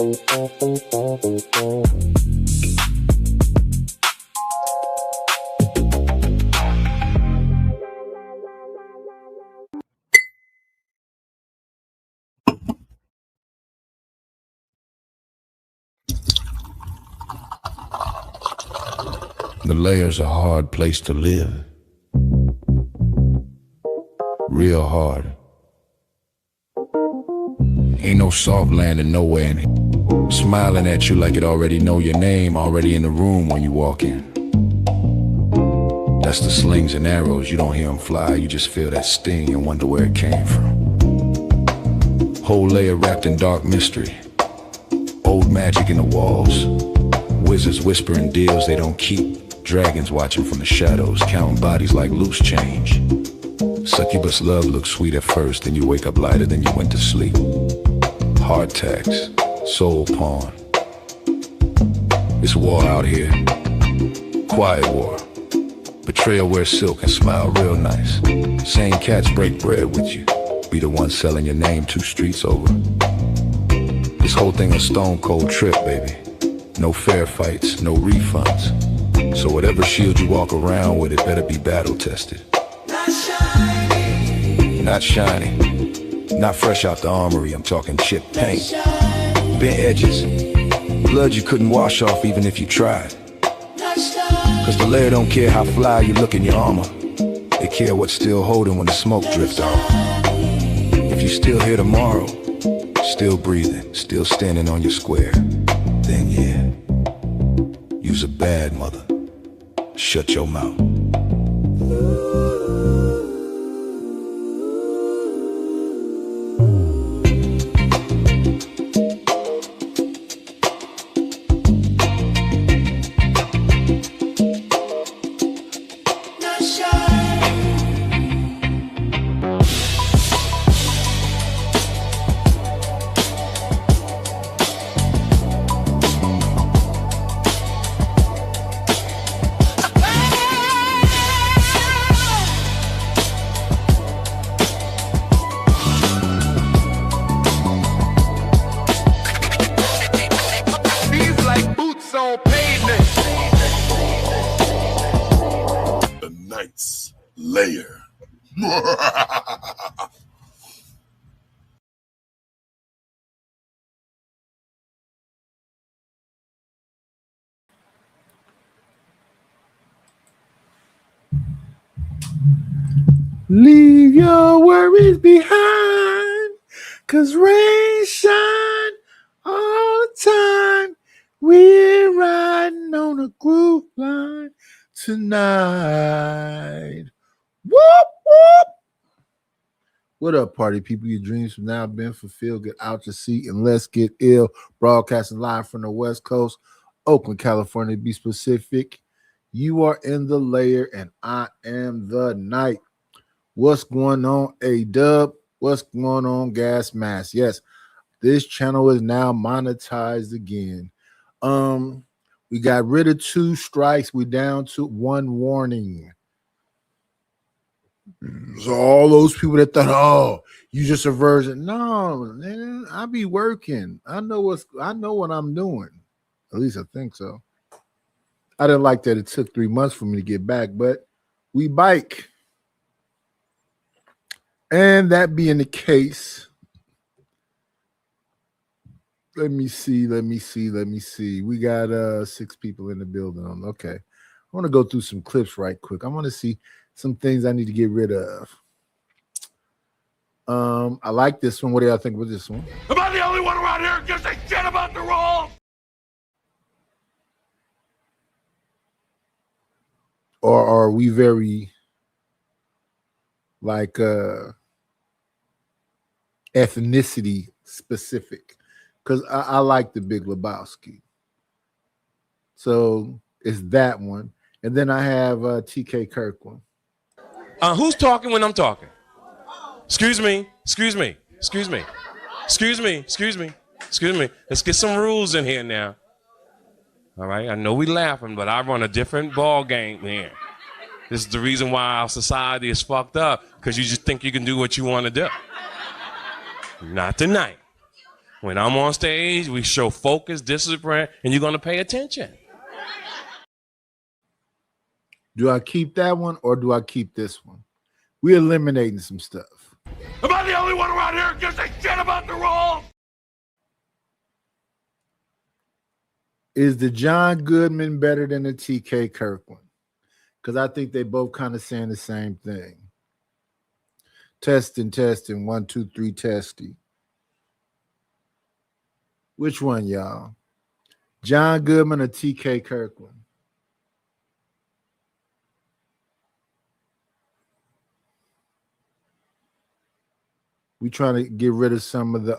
The layer's a hard place to live. Real hard. Ain't no soft landing nowhere in it. Smiling at you like it already know your name, already in the room when you walk in. That's the slings and arrows, you don't hear them fly, you just feel that sting and wonder where it came from. Whole layer wrapped in dark mystery. Old magic in the walls. Wizards whispering deals they don't keep. Dragons watching from the shadows, counting bodies like loose change. Succubus love looks sweet at first, then you wake up lighter than you went to sleep. Heart tax, soul pawn. It's war out here. Quiet war. Betrayal wears silk and smile real nice. Same cats break bread with you. Be the one selling your name 2 streets over. This whole thing a stone cold trip, baby. No fair fights, no refunds. So whatever shield you walk around with, it better be battle tested. Not shiny. Not shiny. Not fresh out the armory, I'm talking chip paint. Bent edges. Blood you couldn't wash off even if you tried. Cause the layer don't care how fly you look in your armor. They care what's still holding when the smoke drifts off. If you still here tomorrow, still breathing, still standing on your square, then yeah, you's a bad mother. Shut your mouth. Layer. Leave your worries behind, 'cause rain shine all the time. We're riding on a groove line tonight. Whoop, whoop. What up, party people? Your dreams have now been fulfilled. Get out your seat and let's get ill. Broadcasting live from the West Coast, Oakland, California, to be specific. You are in the layer and I am the night. What's going on, A-Dub? What's going on, Gas Mask? Yes, this channel is now monetized again. We got rid of 2 strikes. We're down to 1 warning. So all those people that thought, oh, you just a version. No, man, I be working. I know what I'm doing. At least I think so. I didn't like that it took 3 months for me to get back, but we bike. And that being the case, let me see. We got 6 people in the building. Okay. I want to go through some clips right quick. I want to see some things I need to get rid of. I like this one. What do y'all think about this one? Am I the only one around here who gives a shit about the rules? Or are we very like ethnicity specific? Because I like the Big Lebowski. So it's that one. And then I have TK Kirkland. Who's talking when I'm talking? Excuse me. Let's get some rules in here now. All right, I know we laughing, but I run a different ball game here. This is the reason why our society is fucked up, because you just think you can do what you want to do. Not tonight. When I'm on stage, we show focus, discipline, and you're going to pay attention. Do I keep that one or do I keep this one? We're eliminating some stuff. Am I the only one around here who gives a shit about the rules? Is the John Goodman better than the TK Kirkland? Because I think they both kind of saying the same thing. Testing, 1, 2, 3, testy. Which one, y'all? John Goodman or TK Kirkland? We trying to get rid of some of the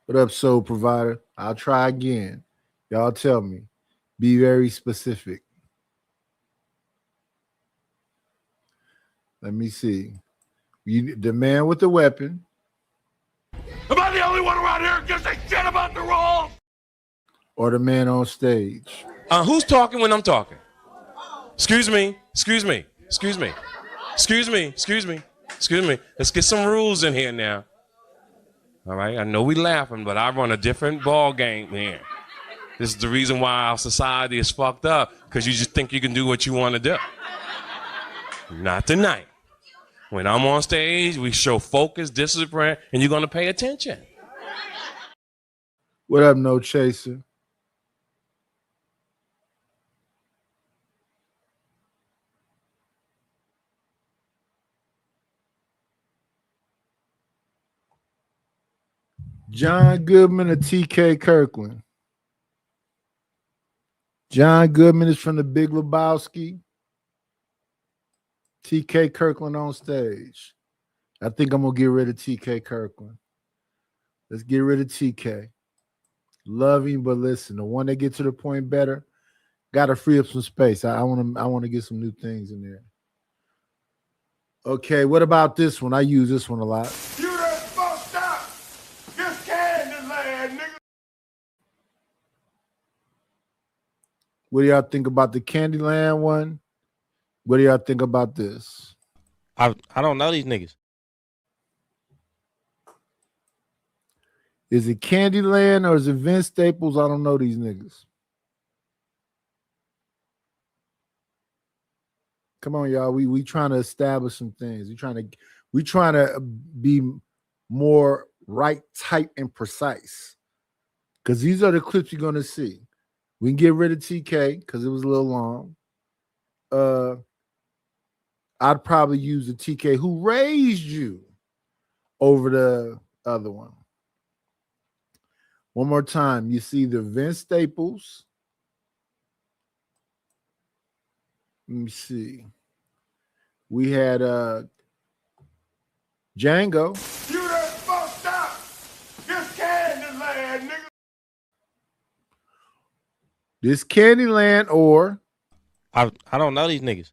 What up, Soul Provider? I'll try again. Y'all tell me. Be very specific. Let me see. The man with the weapon. Am I the only one around here who gives a shit about the rules? Or the man on stage. Who's talking when I'm talking? Excuse me. Excuse me. Excuse me. Excuse me. Excuse me. Excuse me. Let's get some rules in here now. All right. I know we laughing, but I run a different ball game here. This is the reason why our society is fucked up, because you just think you can do what you want to do. Not tonight. When I'm on stage, we show focus, discipline, and you're going to pay attention. What up, No Chaser? John Goodman or TK Kirkland? John Goodman is from the Big Lebowski. TK Kirkland on stage. I think I'm going to get rid of TK Kirkland. Let's get rid of TK. Love him, but listen, the one that gets to the point better, got to free up some space. I want to get some new things in there. Okay, what about this one? I use this one a lot. You done fucked up. This Candyland, nigga. What do y'all think about the Candyland one? What do y'all think about this? I don't know these niggas. Is it Candyland or is it Vince Staples? I don't know these niggas. Come on, y'all. We trying to establish some things. We trying to be more right, tight, and precise. Because these are the clips you're gonna see. We can get rid of TK because it was a little long. I'd probably use the TK who raised you over the other one. One more time. You see the Vince Staples. Let me see. We had Django. You done fucked up. This Candyland, nigga. This Candyland or I don't know these niggas.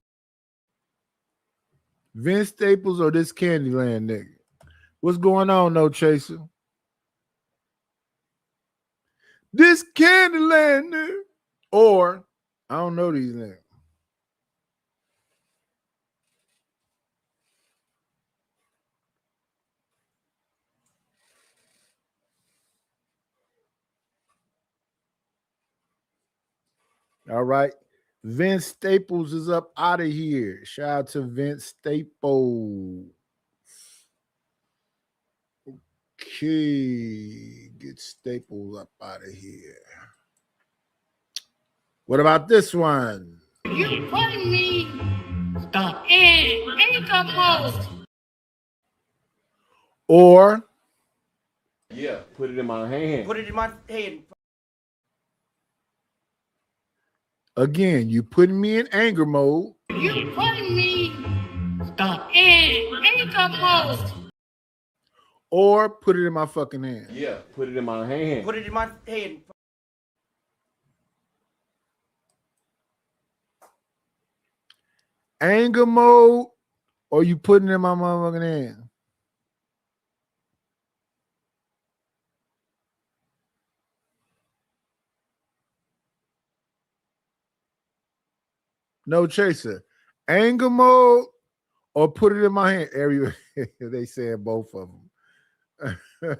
Vince Staples or this Candyland nigga. What's going on, No Chaser? This Candyland nigga. Or I don't know these niggas. All right. Vince Staples is up out of here. Shout out to Vince Staples. Okay. Get Staples up out of here. What about this one? You putting me in income mode. Or Yeah, put it in my hand. Put it in my hand. again, you putting me in anger mode. You putting me in income mode. Or put it in my fucking hand. Yeah, put it in my hand. Put it in my hand. Anger mode, or you putting it in my motherfucking hand. No Chaser. Anger mode, or put it in my hand. Every they said both of them.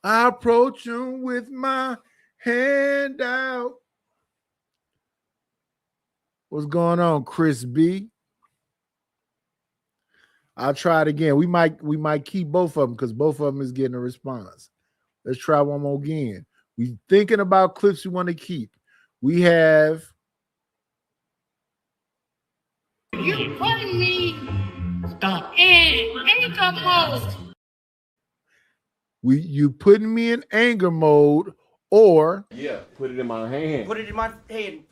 I approach him with my hand out. What's going on, Chris B? I'll try it again. We might keep both of them because both of them is getting a response. Let's try one more again. We thinking about clips we want to keep. We have. You putting me in anger mode. You putting me in anger mode, or Put it in my hand. Put it in my hand.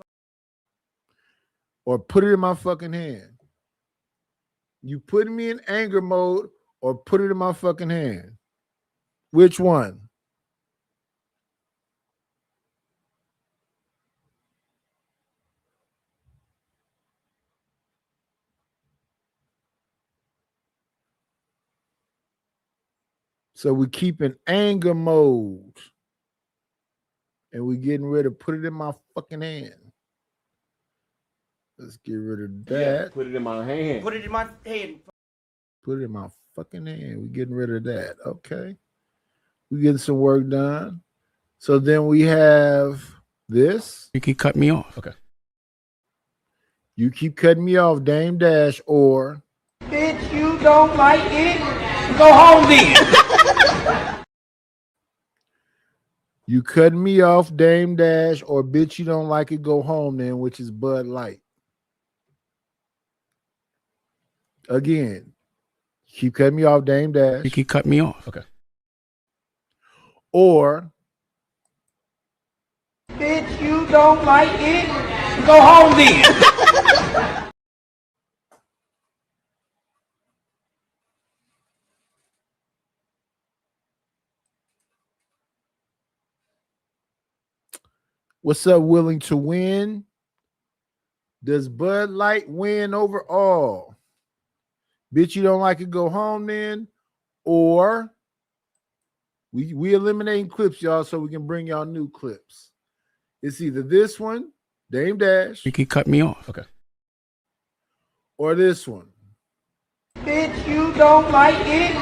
or put it in my fucking hand. You putting me in anger mode, or put it in my fucking hand. Which one? So we keep in anger mode. And we getting rid of put it in my fucking hand. Let's get rid of that. Put it in my hand. Put it in my hand. Put it in my fucking hand. We getting rid of that. Okay. We getting some work done. So then we have this. You can cut me off. Okay. You keep cutting me off, Dame Dash, or Bitch, you don't like it? Go home then. you cutting me off, Dame Dash, or bitch, you don't like it, go home then, which is Bud Light. Again, keep cutting me off, Dame Dash. You can cut me off. Okay. Or Bitch, you don't like it? Go home then. what's up, willing to win? Does Bud Light win overall? Bitch, you don't like it, go home then. Or we eliminating clips, y'all, so we can bring y'all new clips. It's either this one, Dame Dash, You can cut me off. Okay. or this one. Bitch, you don't like it?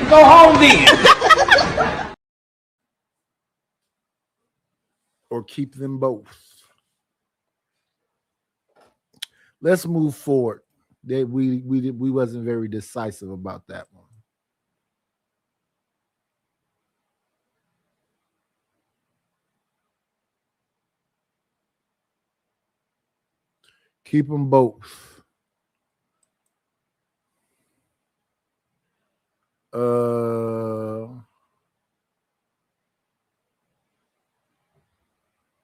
Go home then. Or keep them both. Let's move forward. We wasn't very decisive about that one. Keep them both.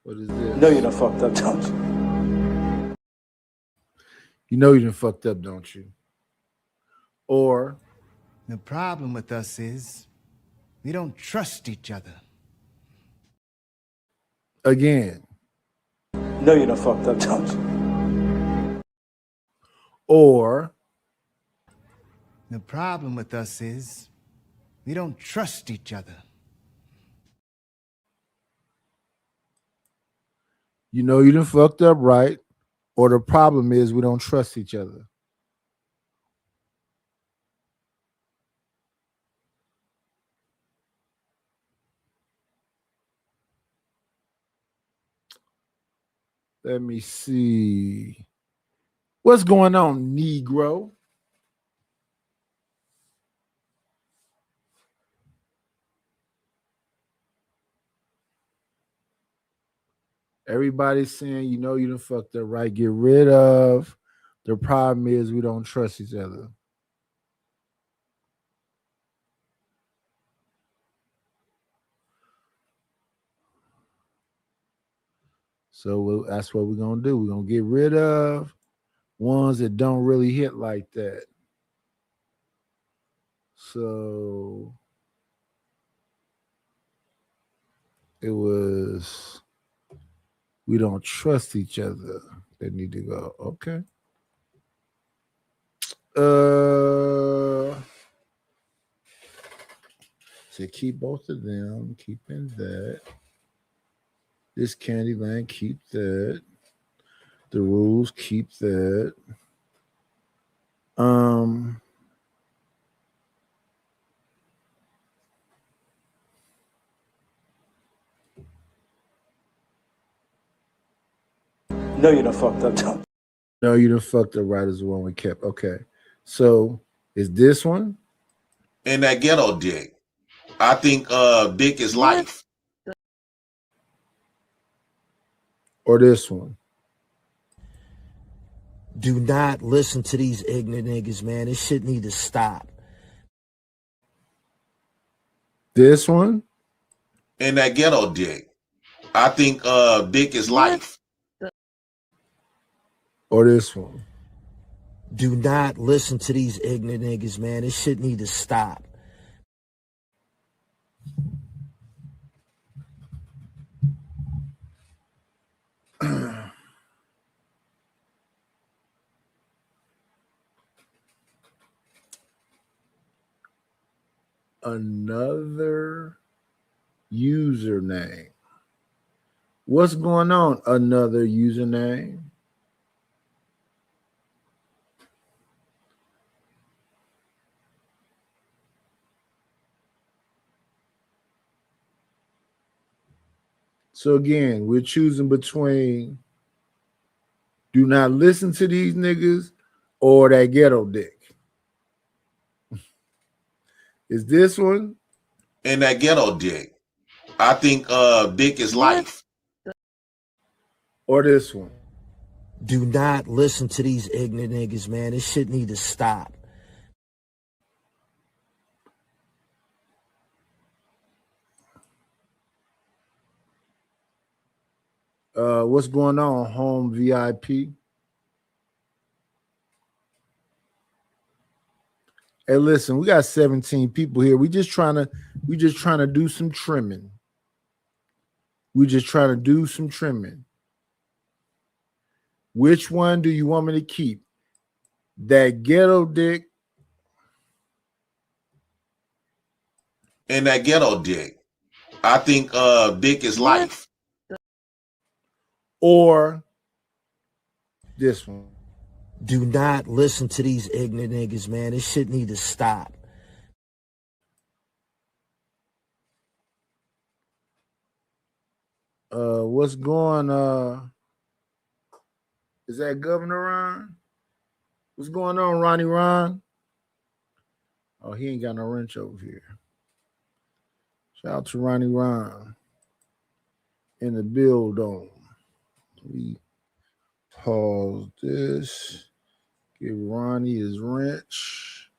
What is this? No, you done fucked up, don't you? You know you done fucked up, don't you? Or The problem with us is we don't trust each other. again. No, you done fucked up, don't you? Or The problem with us is we don't trust each other. you know you done fucked up, right? Or the problem is we don't trust each other. Let me see. What's going on, Negro? Everybody's saying, you know, you done fucked up, right? Get rid of. The problem is we don't trust each other. So that's what we're going to do. We're going to get rid of ones that don't really hit like that. So it was, we don't trust each other. They need to go. Okay. So keep both of them. Keeping that. This Candyland, keep that. The rules, keep that. Um, No, you done fucked up, Tom. no, you done fucked up right as the one we kept. Okay. So is this one? And that ghetto dick. I think dick is life. Or this one? Do not listen to these ignorant niggas, man. This shit need to stop. This one? And that ghetto dick. I think dick is life. Or this one? Do not listen to these ignorant niggas, man. This shit need to stop. Another username. What's going on? Another username. So again, we're choosing between do not listen to these niggas or that ghetto dick. Is this one? And that ghetto dick. I think dick is life. Or this one? Do not listen to these ignorant niggas, man. This shit need to stop. What's going on, home VIP? Hey, listen, we got 17 people here. We just trying to do some trimming. We just trying to do some trimming. Which one do you want me to keep? That ghetto dick? And that ghetto dick. I think dick is life. Or this one? Do not listen to these ignorant niggas, man. This shit need to stop. What's going is that Governor Ron? What's going on, Ronnie Ron? Oh, he ain't got no wrench over here. Shout out to Ronnie Ron in the building. We pause this. Give Ronnie his wrench.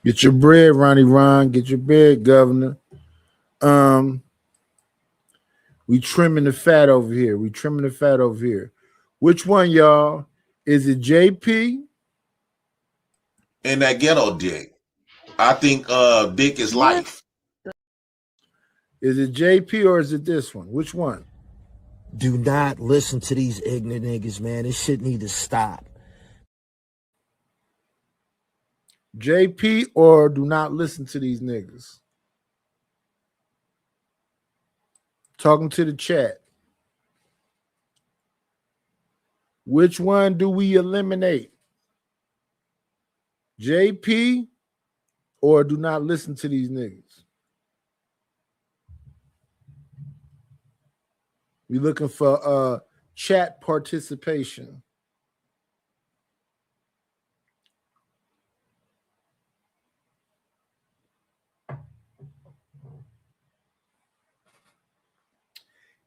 Get your bread, Ronnie Ron. Get your bread, Governor. We trimming the fat over here. Which one, y'all? Is it JP? And that ghetto dick. I think dick is life. Is it JP or is it this one? Which one? Do not listen to these ignorant niggas, man. This shit need to stop. JP or do not listen to these niggas? Talking to the chat. Which one do we eliminate? JP or do not listen to these niggas? We're looking for chat participation.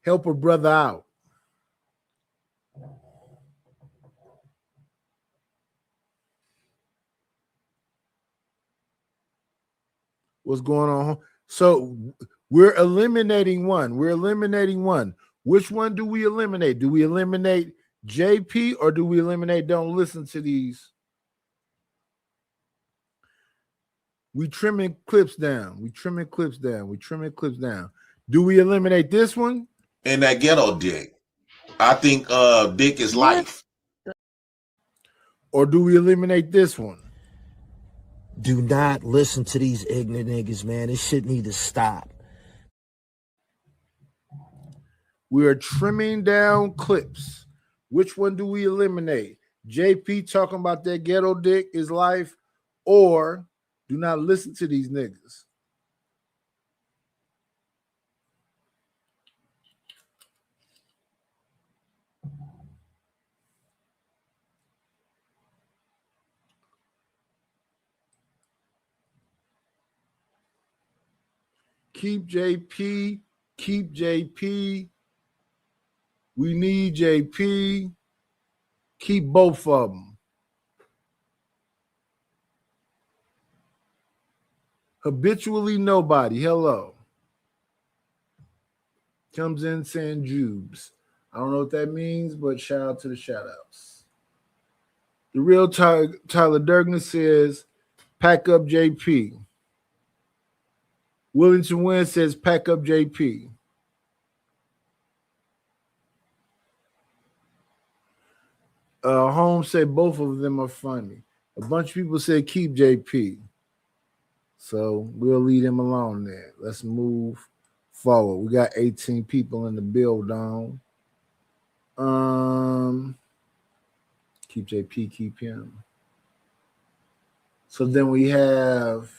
Help a brother out. What's going on? So we're eliminating one. Which one do we eliminate? Do we eliminate JP or do we eliminate don't listen to these? We trimming clips down. Do we eliminate this one? And that ghetto dick. I think dick is life. Or do we eliminate this one? Do not listen to these ignorant niggas, man. This shit need to stop. We are trimming down clips. Which one do we eliminate? JP talking about that ghetto dick is life, or do not listen to these niggas? Keep JP. Keep JP. We need JP. Keep both of them. Habitually nobody. Hello. Comes in saying Jubes. I don't know what that means, but shout out to the shout outs. The real Tyler Durgan says, pack up JP. Wellington Wynn says, pack up JP. Holmes said both of them are funny. A bunch of people said keep JP. So we'll leave him alone there. Let's move forward. We got 18 people in the building. Keep JP, keep him. So then we have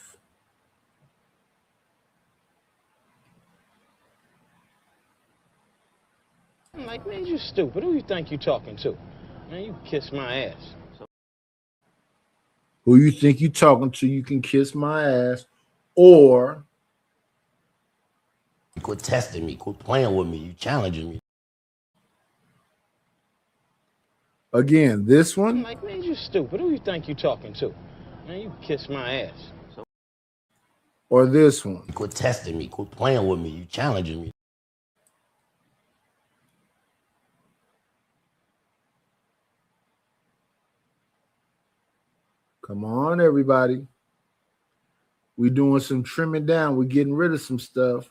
I'm like, man, you stupid. Who you think you talking to? Man, you kiss my ass. who you think you talking to, you can kiss my ass, or quit testing me, quit playing with me, you challenging me. Again, this one. I'm like, man, you stupid. Who you think you talking to? Man, you kiss my ass. Or this one. Quit testing me, quit playing with me, you challenging me. Come on, everybody. We doing some trimming down. We're getting rid of some stuff.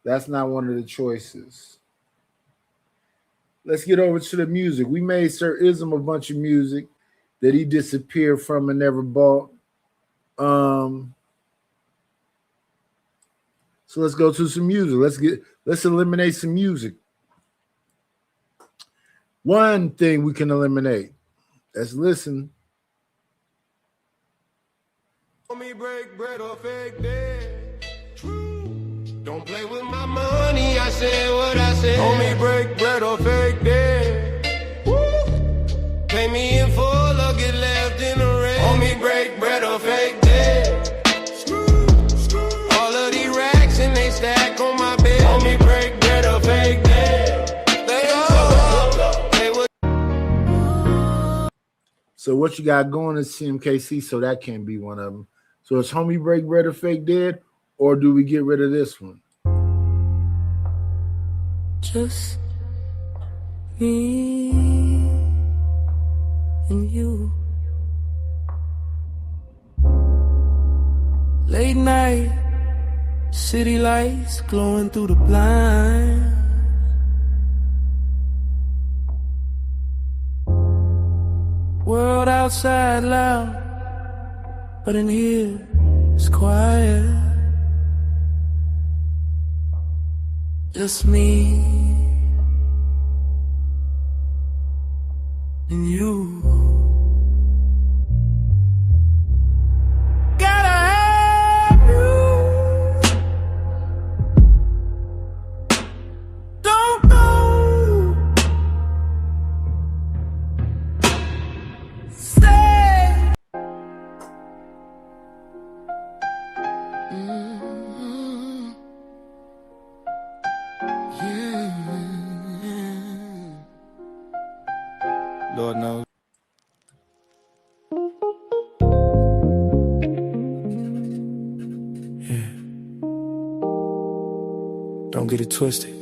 That's not one of the choices. Let's get over to the music. We made Sir Ism a bunch of music that he disappeared from and never bought. So let's go to some music. Let's eliminate some music. One thing we can eliminate. Let's listen. Me break bread or fake dead. True. Don't play with my money. I said what I said. Homie, break bread or fake dead. Woo. Pay me in full or get left in the red. Homie, break bread or fake dead. All of these racks and they stack on my bed. Homie, break bread or fake dead. So what you got going is CMKC, so that can't be one of them. So it's Homie Break Bread or Fake Dead, or do we get rid of this one? Just me and you. Late night, city lights glowing through the blind. World outside loud, but in here it's quiet. Just me and you. Gotta have you. Don't go. Stay. Lord knows. Yeah. Don't get it twisted.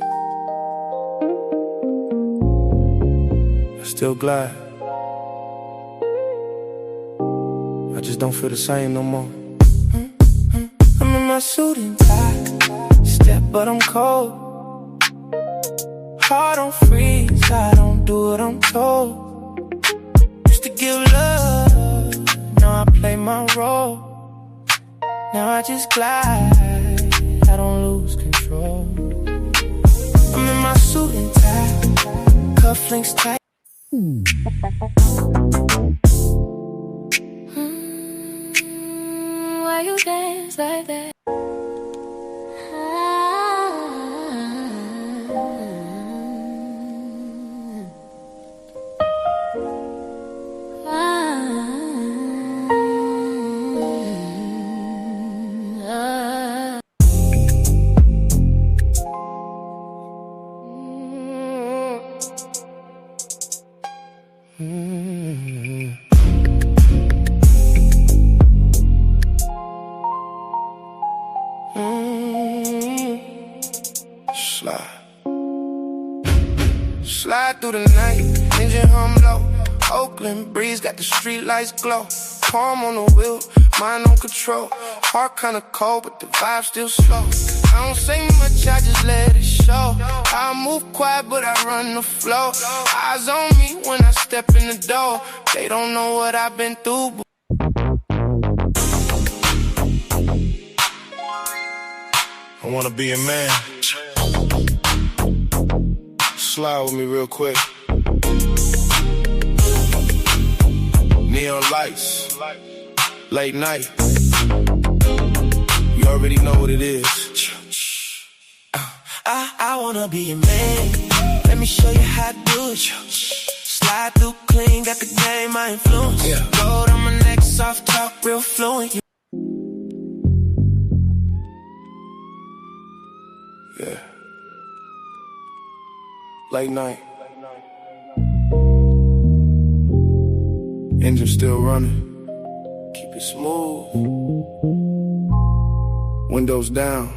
I still glad I just don't feel the same no more. I'm in my suit and tie, step but I'm cold. Heart on freeze, I don't do what I'm told. Used to give love, now I play my role. Now I just glide, I don't lose control. I'm in my suit and tie, cufflinks tight. Why you dance like that? Slide through the night, engine hum low. Oakland breeze got the street lights glow. Palm on the wheel, mind on control. Heart kinda cold, but the vibe still slow. I don't say much, I just let it show. I move quiet, but I run the flow. Eyes on me when I step in the door. They don't know what I've been through. I wanna be a man. Slide with me real quick. Neon lights, late night. You already know what it is. I wanna be a man. Let me show you how to do it. Slide through clean, got the game, my influence. Gold on my neck, soft talk, real fluent. Yeah. Late night. Engine still running. Keep it smooth. Windows down.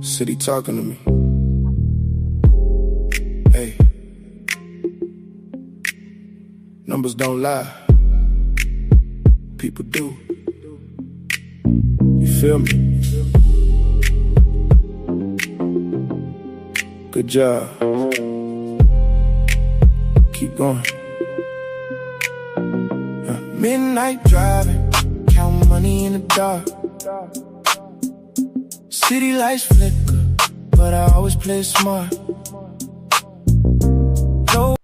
City talking to me. Hey. Numbers don't lie. People do. You feel me? Good job. Keep going. Midnight driving, count money in the dark. City lights flicker, but I always play smart. No.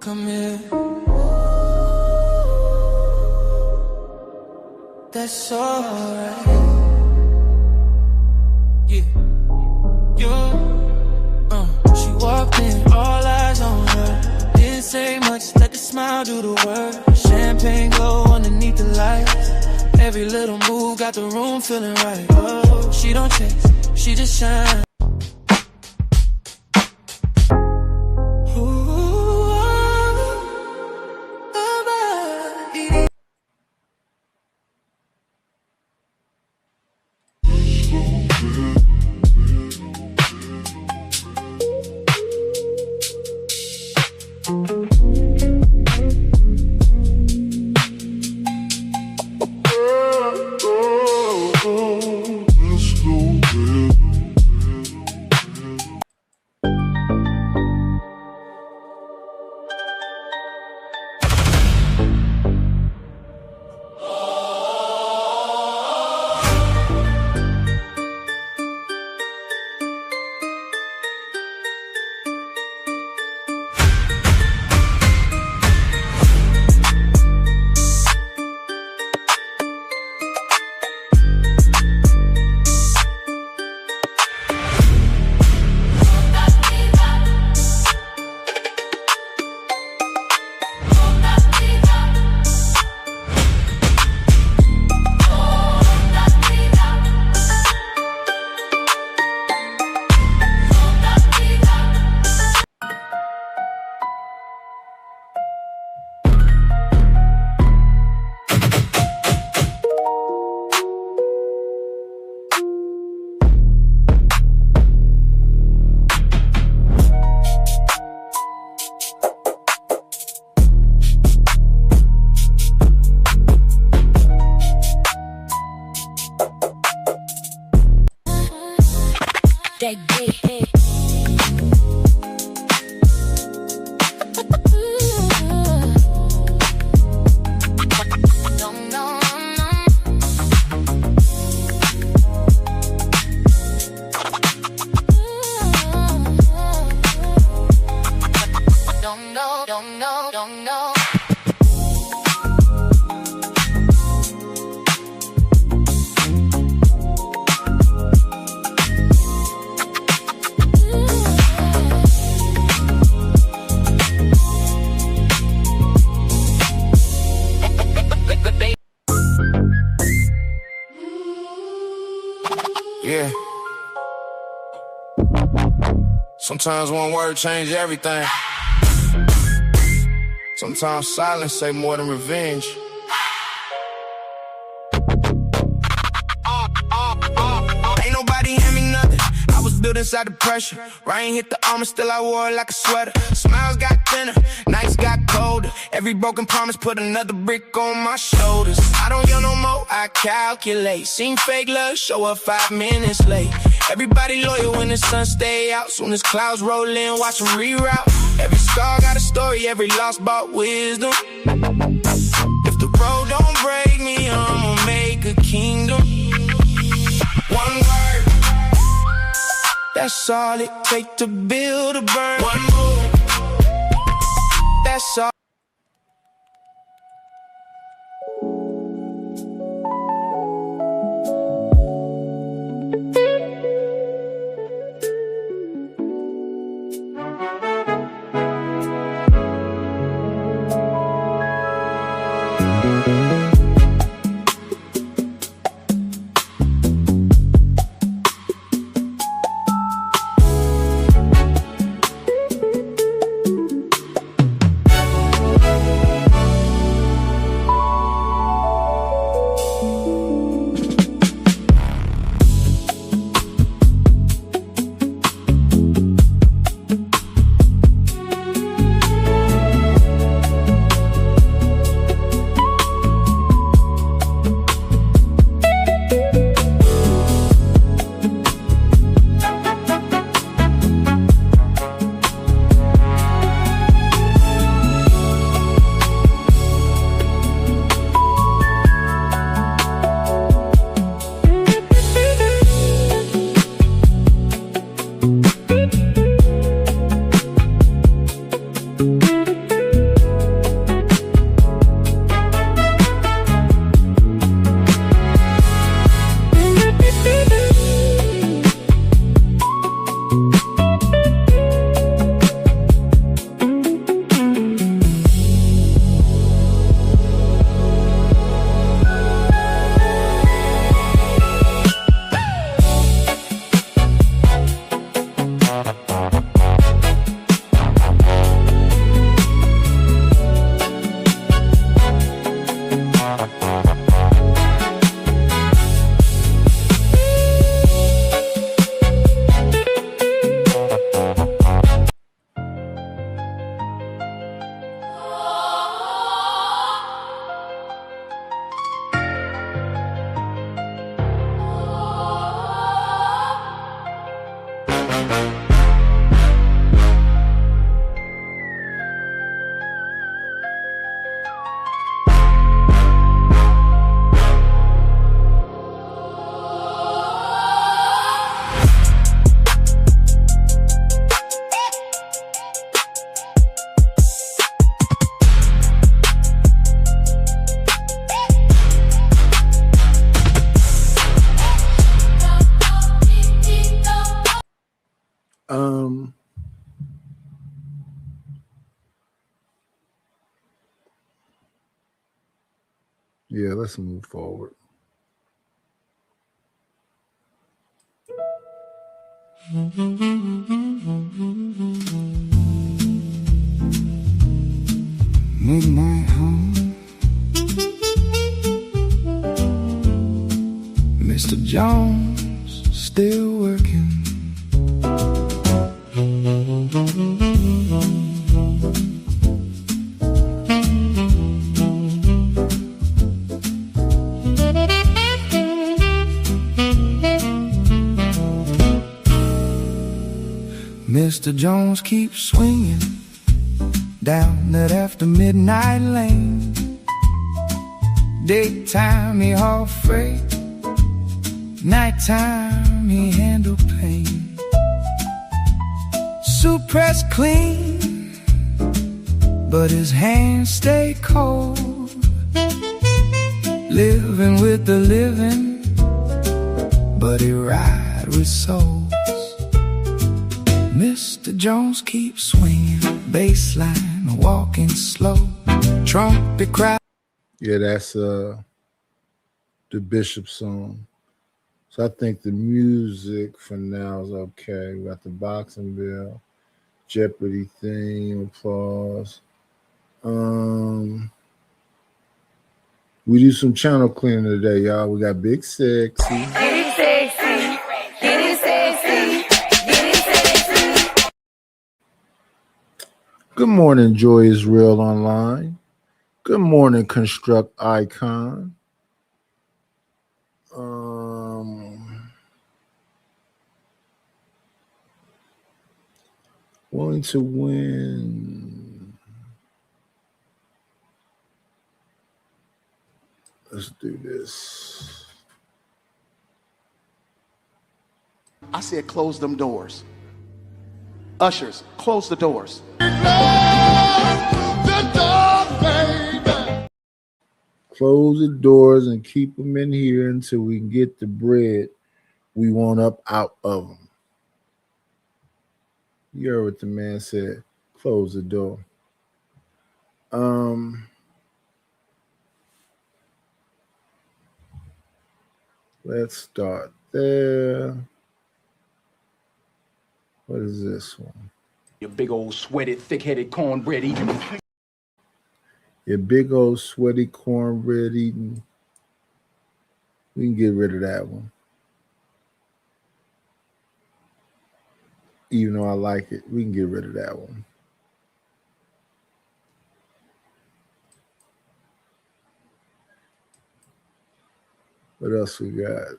Come here. That's alright. Yeah. She walked in, all eyes on her. Didn't say much, let the smile do the work. Champagne glow underneath the lights. Every little move got the room feeling right. Oh, she don't chase, she just shine. that dick. Don't know. Yeah. Sometimes one word change everything. Sometimes silence say more than revenge. Ain't nobody hand me nothing. I was built inside the pressure. Rain hit the armor, still I wore it like a sweater. Smiles got thinner, nights got colder. Every broken promise put another brick on my shoulders. I don't yell no more, I calculate. Seen fake love show up 5 minutes late. Everybody loyal when the sun stay out. Soon as clouds roll in, watch them reroute. Every scar got a story, every loss brought wisdom. If the road don't break me, I'ma make a kingdom. One word, that's all it take to build a burn. One move, that's all. Yeah, let's move forward. Midnight home, Mr. Jones still working. Mr. Jones keeps swinging down that after midnight lane. Daytime he haul freight, nighttime he handle pain. Suit pressed clean, but his hands stay cold. Living with the living, but he ride with souls. Mr. Jones keeps swinging, bassline walking slow, trumpet cry. Yeah, that's the Bishop song. So I think the music for now is okay. We got the boxing bell, Jeopardy theme, applause. We do some channel cleaning today, y'all. We got Big Sexy. Get it sexy. Get it sexy. Get it sexy. Good morning, Joy is Real Online. Good morning, Construct Icon. Willing to win. Let's do this. I said close them doors. Ushers, close the doors. Close the doors and keep them in here until we can get the bread we want up out of them. You heard what the man said. Close the door. Let's start there. What is this one? You big old sweaty, thick-headed cornbread eating. Your big old sweaty cornbread eating. We can get rid of that one. Even though I like it, we can get rid of that one. What else we got?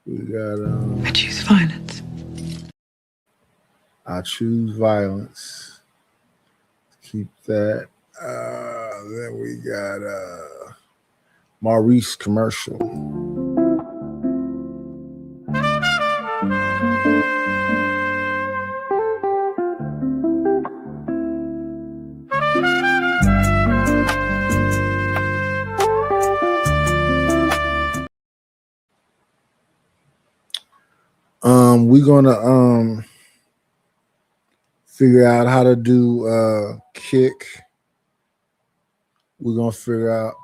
We got I choose violence. I choose violence. Keep that. Then we got Maurice commercial. We're gonna figure out how to do kick. We're gonna figure out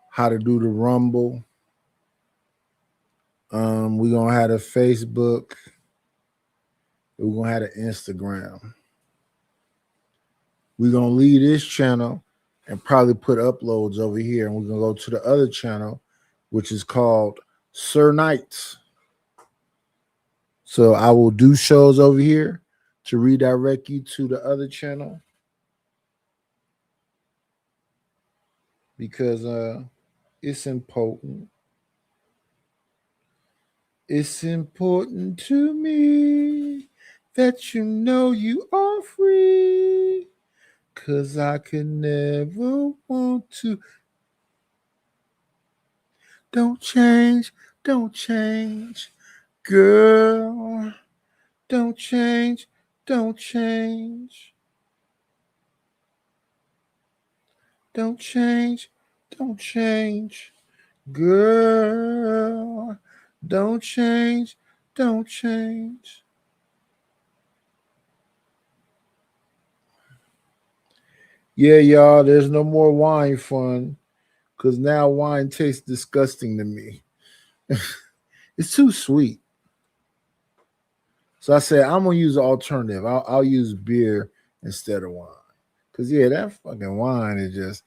how to do the Rumble. We're gonna have a Facebook. We're gonna have an Instagram. We're gonna leave this channel and probably put uploads over here, and we're gonna go to the other channel, which is called Sir Knights. So I will do shows over here to redirect you to the other channel because it's important. It's important to me that you know you are free, 'cause I could never want to. Don't change, girl. Don't change, don't change. Don't change, girl. Don't change, Yeah, y'all, there's no more wine fun because now wine tastes disgusting to me. It's too sweet. So I said, I'm going to use an alternative. I'll use beer instead of wine. Because, yeah, that fucking wine is just,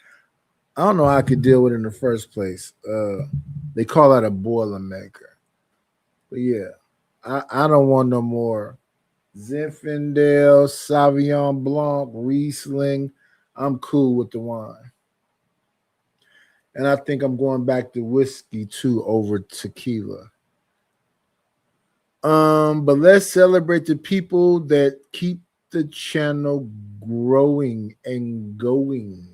I don't know how I could deal with it in the first place. They call that a Boilermaker. But, yeah, I don't want no more Zinfandel, Sauvignon Blanc, Riesling. I'm cool with the wine. And I think I'm going back to whiskey, too, over tequila. But let's celebrate the people that keep the channel growing and going.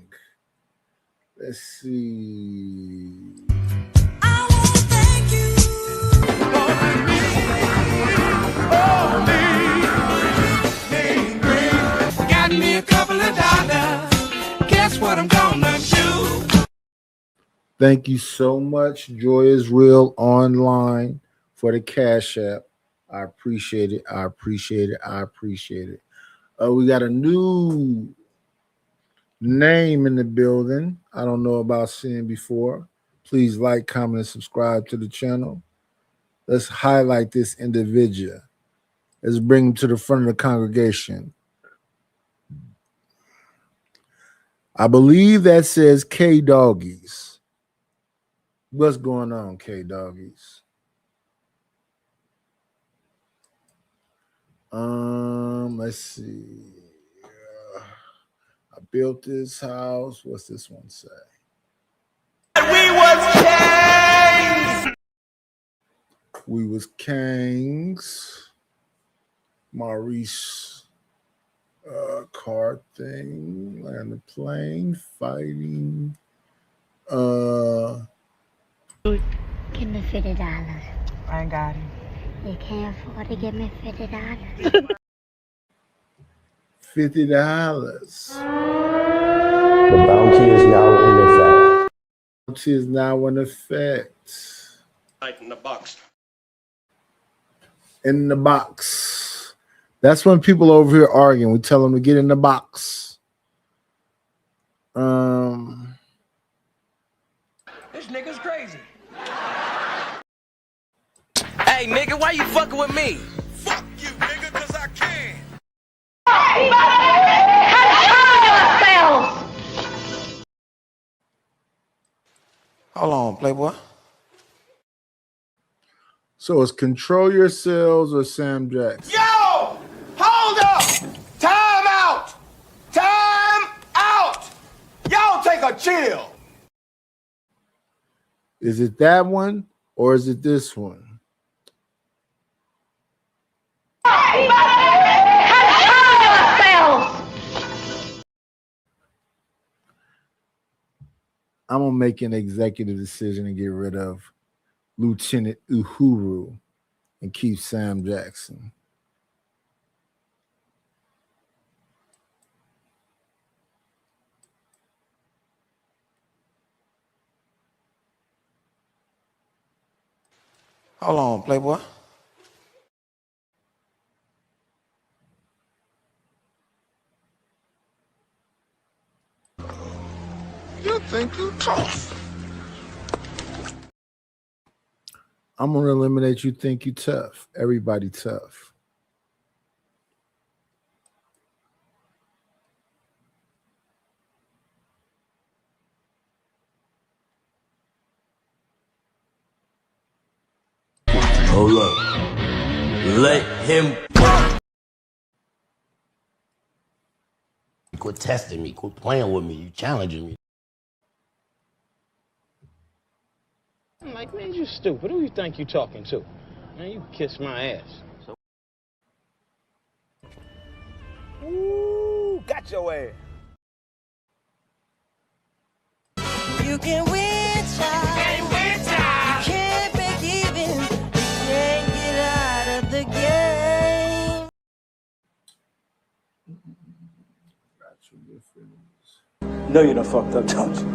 Let's see. Got me a couple of dollars. Guess what I'm gonna do? Thank you so much, Joy is Real Online, for the Cash App. I appreciate it. I appreciate it. I appreciate it. We got a new name in the building. I don't know about seeing before. Please like, comment, and subscribe to the channel. Let's highlight this individual. Let's bring him to the front of the congregation. I believe that says K Doggies. What's going on, K Doggies? Let's see. I built this house. What's this one say? We was kings. We was kings. Maurice card thing. Land the plane. Fighting. Give me $50. I ain't got it. You can't afford to give me $50. $50. The bounty is now in effect. Bounty is now in effect. Right in the box. In the box. That's when people over here arguing. We tell them to get in the box. This nigga's crazy. Hey, nigga, why you fucking with me? Fuck you, nigga, cause I can. Hold on, Playboy. So it's Control Yourselves or Sam Jackson? Yo! Hold up! Time out! Time out! Y'all take a chill. Is it that one or is it this one? I'm gonna make an executive decision and get rid of Lieutenant Uhuru and keep Sam Jackson. Hold on, Playboy. You think you tough? I'm gonna eliminate You Think You Tough. Everybody tough. Hold up. Let him. Quit testing me. Quit playing with me. You challenging me. I'm like, man, you stupid. Who you think you talking to? Man, you kiss my ass. Ooh, got your ass. You can win, child. You can win, child. You can't break even. You can't get out of the game. No, you done fucked up, don't you?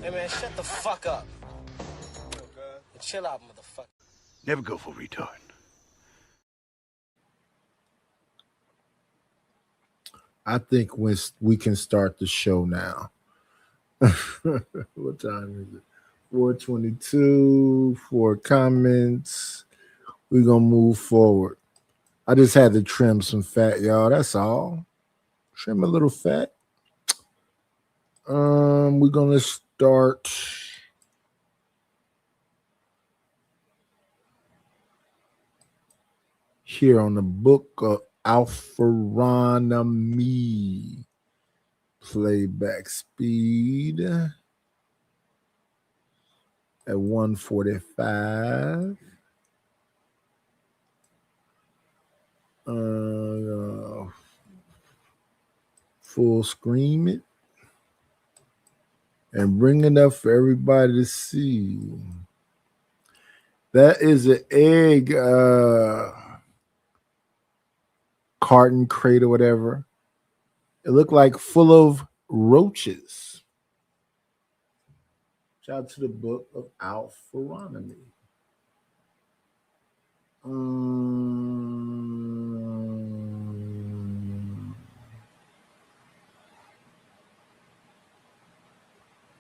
Hey, man, shut the fuck up. Chill out, motherfucker. Never go for retard. I think we can start the show now. What time is it? 4:22. 4 comments. We're gonna move forward. I just had to trim some fat, y'all. That's all. Trim a little fat. We're gonna start. here on the book of Alpharonomy. Playback speed at 145. Full screen it and bring it up for everybody to see. That is an egg carton crate or whatever. It looked like full of roaches. Shout out to the book of Alpharonomy.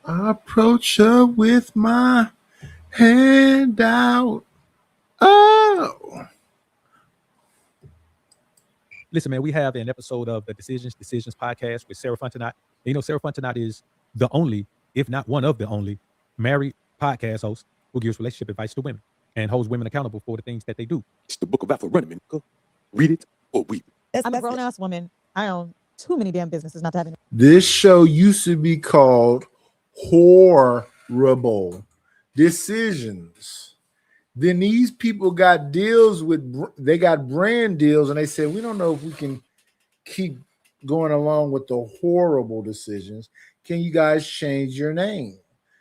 I approach her with my hand out. Oh. Listen, man, we have an episode of the Decisions podcast with Sarah Fontenot. You know, Sarah Fontenot is the only, if not one of the only, married podcast host who gives relationship advice to women and holds women accountable for the things that they do. It's the book of Alpharonomy. Read it or weep. I'm a grown-ass woman. I own too many damn businesses not to have any. This show used to be called Horrible Decisions. Then these people got deals they got brand deals, and they said, we don't know if we can keep going along with the horrible decisions. Can you guys change your name?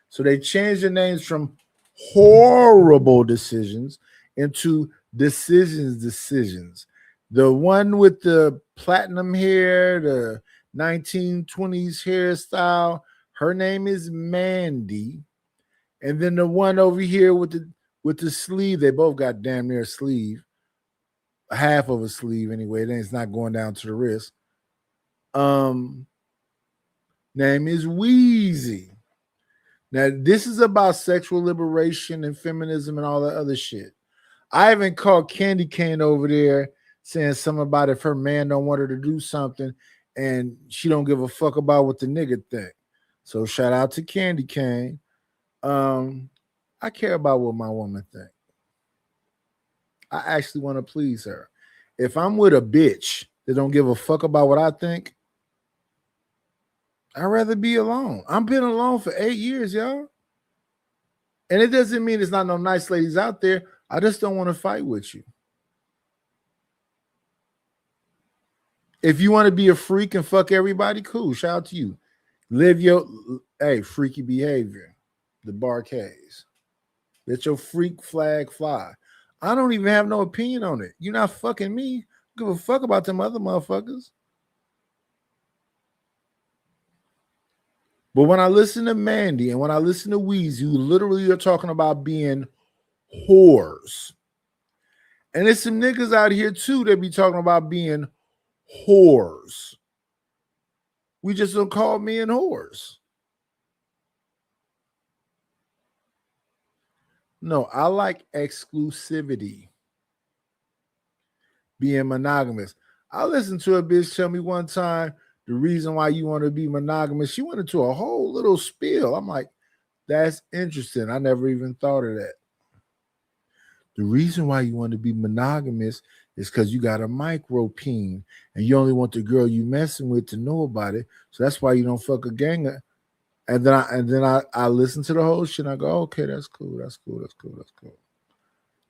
So they changed their names from Horrible Decisions into Decisions. The one with the platinum hair, the 1920s hairstyle, her name is Mandy. And then the one over here with the sleeve, they both got damn near a sleeve, half of a sleeve anyway. Then it's not going down to the wrist. Name is Wheezy. Now, this is about sexual liberation and feminism and all that other shit. I even called Candy Cane over there saying something about if her man don't want her to do something and she don't give a fuck about what the nigga think. So shout out to Candy Cane. I care about what my woman think. I actually want to please her. If I'm with a bitch that don't give a fuck about what I think, I'd rather be alone. I've been alone for 8 years, y'all. And it doesn't mean there's not no nice ladies out there. I just don't want to fight with you. If you want to be a freak and fuck everybody, cool. Shout out to you. Live your freaky behavior. The Barcades. Let your freak flag fly. I don't even have no opinion on it. You're not fucking me. Give a fuck about them other motherfuckers. But when I listen to Mandy and when I listen to Weezy, who literally are talking about being whores. And there's some niggas out here too that be talking about being whores. We just don't call men whores. No, I like exclusivity. Being monogamous. I listened to a bitch tell me one time the reason why you want to be monogamous. She went into a whole little spiel. I'm like, that's interesting. I never even thought of that. The reason why you want to be monogamous is because you got a micro peen and you only want the girl you messing with to know about it. So that's why you don't fuck a gang. And then I listen to the whole shit and I go, okay, that's cool.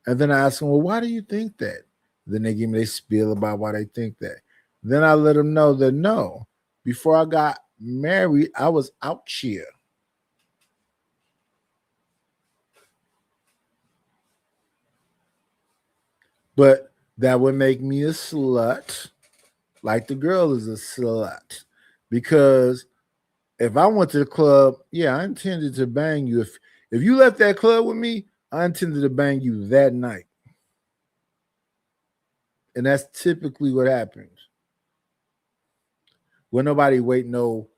And then I ask them, well, why do you think that? Then they give me their spiel about why they think that. Then I let them know that no, before I got married, I was out here. But that would make me a slut, like the girl is a slut. Because if I went to the club, yeah, I intended to bang you. If you left that club with me, I intended to bang you that night. And that's typically what happens. When nobody wait no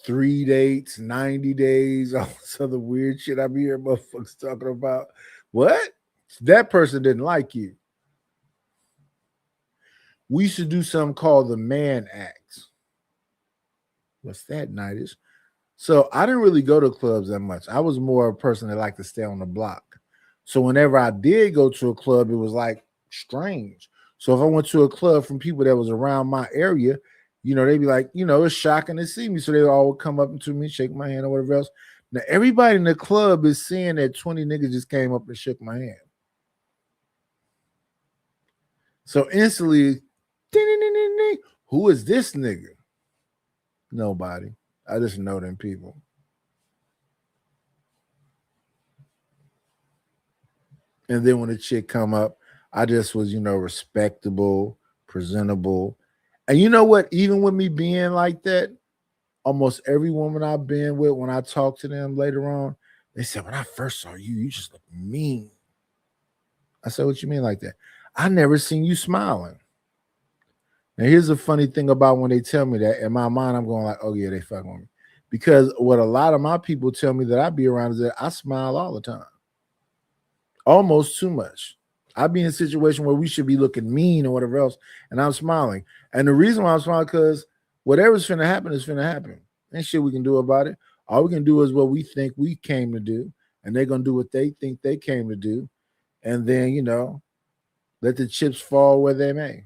3 dates, 90 days, all this other weird shit I be hearing motherfuckers talking about. What? That person didn't like you. We used to do something called the Man Act. What's that, Nightish? So I didn't really go to clubs that much. I was more a person that liked to stay on the block. So whenever I did go to a club, it was like strange. So if I went to a club from people that was around my area, they'd be like, it's shocking to see me. So they all would come up to me, shake my hand or whatever else. Now everybody in the club is seeing that 20 niggas just came up and shook my hand. So instantly, ding, ding, ding, ding, ding. Who is this nigga? Nobody. I just know them people. And then when the chick come up, I just was, respectable, presentable. And you know what? Even with me being like that, almost every woman I've been with, when I talk to them later on, they said, when I first saw you, you just look mean. I said, what you mean like that? I never seen you smiling. Now, here's the funny thing about when they tell me that. In my mind, I'm going like, oh, yeah, they fucking with me. Because what a lot of my people tell me that I be around is that I smile all the time. Almost too much. I be in a situation where we should be looking mean or whatever else, and I'm smiling. And the reason why I'm smiling because whatever's finna happen is finna happen. Ain't shit we can do about it. All we can do is what we think we came to do, and they're gonna do what they think they came to do, and then let the chips fall where they may.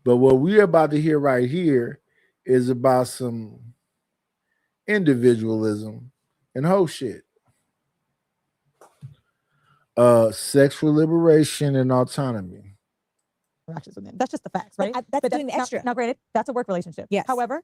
But what we're about to hear right here is about some individualism and whole shit. Sexual liberation and autonomy. Interactions with men. That's just the facts, right? That's doing the extra. Now, granted, that's a work relationship. Yes. However,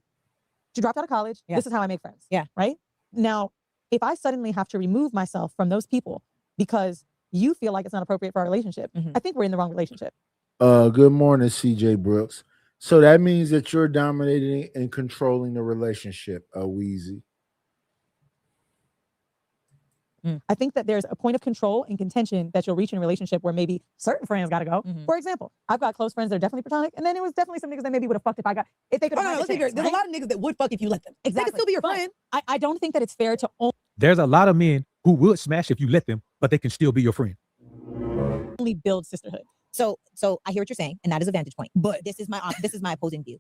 you dropped out of college. Yeah. This is how I make friends. Yeah. Right? Now, if I suddenly have to remove myself from those people because you feel like it's not appropriate for our relationship, I think we're in the wrong relationship. Good morning, CJ Brooks. So that means that you're dominating and controlling the relationship, Wheezy. I think that there's a point of control and contention that you'll reach in a relationship where maybe certain friends got to go. For example, I've got close friends that are definitely platonic, and then it was definitely some niggas that maybe would have fucked if they could have. There's a lot of niggas that would fuck if you let them. Exactly. They could still be your friend. I don't think that it's fair to There's a lot of men who would smash if you let them, but they can still be your friend. only build sisterhood. So I hear what you're saying, and that is a vantage point. But this is my opposing view.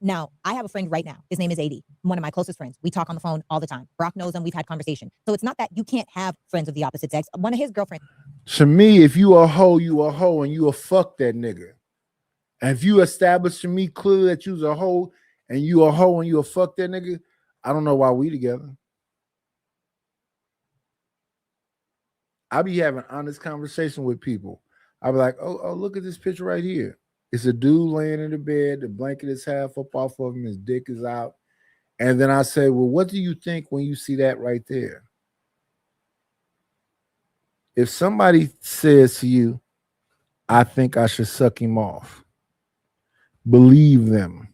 Now, I have a friend right now. His name is AD, one of my closest friends. We talk on the phone all the time. Brock knows him. We've had conversation. So it's not that you can't have friends of the opposite sex. One of his girlfriends. To me, if you a hoe, and you a fuck that nigga. And if you establish to me clearly that you's a hoe and you a hoe and you a fuck that nigga, I don't know why we together. I be having honest conversation with people. I be like, oh, look at this picture right here. It's a dude laying in the bed. The blanket is half up off of him. His dick is out. And then I say, well, what do you think when you see that right there? If somebody says to you, I think I should suck him off, believe them.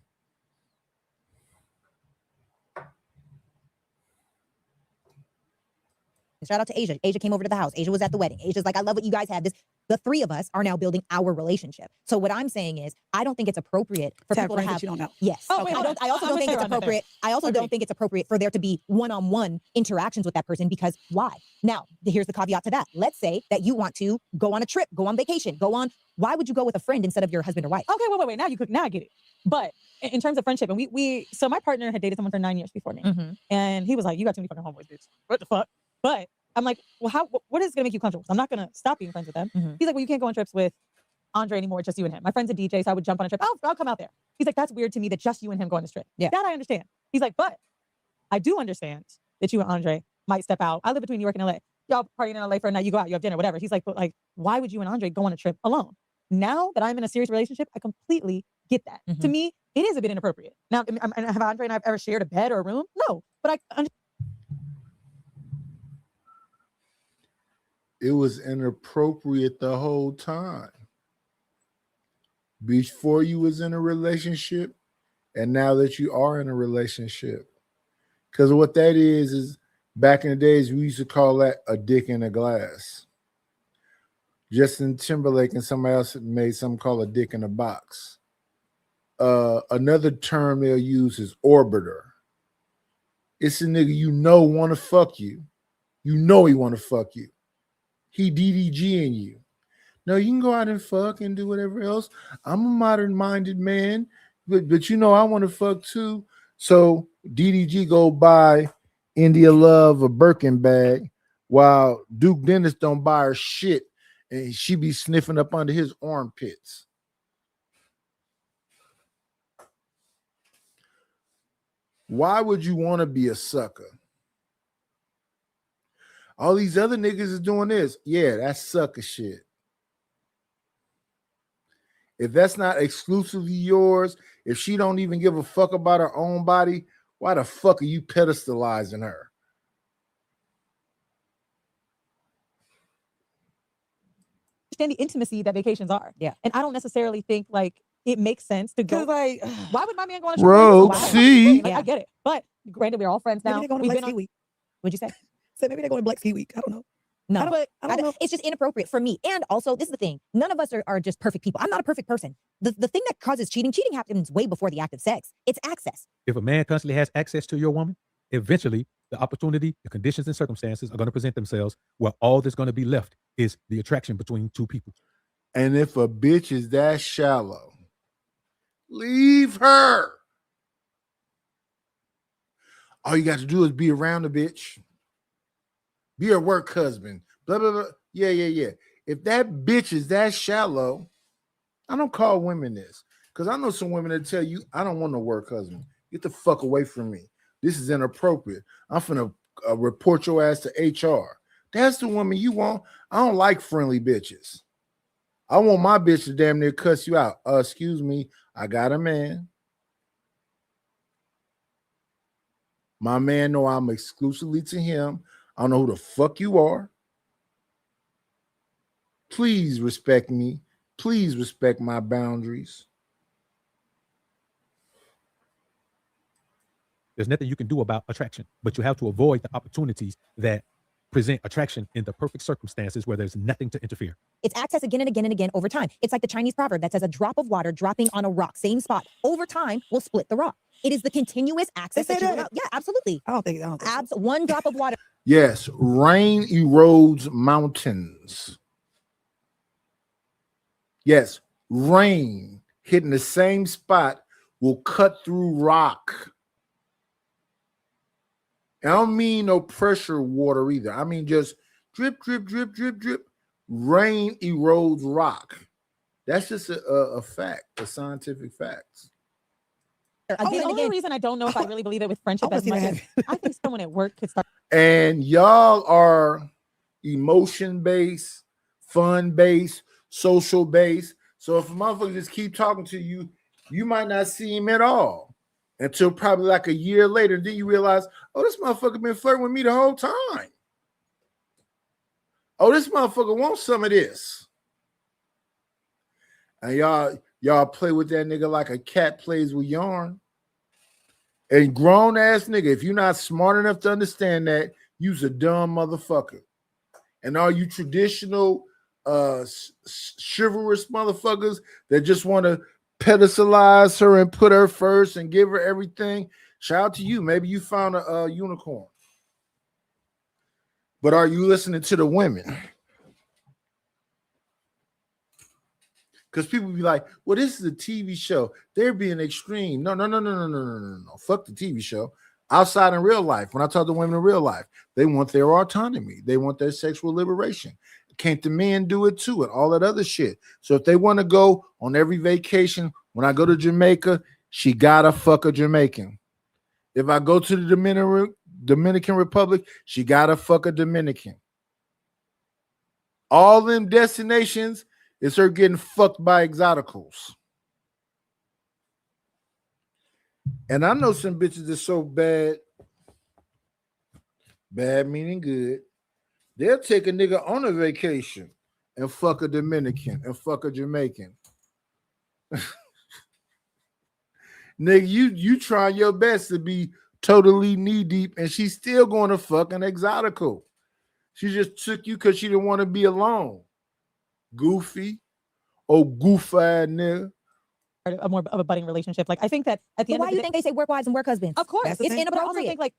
Shout out to Asia. Asia came over to the house. Asia was at the wedding. Asia's like, I love what you guys had. The three of us are now building our relationship. So what I'm saying is, I don't think it's appropriate for people to have. You don't know. Yes. Oh, wait, I also don't think it's appropriate. I also don't think it's appropriate for there to be one-on-one interactions with that person because why? Now, here's the caveat to that. Let's say that you want to go on a trip, go on vacation, go on. Why would you go with a friend instead of your husband or wife? Okay, wait. Now I get it. But in terms of friendship, and so my partner had dated someone for 9 years before me, and he was like, "You got too many fucking homeboys, bitch. What the fuck?" But I'm like, well, what is going to make you comfortable? I'm not going to stop being friends with them. He's like, well, you can't go on trips with Andre anymore, just you and him. My friend's a DJ, so I would jump on a trip. I'll come out there. He's like, that's weird to me that just you and him go on this trip. Yeah. That I understand. He's like, but I do understand that you and Andre might step out. I live between New York and LA. Y'all partying in LA for a night, you go out, you have dinner, whatever. He's like, but like, why would you and Andre go on a trip alone? Now that I'm in a serious relationship, I completely get that. To me, it is a bit inappropriate. Now, have Andre and I ever shared a bed or a room? No, but It was inappropriate the whole time. Before you was in a relationship, and now that you are in a relationship. Because what that is back in the days, we used to call that a dick in a glass. Justin Timberlake and somebody else made something called a dick in a box. Another term they'll use is orbiter. It's a nigga you know want to fuck you. You know he want to fuck you. He DDGing you. No, you can go out and fuck and do whatever else. I'm a modern-minded man, but you know I want to fuck too. So DDG go buy India Love a Birkin bag while Duke Dennis don't buy her shit and she be sniffing up under his armpits. Why would you want to be a sucker? All these other niggas is doing this. Yeah, that's sucker shit. If that's not exclusively yours, if she don't even give a fuck about her own body, why the fuck are you pedestalizing her? Understand the intimacy that vacations are. Yeah. And I don't necessarily think like it makes sense to go. Like, why would my man go on a trip? Road Like, C. I get it. But granted, we're all friends now. maybe they're going to We've Black been Ski on- Week. What'd you say? So maybe they're going to Black Ski Week. I don't know. No, I don't know. It's just inappropriate for me. And also, this is the thing. None of us are just perfect people. I'm not a perfect person. The thing that causes cheating happens way before the act of sex. It's access. If a man constantly has access to your woman, eventually the opportunity, the conditions and circumstances are going to present themselves where all that's going to be left is the attraction between two people. And if a bitch is that shallow, leave her. All you got to do is be around the bitch. Be her work husband. Blah, blah, blah. Yeah. If that bitch is that shallow, I don't call women this. Because I know some women that tell you, I don't want no work husband. Get the fuck away from me. This is inappropriate. I'm finna report your ass to HR. That's the woman you want. I don't like friendly bitches. I want my bitch to damn near cuss you out. Excuse me, I got a man. My man know I'm exclusively to him. I don't know who the fuck you are. Please respect me. Please respect my boundaries. There's nothing you can do about attraction, but you have to avoid the opportunities that present attraction in the perfect circumstances where there's nothing to interfere. It's access again and again and again over time. It's like the Chinese proverb that says a drop of water dropping on a rock, same spot, over time will split the rock. It is the continuous access that you allow. Yeah, absolutely. I don't think so. One drop of water. Yes, rain erodes mountains. Yes, rain hitting the same spot will cut through rock. I don't mean no pressure water either. I mean just drip, drip, drip, drip, drip. Rain erodes rock. That's just a fact, a scientific fact. The only reason I don't know if I really believe it with friendship as much as I think someone at work could start. And y'all are emotion-based, fun-based, social-based. So if a motherfucker just keep talking to you, you might not see him at all until probably like a year later. Then you realize, oh, this motherfucker been flirting with me the whole time. Oh, this motherfucker wants some of this. And y'all play with that nigga like a cat plays with yarn. And grown ass nigga, if you're not smart enough to understand that, you's a dumb motherfucker. And all you traditional chivalrous motherfuckers that just want to pedestalize her and put her first and give her everything, shout out to you. Maybe you found a unicorn. But are you listening to the women? Because people be like, well, this is a TV show. They're being extreme. No. Fuck the TV show. Outside in real life, when I talk to women in real life, they want their autonomy. They want their sexual liberation. Can't the men do it too and all that other shit? So if they want to go on every vacation, when I go to Jamaica, she gotta fuck a Jamaican. If I go to the Dominican Republic, she gotta fuck a Dominican. All them destinations is her getting fucked by exoticals. And I know some bitches that's so bad meaning good, they'll take a nigga on a vacation and fuck a Dominican and fuck a Jamaican. Nigga, you try your best to be totally knee deep, and she's still going to fuck an exotical. She just took you because she didn't want to be alone. Goofy, goofy nigga. A more of a budding relationship. Like I think that at the end Why of do the you think they say work wives and work husbands? Of course, It's but I also inappropriate. think like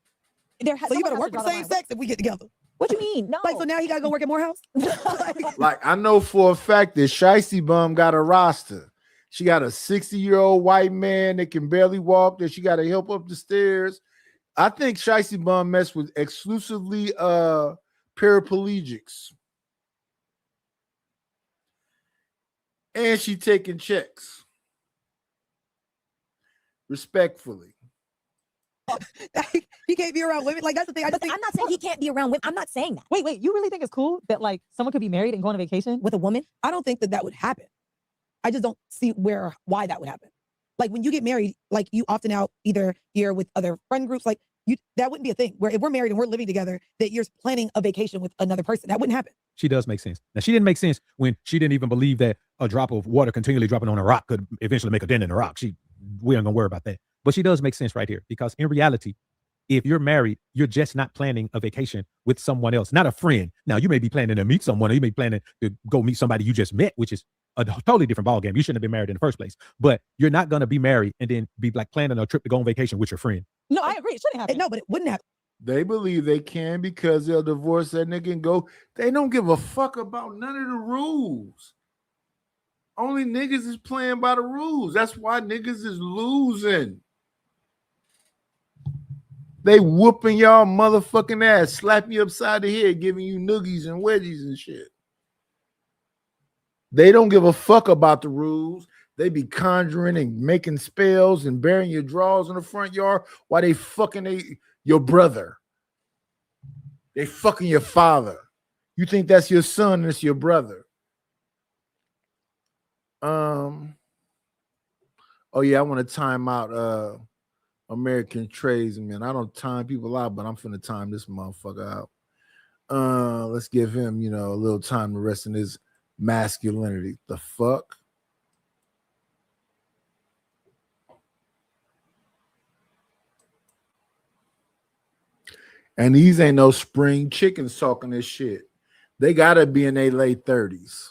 there has. So you better work with the same sex if we get together. What do you mean? No. Like, so now you gotta go work at Morehouse? Like, I know for a fact that Shicey Bum got a roster. She got a 60-year-old white man that can barely walk, that she got to help up the stairs. I think Shicey Bum messed with exclusively paraplegics. And she taking checks. Respectfully. He can't be around women. Like that's the thing. I just think I'm not saying he can't be around women. I'm not saying that. Wait, you really think it's cool that like someone could be married and go on a vacation with a woman? I don't think that would happen. I just don't see why that would happen. Like when you get married, like you often out either here with other friend groups, like that wouldn't be a thing. Where if we're married and we're living together, that you're planning a vacation with another person. That wouldn't happen. She does make sense. Now, she didn't make sense when she didn't even believe that a drop of water continually dropping on a rock could eventually make a dent in the rock. We aren't gonna worry about that. But she does make sense right here, because in reality, if you're married, you're just not planning a vacation with someone else, not a friend. Now, you may be planning to meet someone, or you may be planning to go meet somebody you just met, which is a totally different ballgame. You shouldn't have been married in the first place. But you're not going to be married and then be like planning a trip to go on vacation with your friend. No, I agree. It shouldn't happen. No, but it wouldn't happen. They believe they can because they'll divorce that nigga and go. They don't give a fuck about none of the rules. Only niggas is playing by the rules. That's why niggas is losing. They whooping y'all motherfucking ass, slapping you upside the head, giving you noogies and wedgies and shit. They don't give a fuck about the rules. They be conjuring and making spells and burying your drawers in the front yard while they fucking your brother. They fucking your father. You think that's your son and it's your brother. Oh yeah, I want to time out American tradesmen. I don't time people out, but I'm finna time this motherfucker out. Let's give him, a little time to rest in his masculinity. The fuck? And these ain't no spring chickens talking this shit. They gotta be in their late 30s.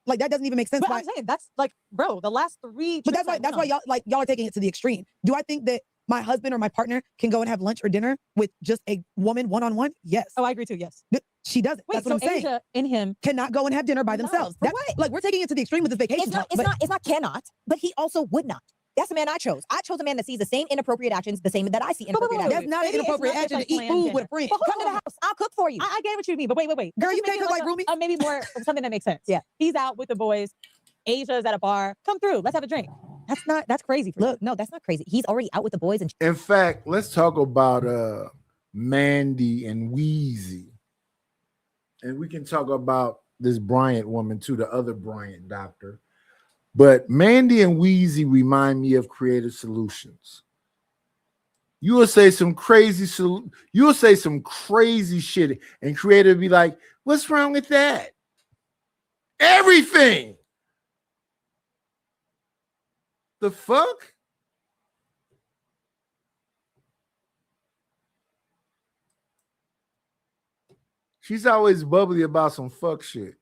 Like that doesn't even make sense. But I'm saying that's like, bro, the last 3. But that's why y'all are taking it to the extreme. Do I think that my husband or my partner can go and have lunch or dinner with just a woman one-on-one? Yes. Oh, I agree too. Yes. She doesn't. Wait, that's what I'm saying. Asia and him cannot go and have dinner by themselves. For That's what? Like we're taking it to the extreme with this vacation. It's not cannot, but he also would not. That's the man I chose. I chose a man that sees the same inappropriate actions, the same that I see inappropriate actions. That's not an inappropriate action to eat food with a friend. Come to the house. I'll cook for you. I get what you mean, but wait. Girl, you can't cook like roomies. Maybe more something that makes sense. Yeah. He's out with the boys. Asia's at a bar. Come through. Let's have a drink. That's crazy. Look, no, that's not crazy. He's already out with the boys. And in fact, let's talk about Mandy and Wheezy. And we can talk about this Bryant woman too, the other Bryant doctor. But Mandy and Wheezy remind me of Creative Solutions. You will say some crazy shit, and Creative be like, "What's wrong with that?" Everything. The fuck? She's always bubbly about some fuck shit.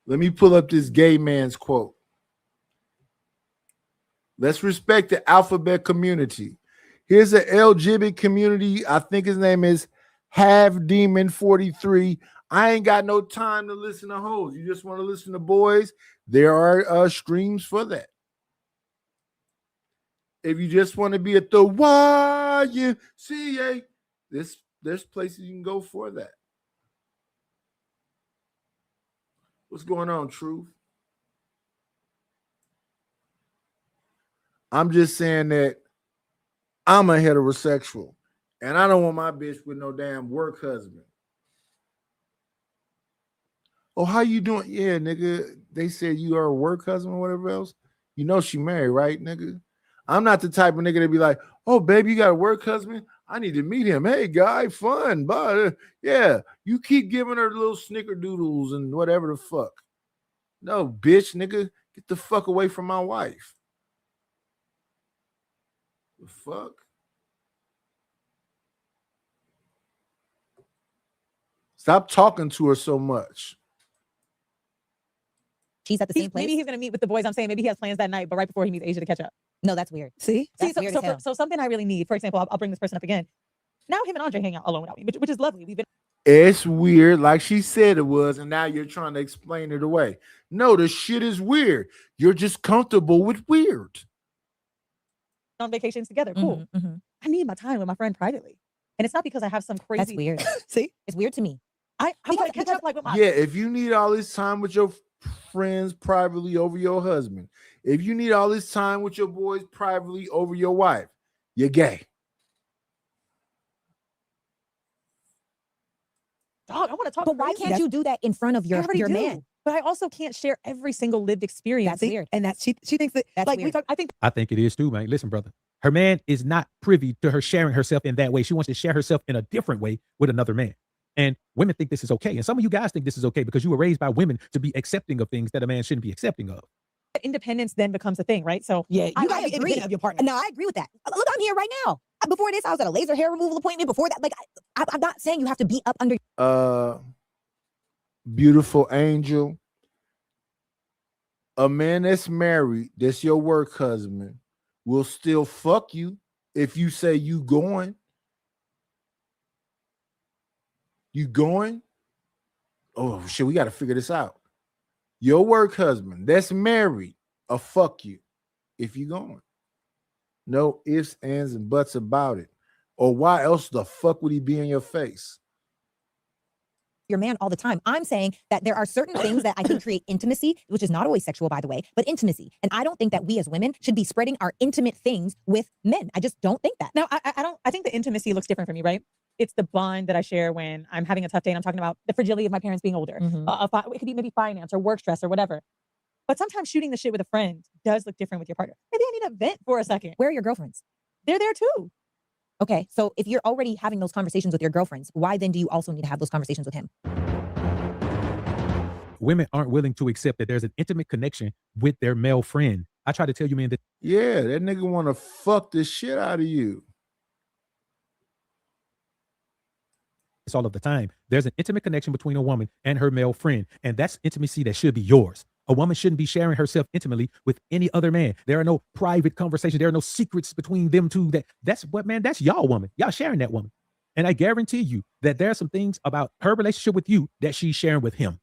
Let me pull up this gay man's quote. Let's respect the alphabet community. Here's an LGBT community. I think his name is Half Demon 43. I ain't got no time to listen to hoes. You just want to listen to boys? There are streams for that. If you just want to be at the YMCA, there's places you can go for that. What's going on, Truth? I'm just saying that I'm a heterosexual, and I don't want my bitch with no damn work husband. Oh, how you doing? Yeah, nigga. They said you are a work husband or whatever else. You know she married, right, nigga? I'm not the type of nigga to be like, oh, baby, you got a work husband? I need to meet him. Hey, guy, fun. But yeah, you keep giving her little snickerdoodles and whatever the fuck. No, bitch, nigga, get the fuck away from my wife. The fuck? Stop talking to her so much. She's at the same place. Maybe he's gonna meet with the boys. I'm saying maybe he has plans that night, but right before he meets Asia to catch up. No, that's weird. See, so something I really need. For example, I'll bring this person up again. Now him and Andre hang out alone without me, which is lovely. We've been. It's weird, like she said it was, and now you're trying to explain it away. No, the shit is weird. You're just comfortable with weird. on vacations together. Cool. I need my time with my friend privately. And it's not because I have some crazy. That's weird. See, it's weird to me. I want to catch up like with my. Yeah, if you need all this time with your friends privately over your husband, if you need all this time with your boys privately over your wife, you're gay. Dog, I want to talk. But why crazy. can't you do that in front of I your already do. man? But I also can't share every single lived experience. That's weird. And that's she thinks that That's like weird. we talk. I think it is too, man. Listen, brother. Her man is not privy to her sharing herself in that way. She wants to share herself in a different way with another man. And women think this is okay. And some of you guys think this is okay because you were raised by women to be accepting of things that a man shouldn't be accepting of. Independence then becomes a thing, right? So Yeah, you I gotta be agree. independent of your partner. No, I agree with that. Look, I'm here right now. Before this, I was at a laser hair removal appointment. Before that, like, I'm not saying you have to be up under. Beautiful angel. A man that's married, that's your work husband, will still fuck you if you say you going. You going? Oh shit, we got to figure this out. Your work husband that's married, a fuck you if you going. No ifs, ands, and buts about it. Or why else the fuck would he be in your face? Your man all the time. I'm saying that there are certain things that I think create intimacy, which is not always sexual, by the way, but intimacy. And I don't think that we as women should be spreading our intimate things with men. I just don't think that. Now, I don't. I think the intimacy looks different for me, right? It's the bond that I share when I'm having a tough day and I'm talking about the fragility of my parents being older. It could be maybe finance or work stress or whatever. But sometimes shooting the shit with a friend does look different with your partner. Maybe I need to vent for a second. Where are your girlfriends? They're there too. Okay, so if you're already having those conversations with your girlfriends, why then do you also need to have those conversations with him? Women aren't willing to accept that there's an intimate connection with their male friend. I try to tell you, man, that Yeah, that nigga want to fuck the shit out of you. it's all of the time. There's an intimate connection between a woman and her male friend, and that's intimacy that should be yours. A woman shouldn't be sharing herself intimately with any other man. There are no private conversations. There are no secrets between them two. That's what, man, that's y'all woman. Y'all sharing that woman. And I guarantee you that there are some things about her relationship with you that she's sharing with him.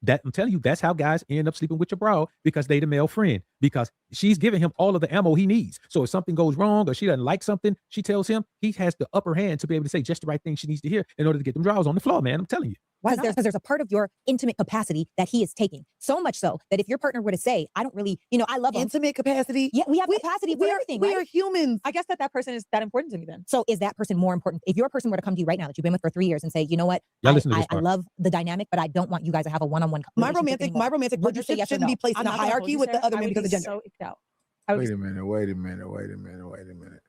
That I'm telling you, that's how guys end up sleeping with your bro, because they the male friend, because she's giving him all of the ammo he needs. So if something goes wrong or she doesn't like something, she tells him he has the upper hand to be able to say just the right thing she needs to hear in order to get them draws on the floor, man. I'm telling you. Because there's a part of your intimate capacity that he is taking. So much so that if your partner were to say, I don't really, I love him. Intimate capacity. Yeah, we have capacity for everything, We right? are humans. I guess that person is that important to me then. So is that person more important? If your person were to come to you right now that you've been with for 3 years and say, you know what, Y'all listen to this I part. love the dynamic, but I don't want you guys to have a one-on-one My relationship romantic anymore. Would you say relationship yes or shouldn't no? be placed in a I'm not gonna hold hierarchy you, with the Sarah. other I men would because of be gender. so icked out. Wait a minute.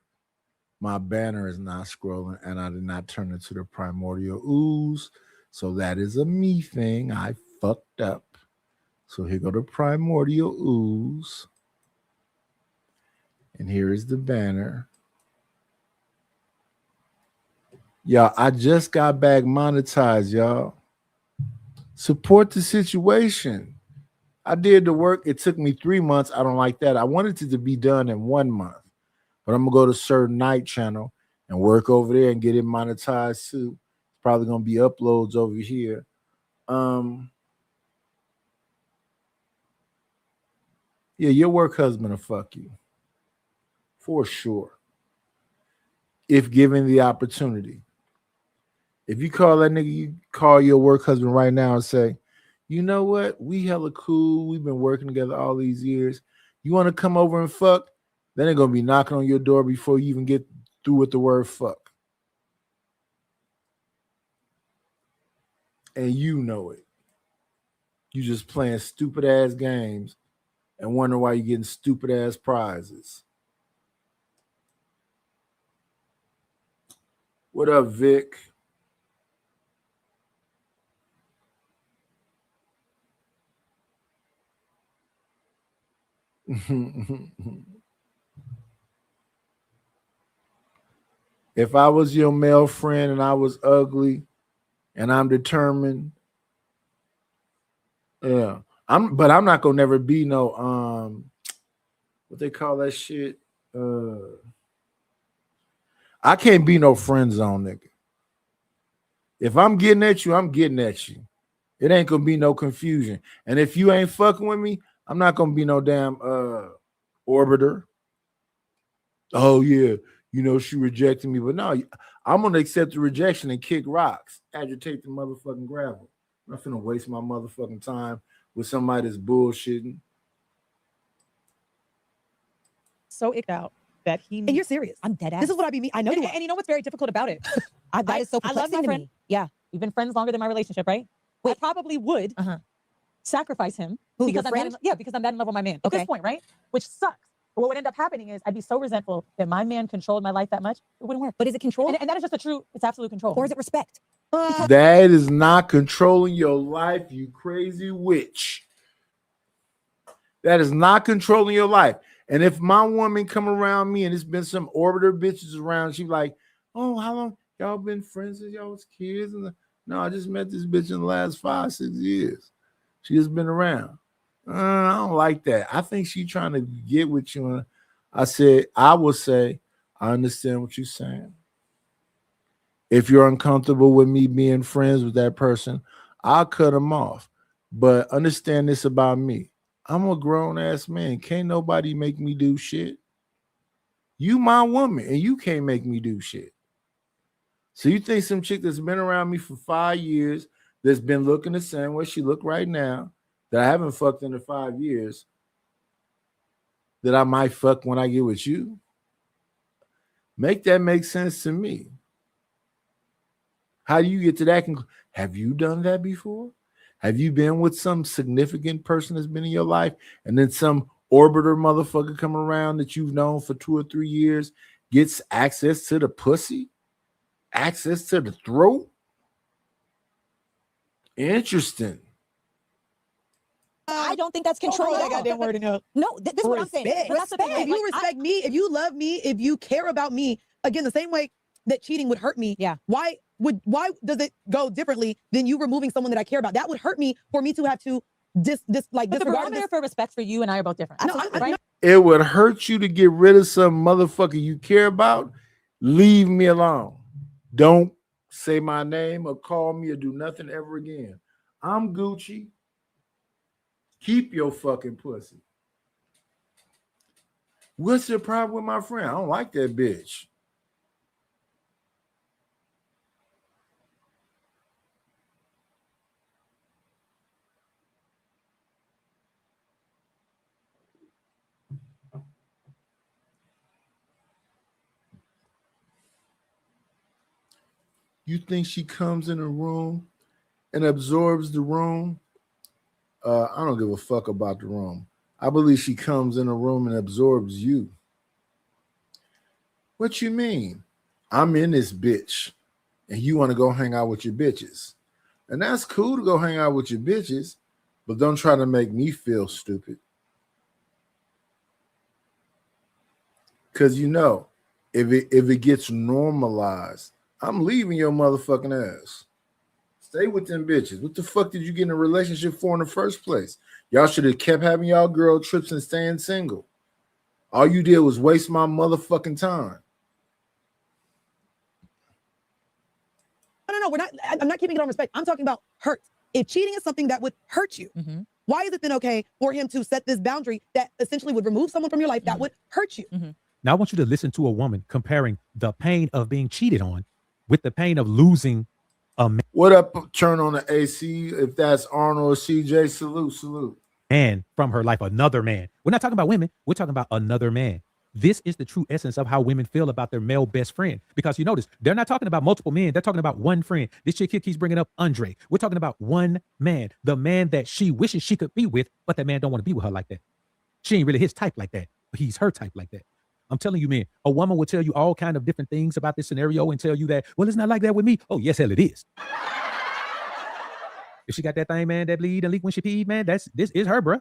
My banner is not scrolling, and I did not turn it to the primordial ooze. So that is a me thing. I fucked up. So here go the primordial ooze. And here is the banner. Y'all, I just got back monetized, y'all. Support the situation. I did the work. It took me 3 months. I don't like that. I wanted it to be done in 1 month. But I'm going to go to Certain Night channel and work over there and get it monetized too. It's probably going to be uploads over here. Yeah, your work husband will fuck you. For sure. If given the opportunity. If you call that nigga, you call your work husband right now and say, you know what? We hella cool. We've been working together all these years. You want to come over and fuck? Then they're going to be knocking on your door before you even get through with the word fuck. And you know it. You just playing stupid ass games and wonder why you're getting stupid ass prizes. What up, Vic? If I was your male friend and I was ugly and I'm determined, yeah, I'm not gonna never be no what they call that shit. I can't be no friend zone nigga. If I'm getting at you, I'm getting at you. It ain't gonna be no confusion. And if you ain't fucking with me, I'm not gonna be no damn orbiter. Oh yeah, she rejected me, but no, I'm gonna accept the rejection and kick rocks, agitate the motherfucking gravel. I'm not finna waste my motherfucking time with somebody that's bullshitting. So icked out that he. And you're serious. I'm dead ass. This is what I be. I know you are. And you know what's very difficult about it? That is so I love perplexing my to friend. me. Yeah. We've been friends longer than my relationship, right? I probably would sacrifice him Who, because your I'm friend? because I'm that in love with my man at Okay. this point, right? Which sucks. But what would end up happening is I'd be so resentful that my man controlled my life that much. It wouldn't work. But is it control? And that is just it's absolute control. Or is it respect? That is not controlling your life, you crazy witch. That is not controlling your life. And if my woman come around me and it's been some orbiter bitches around, she like, oh, how long y'all been friends since y'all was kids? And no, I just met this bitch in the last 5-6 years. She just been around. I don't like that. I think she trying to get with you. I will say, I understand what you're saying. If you're uncomfortable with me being friends with that person, I'll cut them off. But understand this about me. I'm a grown-ass man. Can't nobody make me do shit. You my woman, and you can't make me do shit. So you think some chick that's been around me for 5 years, that's been looking the same way she look right now, that I haven't fucked in 5 years, that I might fuck when I get with you? Make that make sense to me. How do you get to that conclusion? Have you done that before? Have you been with some significant person that's been in your life and then some orbiter motherfucker come around that you've known for 2 or 3 years gets access to the pussy? Access to the throat? Interesting. I don't think that's control. That goddamn word enough. No, this is what I'm saying. Respect. But that's the thing. If you respect me, if you love me, if you care about me, again, the same way that cheating would hurt me. Yeah. Why does it go differently than you removing someone that I care about? That would hurt me for me to have to But the disregard barometer for respect for you and I are both different. No, right? It would hurt you to get rid of some motherfucker you care about. Leave me alone. Don't say my name or call me or do nothing ever again. I'm Gucci. Keep your fucking pussy. What's the problem with my friend? I don't like that bitch. You think she comes in a room and absorbs the room? I don't give a fuck about the room. I believe she comes in a room and absorbs you. What you mean? I'm in this bitch and you want to go hang out with your bitches. And that's cool to go hang out with your bitches, but don't try to make me feel stupid. Because if it gets normalized, I'm leaving your motherfucking ass. Stay with them bitches. What the fuck did you get in a relationship for in the first place? Y'all should have kept having y'all girl trips and staying single. All you did was waste my motherfucking time. No, we're not. I'm not keeping it on respect. I'm talking about hurt. If cheating is something that would hurt you, why is it then okay for him to set this boundary that essentially would remove someone from your life that would hurt you? Now I want you to listen to a woman comparing the pain of being cheated on with the pain of losing a man. What up? Turn on the AC. If that's Arnold or CJ, salute. Man from her life, another man. We're not talking about women. We're talking about another man. This is the true essence of how women feel about their male best friend. Because you notice, they're not talking about multiple men. They're talking about one friend. This chick keeps bringing up Andre. We're talking about one man, the man that she wishes she could be with, but that man don't want to be with her like that. She ain't really his type like that. But he's her type like that. I'm telling you, man, a woman will tell you all kind of different things about this scenario and tell you that, well, it's not like that with me. Oh, yes, hell, it is. If she got that thing, man, that bleed and leak when she peed, man, this is her, bruh.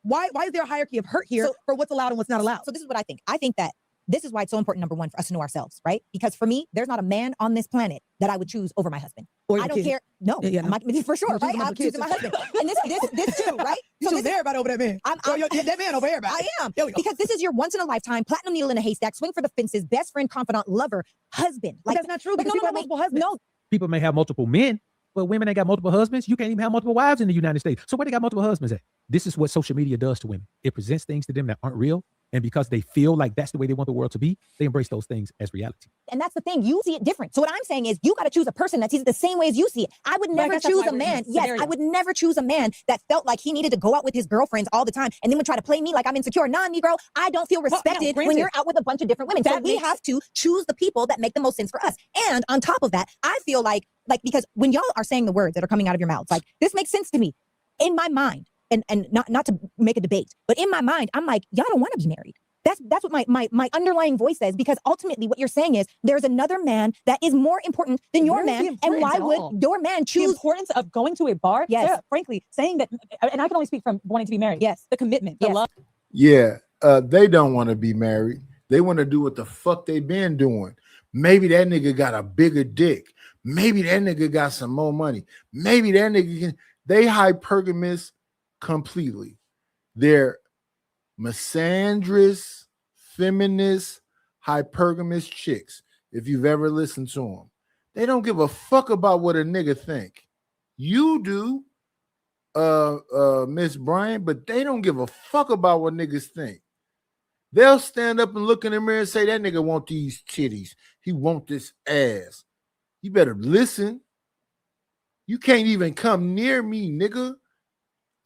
Why is there a hierarchy of hurt here for what's allowed and what's not allowed? So this is what I think. I think that this is why it's so important, number one, for us to know ourselves, right? Because for me, there's not a man on this planet that I would choose over my husband. Or I don't care. No, Yeah, I'm not, for sure, right? I'm choosing my husband. And this too, right? You choose everybody over that man. That man over everybody. I am. Because this is your once in a lifetime, platinum needle in a haystack, swing for the fences, best friend, confidant, lover, husband. But that's not true because people have multiple husbands. No. People may have multiple men, but women ain't got multiple husbands. You can't even have multiple wives in the United States. So where they got multiple husbands at? This is what social media does to women. It presents things to them that aren't real, And because they feel like that's the way they want the world to be, they embrace those things as reality. And that's the thing. You see it different. So what I'm saying is you got to choose a person that sees it the same way as you see it. I would But I never guess that's choose why a we're in man. this Yes, scenario. I would never choose a man that felt like he needed to go out with his girlfriends all the time and then would try to play me like I'm insecure. Nah, Negro, I don't feel Well, now, respected when granted, you're out with a bunch of different women. So that we makes- have to choose the people that make the most sense for us. And on top of that, I feel like because when y'all are saying the words that are coming out of your mouths, like this makes sense to me in my mind, and not to make a debate, but in my mind, I'm like, y'all don't want to be married. That's what my underlying voice says, because ultimately what you're saying is there's another man that is more important than your Where's the man, and importance why at would all? your man The choose? importance of going to a bar? Yes. Sarah, frankly, saying that, and I can only speak from wanting to be married. Yes. The commitment, the Yes. love. Yeah, they don't want to be married. They want to do what the fuck they been doing. Maybe that nigga got a bigger dick. Maybe that nigga got some more money. Maybe that nigga can. They hypergamous completely. They're misandrous, feminist, hypergamous chicks. If you've ever listened to them, they don't give a fuck about what a nigga think. You do, Miss Bryant, but they don't give a fuck about what niggas think. They'll stand up and look in the mirror and say, that nigga want these titties. He want this ass. You better listen. You can't even come near me, nigga.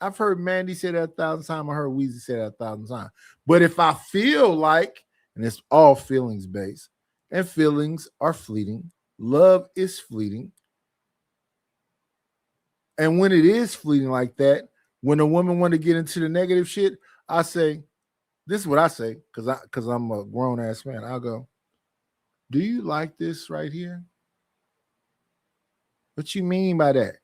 I've heard Mandy say that 1,000 times. I heard Weezy say that 1,000 times. But if I feel like, and it's all feelings based, and feelings are fleeting, love is fleeting. And when it is fleeting like that, when a woman want to get into the negative shit, I say, this is what I say, because I'm a grown ass man. I'll go, do you like this right here? What you mean by that?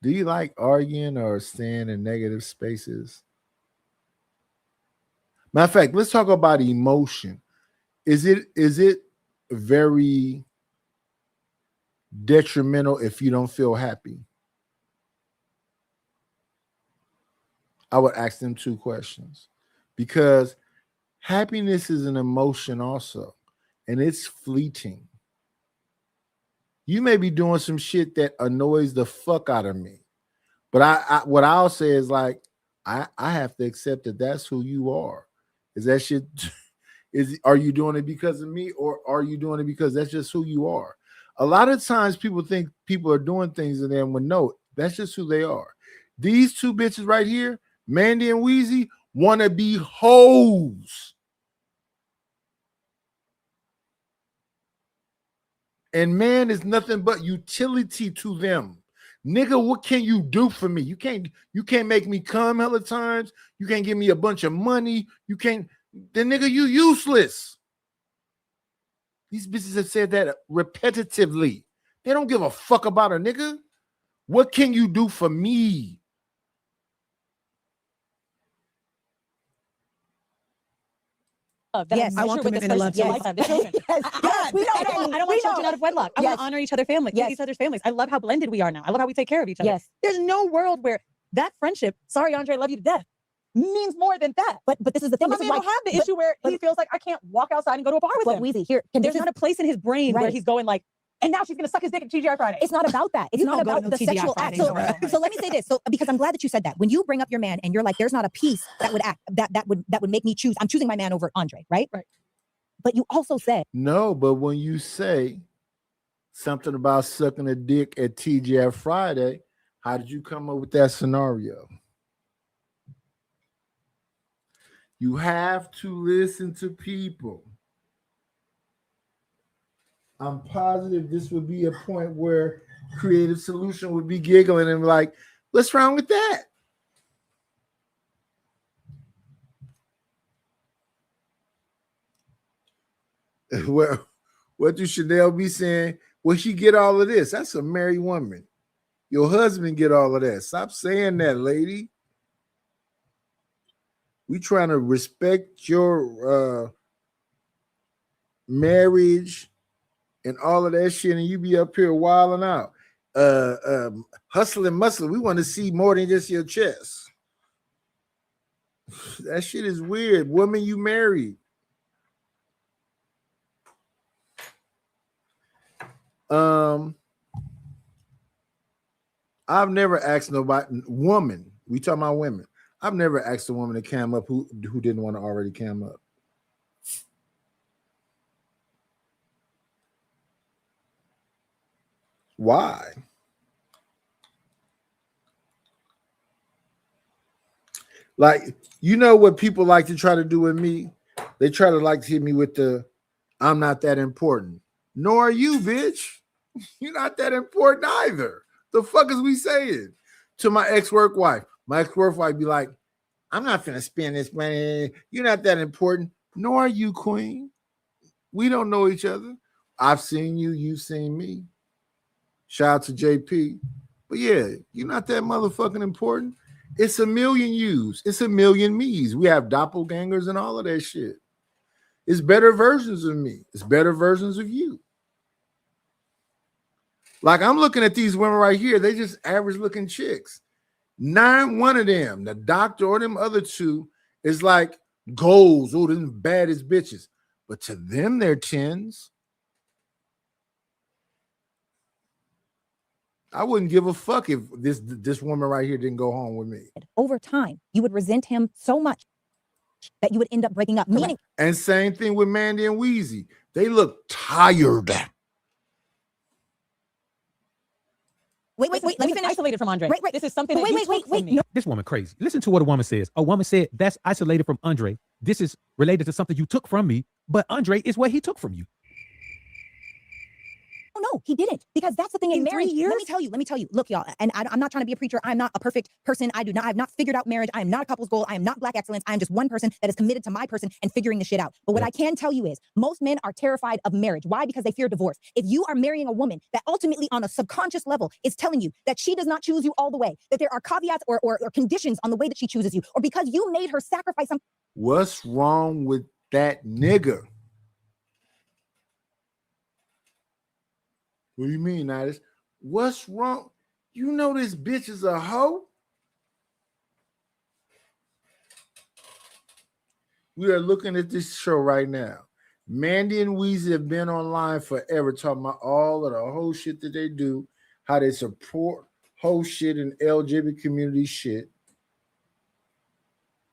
Do you like arguing or staying in negative spaces? Matter of fact, let's talk about emotion. Is it very detrimental if you don't feel happy? I would ask them two questions, because happiness is an emotion also, and it's fleeting. You may be doing some shit that annoys the fuck out of me, but I what I'll say is like, I have to accept that that's who you are. Is that shit? Are you doing it because of me, or are you doing it because that's just who you are? A lot of times people think people are doing things and then when no, that's just who they are. These two bitches right here, Mandy and Weezy, want to be hoes. And man is nothing but utility to them. Nigga, what can you do for me? You can't make me come hella times. You can't give me a bunch of money. You can't. Then nigga, you useless. These bitches have said that repetitively. They don't give a fuck about a nigga. What can you do for me? Yes, I want commitment and love too. Yes. I don't want children out of wedlock. I want to honor each other's families, each other's families. I love how blended we are now. I love how we take care of each other. Yes. There's no world where that friendship, sorry, Andre, I love you to death, means more than that. But this is the thing. My man don't have the issue where he feels like I can't walk outside and go to a bar with him. Weezy, here, There's not a place in his brain where he's going like, and now she's gonna suck his dick at TGI Friday. It's not about that. It's not about the sexual act. So let me say this. So because I'm glad that you said that. When you bring up your man and you're like, there's not a piece that would act that would make me choose. I'm choosing my man over Andre, right? Right. But you also said no. But when you say something about sucking a dick at TGI Friday, how did you come up with that scenario? You have to listen to people. I'm positive this would be a point where Creative Solution would be giggling and like, what's wrong with that? Well, what do Chanel be saying? Well, she get all of this. That's a married woman. Your husband get all of that. Stop saying that, lady. We trying to respect your marriage and all of that shit, and you be up here wilding out. Hustling, muscling. We want to see more than just your chest. That shit is weird. Woman, you married. I've never asked nobody, woman. We talking about women. I've never asked a woman to cam up who didn't want to already cam up. Why? Like, you know what people like to try to do with me? They try to like to hit me with the I'm not that important. Nor are you, bitch. You're not that important either. The fuck is we saying? To my ex-work wife. My ex-work wife be like, I'm not finna spend this money. You're not that important. Nor are you, queen. We don't know each other. I've seen you, you've seen me. Shout out to JP. But yeah, you're not that motherfucking important. It's a million yous. It's a million me's. We have doppelgangers and all of that shit. It's better versions of me. It's better versions of you. Like, I'm looking at these women right here. They just average looking chicks. One of them, the doctor or them other two, is like goals. Oh, them baddest bitches. But to them, they're 10s. I wouldn't give a fuck if this woman right here didn't go home with me. Over time, you would resent him so much that you would end up breaking up. Meaning, And same thing with Mandy and Wheezy. They look tired. wait, let me finish. Isolated from Andre. Right. This is something that you took from me. No. This woman crazy. Listen to what a woman says. A woman said, that's isolated from Andre. This is related to something you took from me, but Andre is what he took from you. No, he didn't. Because that's the thing in marriage. 3 years? Let me tell you. Look, y'all, and I'm not trying to be a preacher. I'm not a perfect person. I have not figured out marriage. I am not a couple's goal. I am not Black excellence. I am just one person that is committed to my person and figuring the shit out. But what I can tell you is most men are terrified of marriage. Why? Because they fear divorce. If you are marrying a woman that ultimately on a subconscious level is telling you that she does not choose you all the way, that there are caveats or conditions on the way that she chooses you, or because you made her sacrifice something. What's wrong with that nigga? What do you mean, Nidus? What's wrong? You know this bitch is a hoe? We are looking at this show right now. Mandy and Weezy have been online forever talking about all of the whole shit that they do, how they support whole shit and LGBT community shit.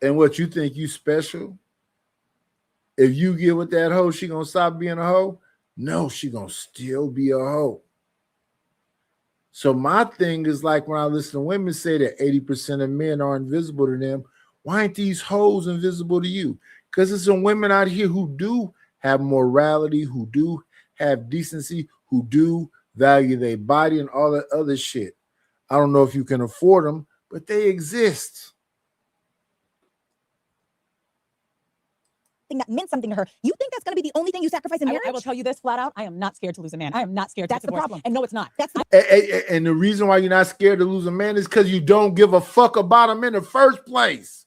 And what, you think you special? If you get with that hoe, she gonna stop being a hoe? No, she gonna still be a hoe. So my thing is like when I listen to women say that 80% of men are invisible to them, why ain't these hoes invisible to you? Because there's some women out here who do have morality, who do have decency, who do value their body and all that other shit. I don't know if you can afford them, but they exist. Thing that meant something to her. You think that's going to be the only thing you sacrifice in marriage? I will tell you this flat out. I am not scared to lose a man. I am not scared. That's to the divorce. problem. And no, it's not. That's And the reason why you're not scared to lose a man is because you don't give a fuck about him in the first place.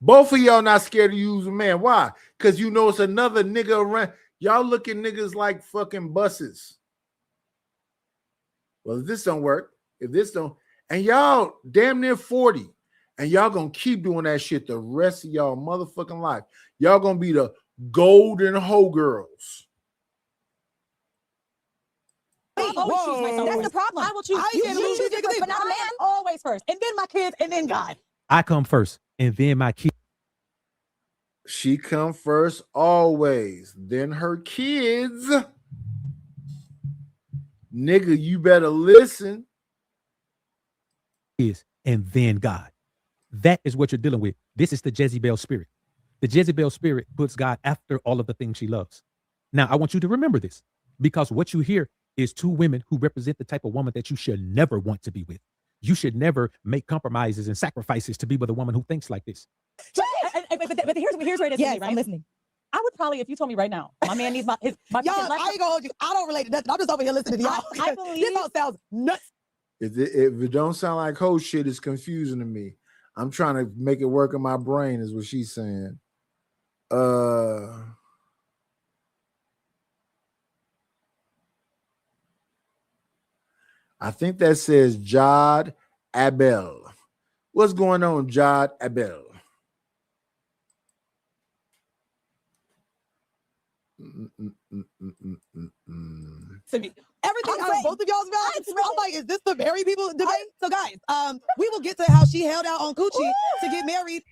Both of y'all not scared to use a man. Why? Because you know it's another nigga around. Y'all look at niggas like fucking buses. Well, if this don't work, and y'all damn near 40. And y'all gonna keep doing that shit the rest of y'all motherfucking life. Y'all gonna be the golden hoe girls. I always choose myself That's first. the problem. I will choose. You choose yourself first, but not a man. Always first, and then my kids, and then God. I come first, and then my kids. She come first always, then her kids. Nigga, you better listen. And then God. That is what you're dealing with. This is the Jezebel spirit. The Jezebel spirit puts God after all of the things she loves. Now, I want you to remember this, because what you hear is two women who represent the type of woman that you should never want to be with. You should never make compromises and sacrifices to be with a woman who thinks like this. But here's where it is. Yes, for me, right? I'm listening. I would probably, if you told me right now, my man needs my Y'all, I ain't gonna hold you. I don't relate to nothing. I'm just over here listening to y'all. I believe this all sounds nuts. If it don't sound like hoe shit, it's confusing to me. I'm trying to make it work in my brain, is what she's saying. I think that says Jod Abel. What's going on, Jod Abel? To me, everything out of both of y'all's mouths. I'm like, is this the married people debate? So guys, we will get to how she held out on Coochie to get married.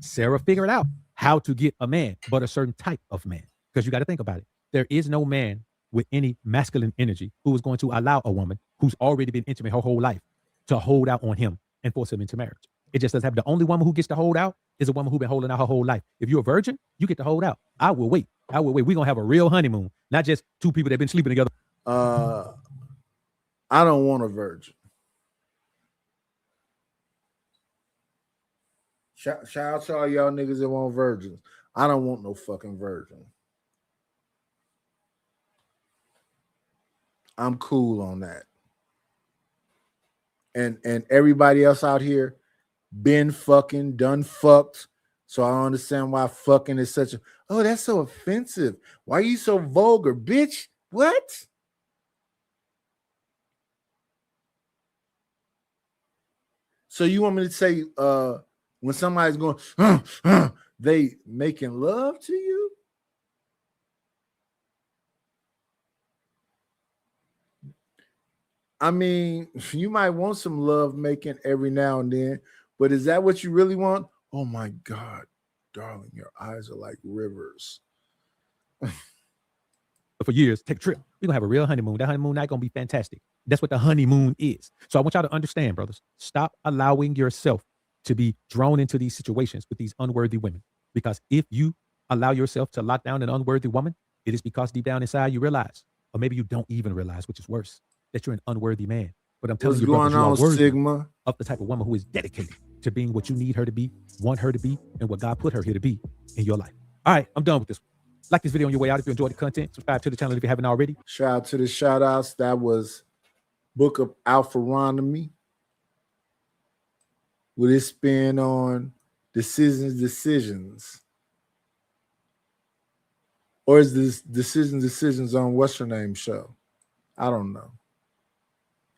Sarah figured out how to get a man, but a certain type of man. Because you got to think about it. There is no man with any masculine energy who is going to allow a woman who's already been intimate her whole life to hold out on him and force him into marriage. It just doesn't happen. The only woman who gets to hold out is a woman who's been holding out her whole life. If you're a virgin, you get to hold out. I will wait. We're going to have a real honeymoon, not just two people that have been sleeping together. I don't want a virgin. Shout out to all y'all niggas that want virgins. I don't want no fucking virgin. I'm cool on that. And everybody else out here been fucking, done fucked. So I don't understand why fucking is such a, oh, that's so offensive. Why are you so vulgar, bitch? What? So you want me to say when somebody's going, they making love to you? I mean, you might want some love making every now and then, but is that what you really want? Oh my God, darling, your eyes are like rivers. For years, take a trip. We're gonna have a real honeymoon. That honeymoon night gonna be fantastic. That's what the honeymoon is. So I want y'all to understand, brothers, stop allowing yourself to be drawn into these situations with these unworthy women. Because if you allow yourself to lock down an unworthy woman, it is because deep down inside you realize, or maybe you don't even realize, which is worse, that you're an unworthy man. But I'm telling you, brothers, you are worthy Sigma? Of the type of woman who is dedicated to being what you need her to be, want her to be, and what God put her here to be in your life. All right, I'm done with this one. Like this video on your way out if you enjoyed the content. Subscribe to the channel if you haven't already. Shout out to the shout outs. That was Book of Alpharonomy with its spin on decisions. Or is this decisions on what's her name show? I don't know.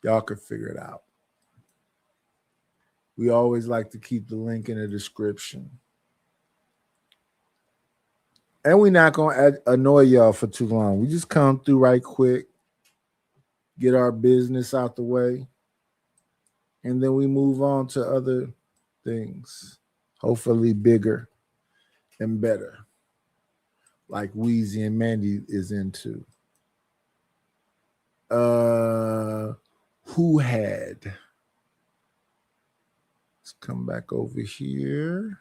Y'all could figure it out. We always like to keep the link in the description. And we're not going to annoy y'all for too long. We just come through right quick, get our business out the way, and then we move on to other things, hopefully bigger and better, like Weezy and Mandy is into. Who had? Let's come back over here.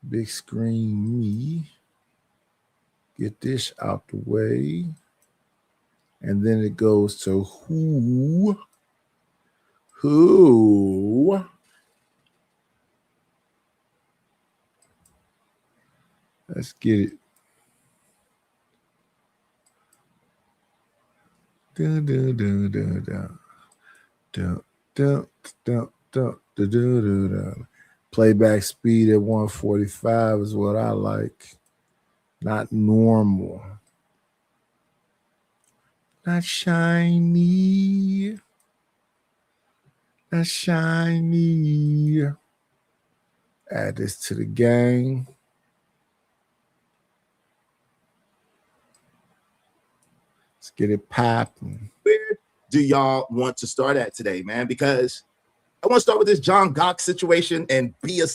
Big screen me. Get this out the way. And then it goes to who. Let's get it. Dun, dun, dun, dun, dun. Dun, dun, dun, dun, dun, dun, dun. Playback speed at 145 is what I like. Not normal. Not shiny. Not shiny. Add this to the gang. Let's get it popping. Where do y'all want to start at today, man? Because I want to start with this John Gok situation and be a...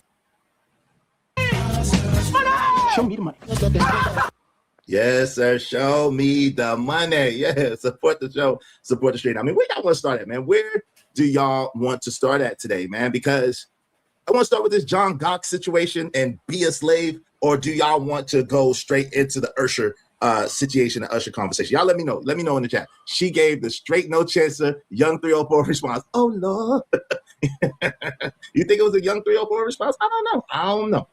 Show me the money. Yes, sir. Show me the money. Yeah, support the show, support the stream. I mean, where y'all want to start at, man? Where do y'all want to start at today, man? Because I want to start with this John Gok situation and be a slave, or do y'all want to go straight into the Usher situation, the Usher conversation? Y'all let me know. Let me know in the chat. She gave the straight no chaser, young 304 response. Oh, Lord. You think it was a young 304 response? I don't know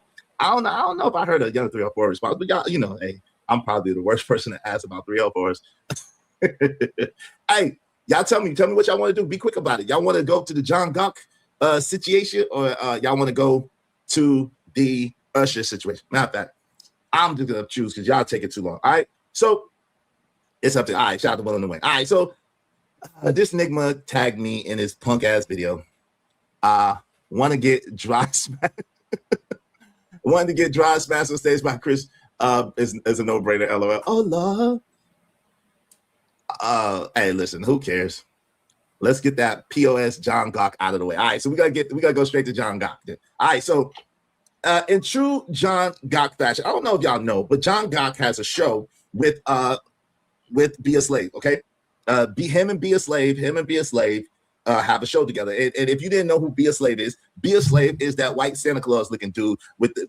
if I heard a young 304 response, but y'all, you know, hey, I'm probably the worst person to ask about 304s. Hey, y'all tell me what y'all want to do. Be quick about it. Y'all want to go to the John Gok situation, or y'all want to go to the Usher situation? Matter of fact, I'm just gonna choose because y'all take it too long. All right, so it's up to all right. Shout out to Will in the Way. All right, so this Nigma tagged me in his punk ass video. Want to get dry smash. Wanted to get dry smash on stage by Chris is a no-brainer. LOL. Oh Lord. Hey, listen, who cares? Let's get that POS John Gok out of the way. All right, so we gotta go straight to John Gok. All right, so in true John Gok fashion, I don't know if y'all know, but John Gok has a show with Be a Slave. Okay, him and Be a Slave have a show together. And if you didn't know who Be a Slave is that white Santa Claus looking dude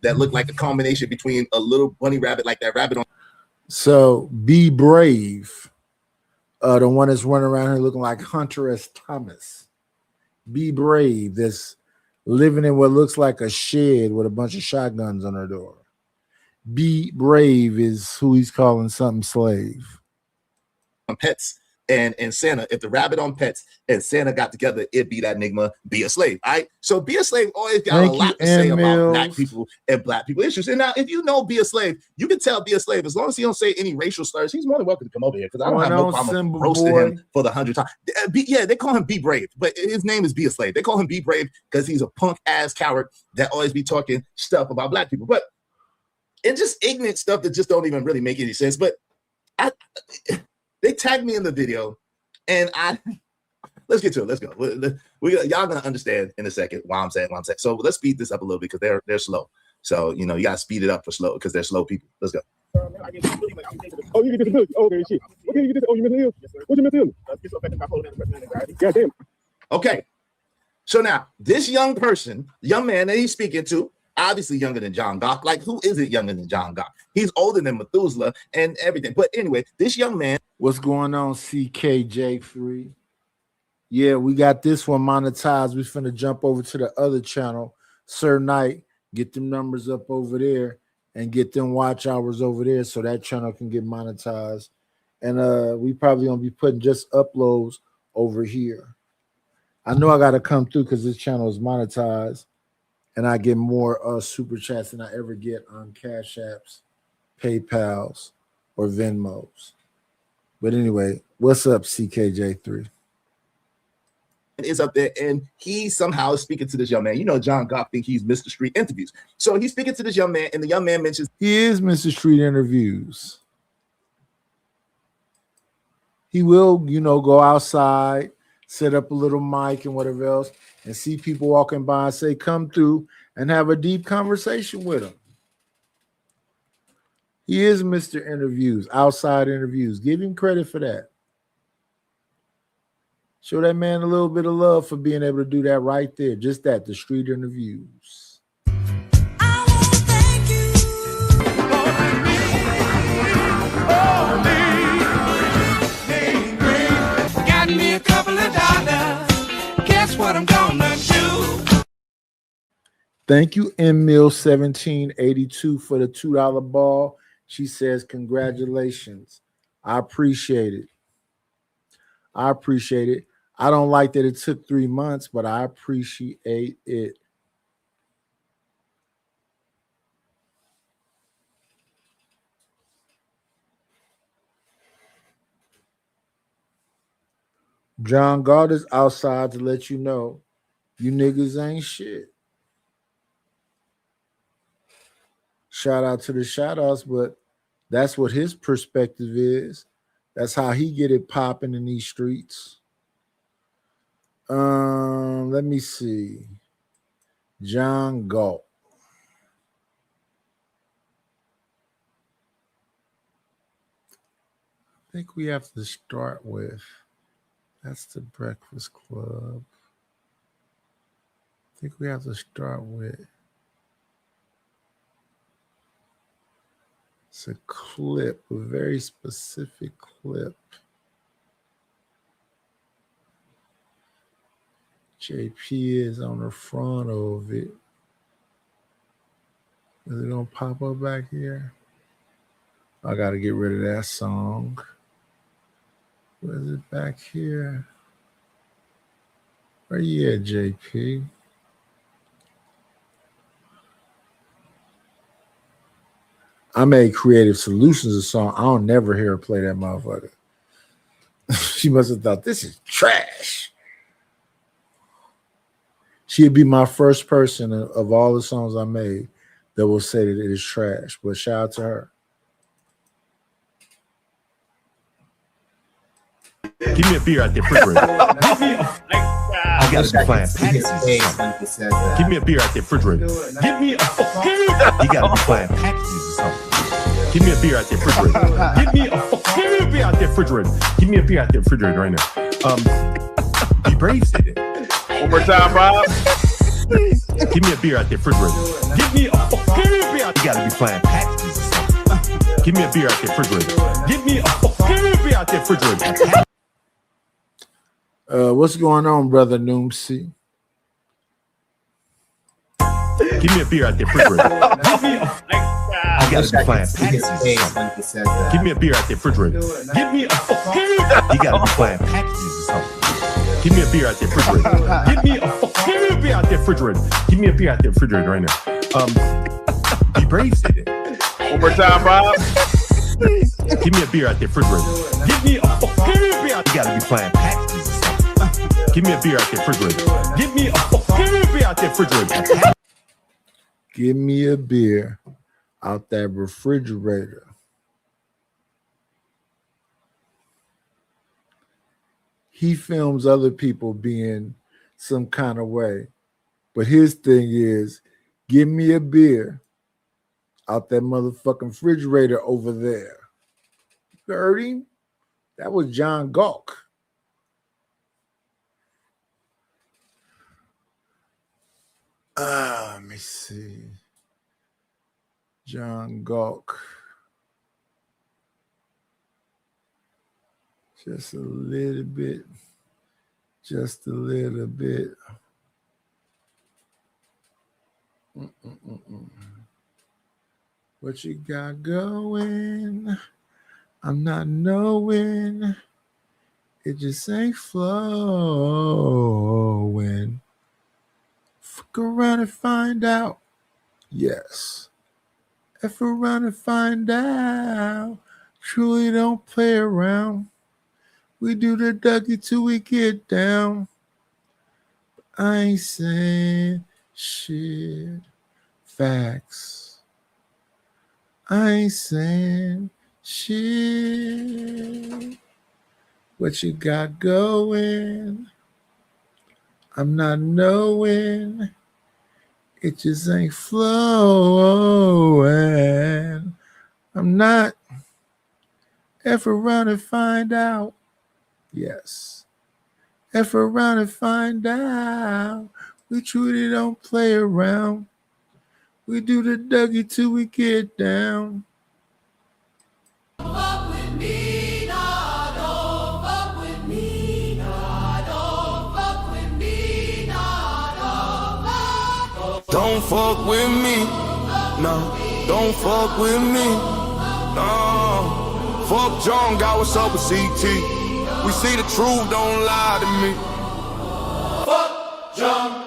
that looked like a combination between a little bunny rabbit, like that rabbit on. So Be Brave, the one that's running around here looking like Hunter S. Thomas. Be Brave, that's living in what looks like a shed with a bunch of shotguns on her door. Be Brave is who he's calling something slave. Pets and Santa. If the rabbit on Pets and Santa got together, it'd be that enigma, Be a Slave. All right. So Be a Slave always got a lot to say about black people and black people issues. And now, if you know Be a Slave, you can tell Be a Slave, as long as he don't say any racial slurs, he's more than welcome to come over here, because I don't have no problem roasting him for the 100th time. Yeah, they call him Be Brave, but his name is Be a Slave. They call him Be Brave because he's a punk ass coward that always be talking stuff about black people. But it's just ignorant stuff that just don't even really make any sense. But they tagged me in the video, and let's get to it. Let's go. Y'all gonna understand in a second why I'm saying what I'm saying. So let's speed this up a little bit, because they're slow. So you gotta speed it up for slow, because they're slow people. Let's go. Oh, you get this. Oh, okay, shit. Okay, you get this. Oh, you mental ill. What's your mental ill? God damn. Okay. So now this young man that he's speaking to, obviously younger than John Gock. Like, who is it younger than John Gock? He's older than Methuselah and everything. But anyway, this young man. What's going on, CKJ3? Yeah, we got this one monetized. We finna jump over to the other channel, Sir Knight, get them numbers up over there and get them watch hours over there so that channel can get monetized. And we probably gonna be putting just uploads over here. I know I gotta come through because this channel is monetized, and I get more super chats than I ever get on Cash Apps, PayPals, or Venmos. But anyway, what's up, CKJ3? Is up there, and he somehow is speaking to this young man. John Goff think he's Mr. Street Interviews. So he's speaking to this young man, and the young man mentions he is Mr. Street Interviews. He will, go outside, set up a little mic and whatever else, and see people walking by and say, come through and have a deep conversation with him. He is Mr. Interviews, outside interviews. Give him credit for that. Show that man a little bit of love for being able to do that right there. Just that, the street interviews. Got me a couple of dollars. Guess what I'm gonna do? Thank you, MMill1782, for the $2 ball. She says, congratulations. I appreciate it. I don't like that it took 3 months, but I appreciate it. John God is outside to let you know you niggas ain't shit. Shout out to the shout outs, but that's what his perspective is. That's how he get it popping in these streets. Let me see. John Galt. I think we have to start with, that's the Breakfast Club. I think we have to start with, it's a clip, a very specific clip. JP is on the front of it. Is it gonna pop up back here? I gotta get rid of that song. Where is it back here? Where you at, JP? I made Creative Solutions a song. I don't never hear her play that motherfucker. She must have thought this is trash. She'd be my first person of all the songs I made that will say that it is trash. But shout out to her. Give me a beer out there, refrigerator. I gotta be flying. Give me a beer out there, refrigerator. Give me a. You gotta be flying packages or something. Give me a beer out the refrigerator. Give me a beer out the refrigerator. Give me a beer out the refrigerator right now. Be brave, said it. One more time, Bob. Give me a beer out the refrigerator. Give me a beer out. You gotta be playing packages or something. Give me a beer out the refrigerator. Give me a beer out the refrigerator. What's going on, brother Noomsy? Give me a beer out the refrigerator. Give me I gotta be playing packages. Give me a beer out the refrigerator. Give me You gotta be playing packages or something. Give me a beer out the refrigerator. Give me a beer out the refrigerator. Give me a beer out the refrigerator right now. Be brave, said it. One more time, Bob. Give me a beer out the refrigerator. Give me a beer out. You gotta be playing packages or something. Give me a beer out the refrigerator. Give me a beer out the refrigerator. Give me a beer out that refrigerator. He films other people being some kind of way, but his thing is, give me a beer out that motherfucking refrigerator over there. You heard him? That was John Gawk. Let me see. John Gawk. Just a little bit. Just a little bit. What you got going? I'm not knowing. It just ain't flowing. Fuck around and find out. Yes. F around and find out. Truly don't play around. We do the Dougie till we get down. I ain't saying shit. Facts. I ain't saying shit. What you got going? I'm not knowing. It just ain't flowing. I'm not. F around and find out. Yes. F around and find out. We truly don't play around. We do the Dougie till we get down. Don't fuck with me, no. Don't fuck with me, no. Fuck John, got what's up with CT. We see the truth, don't lie to me. Fuck John,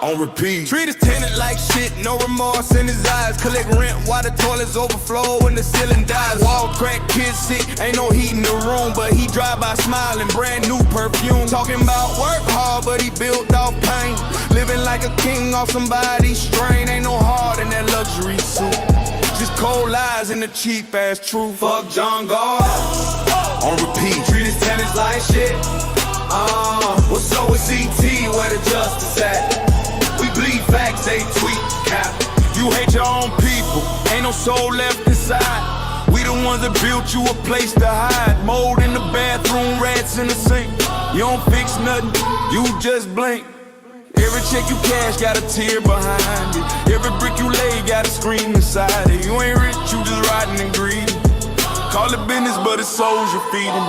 on repeat. Treat his tenant like shit, no remorse in his eyes. Collect rent while the toilets overflow and the ceiling dies. Wall crack, kids sick, ain't no heat in the room, but he drive by smiling, brand new perfume. Talking about work hard, but he built off pain. Living like a king off somebody's strain. Ain't no heart in that luxury suit. Just cold lies and the cheap ass truth. Fuck John Gard on repeat. Treat his tenants like shit. What's up with CT? Where the justice at? We bleed facts, they tweet cap. You hate your own people, ain't no soul left inside. We the ones that built you a place to hide. Mold in the bathroom, rats in the sink. You don't fix nothing, you just blink. Every check you cash got a tear behind it. Every brick you lay got a scream inside it. You ain't rich, you just rotten and greedy. Call it business, but it's souls you're feeding.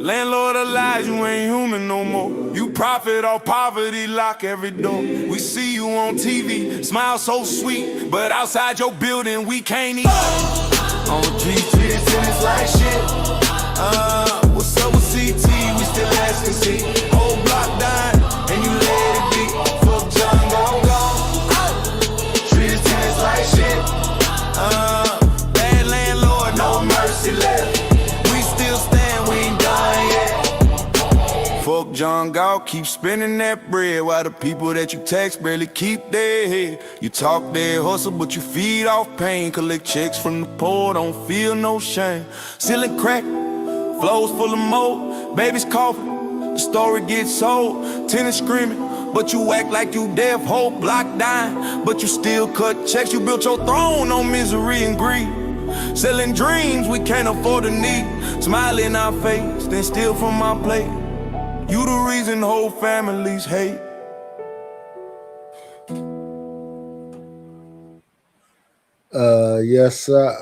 Landlord of lies, you ain't human no more. You profit off poverty, lock every door. We see you on TV, smile so sweet, but outside your building we can't eat. On treat tenants like shit. What's up with CT? We still asking see. Whole block dying, and you let it be. Fuck John, gone. Treat his tenants like shit. Bad landlord, no mercy left. We still stand, we ain't done yet. Fuck John Galt, keep spending that bread while the people that you tax barely keep their head. You talk their hustle, but you feed off pain. Collect checks from the poor, don't feel no shame. Ceiling crack, flows full of mold. Babies coughing, the story gets sold. Tenants screaming, but you act like you deaf, whole block dying, but you still cut checks. You built your throne on misery and greed. Selling dreams we can't afford to need. Smile in our face, then steal from our plate. You the reason whole families hate. Yes, sir.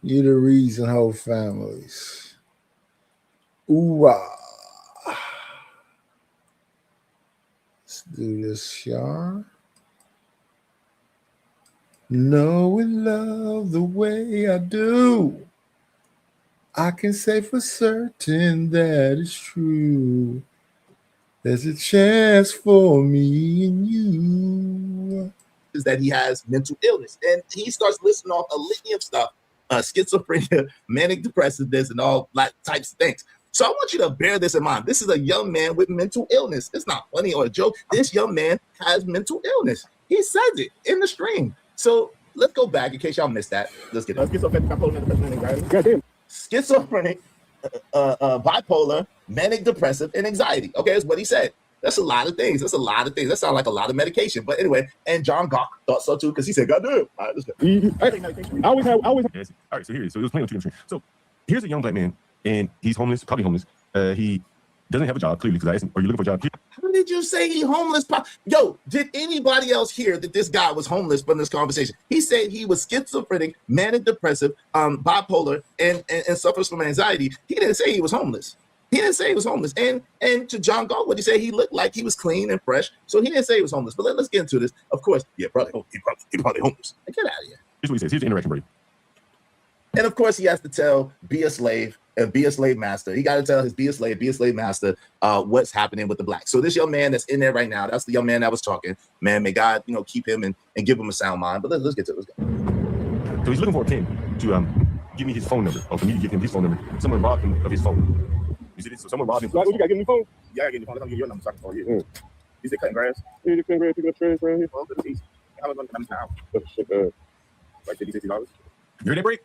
You the reason whole families. Ooh-rah. Let's do this, y'all. Know and love the way I do. I can say for certain that it's true. There's a chance for me and you. Is that he has mental illness, and he starts listing off a litany of stuff, schizophrenia, manic depressiveness, and all types of things. So I want you to bear this in mind. This is a young man with mental illness. It's not funny or a joke. This young man has mental illness. He says it in the stream. So let's go back in case y'all missed that. Let's get it. Schizophrenic, bipolar, manic depressive, and anxiety. Okay, that's what he said. That's a lot of things. That's a lot of things. That sounds like a lot of medication. But anyway, and John Gawk thought so too because he said, "God damn." All right, let's go. I always have. All right, so here it is. So it was playing on two different. So here's a young black man, and he's homeless, probably homeless. He doesn't have a job, clearly, because I asked him, "Are you looking for a job?" How did you say he homeless? Yo, did anybody else hear that this guy was homeless from this conversation? He said he was schizophrenic, manic depressive, bipolar, and suffers from anxiety. He didn't say he was homeless. He didn't say he was homeless. And to John Galt, what he said, he looked like he was clean and fresh. So he didn't say he was homeless. But let's get into this. Of course, yeah, probably homeless. Get out of here. Here's what he says. Here's the interaction, buddy. And of course, he has to tell be a slave and be a slave master. He got to tell his be a slave master what's happening with the blacks. So this young man that's in there right now, that's the young man that was talking. Man, may God, keep him and give him a sound mind. But let's get to it. Let's go. So he's looking for a pen to give me his phone number, or for me to give him his phone number. Someone robbed him of his phone. You see this? So someone robbed him. You got to give me phone? Yeah, I got to give you phone. Let me give you your number so I can call you. You said cutting grass? Yeah, cutting grass, picking up trash around here. Well, it's easy. How much money now? Like $50, $60. You heard that break?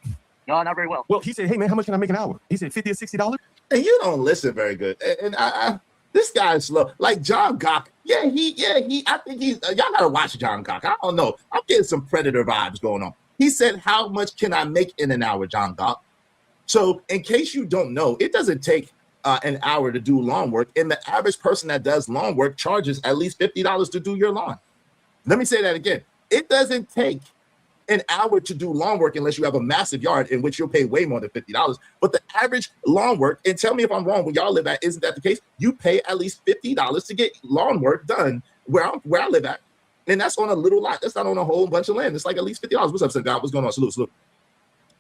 No, not very well. Well, he said, "Hey man, how much can I make an hour?" He said $50 or $60. And you don't listen very good. And I this guy is slow. Like John Gawk. I think he's y'all gotta watch John Gawk. I don't know. I'm getting some predator vibes going on. He said, "How much can I make in an hour, John Gawk?" So in case you don't know, it doesn't take an hour to do lawn work. And the average person that does lawn work charges at least $50 to do your lawn. Let me say that again. It doesn't take an hour to do lawn work unless you have a massive yard in which you'll pay way more than $50. But the average lawn work, and tell me if I'm wrong, where y'all live at, isn't that the case? You pay at least $50 to get lawn work done where I live at. And that's on a little lot. That's not on a whole bunch of land. It's like at least $50. What's up, son? God? What's going on? Salute.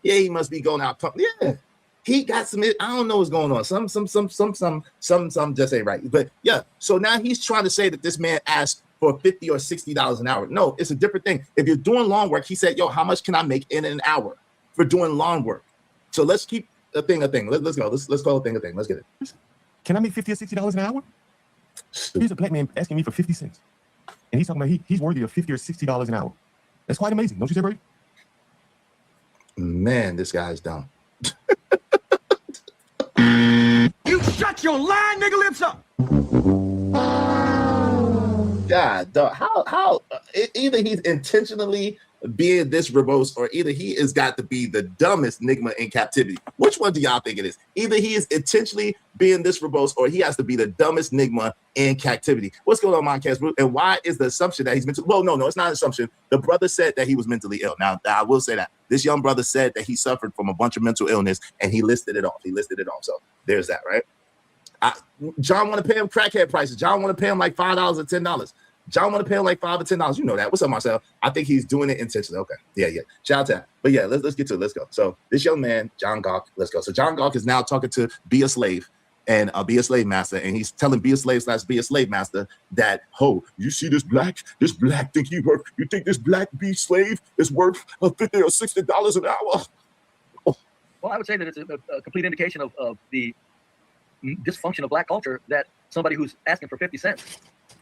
Yeah, he must be going out. Yeah. He got some, I don't know what's going on. Some just ain't right. But yeah, so now he's trying to say that this man asked for $50 or $60 an hour. No, it's a different thing. If you're doing lawn work, he said, "Yo, how much can I make in an hour for doing lawn work?" So let's keep a thing a thing. Let's go. Let's call a thing a thing. Let's get it. Can I make $50 or $60 an hour? Here's a black man asking me for 50 cents. And he's talking about he's worthy of $50 or $60 an hour. That's quite amazing. Don't you say, Brady? Man, this guy's dumb. You shut your lying nigga lips up. God, dog, how either he's intentionally being this verbose, or either he has got to be the dumbest nigma in captivity. Which one do y'all think it is? Either he is intentionally being this verbose, or he has to be the dumbest nigma in captivity. What's going on, Moncast? And why is the assumption that he's mentally? Well, no, it's not an assumption. The brother said that he was mentally ill. Now, I will say that this young brother said that he suffered from a bunch of mental illness, and he listed it off. So there's that, right? John want to pay him crackhead prices. John want to pay him like $5 or $10. John want to pay him like $5 or $10. You know that. What's up, Marcel? I think he's doing it intentionally. Okay. Yeah. Shout out to that. But yeah, let's get to it. Let's go. So this young man, John Gawk, let's go. So John Gawk is now talking to Be a Slave and Be a Slave Master. And he's telling Be a Slave / Be a Slave Master that, you see this black think you think this black be slave is worth $50 or $60 an hour? Well, I would say that it's a complete indication of the dysfunction of black culture that somebody who's asking for 50 cents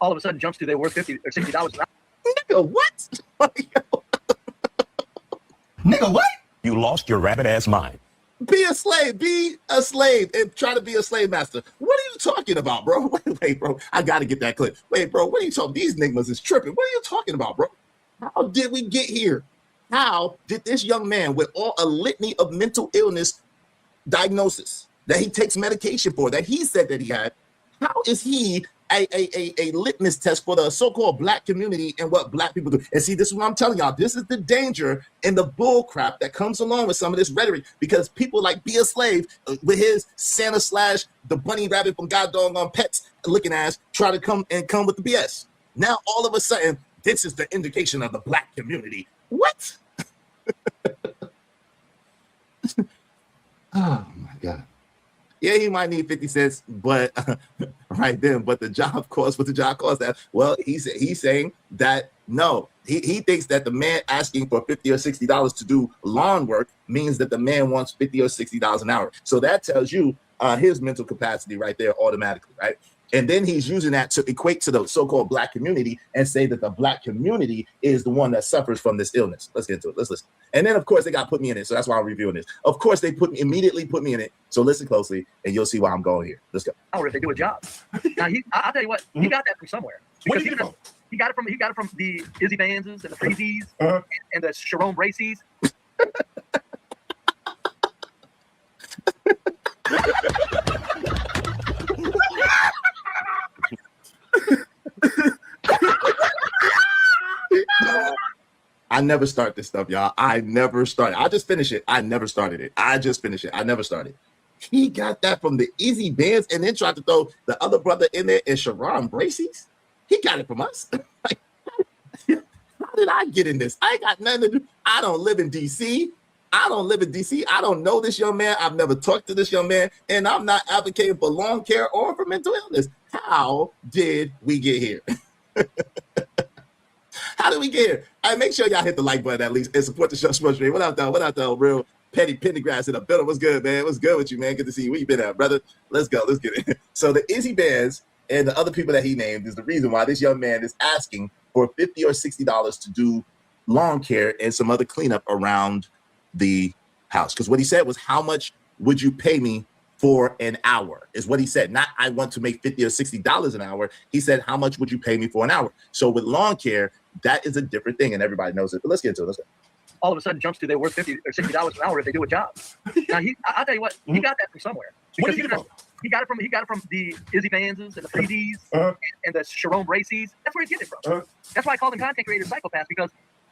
all of a sudden jumps to they're worth $50 or $60 an hour. Nigga, what? Nigga, what? You lost your rabbit ass mind. Be a slave, and try to be a slave master. What are you talking about, bro? Wait, bro. I gotta get that clip. Wait, bro. What are you talking? These niggas is tripping. What are you talking about, bro? How did we get here? How did this young man with a litany of mental illness diagnosis that he takes medication for, that he said that he had, how is he a litmus test for the so-called black community and what black people do? And see, this is what I'm telling y'all. This is the danger and the bull crap that comes along with some of this rhetoric, because people like Be a Slave with his Santa / the bunny rabbit from God doggone Pets looking ass try to come with the BS. Now all of a sudden, this is the indication of the black community. What? Oh my God. Yeah, he might need 50 cents, but right then, but the job costs what the job costs. That, well, he's saying that no, he thinks that the man asking for $50 or $60 to do lawn work means that the man wants $50 or $60 an hour. So that tells you his mental capacity right there automatically, right? And then he's using that to equate to the so-called black community and say that the black community is the one that suffers from this illness. Let's get into it. Let's listen. And then, of course, they got to put me in it. So that's why I'm reviewing this. Of course, they immediately put me in it. So listen closely, and you'll see why I'm going here. Let's go. Or if they do a job. Now, I'll tell you what, he got that from somewhere. Because he got it from the Izzy Vanses and the Freezies and the Sharon Bracy's. I never start this stuff, y'all. I never started. I just finish it. I never started it. I just finish it. I never started. He got that from the Izzy Bands and then tried to throw the other brother in there and Sharon Bracy's. He got it from us. Like, how did I get in this? I ain't got nothing to do. I don't live in DC. I don't know this young man. I've never talked to this young man, and I'm not advocating for lawn care or for mental illness. How did we get here? How did we get here? Make sure y'all hit the like button at least and support the show. Sports Stream. What up, though? What up, though? Real Petty Pendergrass in the building. What's good, man? What's good with you, man? Good to see you. Where you been at, brother? Let's go. Let's get it. So the Izzy Bands and the other people that he named is the reason why this young man is asking for $50 or $60 to do lawn care and some other cleanup around the house. Because what he said was, how much would you pay me for an hour, is what he said. Not I want to make $50 or $60 an hour. He said, how much would you pay me for an hour? So with lawn care, that is a different thing, and everybody knows it. But let's get into it. Let's go. All of a sudden jumps to they're worth $50 or $60 an hour if they do a job. Now I'll tell you what, he got that from somewhere. Because he got it from the Izzy Vanses and the Freezies and the Sharon Bracy's. That's where he's getting it from. That's why I call them content creators psychopaths, because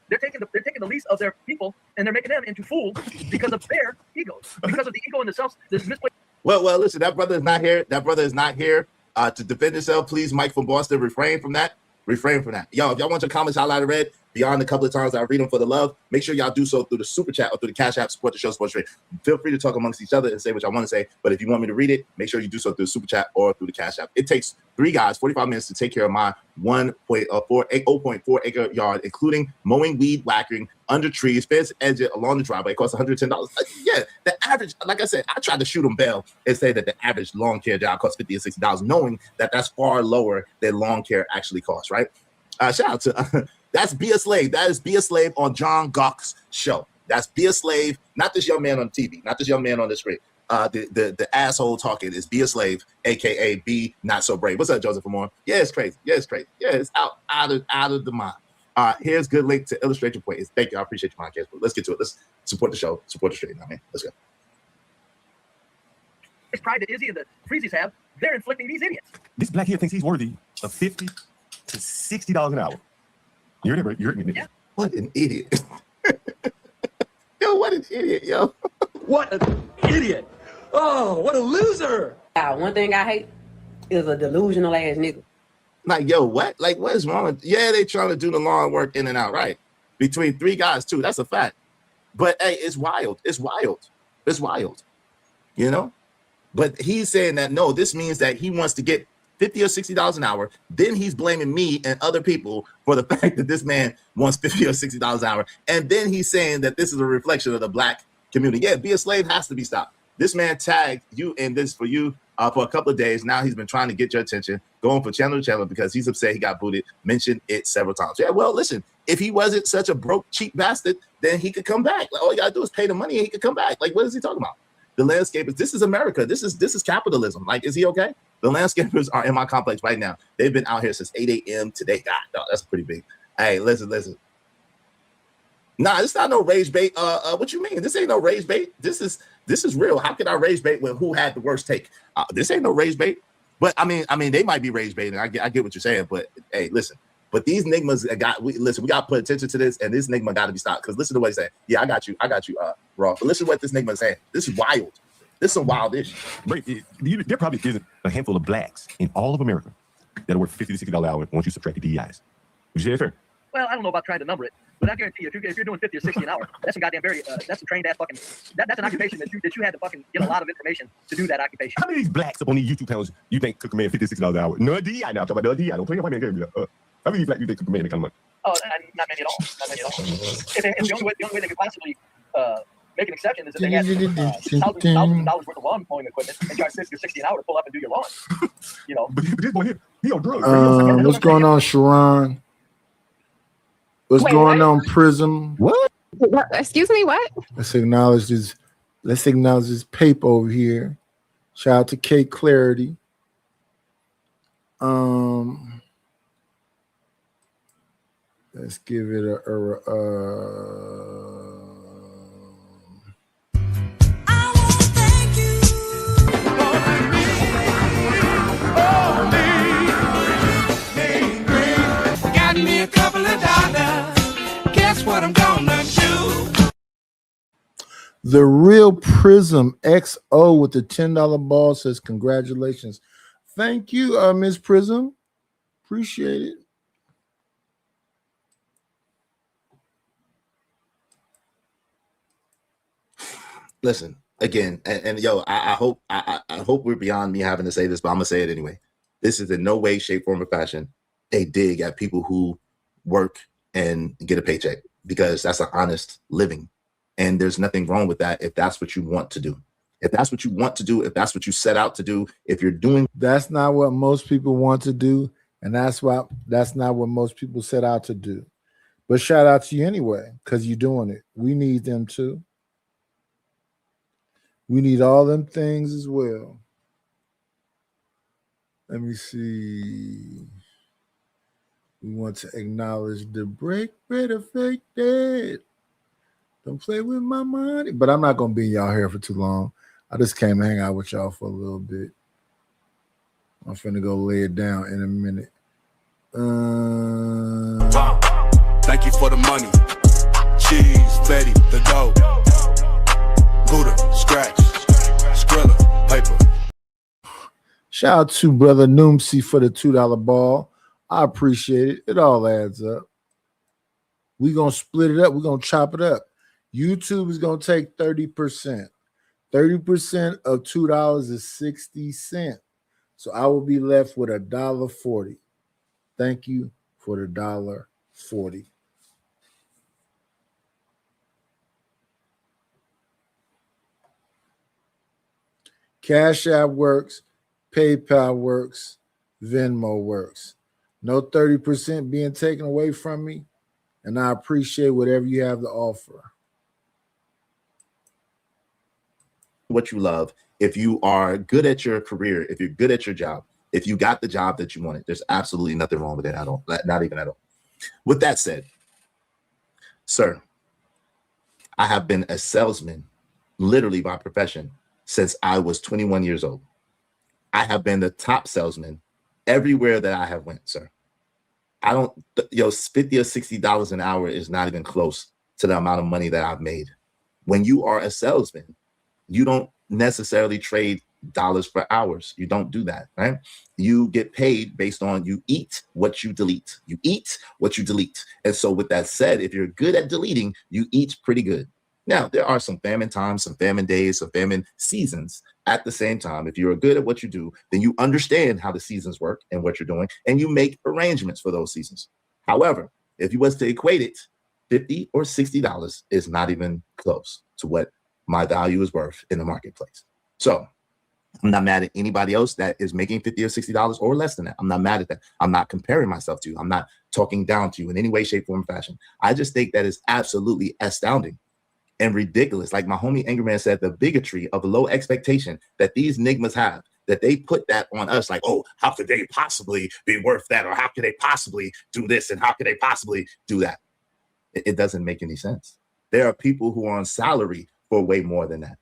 they're taking the least of their people and they're making them into fools because of their egos, because of the ego and the self. This misplaced. Well, listen, that brother is not here. That brother is not here to defend himself. Please, Mike from Boston, refrain from that. Refrain from that. Yo, if y'all want your comments highlighted red beyond a couple of times I read them for the love, make sure y'all do so through the super chat or through the Cash App. Support the show, Sports Trade. Feel free to talk amongst each other and say what y'all want to say. But if you want me to read it, make sure you do so through the super chat or through the Cash App. It takes 3 guys 45 minutes to take care of my 0.4 acre yard, including mowing, weed whacking, under trees, fence edge it along the driveway. It costs $110. Yeah, the average, like I said, I tried to shoot him bail and say that the average lawn care job costs $50 or $60, knowing that that's far lower than lawn care actually costs, right? Shout out to that's Be a Slave. That is Be a Slave on John Gawk's show. That's Be a Slave, not this young man on TV, not this young man on the screen. The asshole talking is Be a Slave, aka Be Not So Brave. What's up, Joseph Amore? Yeah, it's crazy. Yeah, it's crazy. Yeah, it's out of the mind. Here's a good link to illustrate your point. Thank you. I appreciate your podcast. But let's get to it. Let's support the show. Support the stream. I mean, let's go. This pride that Izzy and the Freezies have, they're inflicting these idiots. This black kid thinks he's worthy of $50 to $60 an hour. You heard me? Yeah. What an idiot. Yo, what an idiot, yo. What an idiot. Oh, what a loser. One thing I hate is a delusional ass nigga. Like, yo, what? Like, what is wrong with? Yeah, they trying to do the lawn work in and out, right? Between 3 guys, too. That's a fact. But, hey, it's wild. It's wild. It's wild. You know? But he's saying that, no, this means that he wants to get $50 or $60 an hour. Then he's blaming me and other people for the fact that this man wants $50 or $60 an hour. And then he's saying that this is a reflection of the black community. Yeah, Be a Slave has to be stopped. This man tagged you in this for you for a couple of days. Now he's been trying to get your attention, going from channel to channel because he's upset he got booted, mentioned it several times. Yeah, well, listen, if he wasn't such a broke, cheap bastard, then he could come back. Like, all you got to do is pay the money and he could come back. Like, what is he talking about? The landscapers, this is America. This is capitalism. Like, is he okay? The landscapers are in my complex right now. They've been out here since 8 a.m. today. God, no, that's pretty big. Hey, listen. Nah, it's not no rage bait. What you mean? This ain't no rage bait. This is real. How can I rage bait when who had the worst take? This ain't no rage bait. But I mean, they might be rage baiting. I get what you're saying. But hey, listen. But these nigmas we got to put attention to this, and this nigma got to be stopped. Because listen to what he's saying. Yeah, I got you, Raw. But listen to what this nigma is saying. This is wild. This is some wild issue. But there probably isn't a handful of blacks in all of America that are worth $50 to $60 an hour once you subtract the DEIs. Would you say that's fair? Well, I don't know about trying to number it, but I guarantee you, if you're doing 50 or 60 an hour, that's some goddamn that's some trained ass fucking. That's an occupation that you had to fucking get a lot of information to do that occupation. How many of these blacks up on these YouTube channels you think could command $50 to $60 an hour? No DEI now. I'm talking about the DEI. Don't play your white man game. How many black you think could command that kind of money? Oh, not many at all. Not many at all. If the only way they could possibly make an exception is if they had thousands of dollars worth of lawn mowing equipment and charge 50 or 60 an hour to pull up and do your lawn. You know. But this boy here, he on drugs. What's going on, Sharon? What's going on, Prism? What? Excuse me, what? Let's acknowledge this paper over here. Shout out to Kate Clarity. Let's give it Got me a couple of dollars. Guess what I'm gonna do? The Real Prism XO with the $10 ball says congratulations. Thank you, Miss Prism. Appreciate it. Listen again, and yo, I hope we're beyond me having to say this, but I'm gonna say it anyway. This is in no way, shape, form, or fashion a dig at people who work and get a paycheck, because that's an honest living, and there's nothing wrong with that if that's what you want to do. If that's what you want to do, if that's what you set out to do, if you're doing, that's not what most people want to do, and that's not what most people set out to do. But shout out to you anyway, because you're doing it. We need them too. We need all them things as well. Let me see. We want to acknowledge the break bread of fake dead. Don't play with my money. But I'm not going to be in y'all hair for too long. I just came to hang out with y'all for a little bit. I'm finna go lay it down in a minute. Thank you for the money. Cheese, Betty, the dough. Buddha, scratch, Skrilla, paper. Shout out to brother Noomsy for the $2 ball. I appreciate it. It all adds up. We're going to split it up. We're going to chop it up. YouTube is going to take 30%. 30% of $2 is 60 cents. So I will be left with $1.40. Thank you for the $1.40. Cash App works, PayPal works, Venmo works. No 30% being taken away from me, and I appreciate whatever you have to offer. What you love, if you are good at your career, if you're good at your job, if you got the job that you wanted, there's absolutely nothing wrong with it at all. Not even at all. With that said, sir, I have been a salesman, literally by profession, since I was 21 years old. I have been the top salesman everywhere that I have went, sir. I don't, $50 or $60 an hour is not even close to the amount of money that I've made. When you are a salesman, you don't necessarily trade dollars for hours. You don't do that, right? You get paid based on you eat what you delete. You eat what you delete. And so with that said, if you're good at deleting, you eat pretty good. Now, there are some famine times, some famine days, some famine seasons. At the same time, if you're good at what you do, then you understand how the seasons work and what you're doing, and you make arrangements for those seasons. However, if you was to equate it, $50 or $60 is not even close to what my value is worth in the marketplace. So I'm not mad at anybody else that is making $50 or $60 or less than that. I'm not mad at that. I'm not comparing myself to you. I'm not talking down to you in any way, shape, form, fashion. I just think that is absolutely astounding and ridiculous. Like my homie Angerman said, the bigotry of low expectation that these nigmas have, that they put that on us, like, oh, how could they possibly be worth that? Or how could they possibly do this? And how could they possibly do that? It doesn't make any sense. There are people who are on salary for way more than that.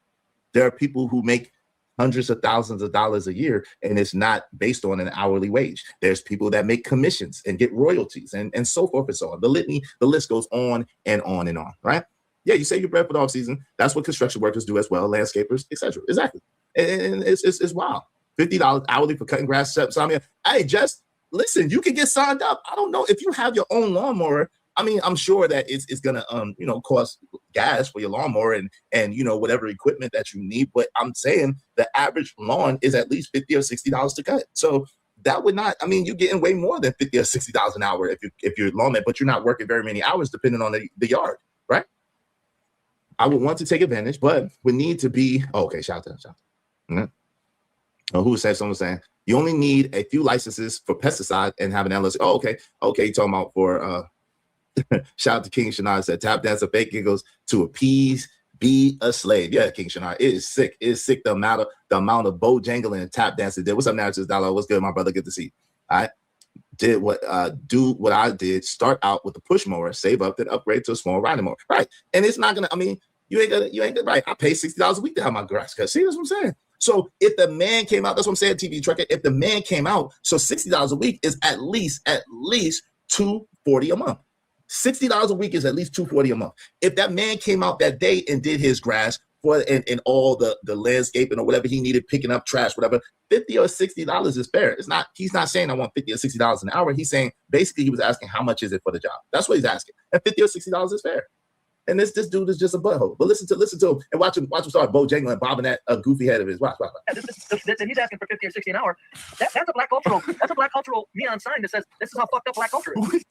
There are people who make hundreds of thousands of dollars a year, and it's not based on an hourly wage. There's people that make commissions and get royalties and so forth and so on. The list goes on and on and on, right? Yeah, you save your bread for the off season. That's what construction workers do as well, landscapers, etc. Exactly. And it's wild. $50 hourly for cutting grass. So I mean, hey, just listen, you can get signed up. I don't know if you have your own lawnmower. I mean, I'm sure that it's gonna cost gas for your lawnmower and whatever equipment that you need. But I'm saying the average lawn is at least $50 or $60 to cut. So that would not, I mean, you're getting way more than $50 or $60 an hour if you're a lawman, but you're not working very many hours depending on the yard, right? I would want to take advantage, but would need to be okay. Shout out. Mm-hmm. Oh, who said someone saying you only need a few licenses for pesticide and have an LLC? Oh, okay. You're talking about for shout out to King Shannard, said tap dance of fake giggles to appease, be a slave. Yeah, King Shannard, it is sick. It is sick the amount of bojangling and tap dancing did. What's up, Narratives Dollar? What's good, my brother? Good to see you. I did what I did. Start out with the push mower, save up, then upgrade to a small riding mower. Right. And it's not gonna, I mean, you ain't gonna right. I pay $60 a week to have my grass cut. See, that's what I'm saying. So if the man came out, that's what I'm saying, TV Trucker. If the man came out, so $60 a week is at least $240 a month. $60 a week is at least $240 a month. If that man came out that day and did his grass and all the landscaping or whatever he needed, picking up trash, whatever, $50 or $60 is fair. It's not. He's not saying I want $50 or $60 an hour. He's saying basically he was asking how much is it for the job. That's what he's asking. And $50 or $60 is fair. And this dude is just a butthole. But listen to him and watch him start bojangling, bobbing that goofy head of his. Watch. Yeah, he's asking for $50 or $60 an hour. That's a black cultural neon sign that says this is how fucked up black culture is.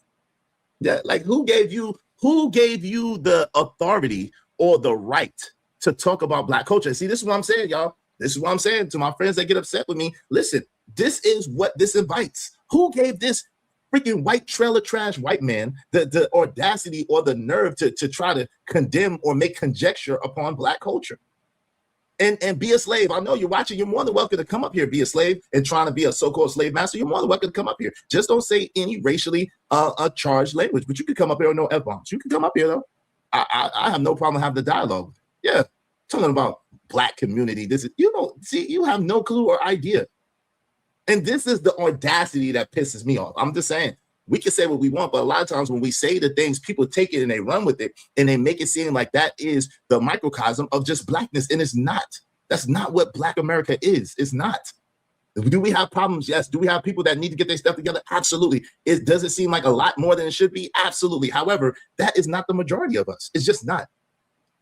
Yeah, like who gave you the authority or the right to talk about black culture? See, this is what I'm saying, y'all. This is what I'm saying to my friends that get upset with me. Listen, this is what this invites. Who gave this freaking white trailer trash white man the audacity or the nerve to try to condemn or make conjecture upon black culture and be a slave? I know you're watching. You're more than welcome to come up here, be a slave, and trying to be a so-called slave master. You're more than welcome to come up here. Just don't say any racially charged language, but you can come up here with no F-bombs. You can come up here, though. I have no problem having the dialogue. Yeah, talking about black community. This is, you have no clue or idea. And this is the audacity that pisses me off. I'm just saying, we can say what we want, but a lot of times when we say the things, people take it and they run with it and they make it seem like that is the microcosm of just blackness. And it's not. That's not what Black America is. It's not. Do we have problems? Yes. Do we have people that need to get their stuff together? Absolutely. Does it seem like a lot more than it should be? Absolutely. However, that is not the majority of us. It's just not.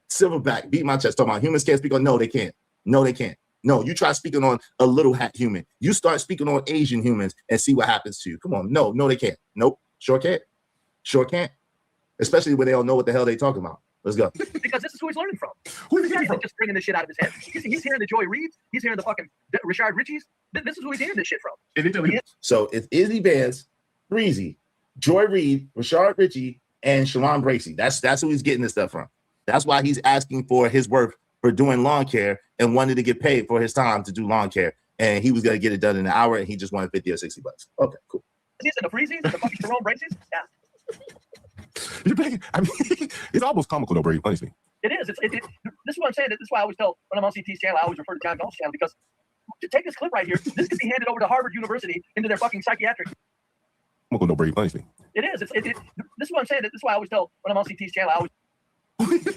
Silverback, beat my chest, talking about humans can't speak on. No, they can't. No, they can't. No, you try speaking on a little hat human. You start speaking on Asian humans and see what happens to you. Come on. No, they can't. Nope. Sure can't. Sure can't. Especially when they don't know what the hell they talking about. Let's go. Because this is who he's learning from. Who is he from? Just bringing this shit out of his head. He's hearing the Joy Reids. He's hearing the fucking Rashard Richies. This is who he's hearing this shit from. So it's Izzy Vance, Breezy, Joy Reid, Rashard Richie, and Shalon Bracey. That's who he's getting this stuff from. That's why he's asking for his work for doing lawn care and wanted to get paid for his time to do lawn care. And he was going to get it done in an hour, and he just wanted $50 or $60. Okay, cool. He's in the Freezies, the fucking Jerome Braces. Yeah. I mean, it's almost comical though, Brady. Honestly, it is. This is what I'm saying. This is why I always tell when I'm on CT's channel, I always refer to John Jones' channel, because to take this clip right here, this could be handed over to Harvard University into their fucking psychiatric. comical though, Brady. Honestly, it is. This is what I'm saying. This is why I always tell when I'm on CT's channel, I always.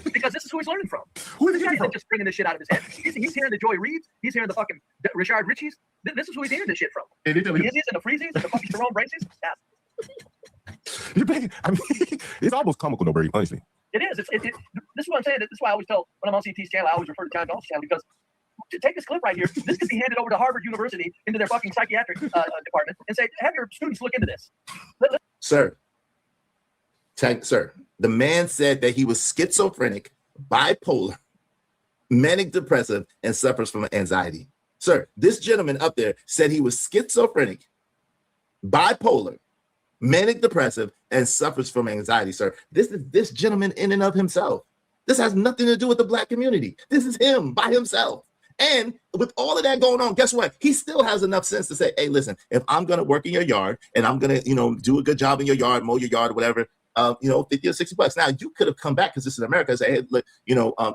Because this is who he's learning from. Who is he from? Just bringing this shit out of his head. He's hearing the Joy Reids. He's hearing the fucking Rashard Richies. This is who he's hearing this shit from. He's in the Freezies, the fucking Jerome Braces. Yeah. I mean, it's almost comical though, Brady. Honestly, it is. This is what I'm saying. This is why I always tell when I'm on CT's channel, I always refer to John Jones' channel, because to take this clip right here, this could be handed over to Harvard University into their fucking psychiatric department and say, have your students look into this. Sir, the man said that he was schizophrenic, bipolar, manic depressive, and suffers from anxiety. Sir, this gentleman up there said he was schizophrenic, bipolar, manic depressive, and suffers from anxiety. Sir, this is this gentleman in and of himself. This has nothing to do with the black community. This is him by himself. And with all of that going on, guess what? He still has enough sense to say, hey, listen, if I'm going to work in your yard and I'm going to, do a good job in your yard, mow your yard or whatever, 50 or $60. Now, you could have come back because this is America and say, hey, look,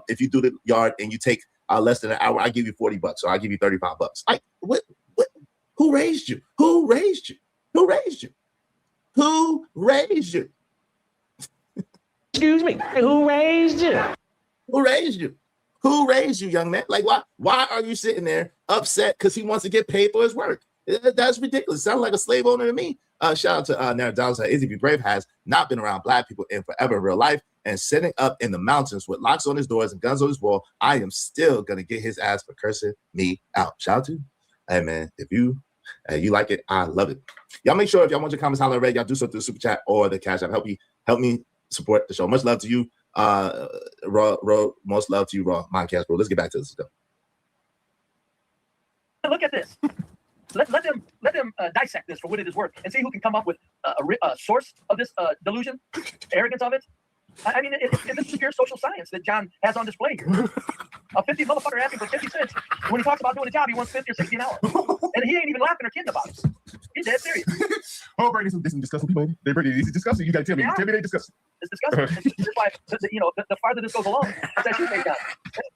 if you do the yard and you take less than an hour, I give you $40 or I give you $35. Like, what? Who raised you? Who raised you? Who raised you? Who raised you? Excuse me. Who raised you? Who raised you? Who raised you, young man? Like, why are you sitting there upset because he wants to get paid for his work? That's ridiculous. Sounds like a slave owner to me. Shout out to Nara Donaldson. Izzy B. Brave has not been around black people in forever in real life and sitting up in the mountains with locks on his doors and guns on his wall. I am still going to get his ass for cursing me out. Shout out to you. Hey, man, if you like it, I love it. Y'all make sure if y'all want your comments, holler already. Y'all do so through the Super Chat or the Cash App. Help me support the show. Much love to you. Raw, most love to you, Raw Mindcast, bro. Let's get back to this stuff. Look at this. Let them dissect this for what it is worth and see who can come up with a source of this delusion, arrogance of it. I mean, this is pure social science that John has on display here. A 50 motherfucker asking for 50 cents. When he talks about doing a job, he wants 50 or 60 an hour. And he ain't even laughing or kidding about it. He's dead serious. Oh, Brady, there's some disgusting people. It's disgusting. You got to tell me. Tell me they're disgusting. It's disgusting. It's why, the farther this goes along, as you say, John.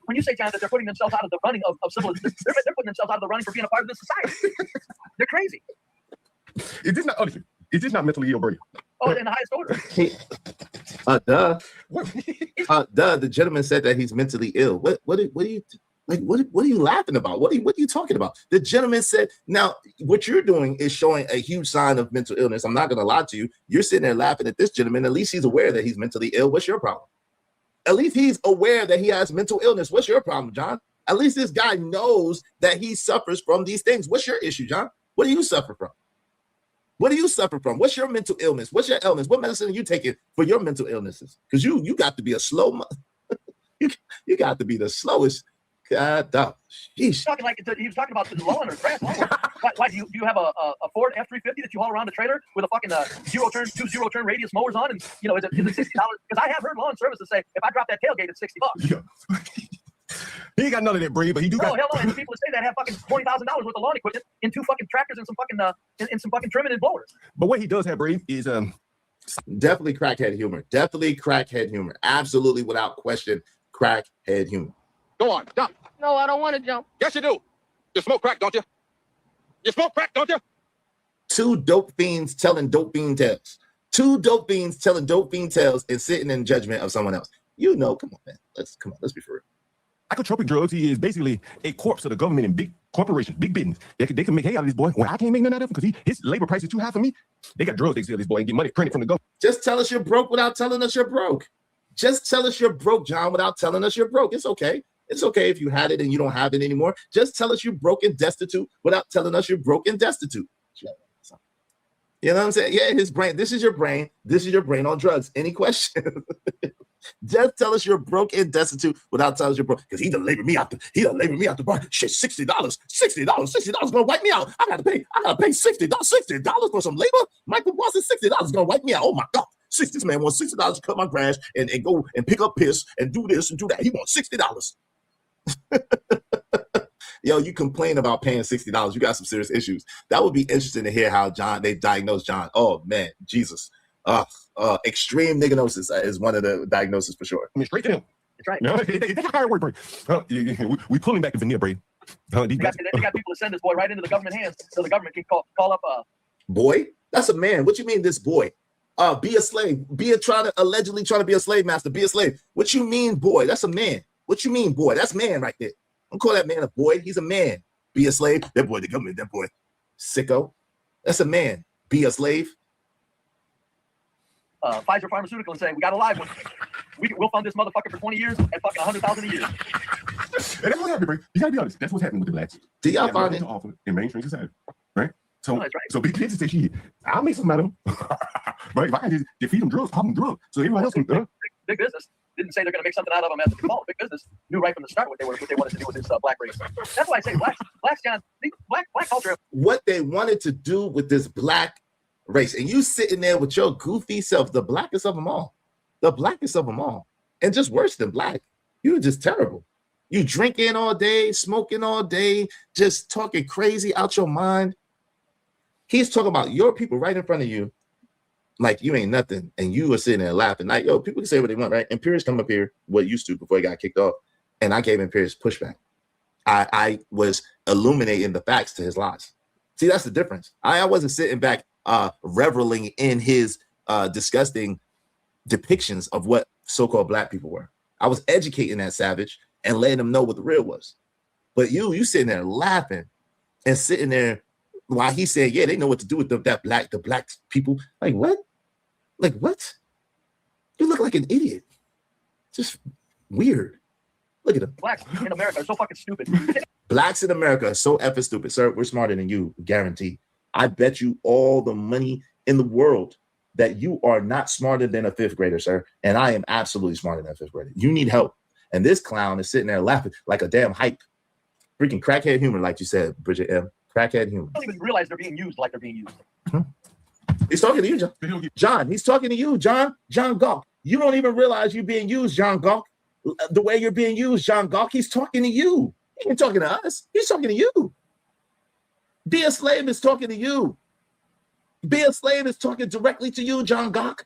When you say, John, that they're putting themselves out of the running of civilization, they're putting themselves out of the running for being a part of this society. They're crazy. Is this not mentally ill, Brady? Oh, in the highest order. The gentleman said that he's mentally ill. What are you laughing about? What are you talking about? The gentleman said, now what you're doing is showing a huge sign of mental illness. I'm not going to lie to you. You're sitting there laughing at this gentleman. At least he's aware that he's mentally ill. What's your problem? At least he's aware that he has mental illness. What's your problem, John? At least this guy knows that he suffers from these things. What's your issue, John? What do you suffer from? What do you suffer from? What's your mental illness? What's your illness? What medicine are you taking for your mental illnesses? Because you got to be a slow, you got to be the slowest. God, dog. He was talking about the lawn or grass lawn. Why do you have a Ford F-350 that you haul around the trailer with a fucking two zero turn radius mowers on? And is it $60? Because I have heard lawn services say if I drop that tailgate, it's $60. Yeah. He ain't got none of that, Brady, but he do got. Oh, hell no! And people say that have fucking $20,000 worth of lawn equipment in 2 fucking tractors and some fucking trimming and blowers. But what he does have, Brady, is definitely crackhead humor. Definitely crackhead humor. Absolutely, without question, crackhead humor. Go on, jump. No, I don't want to jump. Yes, you do. You smoke crack, don't you? You smoke crack, don't you? 2 dope fiends telling dope fiend tales. 2 dope fiends telling dope fiend tales and sitting in judgment of someone else. Come on, man. Let's be for real. Psychotropic drugs, he is basically a corpse of the government and big corporations, big business. They can make hay out of this boy. Well, I can't make none out of him because his labor price is too high for me. They got drugs they sell this boy and get money printed from the government. Just tell us you're broke without telling us you're broke. Just tell us you're broke, John, without telling us you're broke. It's okay. It's okay if you had it and you don't have it anymore. Just tell us you're broke and destitute without telling us you're broke and destitute. You know what I'm saying? Yeah, his brain. This is your brain. This is your brain on drugs. Any question? Just tell us you're broke and destitute without telling us you're broke. Because he done labored me out the bar. Shit, $60 gonna wipe me out. I gotta pay $60 for some labor. Michael Boston, $60 gonna wipe me out. Oh my God. This man wants $60 to cut my grass and go and pick up piss and do this and do that. He wants $60. Yo, you complain about paying $60. You got some serious issues. That would be interesting to hear how they diagnosed John. Oh man, Jesus. Extreme niganosis is one of the diagnoses for sure. I mean, straight to him. That's right. No, they got hard word, Brady. We pulling back the veneer, Brady. They got people to send this boy right into the government hands so the government can call up boy? That's a man. What you mean this boy? Be a slave. Allegedly trying to be a slave master. Be a slave. What you mean, boy? That's a man. What you mean, boy? That's man right there. Don't call that man a boy. He's a man. Be a slave. That boy, the government, that boy. Sicko. That's a man. Be a slave. Pfizer Pharmaceutical and say, we got a live one. We'll fund this motherfucker for 20 years at fucking $100,000 a year. And that's what's happening, Brady. You gotta be honest. That's what's happening with the blacks. Do y'all find it in mainstream society, right? So, that's right. So big business say, shit, I'll make something out of them. But if I can just defeat them drugs, pop them drugs, so everyone else can. Big business didn't say they're going to make something out of them as a default. Big business knew right from the start what they wanted to do with this black race. That's why I say blacks, John, black culture. What they wanted to do with this black race, and you sitting there with your goofy self, the blackest of them all. The blackest of them all. and just worse than black. You were just terrible. You drinking all day, smoking all day, just talking crazy out your mind. He's talking about your people right in front of you, like you ain't nothing, and you were sitting there laughing. Like, yo, people can say what they want, right? Imperious come up here, what used to before he got kicked off, and I gave Imperious pushback. I was illuminating the facts to his lies. See, that's the difference. I wasn't sitting back reveling in his disgusting depictions of what so-called black people were. I was educating that savage and letting him know what the real was. But you sitting there laughing and sitting there while he said, yeah, they know what to do with the black people. Like what? Like what? You look like an idiot. Just weird. Look at him. Blacks in America are so fucking stupid. Blacks in America are so effing stupid. Sir, we're smarter than you, guaranteed. I bet you all the money in the world that you are not smarter than a fifth grader, sir. And I am absolutely smarter than a fifth grader. You need help. And this clown is sitting there laughing like a damn hype. Freaking crackhead humor, like you said, Bridget M. Crackhead humor. I don't even realize they're being used like they're being used. He's talking to you, John. John, he's talking to you, John. John Gawk. You don't even realize you're being used, John Gawk. The way you're being used, John Gawk, he's talking to you. He ain't talking to us. He's talking to you. Be a Slave is talking to you. Be a Slave is talking directly to you, John Gawk.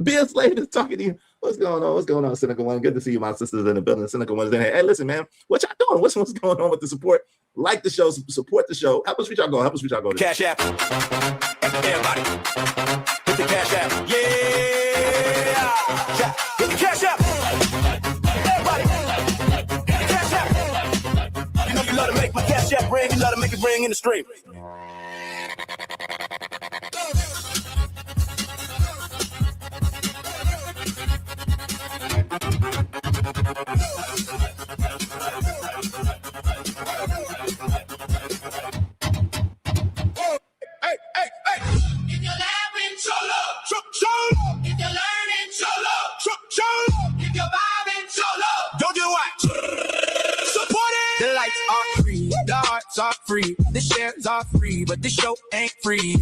Be a Slave is talking to you. What's going on? What's going on, Cynical One? Good to see you, my sisters in the building. Cynical One's in here. Hey, listen, man, what y'all doing? What's going on with the support? Like the show, support the show. Help us reach our goal. Help us reach our goal. Cash App. Everybody. Hit the Cash App. Yeah. Hit the Cash App. Everybody. Hit the Cash App. You know you love to make my Cash App ring. You love to make it ring in the stream. Are free, the shares are free, but the show ain't free.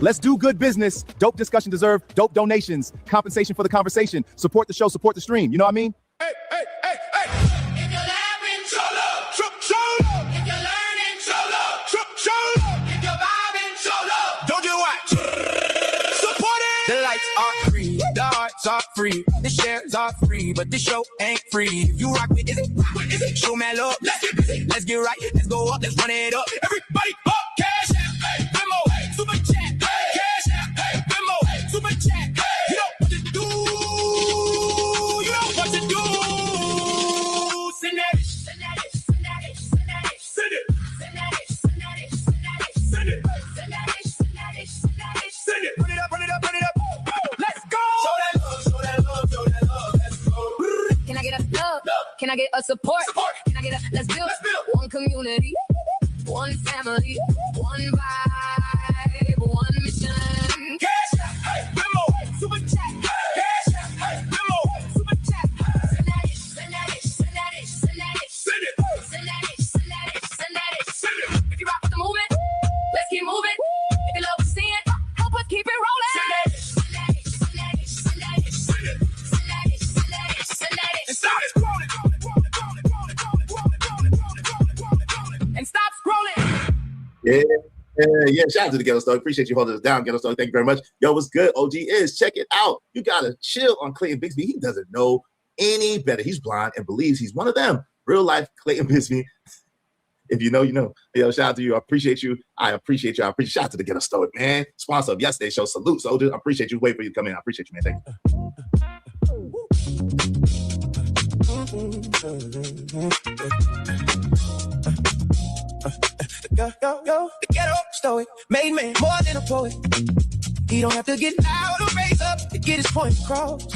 Let's do good business. Dope discussion deserve dope donations. Compensation for the conversation. Support the show, support the stream. You know what I mean? Hey, hey, hey, hey. If you're laughing, show love. Show love. If you're learning, show love. Show love. If you're vibing, show love. Don't you watch? Support it. The lights are free. The hearts are free. The shares are free, but the show ain't free. If you rock with, is it? Show me love. Let's get busy. Let's get right. Let's go up. Let's run it up. Everybody up. Cash App. Hey. Limo. Hey. Super chat. Hey. Cash App. Hey. Limo. Hey. Super chat. Hey. You know what to do. You know what to do. Send that. Send that. Send that. Send that. Send it. Send that. Send that. Send it. Send it. Send that. Send that. Send that. Send it. Run it up. Run it up. Run it up. Let's go. Show that love. Show that love. Show that love. Let's go. Can I get a love? Can I get a support? Can I get a let's build one community, one family, one vibe, one mission. Cash App, hey, Limo, Super Chat, Cash App, hey, Limo, Super Chat. Send that it, send that it, send that it, send that it, send it, send that it, send that it, send that it, send it. If you rock with the movement, let's keep moving. If you love what you seeing, help us keep it rolling. Send that it, send that it, send that it, send that it, send it, send that it, send that it, send that it. And stop scrolling, and stop scrolling. Yeah. Shout out to the Ghetto Story. Appreciate you holding us down, Ghetto Story. Thank you very much. Yo, what's good? OG is. Check it out. You gotta chill on Clayton Bigsby. He doesn't know any better. He's blind and believes he's one of them. Real life Clayton Bigsby. If you know, you know. Yo, shout out to you. I appreciate you. I appreciate you. Shout out to the Ghetto Story, man. Sponsor of yesterday's show. Salute, soldiers. I appreciate you. Wait for you to come in. I appreciate you, man. Thank Yo, the Ghetto Story made man more than a poet. He don't have to get loud or raise up to get his point across. So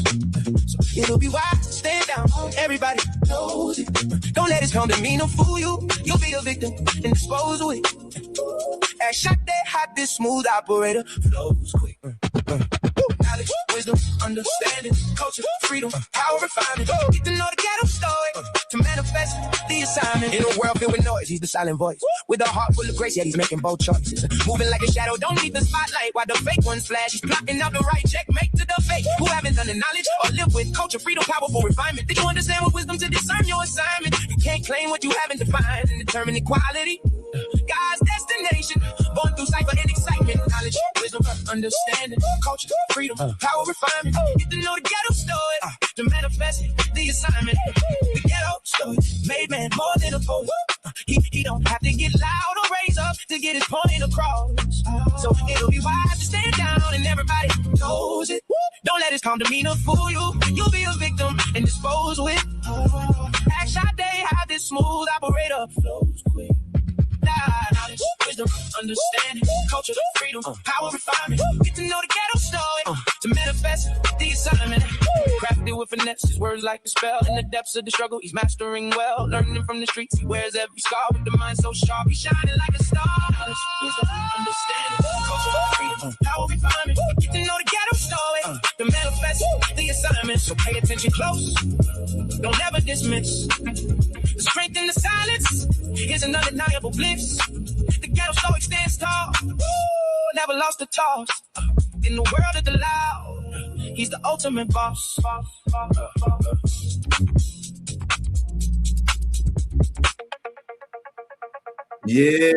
it'll be wise to stand down. Everybody knows it. Don't let his condemnation fool you. You'll be a victim and dispose of it. Act shot that hot, this smooth operator flows quick. Knowledge, wisdom, understanding, culture, freedom, power, refinement. Get to know the ghetto story, to manifest the assignment. In a world filled with noise, he's the silent voice. With a heart full of grace, yet he's making bold choices. Moving like a shadow, don't need the spotlight. While the fake ones flash, he's blocking out the right check, make to the fake. Who haven't done the knowledge or live with culture, freedom, powerful refinement. Did you understand what wisdom to discern your assignment? You can't claim what you haven't defined and determine equality. God's destination, born through cypher and excitement, knowledge, wisdom, understanding, culture, freedom, power, refinement. Get to know the ghetto story, to manifest the assignment. The ghetto story made man more than a poet. He don't have to get loud or raise up to get his point across. So it'll be wise to stand down and everybody knows it. Don't let his calm demeanor fool you. You'll be a victim and disposed with. Act shot, they have this smooth operator flows quick. Knowledge, wisdom, understanding, culture, freedom, power, refinement. Get to know the ghetto story, to manifest the assignment. Crafted with finesse, his words like a spell. In the depths of the struggle, he's mastering well. Learning from the streets, he wears every scar with the mind so sharp. He's shining like a star. Knowledge, wisdom, understanding, culture, freedom, power, refinement. Get to know the ghetto story, to manifest the assignment. So pay attention close, don't ever dismiss. The strength in the silence is an undeniable bliss. The ghetto stoic stands tall, never lost the toss. In the world of the loud, he's the ultimate boss. Yeah.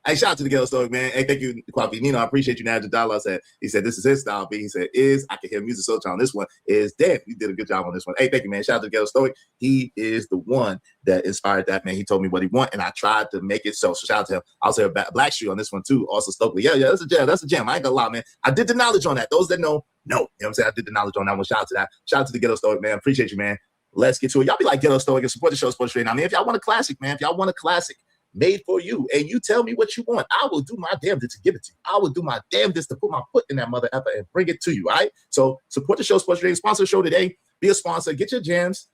Hey, shout out to the Ghetto Stoic, man. Hey, thank you, Kwafi Nino. I appreciate you. Now, Jadala said, he said, this is his style beat. He said, I can hear music so on this one. Is damn, you did a good job on this one. Hey, thank you, man. Shout out to the Ghetto Stoic. He is the one that inspired that, man. He told me what he want, and I tried to make it so. So shout out to him. I also heard Black Street on this one, too. Also, Stokely. Yeah, that's a jam. That's a jam. I ain't gonna lie, man. I did the knowledge on that. Those that know. You know what I'm saying? I did the knowledge on that one. Shout out to that. Shout out to the Ghetto Stoic, man. Appreciate you, man. Let's get to it. Y'all be like Ghetto Stoic and support the show, support the stream. I mean, if y'all want a classic, man, if y'all want a classic made for you, and you tell me what you want, I will do my damnedest to give it to you. I will do my damnedest to put my foot in that mother effer and bring it to you, all right? So support the show, support the stream, sponsor the show today. Be a sponsor. Get your jams,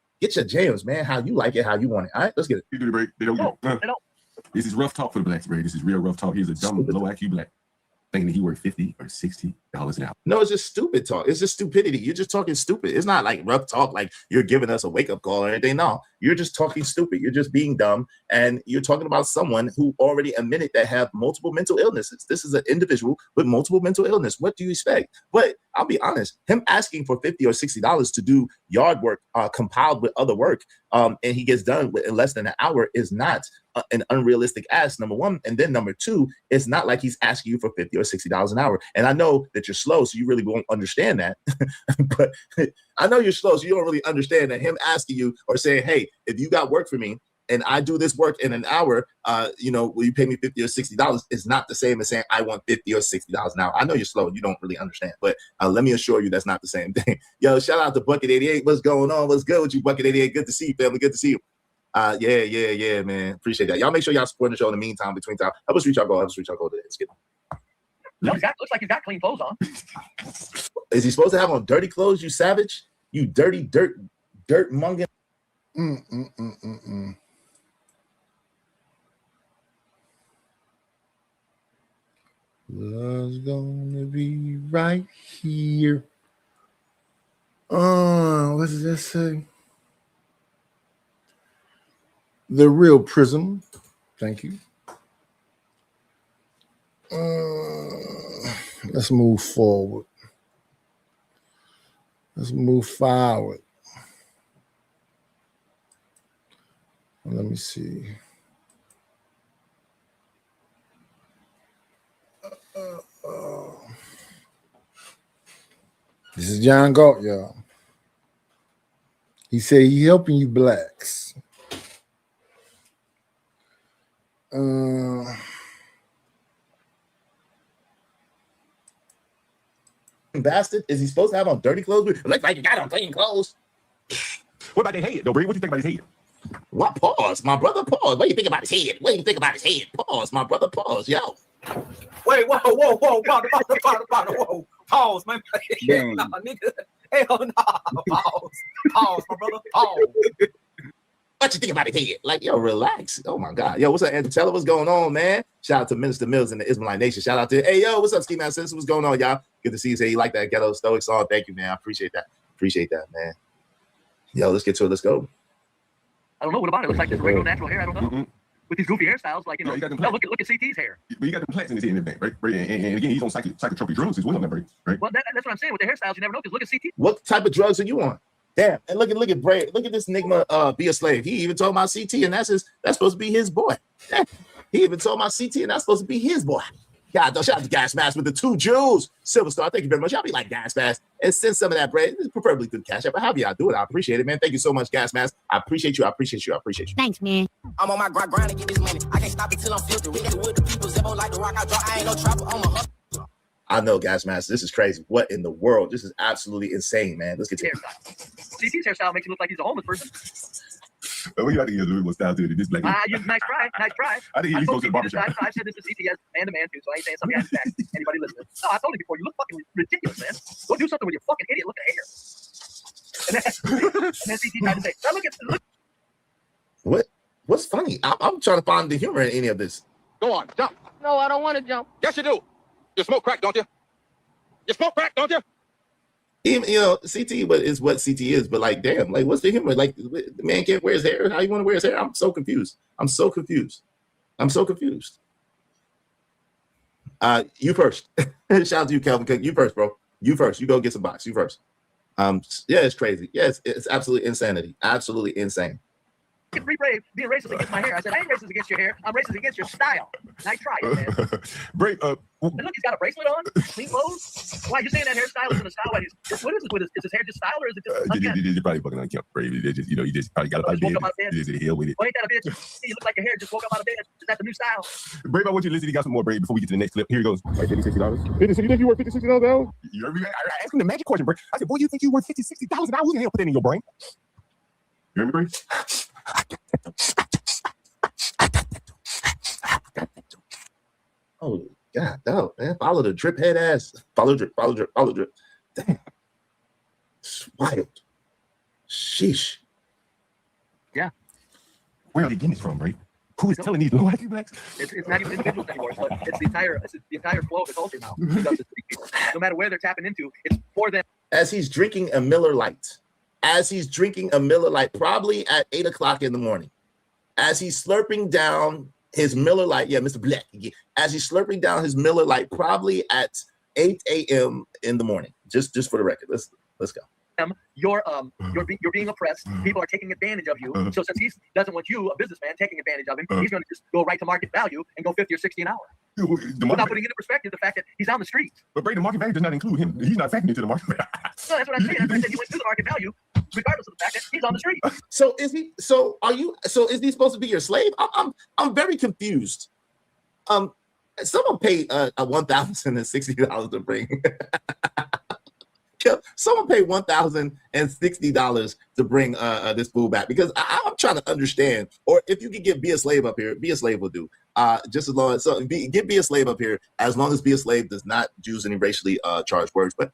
man, how you like it, how you want it, all right? Let's get it. You do the break. They don't. This is rough talk for the blacks, Ray. This is real rough talk. He's a dumb, low IQ black thinking that he worth $50 or $60 an hour. No, it's just stupid talk. It's just stupidity. You're just talking stupid. It's not like rough talk, like you're giving us a wake-up call or anything. No, you're just talking stupid. You're just being dumb, and you're talking about someone who already admitted that have multiple mental illnesses. This is an individual with multiple mental illness. What do you expect? But I'll be honest, him asking for $50 or $60 to do yard work compiled with other work, and he gets done in less than an hour is not an unrealistic ask, number one. And then number two, it's not like he's asking you for $50 or $60 an hour. And I know that you're slow, so you really won't understand that. But I know you're slow, so you don't really understand that him asking you or saying, hey, if you got work for me and I do this work in an hour, will you pay me $50 or $60 is not the same as saying I want $50 or $60 an hour. I know you're slow. You don't really understand, but let me assure you that's not the same thing. Yo, shout out to Bucket 88. What's going on? What's good with you, Bucket 88? Good to see you, family. Good to see you. Yeah, man. Appreciate that. Y'all make sure y'all support the show in the meantime, between time. Help us reach our goal. Today. Let's get it. Looks like he's got clean clothes on. Is he supposed to have on dirty clothes, you savage? You dirty dirt munging. Love's gonna be right here. What does that say? The Real Prism. Thank you. Let's move forward. Let's move forward. Let me see. This is John Galt, y'all. He said he helping you blacks. Bastard, is he supposed to have on dirty clothes? It looks like you got on clean clothes. What about they head, though, Bree? What do you think about his head? What? Pause, my brother. Pause. What do you think about his head? What do you think about his head? Pause, my brother. Pause, yo. Wait, whoa, pause, man. Nah, nigga. Hell nah, pause, my brother, pause. What you think about his head? Like, yo, relax. Oh my God. Yo, what's up, Andrew? Tell her what's going on, man. Shout out to Minister Mills and the Israelite Nation. Shout out to, hey, yo, what's up, Ski Master? What's going on, y'all? Good to see you. Say you like that Ghetto Stoic song. Thank you, man. I appreciate that. Appreciate that, man. Yo, let's get to it. Let's go. I don't know. What about it? It looks like just regular natural hair. I don't know. With these goofy hairstyles, like, you know, look at CT's hair. But you got the plants in his head and everything, right? And again, he's on psychotropic drugs as well, right? Well, that's what I'm saying. With the hairstyles, you never know, because look at CT. What type of drugs are you on? Damn. And look at Bray. Look at this Nigma be a slave. He even told my CT, and that's supposed to be his boy. He even told my CT, and that's supposed to be his boy. God, shout out to Gas Mask with the 2 jewels. Silver Star, thank you very much. Y'all be like Gas Mask and send some of that bread, preferably through Cash App. But however y'all do it, I appreciate it, man. Thank you so much, Gas Mask. I appreciate you. Thanks, man. I'm on my grind to get this money. I can't stop until I'm filthy. We got with the people, Zebo like the rock I draw. I ain't no trapper on my hustle. I know, Gas Mask. This is crazy. What in the world? This is absolutely insane, man. Let's get to it. CT's hairstyle makes him look like he's a homeless person. We got to get a little more style to it. This black. Nice try. I think he's going to the barbershop. I've said this to CT as man to man too, so I ain't saying something behind his back. Anybody listening? No, I told you before. You look fucking ridiculous, man. Go do something with your fucking idiot. Look at hair. And then CT tried to say, now look. What's funny? I'm trying to find the humor in any of this. Go on, jump. No, I don't want to jump. Yes, you do. You smoke crack, don't you? You smoke crack, don't you? Even, CT is what CT is, but like, damn, like, what's the humor? Like, the man can't wear his hair. How you want to wear his hair? I'm so confused. You first. Shout out to you, Calvin Cook. You first, bro. You first. You go get some box. You first. Yeah, it's crazy. Yeah, it's absolutely insanity. Absolutely insane. Free Brave being racist against my hair. I said, I ain't racist against your hair. I'm racist against your style. And I tried it, man. Brave, and look, he's got a bracelet on, clean clothes. Why you saying that hairstyle isn't a style? What is it? Is his hair just style or is it just? You're probably fucking on camp, Brave. You just probably got up out of bed. You just hell with it. Well, ain't that a bitch? You look like your hair just woke up out of bed. Is that the new style? Brave, I want you to listen. You got some more, Brave, before we get to the next clip. Here he goes. Like $50, $60. You think you worth $50, $60 an You heard me? I asked him the magic question, Brave. I said, boy, you think you worth $50, $60 an hour? Who the hell put that in your brain? You heard me, Brave? Oh, God, no, man. Follow the drip head ass. Follow drip. Damn. It's wild. Sheesh. Yeah. Where are they getting this from, Brave? Who is telling these low-IQ blacks? It's not even individuals anymore. It's the entire flow of the culture now. No matter where they're tapping into, it's for them. As he's drinking a Miller Lite. Probably at 8 o'clock in the morning. As he's slurping down his Miller Lite, Mr. Black. As he's slurping down his Miller Lite, probably at 8 a.m. in the morning. Just for the record, let's go. You're being oppressed. People are taking advantage of you. So since he doesn't want you, a businessman, taking advantage of him, he's going to just go right to market value and go 50 or 60 an hour. Without putting into perspective the fact that he's on the streets. But Brady, the market value does not include him. He's not factoring into the market value. No, that's what I'm saying. I said he went through the market value, regardless of the fact that he's on the street. So is he? So is he supposed to be your slave? I'm very confused. Someone paid $1,060 to bring. Someone paid $1,060 to bring this fool back, because I'm trying to understand. Or if you could get Be a Slave up here, Be a Slave will do. Just as long as get Be a Slave up here, as long as Be a Slave does not use any racially charged words. But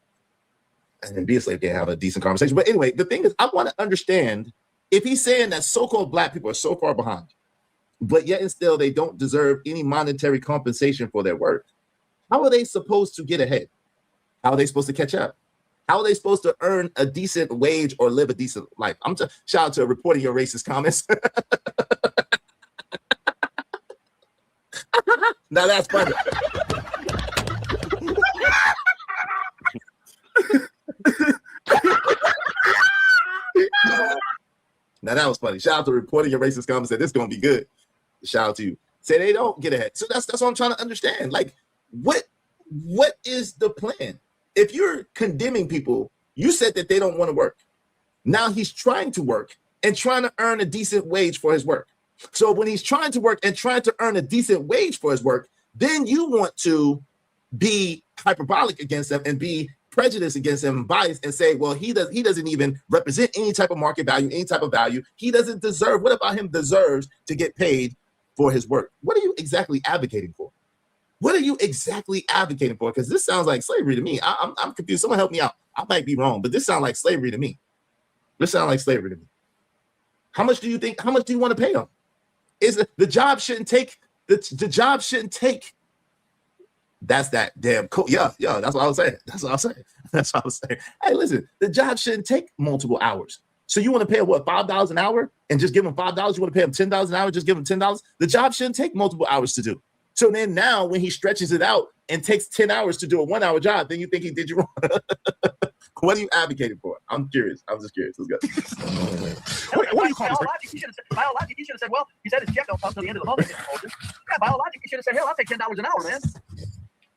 and Be a Slave can have a decent conversation. But anyway, the thing is, I want to understand if he's saying that so-called black people are so far behind, but yet and still they don't deserve any monetary compensation for their work. How are they supposed to get ahead? How are they supposed to catch up? How are they supposed to earn a decent wage or live a decent life? Shout out to reporting your racist comments. Now that's funny. Now that was funny. Shout out to reporting your racist comments. Said this is gonna be good. Shout out to you. Say they don't get ahead. So that's what I'm trying to understand. Like, what is the plan? If you're condemning people, you said that they don't want to work. Now he's trying to work and trying to earn a decent wage for his work. So when he's trying to work and trying to earn a decent wage for his work, then you want to be hyperbolic against him and be prejudiced against him and biased and say, well, he doesn't even represent any type of market value, any type of value. He doesn't deserve. What about him deserves to get paid for his work? What are you exactly advocating for? What are you exactly advocating for? Because this sounds like slavery to me. I'm confused. Someone help me out. I might be wrong, but this sounds like slavery to me. How much do you think? How much do you want to pay him? The job shouldn't take That's that damn cool. Yeah, that's what I was saying. That's what I was saying. Hey, listen, the job shouldn't take multiple hours. So you want to pay him what, $5 an hour and just give him $5? You want to pay him $10 an hour, just give him $10? The job shouldn't take multiple hours to do. So then now when he stretches it out and takes 10 hours to do a 1 hour job, then you think he did you wrong. What are you advocating for? I'm curious. I'm just curious. Let's go. What do you call this? Biologically, he should have said, well, he said his check don't come till the end of the month. Yeah, biologically, he should have said, hell, I'll take $10 an hour, man.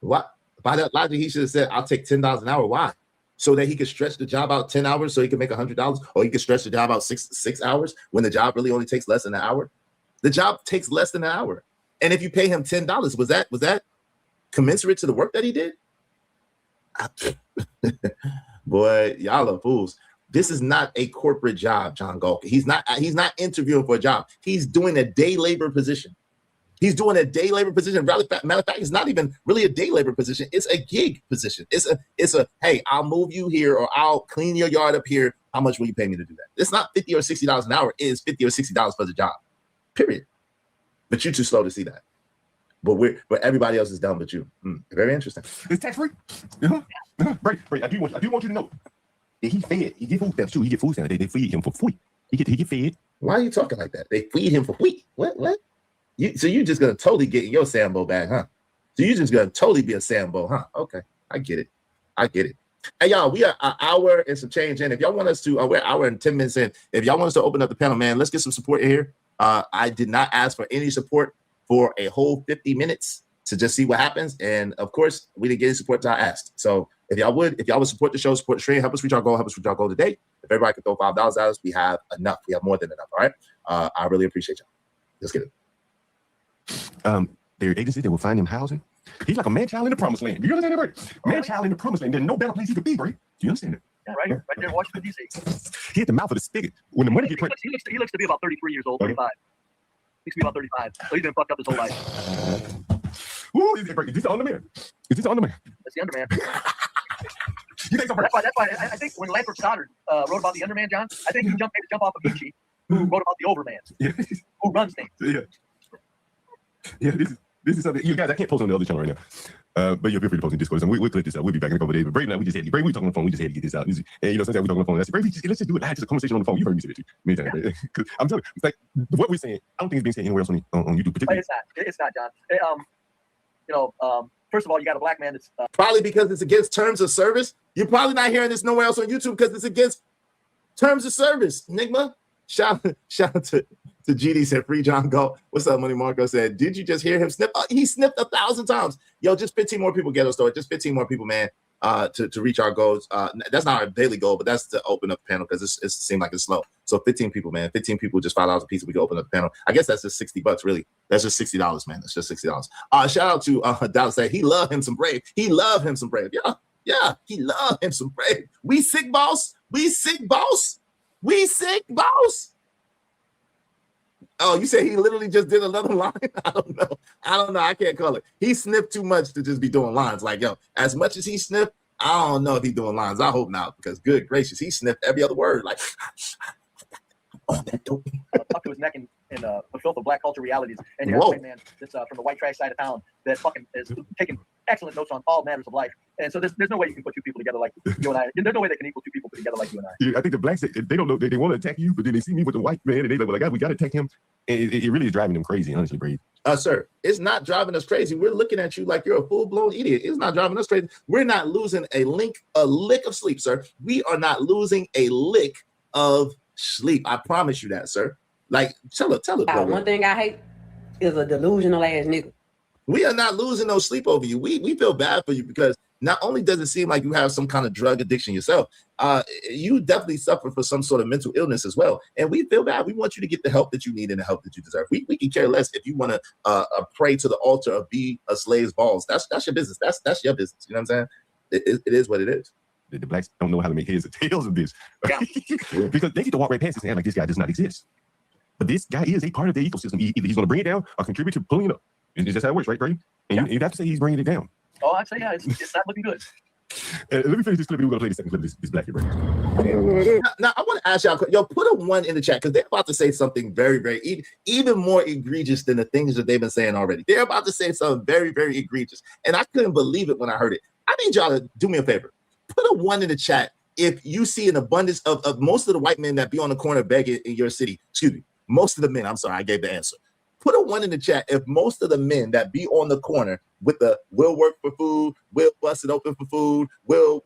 What? By that logic, he should have said, I'll take $10 an hour. Why? So that he could stretch the job out 10 hours so he can make $100, or he could stretch the job out six hours when the job really only takes less than an hour. The job takes less than an hour. And if you pay him $10, was that commensurate to the work that he did? Boy, y'all are fools. This is not a corporate job, John Gulk. He's not interviewing for a job. He's doing a day labor position. He's doing a day labor position. Matter of fact, it's not even really a day labor position. It's a gig position. It's a hey, I'll move you here or I'll clean your yard up here. How much will you pay me to do that? It's not $50 or $60 an hour. It is $50 or $60 for the job. Period. But you're too slow to see that. But everybody else is dumb but you. Very interesting. It's tax free. Right. I do want you to know that he fed. He get food stamps too. He get food stamps. They feed him for free. He get fed. Why are you talking like that? They feed him for free. What? So you're just gonna totally get in your Sambo bag, huh? So you're just gonna totally be a Sambo, huh? Okay, I get it. Hey y'all, we are an hour and some change in. If y'all want us to, we're an hour and 10 minutes in. If y'all want us to open up the panel, man, let's get some support in here. I did not ask for any support for a whole 50 minutes to just see what happens. And of course, we didn't get any support till I asked. So if y'all would support the show, support the stream, help us reach our goal today. If everybody could throw $5 at us, we have enough. We have more than enough. All right. I really appreciate y'all. Let's get it. There are agencies that will find him housing. He's like a man-child in the promised land. Do you understand that, right? Man-child in the promised land. There's no better place he could be, right? Do you understand that? Yeah, right there in Washington, D.C. He hit the mouth of the spigot. When the money gets he looks to be about 33 years old, 35. He looks to be about 35. So he's been fucked up his whole life. Ooh, is this the underman? Is this the underman? That's the underman. You think so? That's why I think when Lamford Stoddard wrote about the underman, John, I think he made a jump off of Gucci, who wrote about the overman, who runs things. Yeah, this is something you guys. I can't post on the other channel right now, but you'll feel free to post in Discord. And we'll clip this out. We'll be back in a couple of days. But Brady and I, we talking on the phone. We just had to get this out. And sometimes we talking on the phone. I said, Brady, let's just do it. I had just a conversation on the phone. You heard me say it too many times. Because I'm telling you, like what we're saying, I don't think it's being said anywhere else on YouTube. Particularly, it's not, John. First of all, you got a black man that's probably because it's against terms of service. You're probably not hearing this nowhere else on YouTube because it's against terms of service. Nigma, shout out to GD said free John Galt. What's up, Money Marco said, did you just hear him sniff? He sniffed 1,000 times. Yo, just 15 more people get us started. Just 15 more people, man, to reach our goals. That's not our daily goal, but that's to open up the panel because it seemed like it's slow. So 15 people, man. 15 people, just $5 a piece. We can open up the panel. I guess that's just $60, really. That's just $60, man. That's just $60. Shout out to Dallas said he love him some Brave. He love him some Brave. Yeah, he love him some Brave. We sick, boss. We sick, boss. We sick, boss. Oh, you said he literally just did another line? I don't know. I can't call it. He sniffed too much to just be doing lines. Like, yo, as much as he sniffed, I don't know if he's doing lines. I hope not, because good gracious, he sniffed every other word. Like, oh, that dope. Up to his neck in the filth of black culture realities. And you're a white man that's from the white trash side of town that fucking is taking excellent notes on all matters of life. And so there's no way you can put two people together like you and I. There's no way they can equal two people together like you and I. Yeah, I think the blacks, they don't know, they want to attack you, but then they see me with the white man and they like, well, God, we got to attack him. And it really is driving them crazy, honestly, Brady. Sir, it's not driving us crazy. We're looking at you like you're a full-blown idiot. It's not driving us crazy. We're not losing a lick of sleep, sir. We are not losing a lick of sleep. I promise you that, sir. Like, tell it, bro. One thing I hate is a delusional ass nigga. We are not losing no sleep over you. We feel bad for you because not only does it seem like you have some kind of drug addiction yourself, you definitely suffer from some sort of mental illness as well. And we feel bad. We want you to get the help that you need and the help that you deserve. We can care less if you want to pray to the altar or be a slave's balls. That's your business. That's your business. You know what I'm saying? It is what it is. The blacks don't know how to make heads or tails of this. Yeah. Because they get to walk right past this and act like this guy does not exist. But this guy is a part of the ecosystem. Either he's going to bring it down or contribute to pulling it up. It's just how it works, right, Brady? And you'd have to say he's bringing it down. Oh, I'd say, yeah, it's not looking good. Let me finish this clip. We're gonna play the second clip. This black kid right here. Now, I want to ask y'all, yo, put a 1 in the chat because they're about to say something very, very, even more egregious than the things that they've been saying already. They're about to say something very, very egregious. And I couldn't believe it when I heard it. I need y'all to do me a favor. Put a 1 in the chat if you see an abundance of most of the white men that be on the corner begging in your city. Excuse me. Most of the men. I'm sorry, I gave the answer. Put a 1 in the chat if most of the men that be on the corner with the will work for food, will bust it open for food, will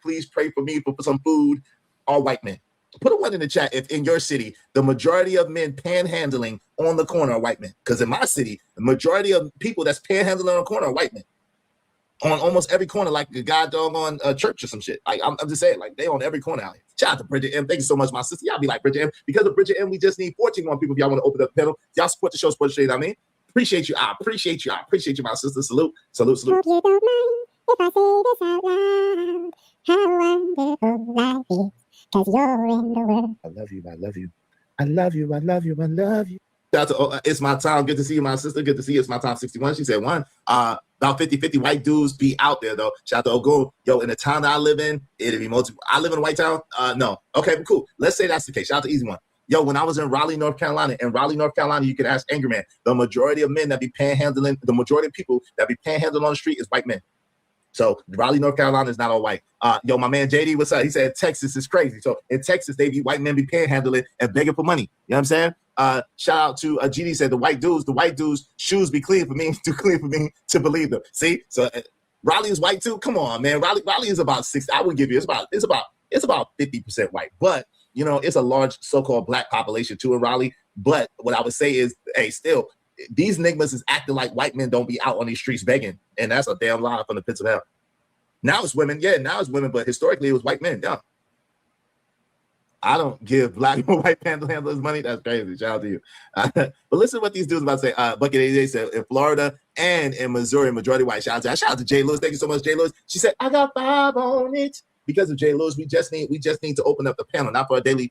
please pray for me for some food, are white men. Put a 1 in the chat if in your city the majority of men panhandling on the corner are white men. Because in my city, the majority of people that's panhandling on the corner are white men. On almost every corner, like the guy doggone church or some shit. Like I'm just saying, like they on every corner out here. Shout out to Bridget M. Thank you so much, my sister. Y'all be like Bridget M. Because of Bridget M, we just need 14 more people. If y'all want to open up the panel, y'all support the show, support the shade. I mean, appreciate you. I appreciate you. I appreciate you, my sister. Salute, salute, salute. Hope you don't mind if I say this out loud. How wonderful life is, 'cause you're in the world. I love you. I love you. I love you. I love you. I love you. Shout out to It's My Time. Good to see you, my sister. Good to see you. It's My Time 61. She said 1. About 50-50 white dudes be out there, though. Shout out to Ogun. Yo, in the town that I live in, it'd be multiple. I live in a white town? No. Okay, but cool. Let's say that's the case. Shout out to Easy One. Yo, when I was in Raleigh, North Carolina, you can ask Angry Man. The majority of men that be panhandling, the majority of people that be panhandling on the street is white men. So Raleigh, North Carolina is not all white. Yo, my man JD, what's up? He said Texas is crazy. So in Texas, white men be panhandling and begging for money. You know what I'm saying? Shout out to GD said the white dudes shoes be clean for me to believe them. See, so Raleigh is white too. Come on, man. Raleigh is about 60. I would give you it's about 50% white, but you know it's a large so-called black population too in Raleigh. But what I would say is, hey, still these niggas is acting like white men don't be out on these streets begging, and that's a damn lie from the pits of hell. Now it's women, but historically it was white men. Yeah. I don't give black or white panhandlers money. That's crazy. Shout out to you. But listen to what these dudes about to say. Bucket 88 said in Florida and in Missouri, majority white. Shout out to Jay Lewis. Thank you so much, Jay Lewis. She said, I got 5 on it. Because of Jay Lewis, we just need to open up the panel, not for our daily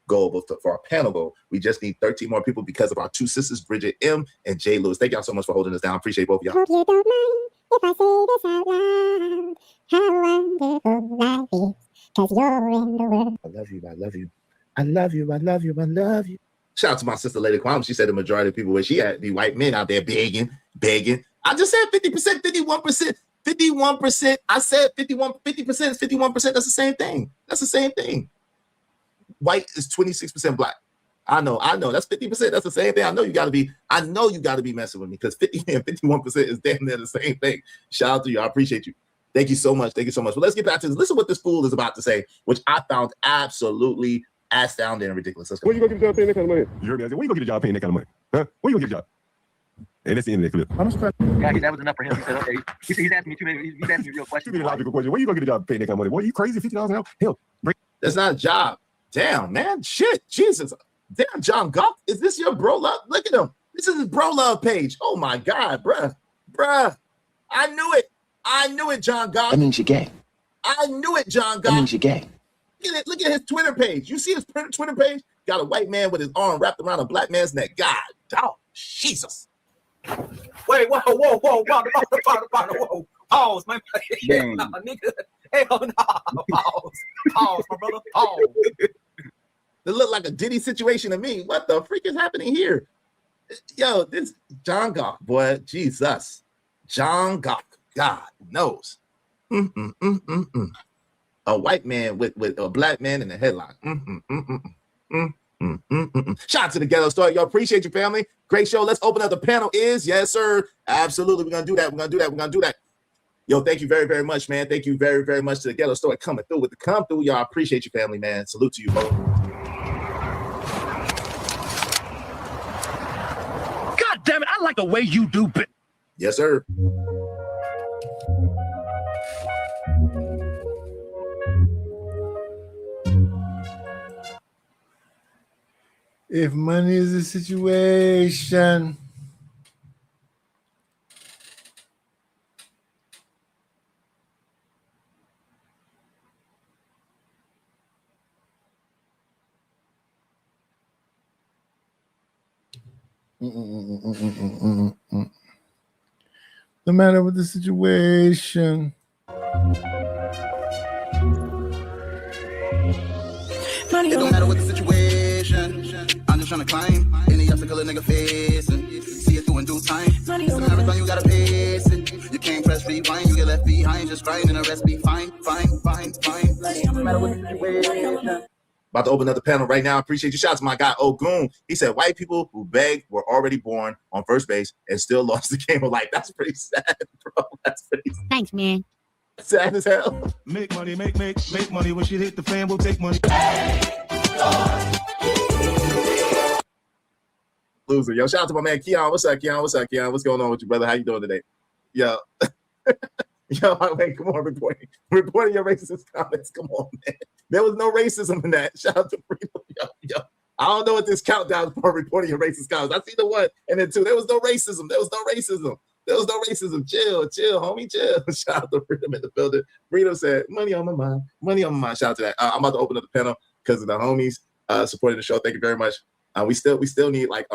goal, but for our panel goal. We just need 13 more people because of our 2 sisters, Bridget M. and Jay Lewis. Thank y'all so much for holding us down. Appreciate both of y'all. Hope you don't mind if I say this out loud. How wonderful life is, 'cause you're in the world. I love you. I love you. I love you. I love you. I love you. Shout out to my sister, Lady Kwame. She said the majority of people where she had be white men out there begging. I just said 50%, 51%, 51%. I said 50% is 51%. That's the same thing. White is 26% black. I know. That's 50%. That's the same thing. I know you gotta be messing with me because 50 and 51% is damn near the same thing. Shout out to you. I appreciate you. Thank you so much. But let's get back to this. Listen to what this fool is about to say, which I found absolutely astounding and ridiculous. Let's go. Where you gonna get a job paying that kind of money? You heard me. I said, where you gonna get a job paying that kind of money? Huh? Where you gonna get a job? And that's the end of the clip. Yeah, that was enough for him. He said, okay. He's asking me too many. He's asking me real questions. Too many logical questions. Where you gonna get a job paying that kind of money? Boy, you crazy? $50 an hour? Hell, that's not a job. Damn, man. Shit. Jesus. Damn, John Goff. Is this your bro love? Look at him. This is his bro love page. Oh my God, bruh. I knew it, John Goff. That means you're gay. I knew it, John Goff. That means you're gay. Look at his Twitter page. You see his Twitter page? Got a white man with his arm wrapped around a black man's neck. God, Jesus. Wait, whoa. Pause, man. Nah, nigga. Hell no. Pause, my brother. Pause. It looked like a Diddy situation to me. What the freak is happening here? Yo, this John Goff, boy. Jesus. John Goff. God knows. A white man with a black man in a headlock. Shout out to the Ghetto Store. Yo, appreciate you, family. Great show. Let's open up the panel. Yes, sir. Absolutely. We're gonna do that. Yo, thank you very, very much, man. Thank you very, very much to the Ghetto Store coming through with the come through. Y'all appreciate you, family, man. Salute to you both. God damn it, I like the way you do bit. Yes, sir. If money is a situation, No matter what the situation. It don't matter what the situation. I'm just trying to climb any obstacle a nigga facing. See it through in due time. It's a marathon, you gotta pace it. You can't press rewind, you get left behind. Just grind and the rest be fine. No matter what the situation. About to open up the panel right now. Appreciate you. Shout out to my guy Ogun. He said white people who beg were already born on first base and still lost the game of life. That's pretty sad, bro. That's pretty sad. Thanks, man. Sad as hell. Make money, make money. When shit hit the fan, we'll take money. Loser. Yo, shout out to my man Keon. What's up, Keon? What's going on with you, brother? How you doing today? Yo. Yo, wait, come on, reporting your racist comments. Come on, man. There was no racism in that. Shout out to Freedom. Yo. I don't know what this countdown is for reporting your racist comments. I see the 1 and then 2. There was no racism. Chill, homie, chill. Shout out to Freedom in the building. Freedom said, money on my mind. Shout out to that. I'm about to open up the panel because of the homies supporting the show. Thank you very much. We still need like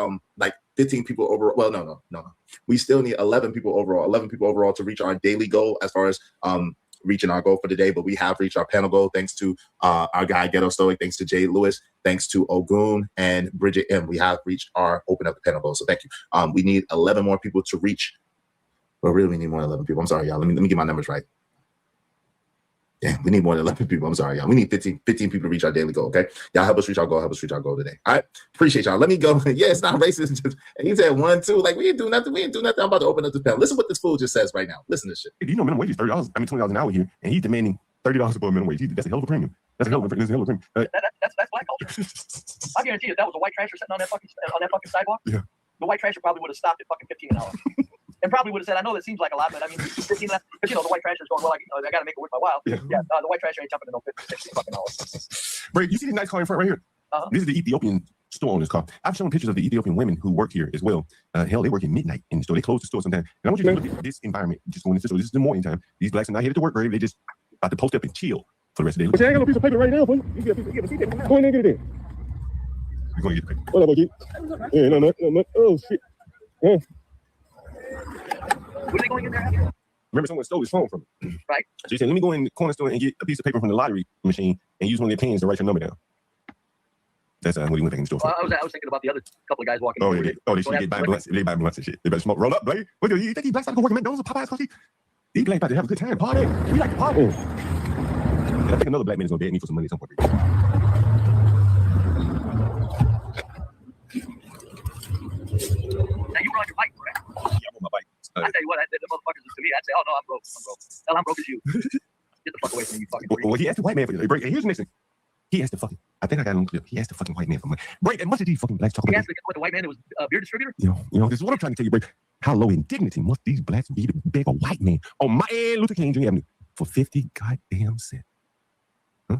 15 people overall. Well, no. We still need 11 people overall to reach our daily goal as far as reaching our goal for the day. But we have reached our panel goal thanks to our guy Ghetto Stoic, thanks to Jay Lewis, thanks to Ogun and Bridget M. We have reached our open up the panel goal. So thank you. We need 11 more people to reach. Well, really, we need more than 11 people. I'm sorry, y'all. Let me get my numbers right. Yeah, we need more than 11 people. I'm sorry, y'all. We need 15 people to reach our daily goal, okay? Y'all help us reach our goal. Today. All right? Appreciate y'all. Let me go. Yeah, it's not racist. He said 1, 2. Like, we ain't do nothing. I'm about to open up this panel. Listen what this fool just says right now. Listen to this shit. You know minimum wage is $30. I mean, $20 an hour here, and he's demanding $30 above minimum wage. That's a hell of a premium. That's a hell of a premium. That's black culture. I guarantee you, if that was a white trasher sitting on that fucking sidewalk, yeah, the white trasher probably would have stopped at fucking 15 an hour. And probably would have said, I know that seems like a lot, but I mean, 15 because the white trasher's going, well, I got to make it worth my while. Yeah. The white trasher ain't jumping to no 50, 60 fucking hours. Bro, you see this nice car in front right here? This is the Ethiopian store on this car. I've shown pictures of the Ethiopian women who work here as well. Hell, they work at midnight in the store. They close the store sometimes. And I want you to look at this environment. Just going into the store. This is the morning time. These blacks are not headed to work, They just about to post up and chill for the rest of the day. But I ain't got no piece of paper right now for you. You get a piece of paper. Go in there and get it in. You're going to get the paper. What up, Keith? Yeah, no. Oh, shit. Yeah. What are they going in there? Remember, someone stole his phone from him. Right. So he said, let me go in the corner store and get a piece of paper from the lottery machine and use one of their pens to write your number down. That's what he went back in the store for. I was thinking about the other couple of guys walking. Oh, yeah. They buy blunts. They buy blunts and shit. They better smoke. Roll up, buddy. What do you think these blacks about to go work at McDonald's or Popeyes? Cause these blacks about to have a good time. Party. We like to party. And I think another black man is going to beg me for some money at some point. Now you ride your bike, correct? Yeah, I'm on my bike. I tell you what, the motherfuckers to me, I'd say, oh no, I'm broke. Hell, I'm broke as you. Get the fuck away from me, you fucking well, he asked the white man for the break. And here's the next thing. He asked the fucking, I think I got him clip. He asked the fucking white man for money. Break, and much of these fucking blacks talk about. He asked the white man that was a beer distributor? You know, this is what I'm trying to tell you, Break. How low in dignity must these blacks be to beg a white man on my Luther King Jr. Avenue for 50 goddamn cents? Huh?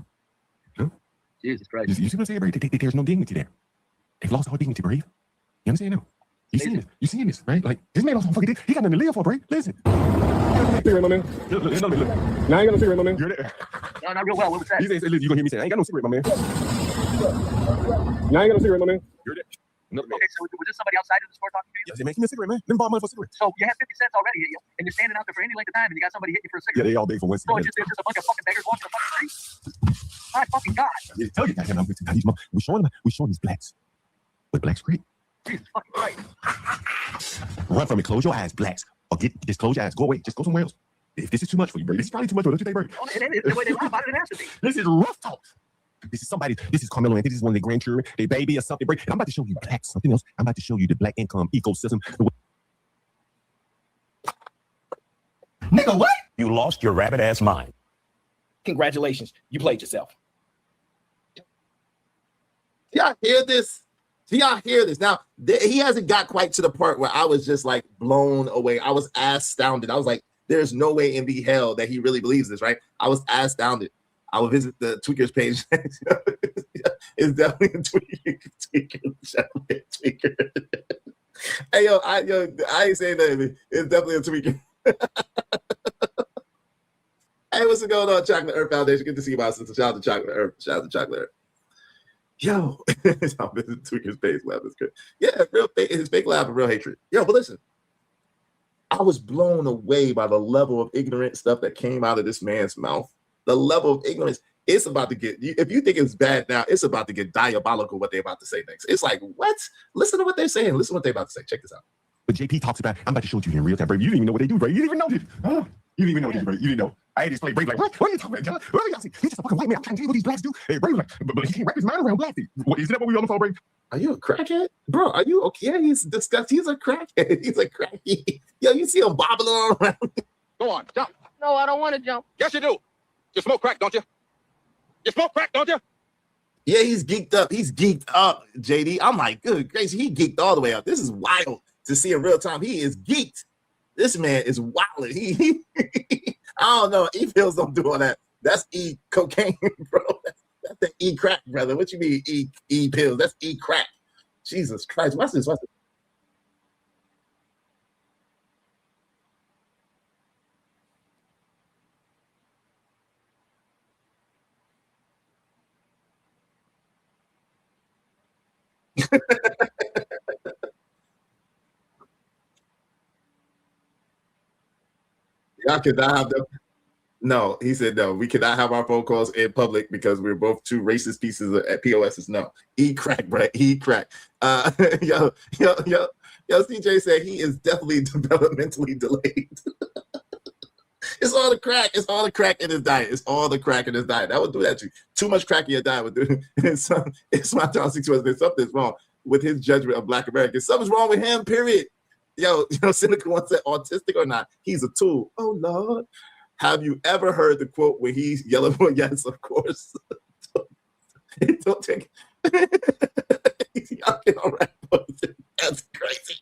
Jesus Christ. You see what I'm saying, Break? There's no dignity there. They've lost all dignity, Break. You know what I'm saying? No. You seeing this, right? Like, this man lost all fucking dignity. He got nothing to live for, Break. Listen. Cigarette, my man. Look. Now I ain't got no cigarette, my man. You're there. No, not real well. What was that? You gonna hear me say, I ain't got no cigarette, my man. Now I ain't got no cigarette, my man. You're there. Okay, so was this somebody outside of the store talking to you? Yeah, man, give me a cigarette, man. Let me borrow money for a cigarette. So you have 50 cents already, and you're standing out there for any length of time, and you got somebody hitting you for a cigarette. Yeah, they all beg for one So cigarette. it's just a bunch of fucking beggars walking the fucking street. My fucking God. Yeah, tell you, goddamn, we showing these blacks. But blacks great. Jesus fucking Christ. Run from it. Close your eyes, blacks. Or just close your eyes. Go away. Just go somewhere else. If this is too much for you, Brady, this is probably too much for you. Don't you think, Brady? Oh, it's the way they lie about it, it has to be. This is rough talk. This is Carmelo, and this is one of their grandchildren, their baby or something. Brady. And I'm about to show you blacks, something else. I'm about to show you the black income ecosystem. Nigga, what? You lost your rabbit ass mind. Congratulations. You played yourself. Y'all hear this? Now, he hasn't got quite to the part where I was just like blown away. I was astounded. I was like, there's no way in the hell that he really believes this, right? I was astounded. I will visit the Tweakers page. It's definitely a tweaker. Hey, I ain't saying that. It's definitely a tweaker. Hey, what's going on, Chocolate Earth Foundation? Good to see you, my sister. Shout out to Chocolate Earth. Yo, I'll visit Tweaker's page. Laugh is good. Yeah, real his fake laugh and real hatred. Yo, but listen, I was blown away by the level of ignorant stuff that came out of this man's mouth. The level of ignorance. It's about to get, if you think it's bad now, it's about to get diabolical what they're about to say next. It's like, what? Listen to what they're saying. Listen to what they're about to say. Check this out. But JP talks about, I'm about to show it to you in real time, Brave. You didn't even know what they do, Brave. You didn't even know this. Huh? You didn't even know this, Brave. You didn't know. I had to explain Brave like, what? What are you talking about, John? What are you talking about? He's just a fucking white man. I'm trying to tell you what these blacks do. Hey, Brave like, but he can't wrap his mind around black people. What, isn't that what we on the phone, Brave? Are you a crackhead? Bro, are you okay? Yeah, he's disgusting. He's a crackhead. He's a crackhead. Yo, you see him bobbling all around. Go on, jump. No, I don't want to jump. Yes, you do. You smoke crack, don't you? You smoke crack, don't you? Yeah, he's geeked up. He's geeked up, JD. I'm like, good gracious, he geeked all the way up. This is wild to see in real time. He is geeked. This man is wild. He I don't know. E-pills don't do all that. That's E-cocaine, bro. That's the E-crack, brother. What you mean E-pills? That's E-crack. Jesus Christ. Watch this. Watch this. Y'all cannot have them. No, he said no. We cannot have our phone calls in public because we're both two racist pieces at POSs. No, E-crack, bro. E-crack. Yo, CJ said he is definitely developmentally delayed. It's all the crack. It's all the crack in his diet. It's all the crack in his diet. That would do that to you. Too much crack in your diet would do. It's my John 6 was there's something's wrong with his judgment of Black Americans. Something's wrong with him, period. Yo, Cynical wants that autistic or not. He's a tool. Oh, Lord. Have you ever heard the quote where he's yelling for yes, of course? Don't take That's crazy.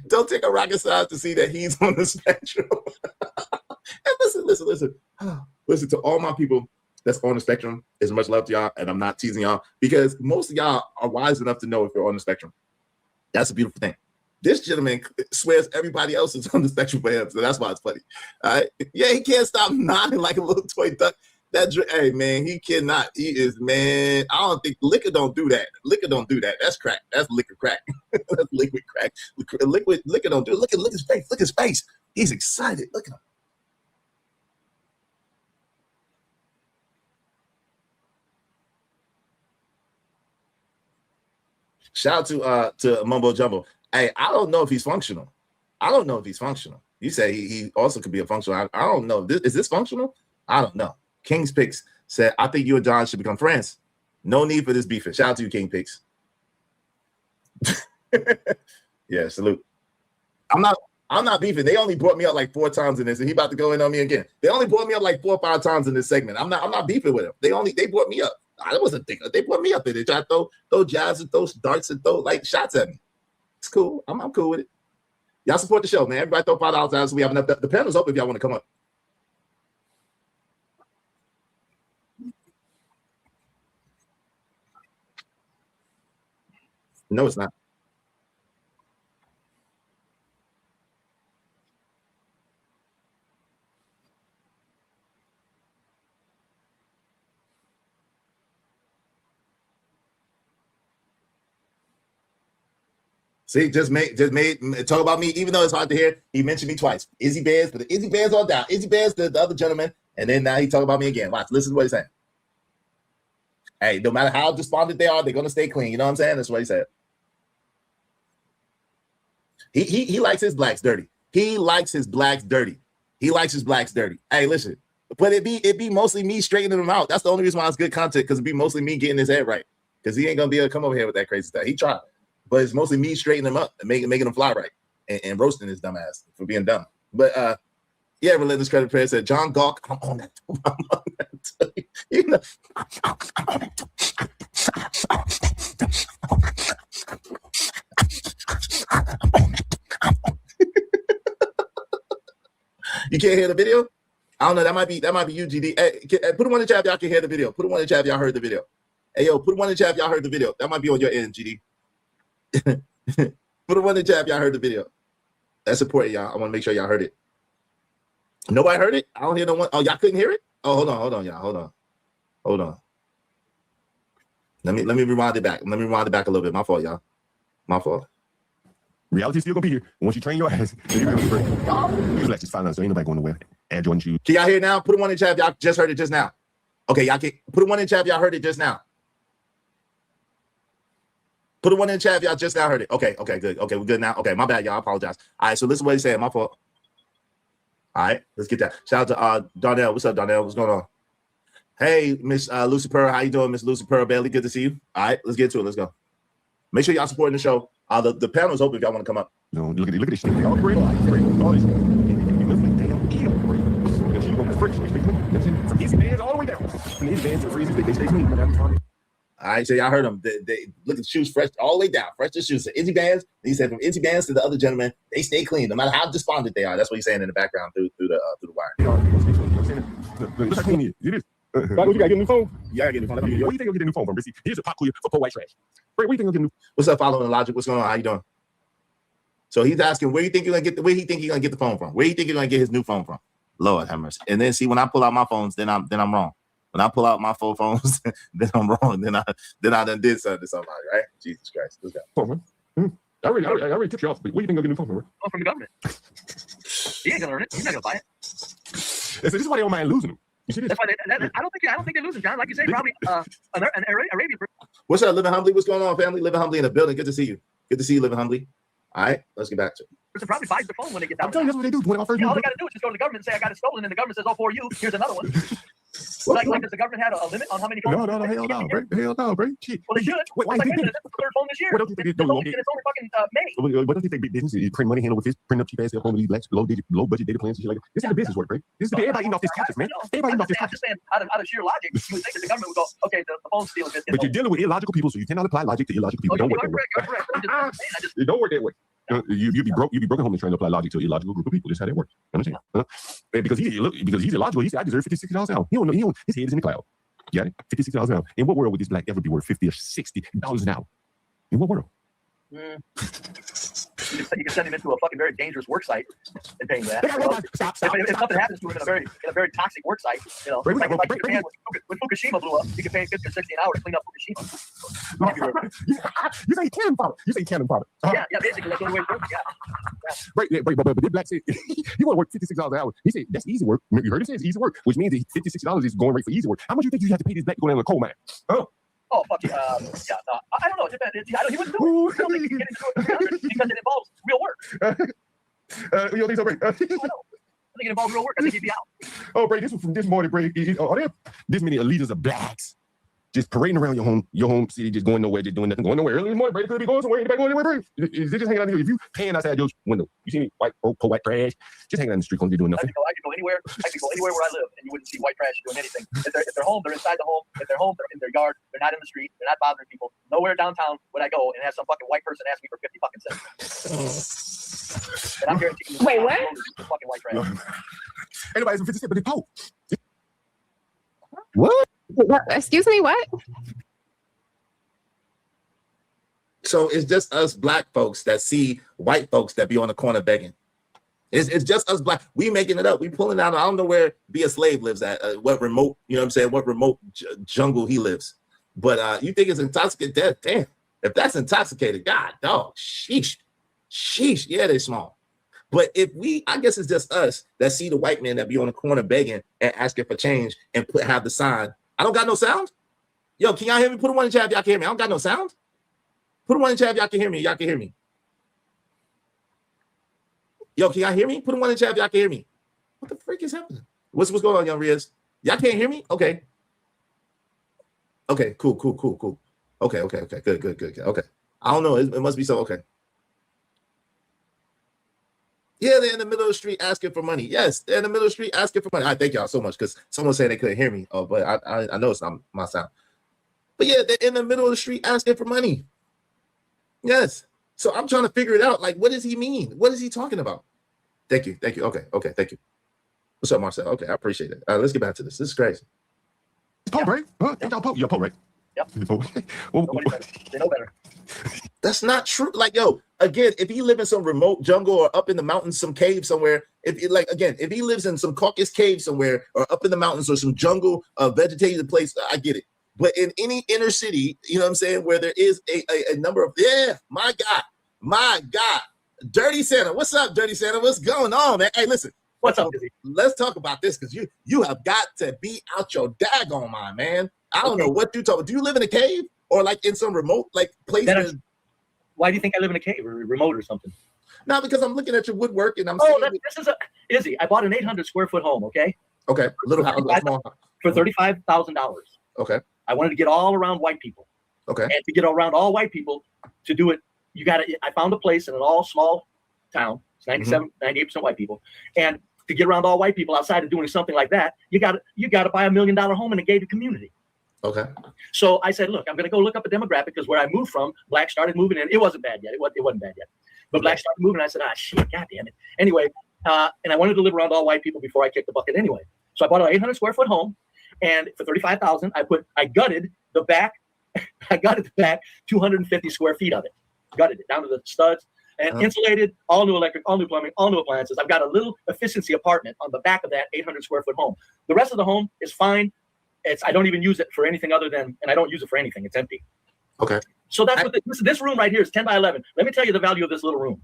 Don't take a rocket science to see that he's on the spectrum. And listen. Listen to all my people that's on the spectrum. As much love to y'all, and I'm not teasing y'all because most of y'all are wise enough to know if you're on the spectrum. That's a beautiful thing. This gentleman swears everybody else is on the spectrum for him, so that's why it's funny. All right? Yeah, he can't stop nodding like a little toy duck. Hey, man, he cannot. He is, man. I don't think liquor don't do that. Liquor don't do that. That's crack. That's liquor crack. That's liquid crack. Liquor don't do it. Look at his face. Look at his face. He's excited. Look at him. Shout out to Mumbo Jumbo. Hey, I don't know if he's functional. You say he also could be a functional. I don't know. Is this functional? I don't know. King's Picks said, I think you and John should become friends. No need for this beefing. Shout out to you, King Picks. Yeah, salute. I'm not beefing. They only brought me up like 4 times in this, and he about to go in on me again. They only brought me up like 4 or 5 times in this segment. I'm not beefing with him. They brought me up. I wasn't thinking. They brought me up there. They tried to throw jabs and throw darts and throw like shots at me. It's cool. I'm cool with it. Y'all support the show, man. Everybody throw $5 out so we have enough. The panel's open if y'all want to come up. No, it's not. See, just made talk about me, even though it's hard to hear. He mentioned me twice. Izzy Bears, but the Izzy Bears all down. Izzy Bears, the other gentleman, and then now he talk about me again. Watch, listen to what he's saying. Hey, no matter how despondent they are, they're gonna stay clean. You know what I'm saying? That's what he said. He likes his blacks dirty. He likes his blacks dirty. Hey, listen, but it be mostly me straightening them out. That's the only reason why it's good content, because it be mostly me getting his head right. Because he ain't gonna be able to come over here with that crazy stuff. He tried. But it's mostly me straightening him up and making him fly right and roasting his dumb ass for being dumb. But yeah, Relentless Credit Prayer said, John Gawk, I'm on that. You know, I'm on it. You can't hear the video? I don't know. That might be you, GD. Hey, put one in the chat if y'all can hear the video. Put one in the chat if y'all heard the video. Hey, yo, put one in the chat if y'all heard the video. That might be on your end, GD. Put one in the chat if y'all heard the video. That's important, y'all. I want to make sure y'all heard it. Nobody heard it? I don't hear no one. Oh, y'all couldn't hear it? Oh, hold on, y'all. Hold on. Let me rewind it back. Let me rewind it back a little bit. My fault, y'all. My fault. Reality's still gonna be here. And once you train your ass, then you're gonna be great. You just find out, so ain't nobody going nowhere. Air Jordan shoes. Can y'all hear now? Put one in chat if y'all just heard it just now. Okay, y'all can put one in chat if y'all heard it just now. Put one in chat if y'all just now heard it. Okay, good. Okay, we're good now. Okay, my bad, y'all. I apologize. All right, so listen to what he's saying. My fault. All right, let's get that. Shout out to Darnell. What's up, Darnell? What's going on? Hey, Miss Lucy Pearl. How you doing, Miss Lucy Pearl Bailey? Good to see you. All right, let's get to it. Let's go. Make sure y'all supporting the show. The panel's open if y'all want to come up. No, look at this shit. All great. All this. You gonna friction from easy bands all the way down. From easy bands to freezes, they stay clean. All right, so y'all heard them. They look at the shoes fresh all the way down. Fresh to shoes. So Izzy Bands. He said from Izzy Bands to the other gentleman, they stay clean no matter how despondent they are. That's what he's saying in the background through the wire. Look how clean it is. You gotta get a new phone. Yeah, I get a new phone. Where do you think you'll get a new phone from, Brissy? Here's a pop clear for poor white trash. Where do you think you'll get a new? What's up, following the logic? What's going on? How you doing? So he's asking where you think you're gonna get where he think he's gonna get the phone from? Where you think you're gonna get his new phone from? Lord have mercy. And then see when I pull out my phones, then I'm wrong. When I pull out my full phones, then I'm wrong. Then I done did something to somebody, right? Jesus Christ. Let's go. I already tipped you off. But where do you think you'll get a new phone from? Oh, from the government. He ain't gonna learn it. He's not gonna buy it. So this is why they don't mind losing them. You see this? That's why I don't think they're losing, John. Like you said, probably an Arabian. What's up, Living Humbly? What's going on, family? Living Humbly in the building. Good to see you. Good to see you, Living Humbly. All right, let's get back to it. Person probably buys the phone when they get down. I'm telling you, that's what they do. When I first all they got to do is just go to the government and say, I got it stolen, and the government says, oh, for you, here's another one. Like, does the government have a limit on how many phones? No, hell no, bro. Shit. Well, they should. Wait, why like, they that's the third phone this year. What else do they do? It's only fucking May. What else do they think big business is? Print money, handle with this, print up cheap ass cell phone with these low budget data plans and shit like that. This is the business work, right? This is everybody eating off this taxes, man. Everybody eating off this taxes. I'm just saying, out of sheer logic, you would think that the government would go, okay, the phone's stealing this. But you're dealing with illogical people, so you cannot apply logic to illogical people. Don't work that way. It don't work that way. You'd be broken home and trying to apply logic to an illogical group of people. That's how that works. Understand? Because he's illogical. He said, I deserve $56 an hour. He don't know. His head is in the cloud. You got it? $56 an hour. In what world would this black ever be worth $50 or $60 an hour? In what world? You can send him into a fucking very dangerous work site and paying that. Stop. If something happens to him in a very toxic work site, you know, like Japan, when Fukushima blew up, you can pay 50 or 60 an hour to clean up Fukushima. You say cannon powder. Yeah, basically that's the only way to work. Yeah. Right, but this black said he want to work $56 an hour. He said that's easy work. You heard him say it's easy work, which means that $56 is going rate for easy work. How much do you think you have to pay this black to go down to a coal mine? Oh, fuck yeah. No, I don't know. He wouldn't do it. I don't think he can get into it because it involves real work. You don't think so, Bray? I think it involves real work. I think he'd be out. Oh, Bray, this was from this morning, Bray. Are there this many leaders of blacks just parading around your home city, just going nowhere, just doing nothing, going nowhere? Early in the morning, Bray, could be going somewhere. Anybody going anywhere, Bray? Is it just hanging out here? If you paying outside your window, you see me, white trash, just hanging out in the street, you're doing nothing. I could go anywhere. I could go anywhere where I live, and you wouldn't see white trash doing anything. If they're home, they're inside the home. If they're home, they're in their yard. They're not in the street. They're not bothering people. Nowhere downtown would I go and have some fucking white person ask me for 50 fucking cents. And I'm guaranteeing you. Wait, what? Fucking white trash. Anybody's 50 cents, but they poor. What? Excuse me, what? So it's just us black folks that see white folks that be on the corner begging. It's just us black. We making it up. We pulling out. I don't know where Be a Slave lives at. What remote, you know what I'm saying? What remote jungle he lives. But you think it's intoxicated? Damn. If that's intoxicated, God, dog, sheesh. Yeah, they small. But I guess it's just us that see the white man that be on the corner begging and asking for change and have the sign. I don't got no sound. Yo, can y'all hear me? Put one in the chat if y'all can hear me. I don't got no sound. Put one in the chat if y'all can hear me. Y'all can hear me. Yo, can y'all hear me? Put one in the chat if y'all can hear me. What the freak is happening? What's going on, young Riaz? Y'all can't hear me? Okay. Okay, cool. Okay, good. Okay. I don't know. It must be so. Okay. Yeah, they're in the middle of the street asking for money. Yes, they're in the middle of the street asking for money. I thank y'all so much because someone said they couldn't hear me. Oh, but I know it's not my sound. But yeah, they're in the middle of the street asking for money. Yes. So I'm trying to figure it out. Like, what does he mean? What is he talking about? Thank you. Okay, thank you. What's up, Marcel? Okay, I appreciate it. Let's get back to this. This is crazy. Pope, right? Ain't y'all Pope? You're Pope, right? Yep. They know better. That's not true. Like, yo, again, if he live in some remote jungle or up in the mountains, some cave somewhere, if he lives in some Caucasus cave somewhere or up in the mountains or some jungle, vegetated place, I get it. But in any inner city, you know what I'm saying, where there is a number of, my God, Dirty Santa. What's up, Dirty Santa? What's going on, man? Hey, listen. What's up, Dizzy? Let's talk about this because you have got to be out your daggone mind, man. I don't know what you talk about. Do you live in a cave or like in some remote like place? Why do you think I live in a cave or remote or something? No, because I'm looking at your woodwork and I'm this is Izzy. I bought an 800 square foot home, okay? Okay, little house, small house. For $35,000. Okay. I wanted to get all around white people. Okay. And to get around all white people, to do it, I found a place in an all small town. It's 98% white people. And to get around all white people outside of doing something like that, you got to buy $1 million home in a gated community. Okay. So I said, look, I'm going to go look up a demographic because where I moved from, blacks started moving in. It wasn't bad yet. It wasn't bad yet. But blacks started moving. I said, shit, God damn it. Anyway, and I wanted to live around all white people before I kicked the bucket anyway. So I bought an 800 square foot home, and for $35,000, I gutted the back. I gutted the back 250 square feet of it. Gutted it down to the studs and insulated, all new electric, all new plumbing, all new appliances. I've got a little efficiency apartment on the back of that 800 square foot home. The rest of the home is fine. I don't even use it for anything other than, and I don't use it for anything. It's empty. Okay. So that's what this room right here is 10 by 11. Let me tell you the value of this little room.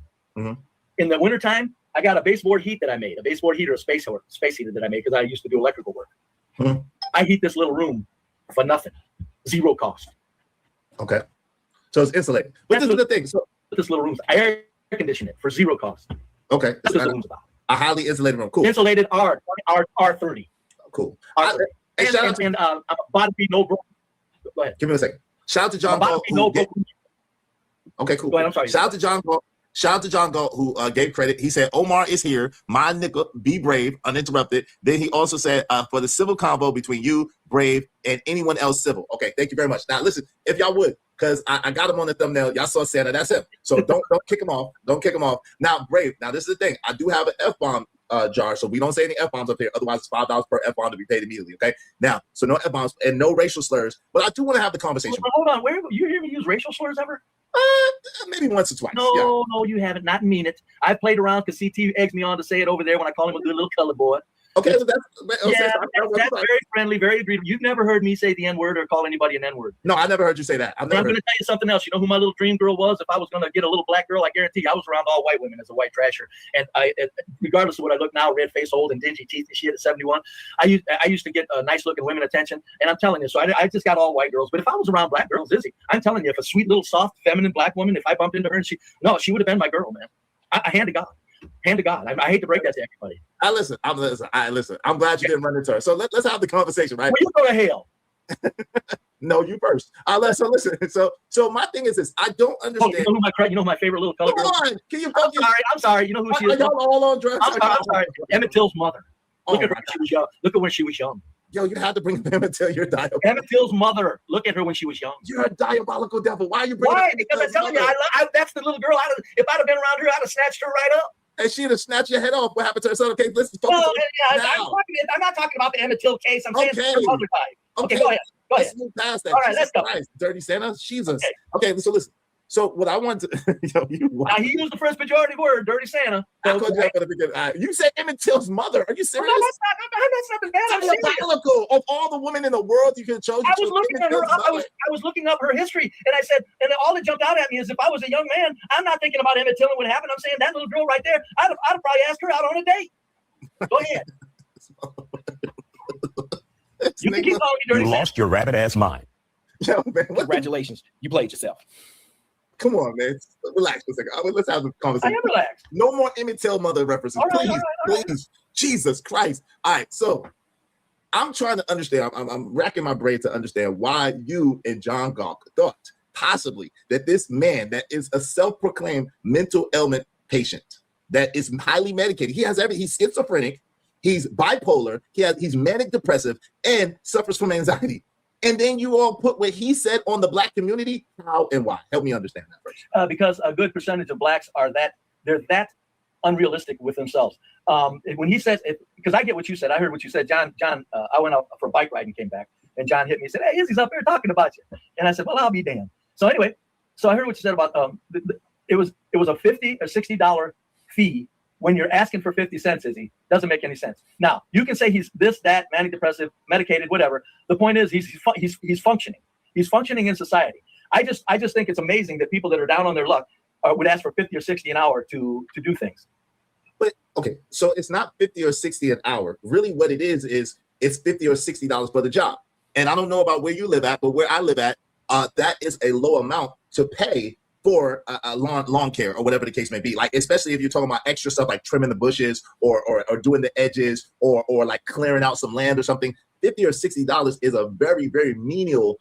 In the wintertime, I got a baseboard heat that I made, a baseboard heater, a space heater that I made because I used to do electrical work. I heat this little room for nothing, zero cost. Okay. So it's insulated. But this is the thing. So this little room, I air condition it for zero cost. Okay. That's what the room's about. A highly insulated room. Cool. Insulated R30. Cool. And bottom be no broke. Go ahead. Give me a second. Shout out to John Galt. Okay, cool. Go ahead, I'm sorry. Shout out to John Galt. Shout out to John Galt, who gave credit. He said, Omar is here. My nigga, be brave, uninterrupted. Then he also said, for the civil convo between you, Brave, and anyone else civil. Okay, thank you very much. Now, listen, if y'all would, because I got him on the thumbnail. Y'all saw Santa. That's him. So don't kick him off. Don't kick him off. Now, Brave, now this is the thing. I do have an F-bomb jar, so we don't say any F-bombs up here. Otherwise, it's $5 per F-bomb to be paid immediately, okay? Now, so no F-bombs and no racial slurs, but I do want to have the conversation. Hold on. Where you hear me use racial slurs ever? Maybe once or twice. No, you haven't. Not mean it. I played around because CT eggs me on to say it over there when I call him a good little colored boy. Okay, so that's very friendly, very agreeable. You've never heard me say the N-word or call anybody an N-word. No, I never heard you say that. I'm going to tell you something else. You know who my little dream girl was? If I was going to get a little black girl, I guarantee you, I was around all white women as a white trasher. And regardless of what I look now, red face, old, and dingy teeth and shit at 71, I used to get nice looking women attention. And I'm telling you, so I just got all white girls. But if I was around black girls, Izzy, I'm telling you, if a sweet little soft, feminine black woman, if I bumped into her and she would have been my girl, man. I hand to God. Hand to God. I hate to break that to everybody. Listen. I'm glad you didn't run into her. So let's have the conversation, right? Well, you go to hell. No, you first. So listen. So my thing is this. I don't understand. You know my favorite little color girl? Come on. Can you focus? I'm sorry. You know who she is? Y'all all on drugs? I'm sorry. Emmett Till's mother. Look at her when she was young. Look at when she was young. Yo, you had to bring Emmett Till. You're diabolical. Emmett Till's mother. Look at her when she was young. You're a diabolical devil. Why are you bringing? Why? Because I'm telling you, that's the little girl. If I'd have been around her, I'd have snatched her right up. And she'd have snatched your head off. What happened to her son? Okay, listen. I'm not talking about the Emmett Till case. I'm saying the other guy. Okay, go ahead. Let's move past that. All right, let's go. Christ, Dirty Santa. Jesus. Okay, so listen. So what I want to, now he used the first pejorative word, Dirty Santa. You said Emmett Till's mother. Are you serious? No, that's not bad. I'm diabolical. Of all the women in the world, you could have chosen. I was looking up her history, and I said, and all that jumped out at me is if I was a young man, I'm not thinking about Emmett Till and what happened. I'm saying that little girl right there, I'd have probably asked her out on a date. Go ahead. You can keep calling me Dirty You Santa. lost your rabbit ass mind. Yo, man, Congratulations. You played yourself. Come on, man. Relax for a second. Let's have a conversation. I am relaxed. No more Emmett Till mother references. Please. Jesus Christ. All right, so I'm trying to understand. I'm racking my brain to understand why you and John Galt thought possibly that this man that is a self-proclaimed mental ailment patient that is highly medicated. He's schizophrenic, he's bipolar, he's manic depressive, and suffers from anxiety. And then you all put what he said on the black community. How and why? Help me understand that first. Because a good percentage of blacks they're that unrealistic with themselves. When he says, because I get what you said, I heard what you said, John. I went out for a bike ride and came back, and John hit me and said, "Hey, Izzy's up here talking about you." And I said, "Well, I'll be damned." So anyway, I heard what you said about it was a $50 or $60 fee. When you're asking for 50 cents, Izzy, doesn't make any sense. Now, you can say he's this, that, manic depressive, medicated, whatever. The point is he's functioning. He's functioning in society. I just think it's amazing that people that are down on their luck, would ask for 50 or 60 an hour to do things. But okay, so it's not 50 or 60 an hour. Really, what it is it's $50 or $60 for the job. And I don't know about where you live at, but where I live at, that is a low amount to pay for a lawn care or whatever the case may be. Like, especially if you're talking about extra stuff like trimming the bushes or doing the edges or like clearing out some land or something. $50 or $60 is a very, very menial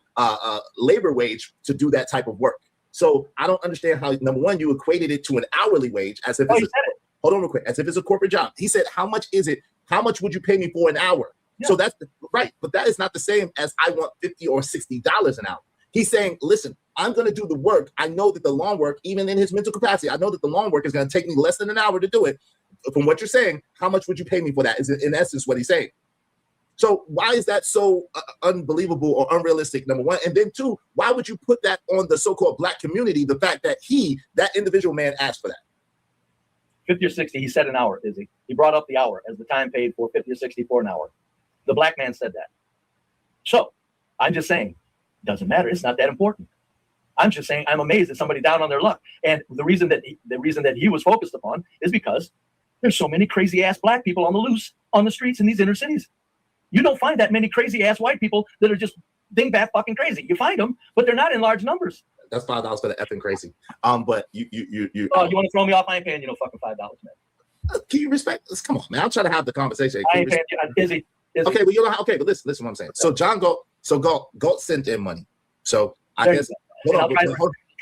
labor wage to do that type of work. So I don't understand how, number one, you equated it to an hourly wage as if it's hold on real quick, as if it's a corporate job. He said, how much is it? How much would you pay me for an hour? Yeah. So that's right. But that is not the same as I want $50 or $60 an hour. He's saying, listen, I'm going to do the work. I know that the lawn work, even in his mental capacity, I know that the lawn work is going to take me less than an hour to do it. From what you're saying, how much would you pay me for that? Is in essence what he's saying. So why is that so unbelievable or unrealistic, number one? And then two, why would you put that on the so-called black community, the fact that that individual man asked for that? 50 or 60, he said an hour, Izzy. He brought up the hour as the time paid for 50 or 60 for an hour. The black man said that. So I'm just saying, doesn't matter. It's not that important. I'm just saying I'm amazed at somebody down on their luck. And the reason that he was focused upon is because there's so many crazy ass black people on the loose on the streets in these inner cities. You don't find that many crazy ass white people that are just dingbat fucking crazy. You find them, but they're not in large numbers. That's $5 for the effing crazy. But you oh, you want to throw me off? I ain't paying you no fucking $5, man. Can you respect this? Come on, man. I'll try to have the conversation. I ain't paying you. I'm busy. Okay, but you know, okay, but listen what I'm saying. So John Galt sent in money. So I guess hold on.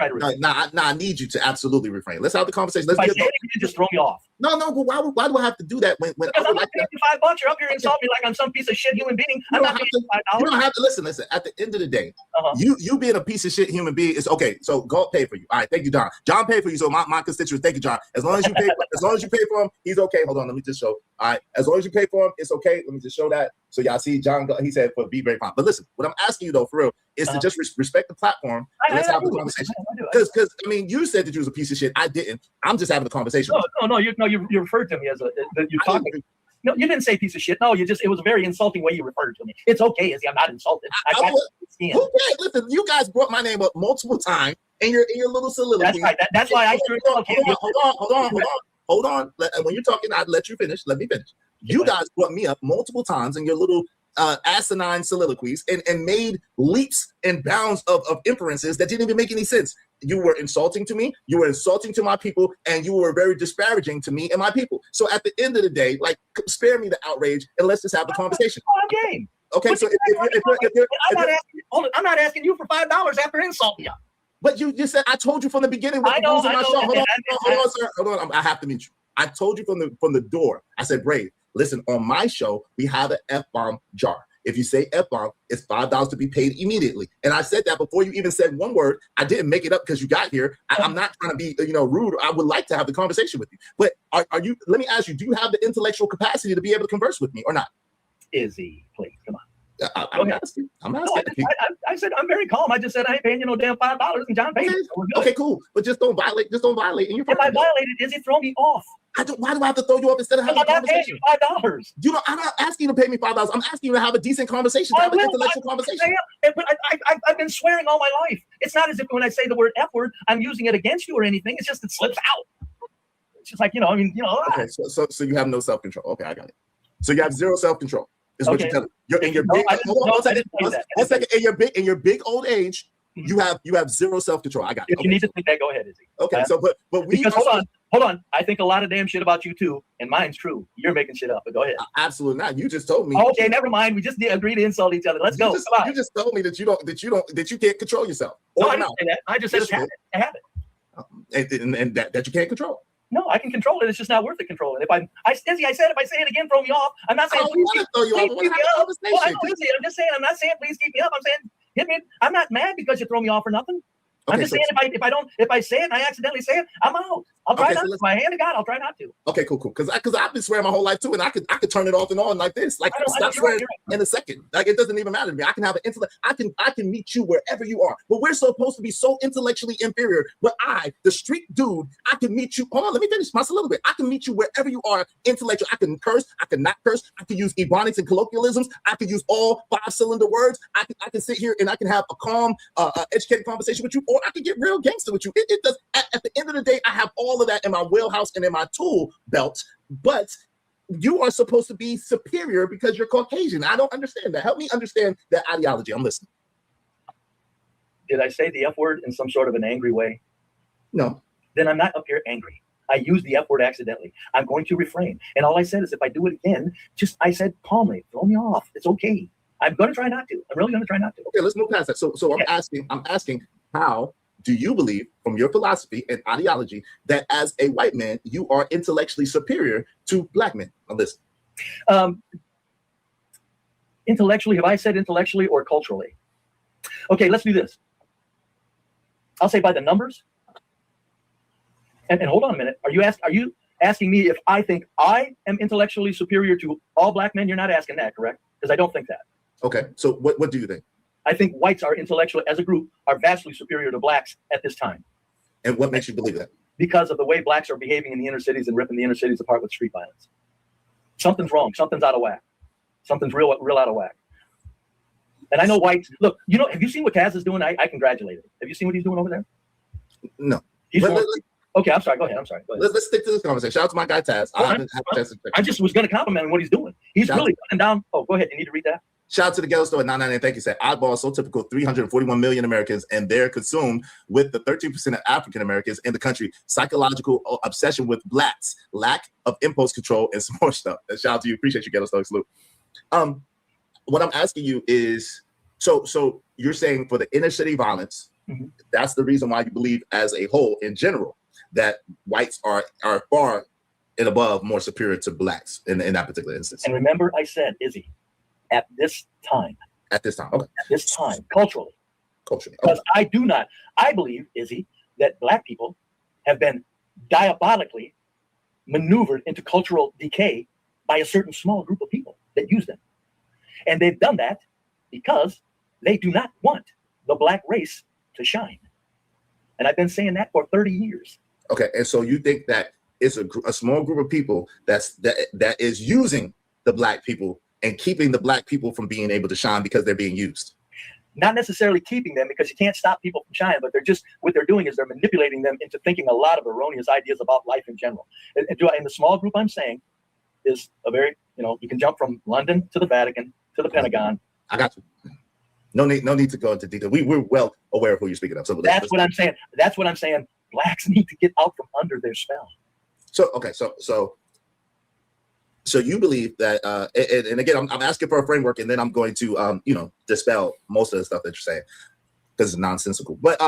I need you to absolutely refrain. Let's have the conversation. Let's get you just throw me off. No, but why do I have to do that when because I'm not paying you $5? You're up here insulting me like I'm some piece of shit human being. I'm not paying you $5. You don't have to listen. At the end of the day, you being a piece of shit human being is okay. So Galt paid for you. All right, thank you, John. John paid for you. So my constituents, thank you, John. As long as you pay for him, he's okay. Hold on, let me just show. All right, as long as you pay for him, it's okay. Let me just show that. So y'all see, John, he said for be very fine. But listen, what I'm asking you though, for real, is to just respect the platform. And let's have the conversation. Because I mean, you said that you was a piece of shit. I didn't. I'm just having the conversation. No. You referred to me as you're talking. No, you didn't say piece of shit. No, it was a very insulting way you referred to me. It's okay, Izzy. I'm not insulted. Who cares? Listen, you guys brought my name up multiple times in your little soliloquy. That's right. That's why I hold on. When you're talking, I'd let you finish. Let me finish. You guys brought me up multiple times in your little asinine soliloquies and made leaps and bounds of inferences that didn't even make any sense. You were insulting to me, you were insulting to my people, and you were very disparaging to me and my people. So at the end of the day, like, spare me the outrage and let's just have the conversation. Game. Okay, so I'm not asking you for $5 after insulting you. But you just said I told you from the beginning. I know. Hold on, sir. Hold on. I have to meet you. I told you from the door. I said, Brave, listen, on my show, we have an F-bomb jar. If you say F-bomb, it's $5 to be paid immediately. And I said that before you even said one word. I didn't make it up because you got here. I'm not trying to be, rude. I would like to have the conversation with you. But are you, let me ask you, do you have the intellectual capacity to be able to converse with me or not? Izzy, please, come on. I'm asking. I said I'm very calm. I just said I ain't paying you no damn $5, and John paid it. Okay, cool. But just don't violate. And you're if I violated, Izzy, throw me off. Why do I have to throw you off instead of having a conversation? I'm paying you $5. I'm not asking you to pay me $5. I'm asking you to have a decent conversation, to have an intellectual conversation. I've been swearing all my life. It's not as if when I say the word F word, I'm using it against you or anything. It's just it slips out. It's just like Okay, so you have no self-control. Okay, I got it. So you have zero self-control. Is what you're telling me. In your big old age, you have zero self-control. I got it. If you need to think that, go ahead, Izzy. Okay, so but we because hold on. I think a lot of damn shit about you too, and mine's true. You're making shit up, but go ahead. Absolutely not. You just told me. Okay, never mind. We just agreed to insult each other. Let's go. You just told me that you can't control yourself. No, I didn't say that. I just said it's a habit. And that you can't control. No, I can control it. It's just not worth it controlling. I said if I say it again, throw me off. I'm not saying please keep me up. I'm just saying I'm not saying please keep me up. I'm saying hit me. I'm not mad because you throw me off or nothing. I'm just saying if I say it and I accidentally say it, I'm out. I'll try not to. My hand to God, I'll try not to. Okay, cool. Because I've been swearing my whole life too, and I could turn it off and on like this. Like stop swearing in a second. Like it doesn't even matter to me. I can have an intellect. I can meet you wherever you are. But we're supposed to be so intellectually inferior. But the street dude, I can meet you. Hold on, let me finish my soliloquy. I can meet you wherever you are intellectual. I can curse. I can not curse. I can use ebonics and colloquialisms. I can use all 5-cylinder words. I can sit here and I can have a calm, educated conversation with you, or or I can get real gangster with you. It does. At the end of the day, I have all of that in my wheelhouse and in my tool belt, but you are supposed to be superior because you're Caucasian. I don't understand that. Help me understand that ideology. I'm listening. Did I say the F word in some sort of an angry way? No. Then I'm not up here angry. I used the F word accidentally. I'm going to refrain. And all I said is if I do it again, I said calmly, throw me off. It's okay. I'm going to try not to. I'm really going to try not to. Okay, let's move past that. So I'm asking, how do you believe, from your philosophy and ideology, that as a white man, you are intellectually superior to black men? On this. Intellectually, have I said intellectually or culturally? Okay, let's do this. I'll say by the numbers. And hold on a minute. Are you asking me if I think I am intellectually superior to all black men? You're not asking that, correct? Because I don't think that. Okay. So what do you think? I think whites are intellectually, as a group, are vastly superior to blacks at this time. And what makes you believe that? Because of the way blacks are behaving in the inner cities and ripping the inner cities apart with street violence. Something's wrong. Something's out of whack. Something's real out of whack. And I know whites. Look, have you seen what Taz is doing? I congratulate him. Have you seen what he's doing over there? No. Okay, I'm sorry. Go ahead. I'm sorry. Go ahead. Let's stick to this conversation. Shout out to my guy Taz. I just was going to compliment him what he's doing. He's really cutting down. Oh, go ahead. You need to read that. Shout out to the Ghetto Store at 998. Thank you, said Oddball is so typical. 341 million Americans, and they're consumed with the 13% of African Americans in the country. Psychological obsession with blacks, lack of impulse control, and some more stuff. And shout out to you. Appreciate you, Ghetto Store. Salute. What I'm asking you is, so you're saying for the inner city violence, that's the reason why you believe, as a whole, in general, that whites are far and above more superior to blacks in that particular instance. And remember, I said, Izzy, at this time. At this time, okay. At this time, culturally. Culturally. Because I believe, Izzy, that black people have been diabolically maneuvered into cultural decay by a certain small group of people that use them. And they've done that because they do not want the black race to shine. And I've been saying that for 30 years. Okay, and so you think that it's a small group of people that is using the black people and keeping the black people from being able to shine because they're being used? Not necessarily keeping them, because you can't stop people from shining, but what they're doing is they're manipulating them into thinking a lot of erroneous ideas about life in general. And the small group I'm saying is a very, you can jump from London to the Vatican to the Pentagon. I got you. No need to go into detail. We're well aware of who you're speaking of. So that's what I'm saying. That's what I'm saying. Blacks need to get out from under their spell. So okay, so you believe that, and again, I'm asking for a framework, and then I'm going to dispel most of the stuff that you're saying because it's nonsensical. But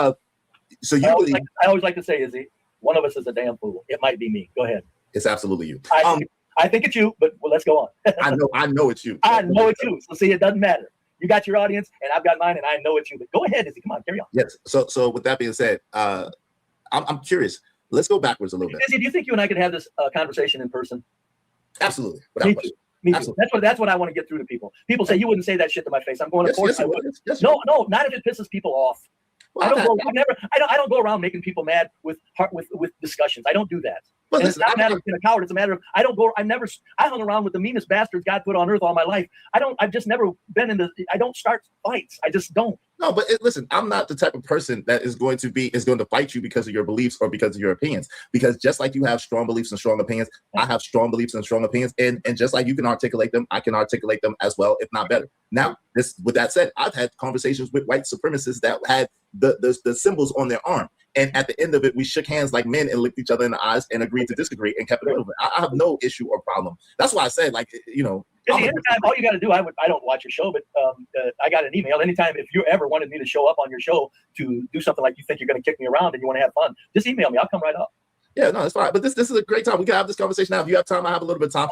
so you believe? I always like to say, Izzy, one of us is a damn fool. It might be me. Go ahead. It's absolutely you. I think it's you, but let's go on. I know it's you. I know it's you. So see, it doesn't matter. You got your audience, and I've got mine, and I know it's you. But go ahead, Izzy. Come on, carry on. Yes. So with that being said, I'm curious. Let's go backwards a little bit. Izzy, do you think you and I could have this conversation in person? Absolutely. Me too. Me too. That's what I want to get through to people. People say you wouldn't say that shit to my face. I'm going to force you. No, not if it pisses people off. Well, I don't go around making people mad with discussions. I don't do that. Well, it's not a matter of being a coward. It's a matter of I hung around with the meanest bastards God put on earth all my life. I've just never been I don't start fights. I just don't. No, but listen, I'm not the type of person that is going to fight you because of your beliefs or because of your opinions. Because just like you have strong beliefs and strong opinions, I have strong beliefs and strong opinions. And just like you can articulate them, I can articulate them as well, if not better. Now, with that said, I've had conversations with white supremacists that had the symbols on their arm. And at the end of it, we shook hands like men and looked each other in the eyes and agreed to disagree and kept it moving. I have no issue or problem. That's why I said, anytime, all you got to do, I don't watch your show, but I got an email. Anytime, if you ever wanted me to show up on your show to do something like you think you're going to kick me around and you want to have fun, just email me. I'll come right up. Yeah, no, it's fine. But this is a great time. We can have this conversation now. If you have time, I have a little bit of time.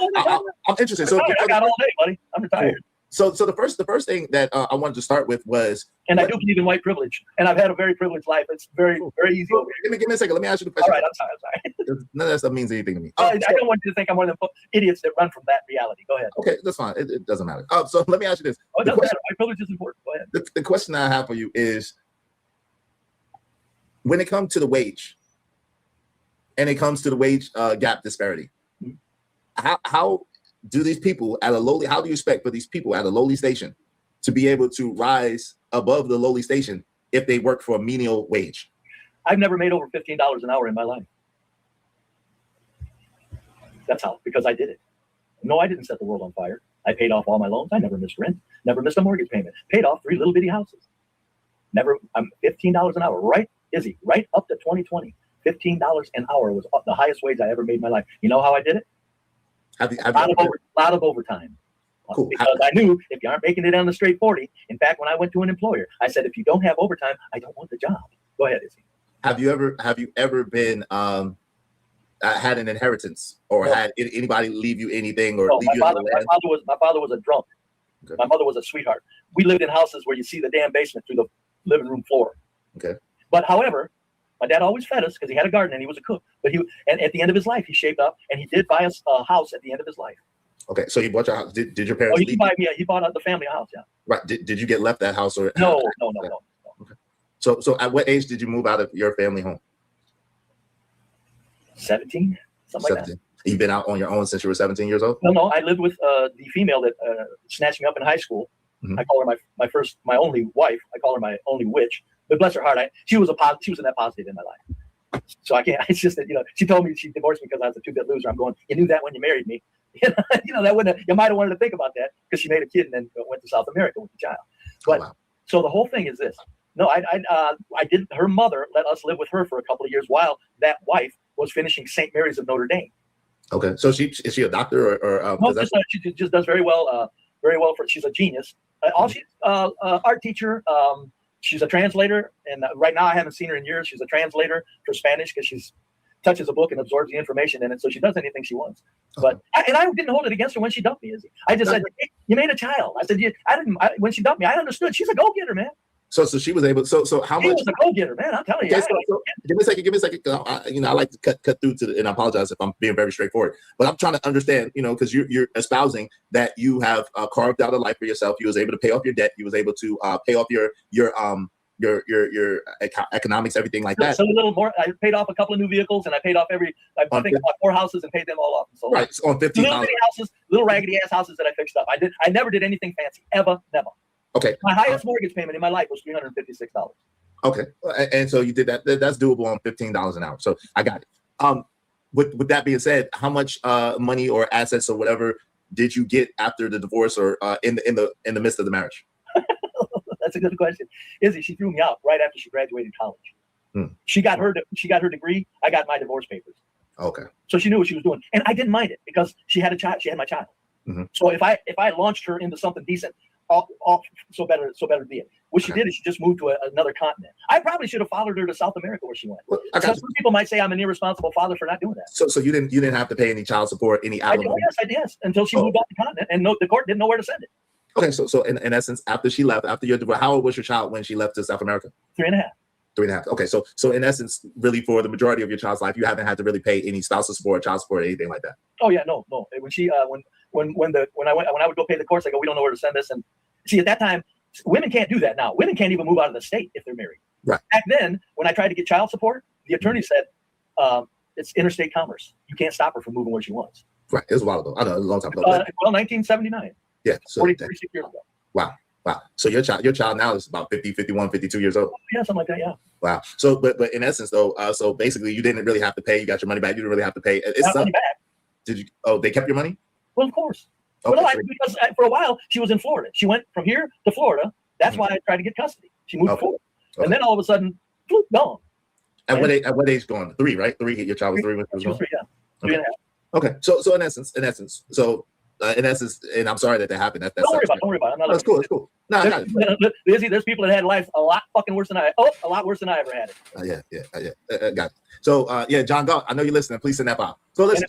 I'm interested. I got all day, buddy. I'm retired. So the first thing that I wanted to start with was, and I do believe in white privilege, and I've had a very privileged life. It's very, very easy. Give me a second. Let me ask you the question. All right, I'm sorry. None of that stuff means anything to me. I don't want you to think I'm one of the idiots that run from that reality. Go ahead. Okay, that's fine. It doesn't matter. So let me ask you this. It doesn't matter. White privilege is important. Go ahead. The question I have for you is, when it comes to the wage, and it comes to the wage gap disparity, how do these people at a lowly, how do you expect for these people at a lowly station to be able to rise above the lowly station if they work for a menial wage? I've never made over $15 an hour in my life. That's how, because I did it. No, I didn't set the world on fire. I paid off all my loans. I never missed rent, never missed a mortgage payment, paid off 3 little bitty houses. Never, I'm $15 an hour, right, Izzy? Right up to 2020. $15 an hour was the highest wage I ever made in my life. You know how I did it? Lot of overtime. Cool. Because I knew if you aren't making it on the straight 40, in fact, when I went to an employer, I said, if you don't have overtime, I don't want the job. Go ahead, Izzy. Have you ever been had an inheritance or had anybody leave you anything or leave you my father was a drunk. Okay. My mother was a sweetheart. We lived in houses where you see the damn basement through the living room floor. Okay. But however, my dad always fed us because he had a garden and he was a cook. But and at the end of his life, he shaved up and he did buy us a house at the end of his life. Okay, so you bought your house. Did your parents? He bought the family house. Yeah. Right. Did you get left that house or? No. Okay. So at what age did you move out of your family home? 17, something 17. Like that. You've been out on your own since you were 17 years old? No, I lived with the female that snatched me up in high school. Mm-hmm. I call her my only wife. I call her my only witch. But bless her heart, she was a net positive in my life. So I can't. It's just that she told me she divorced me because I was a 2-bit loser. I'm going. You knew that when you married me. That wouldn't. You might have wanted to think about that because she made a kid and then went to South America with the child. But so the whole thing is this. No, I didn't. Her mother let us live with her for a couple of years while that wife was finishing St. Mary's of Notre Dame. Okay, so is she a doctor or no? She just does very well. She's a genius. She's art teacher. She's a translator, and right now I haven't seen her in years. She's a translator for Spanish because she touches a book and absorbs the information in it, so she does anything she wants. But I didn't hold it against her when she dumped me. Izzy. I just said, hey, "You made a child." I said, when she dumped me, I understood. She's a go-getter, man. So she was able. So how much? She was a go-getter, man. I'm telling you. Okay, so give me a second. I like to cut through and I apologize if I'm being very straightforward, but I'm trying to understand. Because you're espousing that you have carved out a life for yourself. You was able to pay off your debt. You was able to pay off your economics, everything like that. So a little more. I paid off a couple of new vehicles, and I paid off I think about 4 houses and paid them all off. And so right, so on 15 little raggedy ass houses that I fixed up. I never did anything fancy, ever, never. Okay. My highest mortgage payment in my life was $356. Okay, and so you did that. That's doable on $15 an hour. So I got it. With that being said, how much money or assets or whatever did you get after the divorce or in the midst of the marriage? That's a good question. Izzy, she threw me out right after she graduated college. She got her degree. I got my divorce papers. Okay. So she knew what she was doing, and I didn't mind it because she had a child. She had my child. Mm-hmm. So if I launched her into something decent, so better be it. What she did is she just moved to another continent. I probably should have followed her to South America where she went. Well, some people might say I'm an irresponsible father for not doing that. So you didn't have to pay any child support, any alimony? Yes, until she moved off the continent, and the court didn't know where to send it. Okay, so in essence, after she left, after your divorce, how old was your child when she left to South America? 3.5. 3.5. Okay, so in essence, really for the majority of your child's life, you haven't had to really pay any spousal support, child support, or anything like that. Oh yeah, no. When she when I would go pay the course, I go, we don't know where to send this. And see, at that time, women can't do that now. Women can't even move out of the state if they're married. Right. Back then, when I tried to get child support, the attorney said it's interstate commerce. You can't stop her from moving where she wants. Right. It was a while ago. I know, it was a long time ago. 1979. Yeah. So 46 years ago. Wow. So your child now is about 50, 51, 52 years old. Yeah, something like that. Yeah. Wow. So, but in essence, though, so basically, you didn't really have to pay. You got your money back. You didn't really have to pay. Money back. Did you? Oh, they kept your money? Well, of course. Okay, well, because for a while she was in Florida. She went from here to Florida. That's why I tried to get custody. She moved to Florida, and then all of a sudden, gone. At what age going? 3, right? 3. Your child was 3 when she was gone. 3, yeah. 3.5. Okay. So in essence, and I'm sorry that happened. That's don't worry about it. That's cool. It's cool. No, there's people that had lives a lot fucking worse than I. A lot worse than I ever had it. Yeah. Got it. So John Galt, I know you're listening. Please send that file. So listen,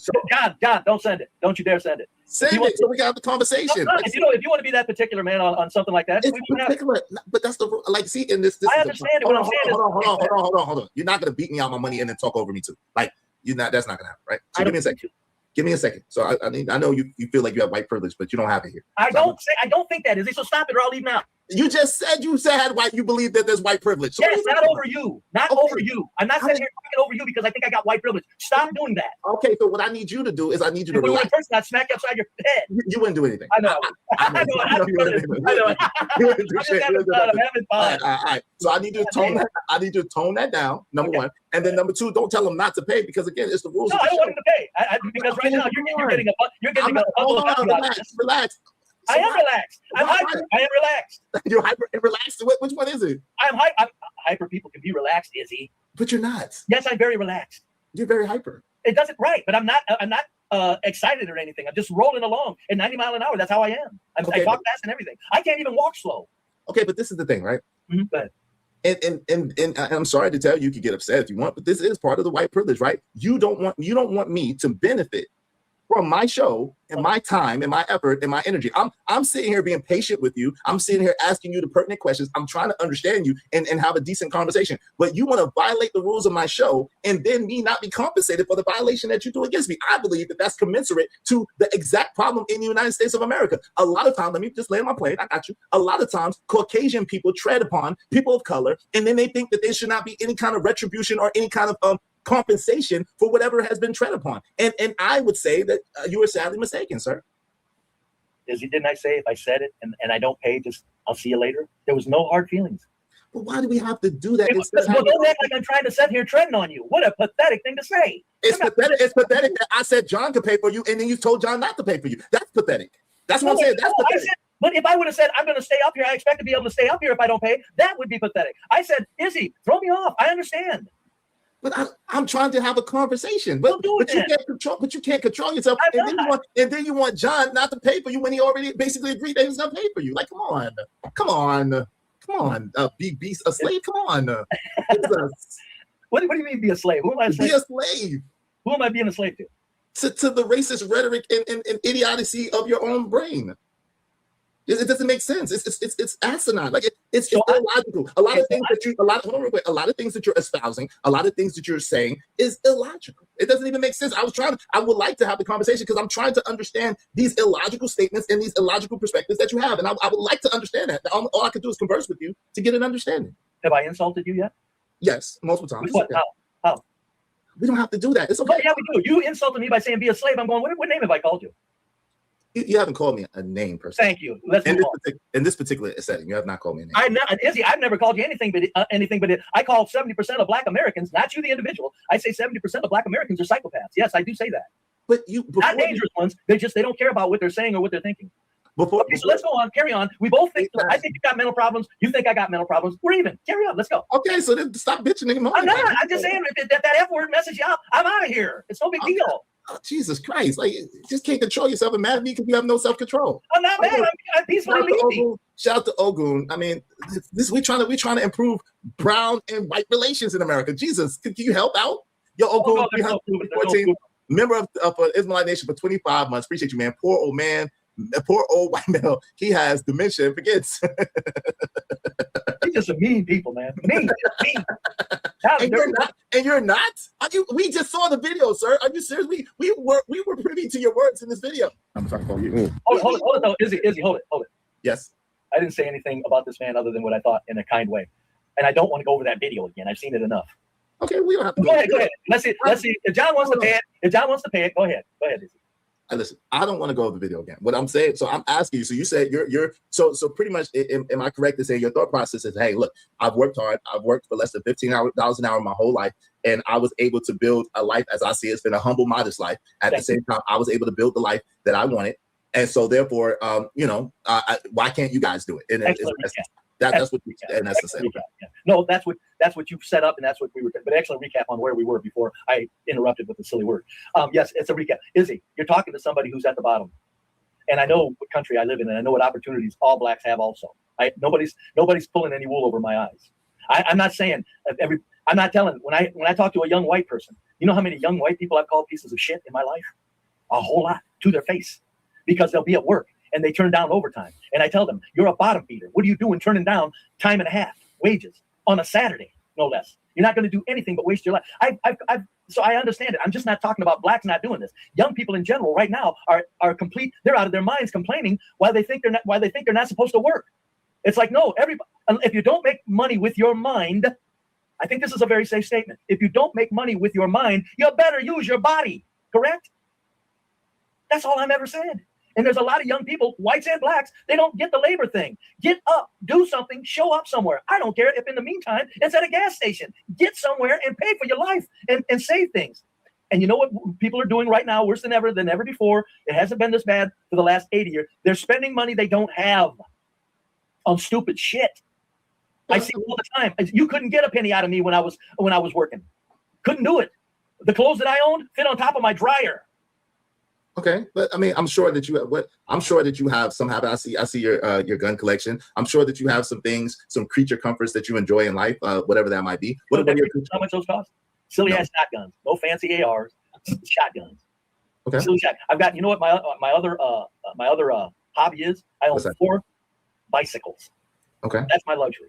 John, don't send it. Don't you dare send it. Send it so we can have the conversation. If you want to be that particular man on something like that, it's particular. But that's the see in this. I understand it. What I'm saying is, hold on. You're not gonna beat me out my money and then talk over me too. Like you're not. That's not gonna happen, right? So give me a second. So I know you feel like you have white privilege, but you don't have it here. I don't think that is it. So stop it, or I'll leave now. You just said you said white. You believe that there's white privilege. So yes, not over you. Not over you. I'm not sitting here talking over you because I think I got white privilege. Stop doing that. Okay, so what I need you to do is I need you to If we were in relax. person, I'd smack you upside your head. You wouldn't do anything. I know. I know. You wouldn't do I'm shit. just having fun. I'm having fun. All right. So I need you to tone that. I need you to tone that down. Number one, and then number two, don't tell them not to pay because again, it's the rules. No, of I the don't show. want him to pay. Because right now you're getting a Hold on, relax. I am relaxed. I'm hyper. I am relaxed. You're hyper and relaxed. Which one is it? I'm hyper. People can be relaxed, Izzy. But you're not. Yes, I'm very relaxed. You're very hyper. It doesn't right, but I'm not excited or anything. I'm just rolling along at 90 miles an hour. That's how I am. I talk fast and everything. I can't even walk slow. Okay, but this is the thing, right? Go ahead. And I'm sorry to tell you, you can get upset if you want, but this is part of the white privilege, right? You don't want me to benefit from my show and my time and my effort and my energy. I'm sitting here being patient with you. I'm sitting here asking you the pertinent questions. I'm trying to understand you and have a decent conversation. But you want to violate the rules of my show and then me not be compensated for the violation that you do against me. I believe that that's commensurate to the exact problem in the United States of America. A lot of times, let me just lay on my plate. I got you. A lot of times, Caucasian people tread upon people of color, and then they think that there should not be any kind of retribution or any kind of compensation for whatever has been tread upon. And I would say that you are sadly mistaken, sir. Didn't I say if I said it and I don't pay, just I'll see you later? There was no hard feelings. But why do we have to do that? Well, don't act like I'm trying to sit here treading on you. What a pathetic thing to say. It's pathetic that I said John could pay for you and then you told John not to pay for you. That's pathetic. That's what I'm saying. That's pathetic. But if I would have said, I'm going to stay up here, I expect to be able to stay up here if I don't pay, that would be pathetic. I said, Izzy, throw me off. I understand. But I'm trying to have a conversation. But you can't control yourself. And then you want John not to pay for you when he already basically agreed that he was going to pay for you. Like, come on. Be a slave. Come on. What do you mean be a slave? Who am I a slave? Be a slave. Who am I being a slave to? To the racist rhetoric and idiocy of your own brain. It doesn't make sense. It's asinine. Like it's illogical. A lot of things that you're espousing, a lot of things that you're saying is illogical. It doesn't even make sense. I would like to have the conversation because I'm trying to understand these illogical statements and these illogical perspectives that you have, and I would like to understand that. All I could do is converse with you to get an understanding. Have I insulted you yet? Yes, multiple times. What? Okay. How? We don't have to do that. It's okay. Well, yeah, we do. You insulted me by saying be a slave. I'm going, what name have I called you? You haven't called me a name per se. Thank you. Let's move on. In this particular setting, you have not called me a name. Izzy, I've never called you anything but I call 70% of Black Americans, not you the individual. I say 70% of Black Americans are psychopaths. Yes, I do say that. But not dangerous ones. They don't care about what they're saying or what they're thinking. So let's go on. Carry on. We both think. I think you got mental problems. You think I got mental problems. We're even. Carry on. Let's go. Okay, so then stop bitching anymore. I'm not. I'm just saying that F word message you out. I'm out of here. It's no big deal. Oh, Jesus Christ! Like, you just can't control yourself and mad at me because you have no self-control. I'm not mad. I'm peacefully leaving. Shout out to Ogun. I mean, we're trying to improve brown and white relations in America. Jesus, can you help out? Yo, Ogun, 314, member of Israelite Nation for 25 months. Appreciate you, man. Poor old white male. He has dementia and forgets. He's just a mean people, man. Mean. And you're not? We just saw the video, sir. Are you serious? We were privy to your words in this video. I'm sorry for you. Hold it, though. Izzy, hold it. Yes. I didn't say anything about this man other than what I thought in a kind way. And I don't want to go over that video again. I've seen it enough. Okay, we don't have to go ahead. Let's see. If John wants to pay it, go ahead. Go ahead, Izzy. Listen, I don't want to go over the video again. What I'm saying, so I'm asking you. So you said you're so pretty much. Am I correct to say your thought process is, hey, look, I've worked hard. I've worked for less than $15 an hour my whole life, and I was able to build a life as I see it. It's been a humble, modest life. At the same time, I was able to build the life that I wanted, and so therefore, why can't you guys do it? And that's what. And that's the same. Yeah. No, that's what you've set up, and that's what we were. But excellent recap on where we were before I interrupted with the silly word. Yes, it's a recap. Izzy, you're talking to somebody who's at the bottom, and I know what country I live in, and I know what opportunities all Blacks have. Also, nobody's pulling any wool over my eyes. I'm not saying I'm not telling when I talk to a young white person. You know how many young white people I've called pieces of shit in my life? A whole lot to their face, because they'll be at work and they turn down overtime. And I tell them, you're a bottom feeder. What are you doing turning down time and a half wages on a Saturday, no less? You're not going to do anything but waste your life. So I understand it. I'm just not talking about Blacks not doing this. Young people in general right now are complete. They're out of their minds complaining why they think they're not supposed to work. It's like, no, everybody, if you don't make money with your mind, I think this is a very safe statement. If you don't make money with your mind, you better use your body, correct? That's all I've ever said. And there's a lot of young people, whites and blacks, they don't get the labor thing. Get up, do something, show up somewhere. I don't care if in the meantime it's at a gas station. Get somewhere and pay for your life and save things. And you know what people are doing right now, worse than ever before? It hasn't been this bad for the last 80 years. They're spending money they don't have on stupid shit. I see it all the time. You couldn't get a penny out of me when I was working. Couldn't do it. The clothes that I owned fit on top of my dryer. Okay, but I mean, I'm sure that you have some habit. I see your gun collection. I'm sure that you have some things, some creature comforts that you enjoy in life, whatever that might be. How much those cost? Silly ass shotguns, no fancy ARs, shotguns. Okay. Silly shotgun. I've got. You know what my other hobby is? I own 4 bicycles. Okay. That's my luxury.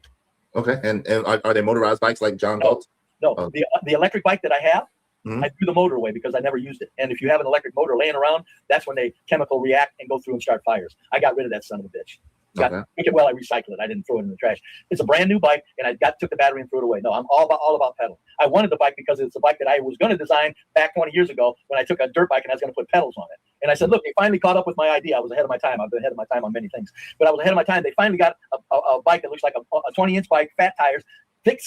Okay, and are they motorized bikes like John Galt? No, the electric bike that I have, Mm-hmm. I threw the motor away because I never used it. And if you have an electric motor laying around, that's when they chemical react and go through and start fires. I got rid of that son of a bitch. I recycled it. I didn't throw it in the trash. It's a brand new bike, and I took the battery and threw it away. No, I'm all about pedaling. I wanted the bike because it's a bike that I was going to design back 20 years ago when I took a dirt bike and I was going to put pedals on it. And I said, look, they finally caught up with my idea. I was ahead of my time. I've been ahead of my time on many things, but I was ahead of my time. They finally got a bike that looks like a 20-inch bike, fat tires, thick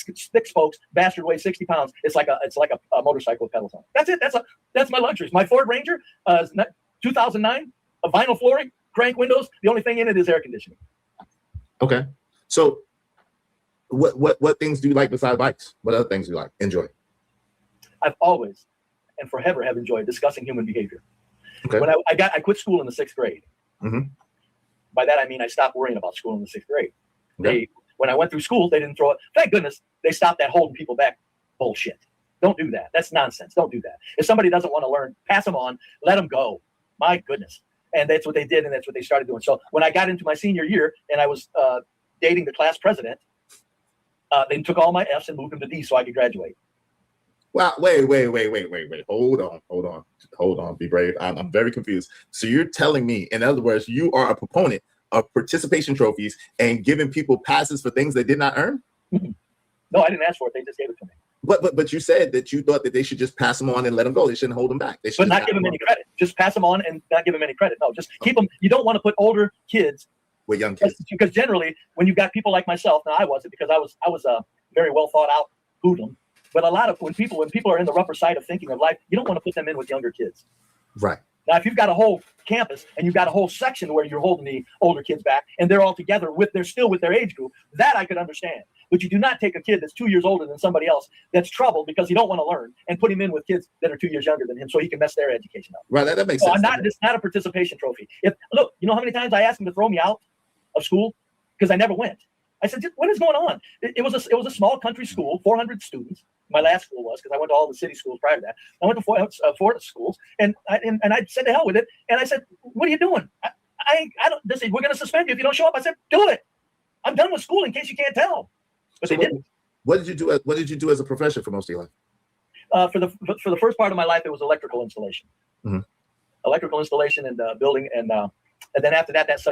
spokes, bastard weighs 60 pounds. It's like a motorcycle with pedals on it. That's it. That's my luxuries. My Ford Ranger, 2009, a vinyl flooring, crank windows. The only thing in it is air conditioning. Okay. So what things do you like besides bikes? What other things do you like? Enjoy? I've always and forever have enjoyed discussing human behavior. Okay. When I quit school in the 6th grade. Mm-hmm. By that I mean I stopped worrying about school in the 6th grade. Okay. When I went through school, they didn't throw it. Thank goodness they stopped that holding people back bullshit. Don't do that. That's nonsense. Don't do that. If somebody doesn't want to learn, pass them on, let them go. My goodness. And that's what they did, and that's what they started doing. So when I got into my senior year and I was dating the class president, they took all my F's and moved them to D so I could graduate. Well, wait. Hold on. Be brave. I'm very confused. So you're telling me, in other words, you are a proponent of participation trophies and giving people passes for things they did not earn? No, I didn't ask for it. They just gave it to me. But you said that you thought that they should just pass them on and let them go. They shouldn't hold them back. They should not give them any credit. Just pass them on and not give them any credit. No, just keep them. You don't want to put older kids with young kids, because generally when you've got people like myself, now I wasn't because I was a very well thought out hoodlum. But a lot of when people are in the rougher side of thinking of life, you don't want to put them in with younger kids. Right. Now, if you've got a whole campus and you've got a whole section where you're holding the older kids back and they're all together they're still with their age group, that I could understand. But you do not take a kid that's 2 years older than somebody else that's troubled because he don't want to learn and put him in with kids that are 2 years younger than him so he can mess their education up. Right, that makes sense. It's not a participation trophy. Look, you know how many times I asked him to throw me out of school because I never went. I said, what is going on? It was a small country school, 400 students. My last school was, because I went to all the city schools prior to that. I went to four schools, and I said to hell with it. And I said, what are you doing? I don't. They said, we're going to suspend you if you don't show up. I said, do it. I'm done with school. In case you can't tell, but so they didn't. What did you do? What did you do as a profession for most of your life? For the first part of my life, it was electrical installation. Mm-hmm. Electrical installation and building, and then after that, that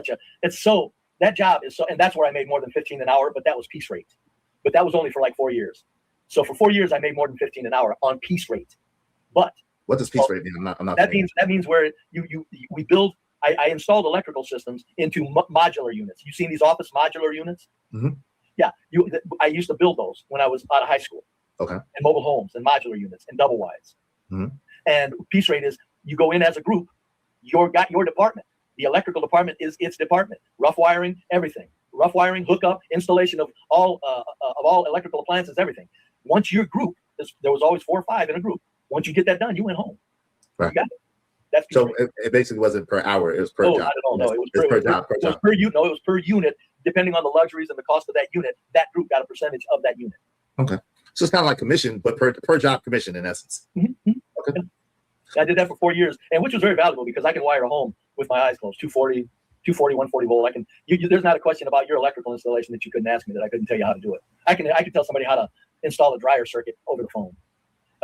job is so, and that's where I made more than $15 an hour, but that was piece rate. But that was only for like 4 years. So for 4 years, I made more than $15 an hour on piece rate. But what does piece rate mean? I'm not. That means where we build. I installed electrical systems into modular units. You've seen these office modular units? Mm-hmm. Yeah. I used to build those when I was out of high school. Okay. And mobile homes and modular units and double wides. Mm-hmm. And piece rate is you go in as a group. You've got your department. The electrical department is its department. Rough wiring, everything. Rough wiring, hookup, installation of all electrical appliances, everything. Once your group, there was always 4 or 5 in a group. Once you get that done, you went home. Right. You got it. That's so it basically wasn't per hour. It was per job. I don't know. It was per job. It was per unit. No, it was per unit. Depending on the luxuries and the cost of that unit, that group got a percentage of that unit. Okay. So it's kind of like commission, but per job commission in essence. Mm-hmm. Okay. I did that for 4 years, and which was very valuable because I can wire a home with my eyes closed, 240, 140 volt. There's not a question about your electrical installation that you couldn't ask me that I couldn't tell you how to do it. I can tell somebody how to install a dryer circuit over the phone.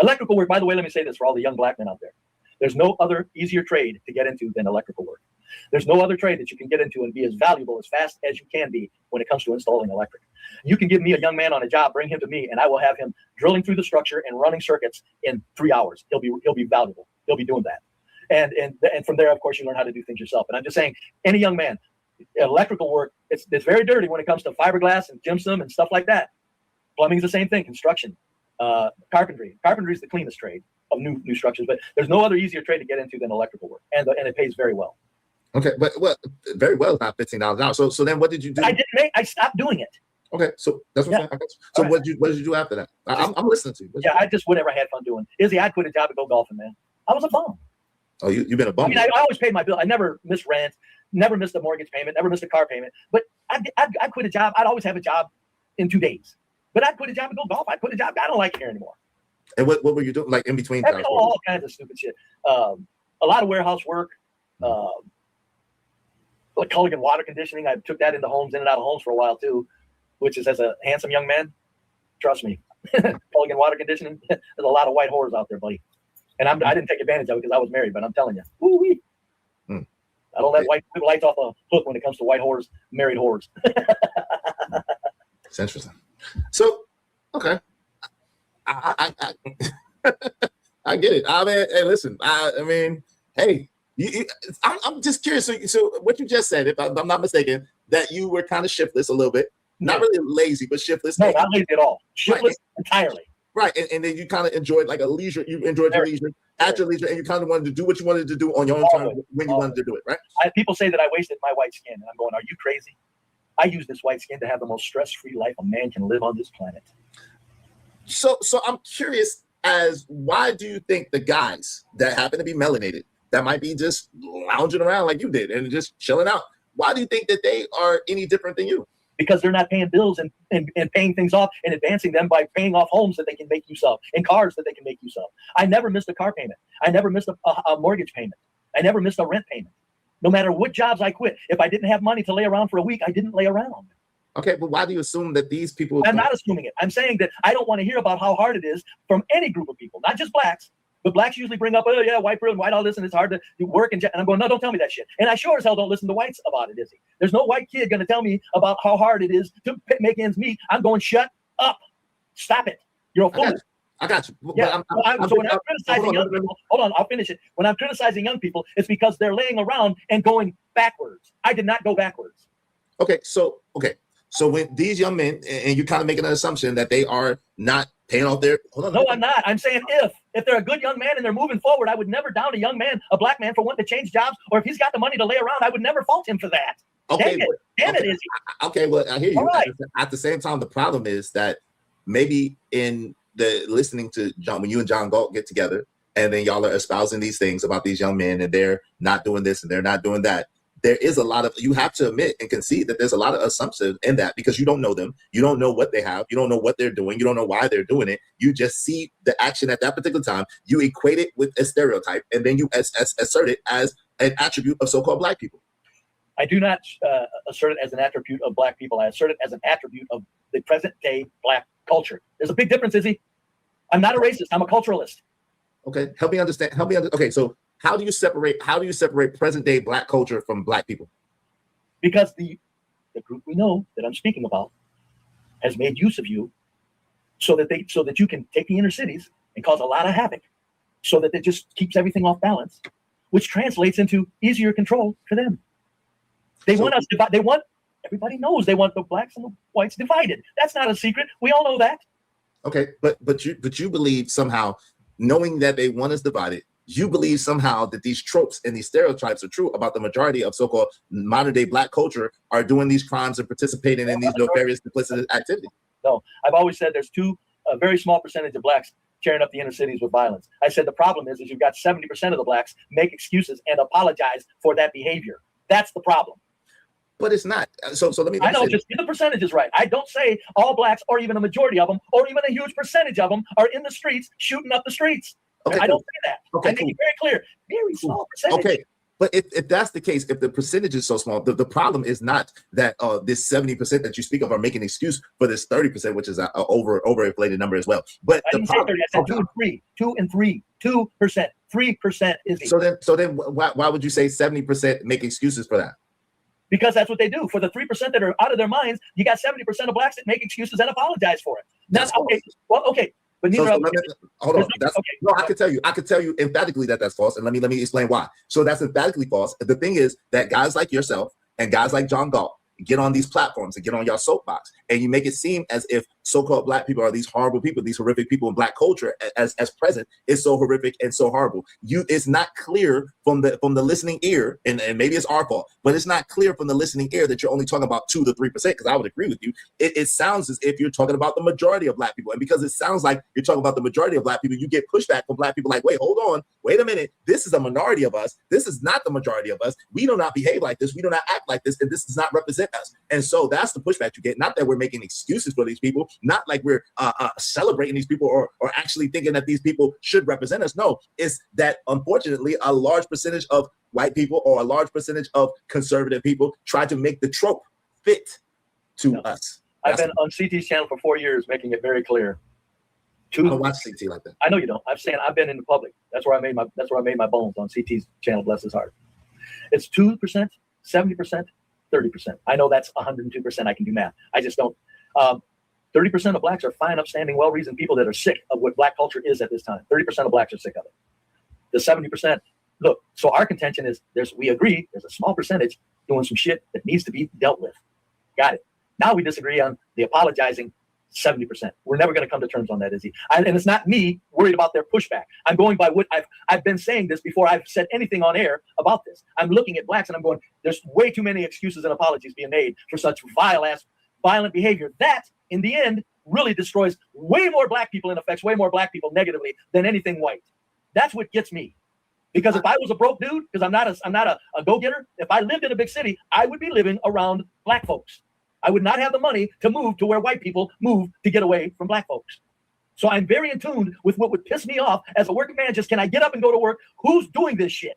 Electrical work, by the way, let me say this for all the young black men out there. There's no other easier trade to get into than electrical work. There's no other trade that you can get into and be as valuable as fast as you can be when it comes to installing electric. You can give me a young man on a job, bring him to me, and I will have him drilling through the structure and running circuits in 3 hours. He'll be valuable. He'll be doing that. And from there, of course, you learn how to do things yourself. And I'm just saying, any young man, electrical work, it's very dirty when it comes to fiberglass and gypsum and stuff like that. Plumbing is the same thing. Construction, carpentry. Carpentry is the cleanest trade of new structures, but there's no other easier trade to get into than electrical work, and it pays very well. Okay, but very well is not $15 an hour. So then what did you do? I stopped doing it. Okay, so that's what I'm saying. So what did you do after that? I'm listening to you. I just whatever I had fun doing. Izzy, I'd quit a job to go golfing, man. I was a bum. Oh, you've been a bum. I mean, I always paid my bill. I never missed rent, never missed a mortgage payment, never missed a car payment. But I'd quit a job. I'd always have a job in 2 days. But I'd quit a job to go golf. I'd quit a job. I don't like it here anymore. And what were you doing, like in between? All kinds of stupid shit. A lot of warehouse work. Like Culligan water conditioning. I took that into homes, in and out of homes for a while too, which is as a handsome young man. Trust me, Culligan water conditioning. There's a lot of white whores out there, buddy. And I didn't take advantage of it because I was married, but I'm telling you, woo-wee. I don't let white lights off the hook when it comes to white whores, married whores. It's interesting. So, okay, I get it. I mean, hey, listen. I mean, hey, I'm just curious. So what you just said, if I'm not mistaken, that you were kind of shiftless a little bit, not really lazy, but shiftless. No, not lazy at all. Shiftless entirely. Right, and then you kind of enjoyed like a leisure. You enjoyed your leisure at your leisure, and you kind of wanted to do what you wanted to do on your own time when you wanted to do it. Right. People say that I wasted my white skin, and I'm going, "Are you crazy? I use this white skin to have the most stress-free life a man can live on this planet." So I'm curious as why do you think the guys that happen to be melanated, that might be just lounging around like you did and just chilling out, why do you think that they are any different than you? Because they're not paying bills and paying things off and advancing them by paying off homes that they can make use of and cars that they can make use of. I never missed a car payment. I never missed a mortgage payment. I never missed a rent payment. No matter what jobs I quit, if I didn't have money to lay around for a week, I didn't lay around. Okay, but why do you assume that these people? I'm not assuming it. I'm saying that I don't want to hear about how hard it is from any group of people, not just blacks. But blacks usually bring up, oh yeah, white privilege, white all this, and it's hard to work. And I'm going, no, don't tell me that shit. And I sure as hell don't listen to whites about it, is he? There's no white kid going to tell me about how hard it is to make ends meet. I'm going, shut up. Stop it. You're a fool. I got you. Yeah. So when I'm criticizing young people, hold on, I'll finish it. When I'm criticizing young people, it's because they're laying around and going backwards. I did not go backwards. Okay, so when these young men, and you're kind of making an assumption that they are not paying off their. No, I'm not. I'm saying if they're a good young man and they're moving forward, I would never down a young man, a black man, for wanting to change jobs. Or if he's got the money to lay around, I would never fault him for that. Okay, Damn it, Izzy. Okay, well, I hear you. All right. At the same time, the problem is that maybe in the listening to John, when you and John Galt get together, and then y'all are espousing these things about these young men, and they're not doing this and they're not doing that. There is a lot of, you have to admit and concede that there's a lot of assumptions in that because you don't know them. You don't know what they have. You don't know what they're doing. You don't know why they're doing it. You just see the action at that particular time. You equate it with a stereotype, and then you assert it as an attribute of so-called black people. I do not assert it as an attribute of black people. I assert it as an attribute of the present day black culture. There's a big difference, Izzy. I'm not a racist. I'm a culturalist. Okay, help me understand. Okay, so how do you separate present day black culture from black people? Because the group we know that I'm speaking about has made use of you so that you can take the inner cities and cause a lot of havoc, so that it just keeps everything off balance, which translates into easier control for them. They want us divided. Everybody knows they want the blacks and the whites divided. That's not a secret. We all know that. Okay, but you believe somehow, knowing that they want us divided, you believe somehow that these tropes and these stereotypes are true about the majority of so-called modern day black culture are doing these crimes and participating in these nefarious, duplicitous activities. No, I've always said there's a very small percentage of blacks tearing up the inner cities with violence. I said the problem is you've got 70% of the blacks make excuses and apologize for that behavior. That's the problem. But it's not. So let me. I know, just get the percentages right. I don't say all blacks, or even a majority of them, or even a huge percentage of them are in the streets shooting up the streets. Okay, I don't say that. Okay, I make it very clear. Very small percentage. Okay, but if that's the case, if the percentage is so small, the problem is not that this 70% that you speak of are making an excuse for this 30%, which is an overinflated number as well. But I didn't say 30. I said 2 and 3. 2 and 3. 2%. 3%, Izzy. So then, why would you say 70% make excuses for that? Because that's what they do. For the 3% that are out of their minds, you got 70% of blacks that make excuses and apologize for it. That's okay. Well, okay. But neither hold on. I can tell you emphatically that that's false. And let me explain why. So that's emphatically false. The thing is that guys like yourself and guys like John Galt get on these platforms and get on your soapbox, and you make it seem as if so-called black people are these horrible people, these horrific people in black culture as present is so horrific and so horrible. It's not clear from the listening ear, and maybe it's our fault, but it's not clear from the listening ear that you're only talking about 2 to 3%, because I would agree with you. It sounds as if you're talking about the majority of black people. And because it sounds like you're talking about the majority of black people, you get pushback from black people like, wait, hold on, wait a minute. This is a minority of us. This is not the majority of us. We do not behave like this. We do not act like this. And this does not represent us. And so that's the pushback you get. Not that we're making excuses for these people, not like we're celebrating these people or actually thinking that these people should represent us. No, it's that unfortunately a large percentage of white people or a large percentage of conservative people try to make the trope fit to us. I've been on CT's channel for 4 years, making it very clear. I don't watch CT like that. I know you don't. I'm saying I've been in the public. That's where I made my bones, on CT's channel. Bless his heart. It's 2%, 70%, 30%. I know that's 102%. I can do math. I just don't. 30% of blacks are fine, upstanding, well-reasoned people that are sick of what black culture is at this time. 30% of blacks are sick of it. The 70%, look, so our contention is we agree there's a small percentage doing some shit that needs to be dealt with. Got it. Now we disagree on the apologizing 70%. We're never going to come to terms on that, Izzy. And it's not me worried about their pushback. I'm going by what I've been saying this before I've said anything on air about this. I'm looking at blacks and I'm going, there's way too many excuses and apologies being made for such violent behavior. That, in the end, really destroys way more black people and affects way more black people negatively than anything white. That's what gets me. Because if I was a broke dude, because I'm not a go-getter, if I lived in a big city, I would be living around black folks. I would not have the money to move to where white people move to get away from black folks. So I'm very in tune with what would piss me off as a working man. Just, can I get up and go to work? Who's doing this shit?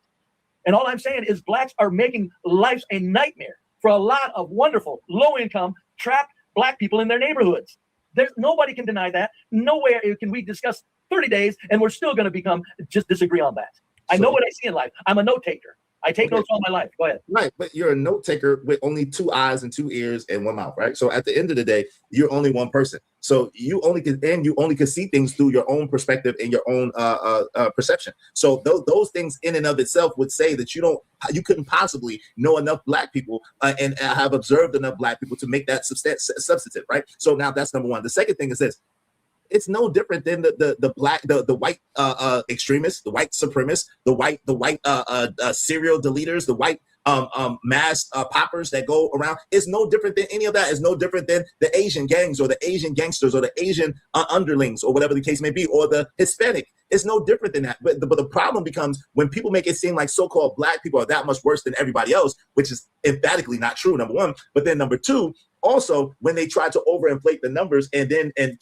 And all I'm saying is blacks are making life a nightmare for a lot of wonderful, low-income, trapped black people in their neighborhoods. Nobody can deny that. Nowhere can we discuss 30 days and we're still going to just disagree on that. I know what I see in life. I'm a note taker. I take notes all my life. Go ahead. Right, but you're a note taker with only 2 eyes and 2 ears and 1 mouth, right? So at the end of the day, you're only one person. So you only can see things through your own perspective and your own perception. So those things in and of itself would say that you couldn't possibly know enough black people and have observed enough black people to make that substantive, right? So now that's number one. The second thing is this. It's no different than the white extremists, the white supremacists, the white serial deleters, the white mass poppers that go around. It's no different than any of that. It's no different than the Asian gangs or the Asian gangsters or the Asian underlings or whatever the case may be, or the Hispanic. It's no different than that. But the problem becomes when people make it seem like so-called black people are that much worse than everybody else, which is emphatically not true, number one. But then number two, also when they try to overinflate the numbers and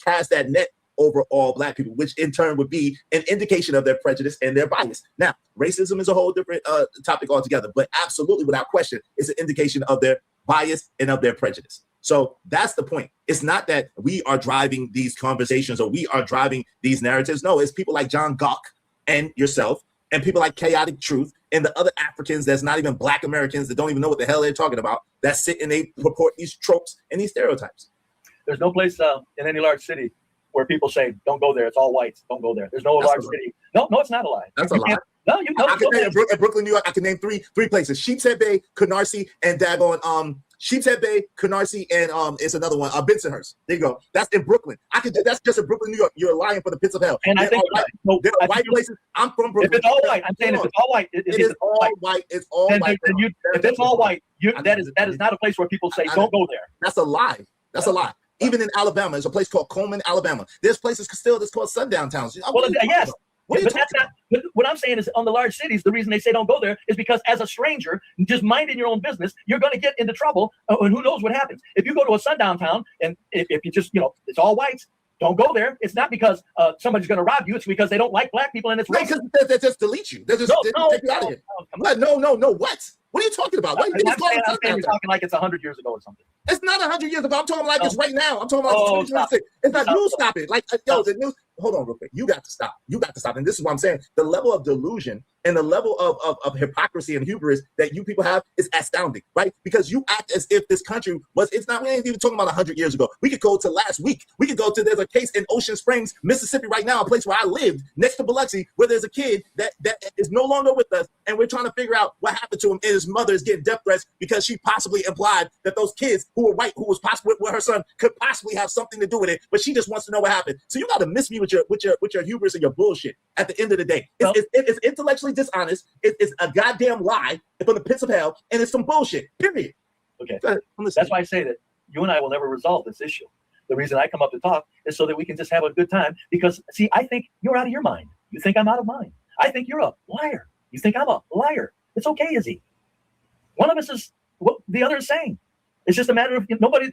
cast that net over all black people, which in turn would be an indication of their prejudice and their bias. Now, racism is a whole different topic altogether, but absolutely without question, it's an indication of their bias and of their prejudice. So that's the point. It's not that we are driving these conversations or we are driving these narratives. No, it's people like John Gawk and yourself and people like Chaotic Truth and the other Africans that's not even black Americans that don't even know what the hell they're talking about, that sit and they purport these tropes and these stereotypes. There's no place in any large city where people say, don't go there. It's all whites. Don't go there. There's no large city. No, it's not a lie. That's a lie. No, you know. I can name in Brooklyn, New York, I can name three places. Sheepshead Bay, Canarsie, and daggone Sheepshead Bay, Canarsie, and it's another one, Bensonhurst. There you go. That's in Brooklyn. That's just in Brooklyn, New York. You're lying for the pits of hell. And I think there are white places. I'm from Brooklyn. If it's all white, I'm saying if it's all white, it is all white. It's all white. If it's all white, that is not a place where people say don't go there. That's a lie. That's a lie. Even in Alabama, there's a place called Coleman, Alabama. There's places still that's called sundown towns. Well, yes. But what I'm saying is on the large cities, the reason they say don't go there is because as a stranger, just minding your own business, you're going to get into trouble. And who knows what happens. If you go to a sundown town and if you just, it's all whites, don't go there. It's not because somebody's going to rob you. It's because they don't like black people and it's right. Because they just delete you. They just take you out of here. No. What are you talking about? I'm saying you're talking like it's 100 years ago or something. It's not 100 years ago. I'm talking like it's right now. I'm talking about 2026. It's not news. Stop it. Like, yo, the news. hold on real quick. You got to stop. You got to stop. And this is what I'm saying. The level of delusion and the level of hypocrisy and hubris that you people have is astounding, right? Because you act as if this country was, it's not, we ain't even talking about 100 years ago. We could go to last week. We could go to, there's a case in Ocean Springs, Mississippi right now, a place where I lived next to Biloxi, where there's a kid that is no longer with us. And we're trying to figure out what happened to him. And his mother is getting death threats because she possibly implied that those kids who were white, who was possibly with her son, could possibly have something to do with it. But she just wants to know what happened. So you got to miss me with your hubris and your bullshit at the end of the day. It's intellectually dishonest. It's a goddamn lie from the pits of hell, and it's some bullshit, period. Okay. That's why I say that you and I will never resolve this issue. The reason I come up to talk is so that we can just have a good time. Because, see, I think you're out of your mind. You think I'm out of mine. I think you're a liar. You think I'm a liar. It's okay, Izzy. One of us is what the other is saying. It's just a matter of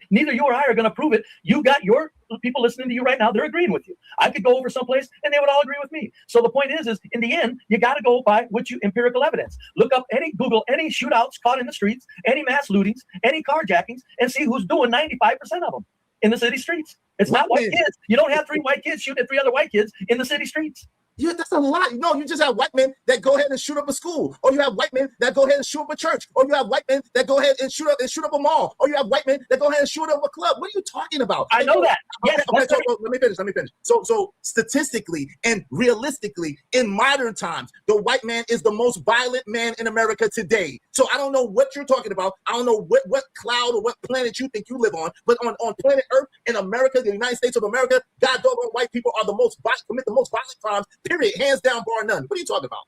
neither you or I are going to prove it. You got your people listening to you right now. They're agreeing with you. I could go over someplace and they would all agree with me. So the point is in the end, you got to go by empirical evidence. Look up Google any shootouts caught in the streets, any mass lootings, any carjackings, and see who's doing 95% of them in the city streets. It's not white kids. You don't have 3 white kids shooting at 3 other white kids in the city streets. Yeah, that's a lot. No, you just have white men that go ahead and shoot up a school, or you have white men that go ahead and shoot up a church, or you have white men that go ahead and shoot up a mall, or you have white men that go ahead and shoot up a club. What are you talking about? I know that. Yes, okay, so let me finish. So statistically and realistically, in modern times, the white man is the most violent man in America today. So I don't know what you're talking about. I don't know what cloud or what planet you think you live on, but on planet Earth, in America, the United States of America, God doggone white people are commit the most violent crimes. Period. Hands down, bar none. What are you talking about?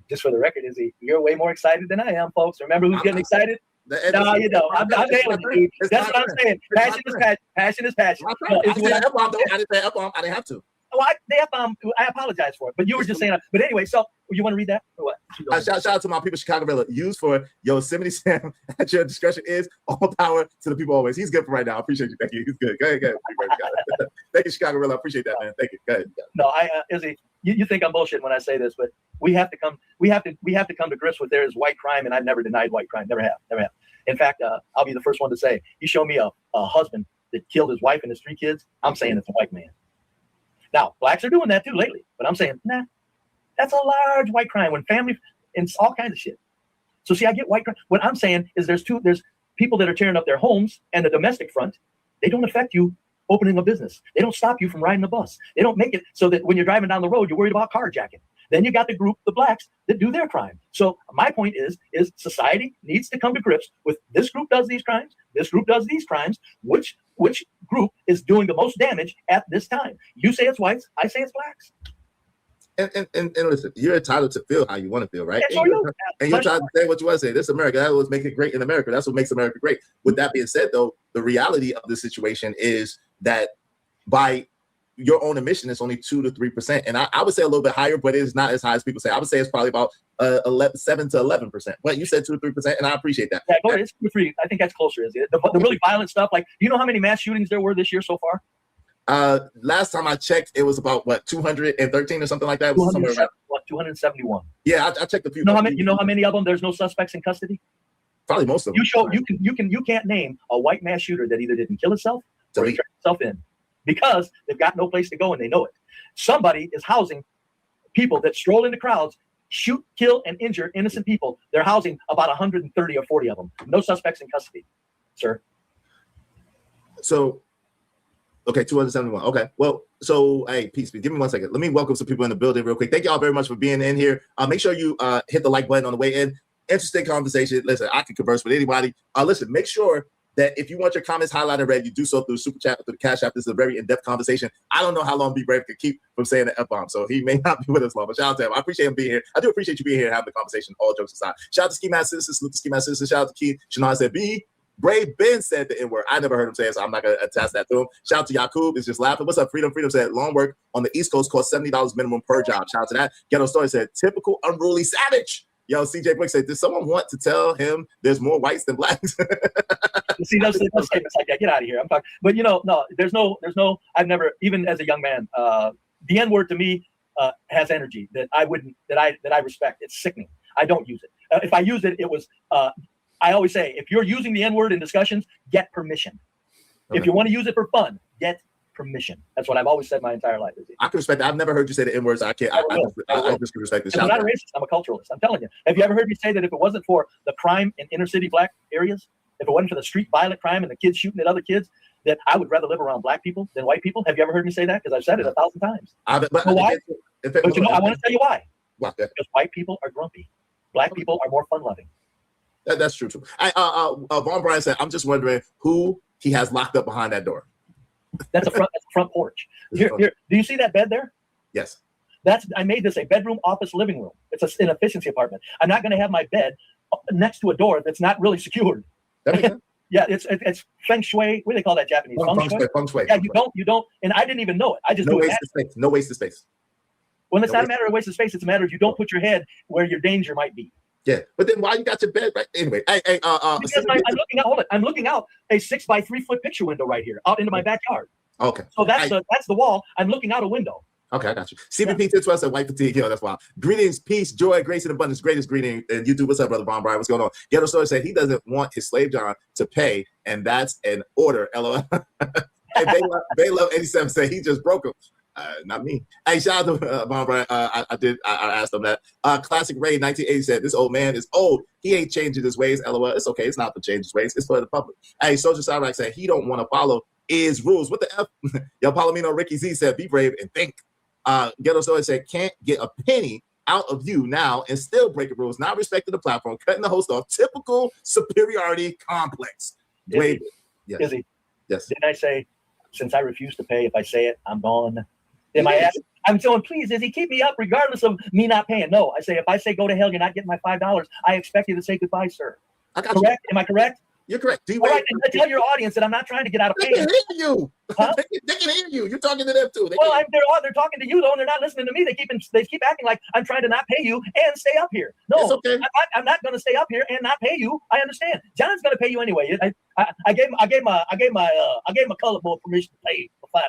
Just for the record, Izzy, you're way more excited than I am, folks. Remember who's getting excited? No, you know. I'm dealing with you. That's what I'm saying. Passion is passion. Passion is passion. I didn't say F-bomb. I didn't have to. Well, I apologize for it, but you were just saying that. But anyway, so you want to read that or what? Shout out to my people, Chicago. Use for Yosemite Sam at your discretion is all power to the people always. He's good for right now. I appreciate you. Thank you. He's good. Go ahead. Thank you, Chicago. I appreciate that, man. Thank you. Go ahead. No, Izzy, you think I'm bullshit when I say this, but we have to come to grips with there is white crime, and I've never denied white crime. Never have. In fact, I'll be the first one to say, you show me a husband that killed his wife and his 3 kids, I'm saying it's a white man. Now, blacks are doing that too lately, but I'm saying, nah, that's a large white crime when family and all kinds of shit. So see, I get white crime. What I'm saying is there's people that are tearing up their homes and the domestic front. They don't affect you opening a business. They don't stop you from riding a bus. They don't make it so that when you're driving down the road, you're worried about carjacking. Then you got the group, the blacks, that do their crime. So my point is society needs to come to grips with this group does these crimes, this group does these crimes, which group is doing the most damage at this time. You say it's whites, I say it's blacks. And listen, you're entitled to feel how you want to feel, right? Yeah, and you're trying to say what you want to say. This is America. That was make it great in America. That's what makes America great. With that being said, though, the reality of the situation is that by your own admission, it's only 2 to 3%. And I would say a little bit higher, but it is not as high as people say. I would say it's probably about 7 to 11%. Well, you said 2 to 3%, and I appreciate that. Yeah, it's 2 to 3. I think that's closer. Is it? The really violent stuff, like, do you know how many mass shootings there were this year so far? Last time I checked, it was about 213 or something like that. 271. Yeah, I checked a few. You know how many of them there's no suspects in custody? Probably most of them. You can't name a white mass shooter that either didn't kill himself or he turned himself in, because they've got no place to go and they know it. Somebody is housing people that stroll into crowds, shoot, kill, and injure innocent people. They're housing about 130 or 40 of them. No suspects in custody, sir. So. Okay, 271. Okay, well, so hey, peace. Give me 1 second. Let me welcome some people in the building real quick. Thank y'all very much for being in here. Make sure you hit the like button on the way in. Interesting conversation. Listen, I can converse with anybody. Listen, make sure that if you want your comments highlighted red, you do so through Super Chat or through the Cash App. This is a very in-depth conversation. I don't know how long B Brave could keep from saying the F-bomb, so he may not be with us long, but shout out to him. I appreciate him being here. I do appreciate you being here and having the conversation, all jokes aside. Shout out to Ski Master Citizen, salute to Ski Master Citizen. Shout out to Keith. Shannon said, Brave Ben said the N-word. I never heard him say it, so I'm not going to attach that to him. Shout out to Yakub. It's just laughing. What's up, Freedom? Freedom said, long work on the East Coast costs $70 minimum per job. Shout out to that. Ghetto Story said, typical unruly savage. Yo, CJ Brick said, does someone want to tell him there's more whites than blacks? See, those statements like that. Get out of here. I'm talking. But, no, there's no, I've never, even as a young man, the N-word to me has energy that I respect. It's sickening. I don't use it. If I use it, it was, I always say, if you're using the N-word in discussions, get permission. Okay. If you want to use it for fun, get permission. That's what I've always said my entire life. I can respect that. I've never heard you say the N words. I can't. I just can respect the I'm not a racist. I'm a culturalist. I'm telling you. Have you ever heard me say that if it wasn't for the crime in inner city black areas, if it wasn't for the street violent crime and the kids shooting at other kids, that I would rather live around black people than white people? Have you ever heard me say that? Because I've said it 1,000 times. But why? But you know, I want to tell you why. Why? Because white people are grumpy. Black people are more fun-loving. That's true. Von Bryan said, "I'm just wondering who he has locked up behind that door." That's a front porch. Here, do you see that bed there? Yes. I made this a bedroom, office, living room. It's an efficiency apartment. I'm not going to have my bed next to a door that's not really secured. That makes sense. Yeah, it's feng shui. What do they call that Japanese? Feng shui. Yeah, you don't, and I didn't even know it. I just no waste of space. No waste of space. Well, it's not a matter of waste of space. It's a matter of you don't put your head where your danger might be. Yeah, but then why you got your bed right? Anyway, because I'm looking out. Hold it. I'm looking out a 6 by 3 foot picture window right here, out into my backyard. Okay. So that's the wall. I'm looking out a window. Okay, I got you. CBP 1012 said white fatigue. Yo, that's wild. Greetings, peace, joy, grace, and abundance. Greatest greeting. And YouTube, what's up, brother Von Bryan? What's going on? Ghetto Story said he doesn't want his slave John to pay, and that's an order. LOL. Hey, they love 87 said he just broke him. Not me. Hey, shout out to Von Bryan. I asked him that. Classic Ray 1980 said this old man is old. He ain't changing his ways. LOL. It's okay. It's not to change his ways. It's for the public. Hey, Soldier Cyrax said he don't want to follow his rules. What the F? Yo, Palomino Ricky Z said be brave and think. Ghetto Story said can't get a penny out of you now and still breaking rules, not respecting the platform, cutting the host off. Typical superiority complex. Izzy, yes. Izzy, yes. Didn't I say since I refuse to pay, if I say it, I'm gone? Am I asking? I'm saying, please, Izzy, keep me up regardless of me not paying. No, I say if I say go to hell, you're not getting my $5. I expect you to say goodbye, sir. I got correct? You. Am I correct? You're correct. All right, and tell your audience that I'm not trying to get out of paying. They can hear you. Huh? They can hear you. You're talking to them too. They're talking to you though, and they're not listening to me. They keep acting like I'm trying to not pay you and stay up here. No, it's okay. I'm not going to stay up here and not pay you. I understand. John's going to pay you anyway. I gave my color board permission to pay for $5.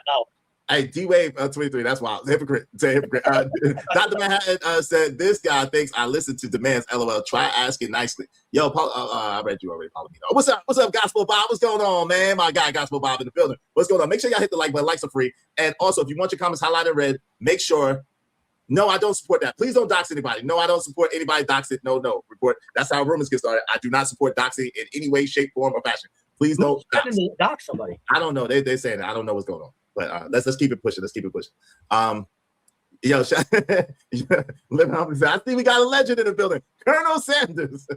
Hey, D-Wave 23, that's wild. Hypocrite. Say hypocrite. Dr. Manhattan said, this guy thinks I listen to demands, LOL. Try asking nicely. Yo, Paul, I read you already, Paulo. What's up? What's up, Gospel Bob? What's going on, man? My guy, Gospel Bob in the building. What's going on? Make sure y'all hit the like button. Likes are free. And also, if you want your comments highlighted in red, make sure. No, I don't support that. Please don't dox anybody. No, I don't support anybody doxing. No, report. That's how rumors get started. I do not support doxing in any way, shape, form, or fashion. Please don't dox somebody. I don't know. They're saying that. I don't know what's going on. But let's keep it pushing. Let's keep it pushing. Yo, I think we got a legend in the building. Colonel Sanders.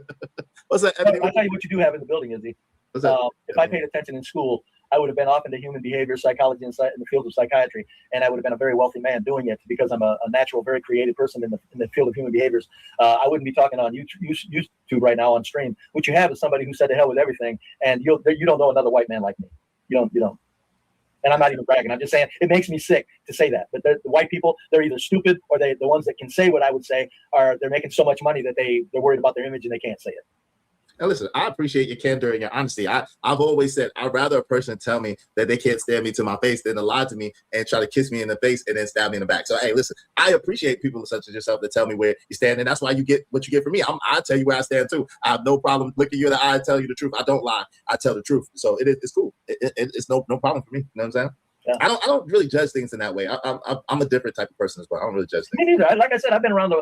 What's that? I'll tell you what you do have in the building, Izzy. If I paid attention in school, I would have been off into human behavior psychology in the field of psychiatry, and I would have been a very wealthy man doing it because I'm a natural, very creative person in the field of human behaviors. I wouldn't be talking on YouTube right now on stream. What you have is somebody who said to hell with everything, and you don't know another white man like me. You don't. And I'm not even bragging. I'm just saying it makes me sick to say that. But the white people, they're either stupid or the ones that can say what I would say they're making so much money that they're worried about their image and they can't say it. Now listen, I appreciate your candor and your honesty. I've always said I'd rather a person tell me that they can't stand me to my face than to lie to me and try to kiss me in the face and then stab me in the back. So hey, listen, I appreciate people such as yourself that tell me where you stand, and that's why you get what you get from me. I tell you where I stand too. I have no problem looking you in the eye and tell you the truth. I don't lie. I tell the truth. So it's cool. It's no problem for me. You know what I'm saying? Yeah. I don't really judge things in that way. I'm a different type of person as well. I don't really judge things. Me neither. Like I said, I've been around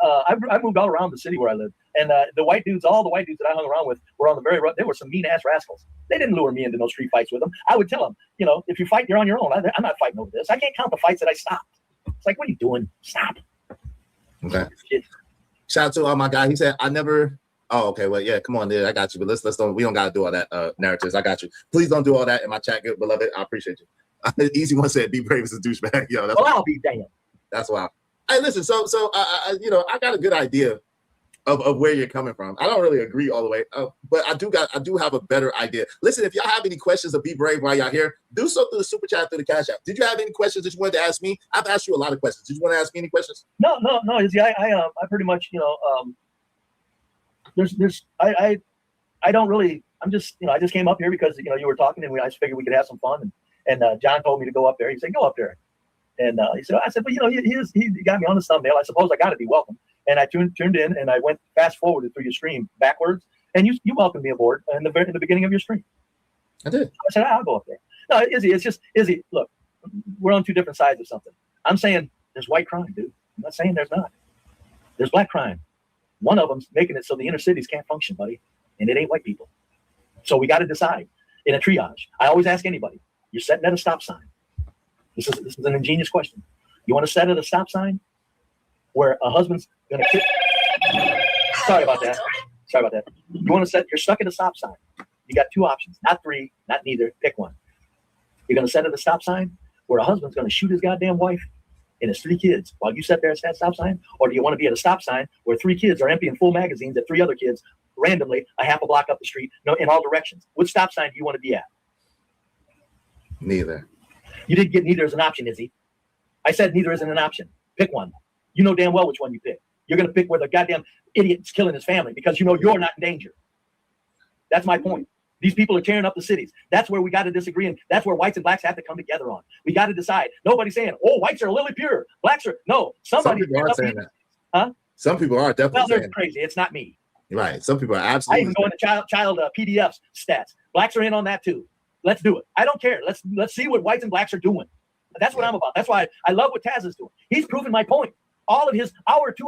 I moved all around the city where I live, and all the white dudes that I hung around with were on the very rough. They were some mean ass rascals. They didn't lure me into no street fights with them. I would tell them, if you fight, you're on your own. I'm not fighting over this. I can't count the fights that I stopped. It's like, what are you doing? Stop. Okay. Shout out to my guy. He said, I never. Oh, okay. Well, yeah, come on, dude. I got you. But let's don't. We don't gotta do all that narratives. I got you. Please don't do all that in my chat, good beloved. I appreciate you. Easy one said, "Be brave as a douchebag." Yo, that's I'll be damned. That's wild. Hey, listen. So I got a good idea of where you're coming from. I don't really agree all the way, but I do have a better idea. Listen, if y'all have any questions of Be Brave while y'all here, do so through the super chat, through the Cash App. Did you have any questions that you wanted to ask me? I've asked you a lot of questions. Did you want to ask me any questions? No. Izzy, I pretty much I don't really. I'm just I just came up here because you were talking and I just figured we could have some fun and John told me to go up there. He said go up there, and he said I said but he got me on the thumbnail. I suppose I got to be welcome. And I tuned in and I went fast forwarded through your stream backwards and you welcomed me aboard in the beginning of your stream. I did. I said I'll go up there. No, Izzy, it's just Izzy. Look, we're on two different sides of something. I'm saying there's white crime, dude. I'm not saying there's not. There's black crime. One of them's making it so the inner cities can't function, buddy, and it ain't white people. So we got to decide in a triage. I always ask anybody: you're sitting at a stop sign. This is an ingenious question. You want to set at a stop sign where a husband's gonna kick? Sorry about that. You want to set? You're stuck at a stop sign. You got two options, not three, not neither. Pick one. You're gonna set at a stop sign where a husband's gonna shoot his goddamn wife and his 3 kids while you sit there at that stop sign, or do you want to be at a stop sign where 3 kids are emptying full magazines at 3 other kids randomly a half a block up the street, in all directions? Which stop sign do you want to be at? Neither. You didn't get neither as an option, Izzy. I said neither isn't an option. Pick one. You know damn well which one you pick. You're going to pick where the goddamn idiot's killing his family because you know you're not in danger. That's my point. These people are tearing up the cities. That's where we got to disagree, and that's where whites and blacks have to come together on. We got to decide. Nobody's saying, "Oh, whites are lily pure, blacks are." No, somebody. Some people are saying that. Huh? Some people are definitely. Well, they're saying crazy. It's not me. Right. Some people are I absolutely. even go into child PDFs stats. Blacks are in on that too. Let's do it. I don't care. Let's see what whites and blacks are doing. That's what I'm about. That's why I love what Taz is doing. He's proving my point. All of his 2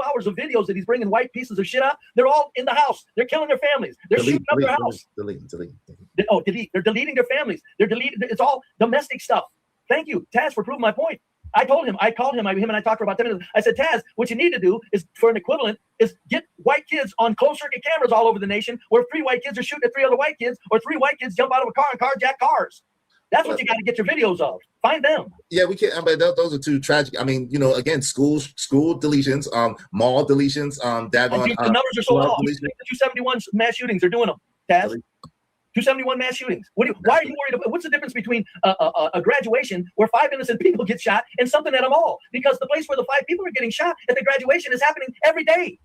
hours of videos that he's bringing white pieces of shit up, they're all in the house. They're killing their families. They're shooting up their house. Delete. Delete. They're deleting their families. They're deleting. It's all domestic stuff. Thank you, Taz, for proving my point. I told him. I called him. Him and I talked for about 10 minutes. I said, Taz, what you need to do is, for an equivalent, is get white kids on closed circuit cameras all over the nation, where 3 white kids are shooting at 3 other white kids, or 3 white kids jump out of a car and carjack cars. That's what you got to get your videos of. Find them. Yeah, we can't. But those are two tragic. I mean, again, school deletions, mall deletions. The numbers are so low. 271 mass shootings are doing them, Taz. 271 mass shootings. Why are you worried about? What's the difference between a graduation where 5 innocent people get shot and something at a mall? Because the place where the 5 people are getting shot at the graduation is happening every day,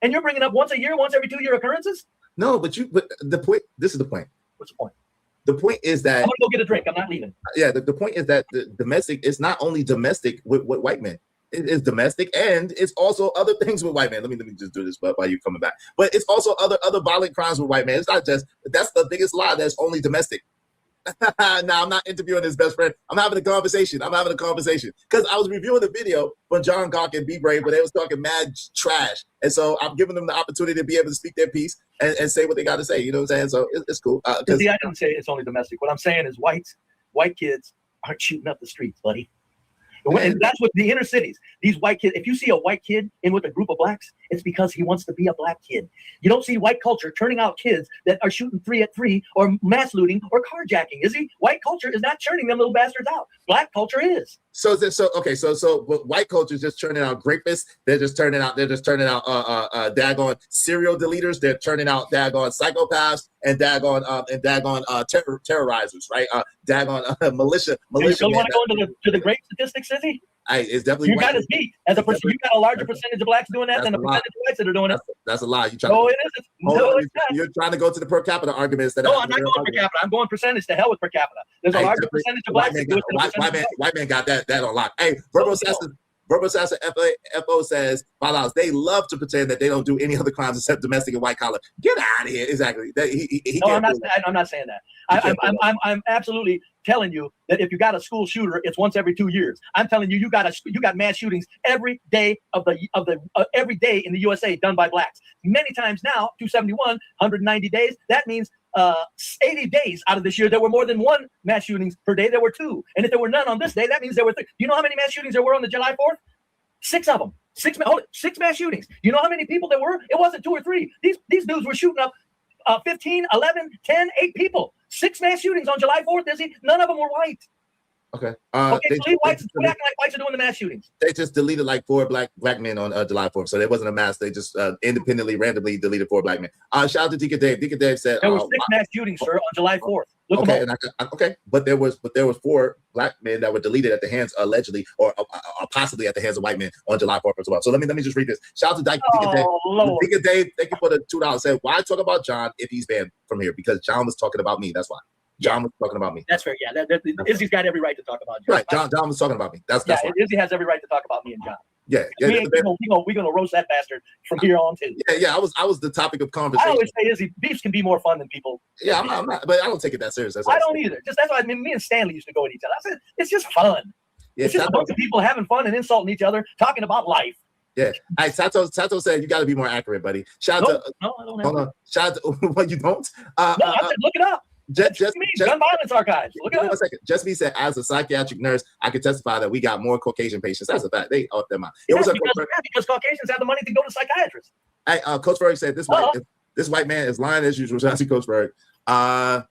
and you're bringing up once a year, once every 2 year occurrences. No, but the point. This is the point. What's the point? The point is that I'm gonna go get a drink. I'm not leaving. Yeah, the point is that the domestic is not only domestic with white men. It is domestic, and it's also other things with white men. Let me just do this while you coming back. But it's also other violent crimes with white men. It's not just that's the biggest lie that's only domestic. Now I'm not interviewing his best friend. I'm having a conversation because I was reviewing the video from John Gawk and Be Brave, where they was talking mad trash, and so I'm giving them the opportunity to be able to speak their piece and say what they got to say. You know what I'm saying? So it's cool. See, I didn't say it's only domestic. What I'm saying is white kids aren't shooting up the streets, buddy. And that's what the inner cities, these white kids, if you see a white kid in with a group of blacks, it's because he wants to be a black kid. You don't see white culture turning out kids that are shooting 3 at 3 or mass looting or carjacking, is he? White culture is not churning them little bastards out. Black culture is. So but white culture is just turning out rapists. They're just turning out daggone serial deleters. They're turning out daggone psychopaths and daggone terrorizers, right? Daggone militia. You really want to go into the great statistics, is he? It's definitely you got us beat as a person. You got a larger percentage of blacks doing that than the percentage of whites that are doing it. That's a lie. It isn't. No, it's not. You're trying to go to the per capita arguments. No, I'm not going per capita. I'm going percentage. To hell with per capita. There's a larger percentage of blacks. White man got that on lock. Hey, Verbal Assassin FO says, they love to pretend that they don't do any other crimes except domestic and white collar. Get out of here. Exactly. I'm not saying that. I'm absolutely telling you that if you got a school shooter, it's once every 2 years. I'm telling you, you got mass shootings every day every day in the USA done by blacks. Many times now, 271, 190 days. That means 80 days out of this year, there were more than 1 mass shootings per day. There were 2. And if there were none on this day, that means there were 3. Do you know how many mass shootings there were on the July 4th? 6 of them. 6 mass shootings. You know how many people there were? It wasn't 2 or 3. These dudes were shooting up 15, 11, 10, 8 people. 6 mass shootings on July 4th, Izzy. None of them were white. Okay. So leave whites acting like whites are doing the mass shootings. They just deleted like 4 black men on July 4th. So there wasn't a mass. They just independently, randomly deleted 4 black men. Shout out to Deacon Dave. Deacon Dave said there were 6 mass shootings, sir, on July 4th. But there was 4 black men that were deleted at the hands allegedly or possibly at the hands of white men on July 4th as well. So let me just read this. Shout out to Deacon Dave. Lord. Deacon Dave, thank you for the $2. Said, why talk about John if he's banned from here? Because John was talking about me. That's why. John was talking about me. That's fair. Yeah, Izzy's got every right to talk about John. Right. John was talking about me. That's why. Izzy has every right to talk about me and John. Yeah, We're gonna roast that bastard from here on too. Yeah. I was the topic of I conversation. always say, Izzy, beefs can be more fun than people. Yeah, I'm not, but I don't take it that serious. I don't either. Just that's why me and Stanley used to go at each other. I said it's just fun. Yeah, it's just a bunch of people having fun and insulting each other, talking about life. Yeah. All right, Sato said you got to be more accurate, buddy. Shout out to no, I don't hold on. Shout out to well, you don't. I said look it up. Just gun violence archives. Look it up. 1 second. Just me said, as a psychiatric nurse, I can testify that we got more Caucasian patients. That's a fact. They up their mind. Because Caucasians have the money to go to psychiatrists. Hey, Coach Berg said this white man is lying as usual. Shout out to Coach Berg. I'm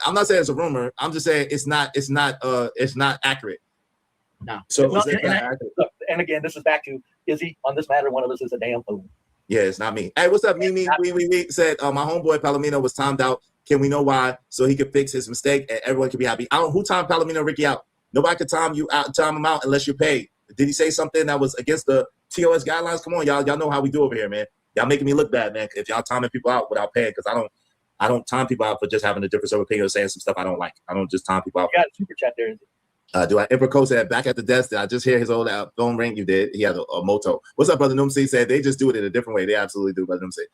not saying it's a rumor. I'm just saying it's not accurate. No. So and again, this is back to Izzy on this matter. One of us is a damn fool. Yeah, it's not me. Hey, what's up, Mimi? We said my homeboy Palomino was timed out. Can we know why? So he could fix his mistake and everyone can be happy. I don't who timed Palomino Ricky out. Nobody could time him out unless you're paid. Did he say something that was against the TOS guidelines? Come on, y'all know how we do over here, man. Y'all making me look bad, man. If y'all timing people out without paying, because I don't time people out for just having a difference of opinion or saying some stuff I don't like. I don't just time people out. You got a super chat there. Do I ever coach that back at the desk? Did I just hear his old phone ring? You did. He had a moto. What's up, brother Numsi? Said they just do it in a different way. They absolutely do, brother Numsi.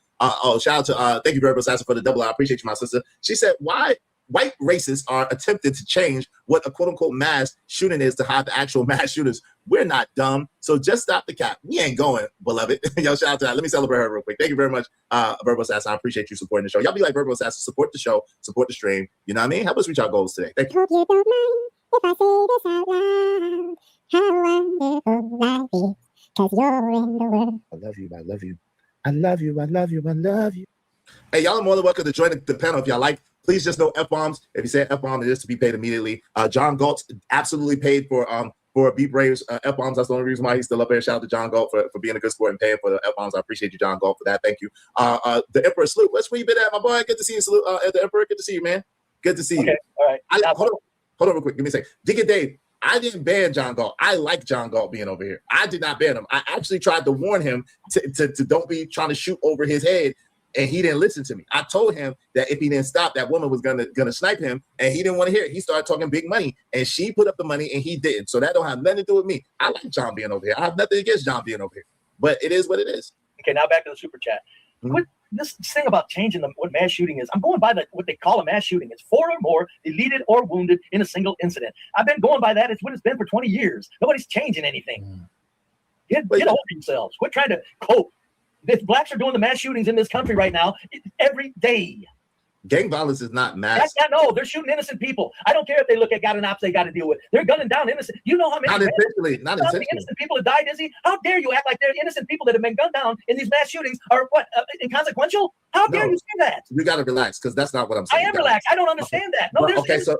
Shout out to thank you very much, Sasha, for the double. I appreciate you, my sister. She said, why white racists are attempting to change what a quote unquote mass shooting is to hide the actual mass shooters. We're not dumb. So just stop the cap. We ain't going, beloved. Yo, shout out to that. Let me celebrate her real quick. Thank you very much, Verbo Assassin. I appreciate you supporting the show. Y'all be like Verbo Assassin. Support the show. Support the stream. You know what I mean? Help us reach our goals today. Thank you. Hope you don't mind if I say this out loud. How wonderful life is, 'cause you're in the world. I love you. I love you. I love you. I love you. I love you. Hey, y'all are more than welcome to join the panel if y'all like. Please just know F-bombs. If you say F-bomb, it is to be paid immediately. John Galt absolutely paid for Beat Braves F-bombs. That's the only reason why he's still up there. Shout out to John Galt for being a good sport and paying for the F-bombs. I appreciate you, John Galt, for that. Thank you. The Emperor Salute. Where you been at, my boy? Good to see you, Salute. The Emperor, good to see you, man. Good to see you. All right. Hold on real quick. Give me a second. Digga Dave, I didn't ban John Galt. I like John Galt being over here. I did not ban him. I actually tried to warn him to don't be trying to shoot over his head, and he didn't listen to me. I told him that if he didn't stop, that woman was gonna snipe him, and he didn't want to hear it. He started talking big money, and she put up the money, and he didn't. So that don't have nothing to do with me. I like John being over here. I have nothing against John being over here, but it is what it is. Okay, now back to the super chat. What this thing about changing what mass shooting is? I'm going by what they call a mass shooting. It's 4 or more deleted or wounded in a single incident. I've been going by that. It's what it's been for 20 years. Nobody's changing anything. Get a hold of yourselves. Quit trying to cope. If blacks are doing the mass shootings in this country right now every day. Gang violence is not mass. No, they're shooting innocent people. I don't care if they look at got an ops they got to deal with. They're gunning down innocent. You know how many not intentionally. Innocent people have died, Izzy? How dare you act like they're innocent people that have been gunned down in these mass shootings are inconsequential? How dare you say that? You got to relax, because that's not what I'm saying. I am relaxed. I don't understand that. No, there's okay, so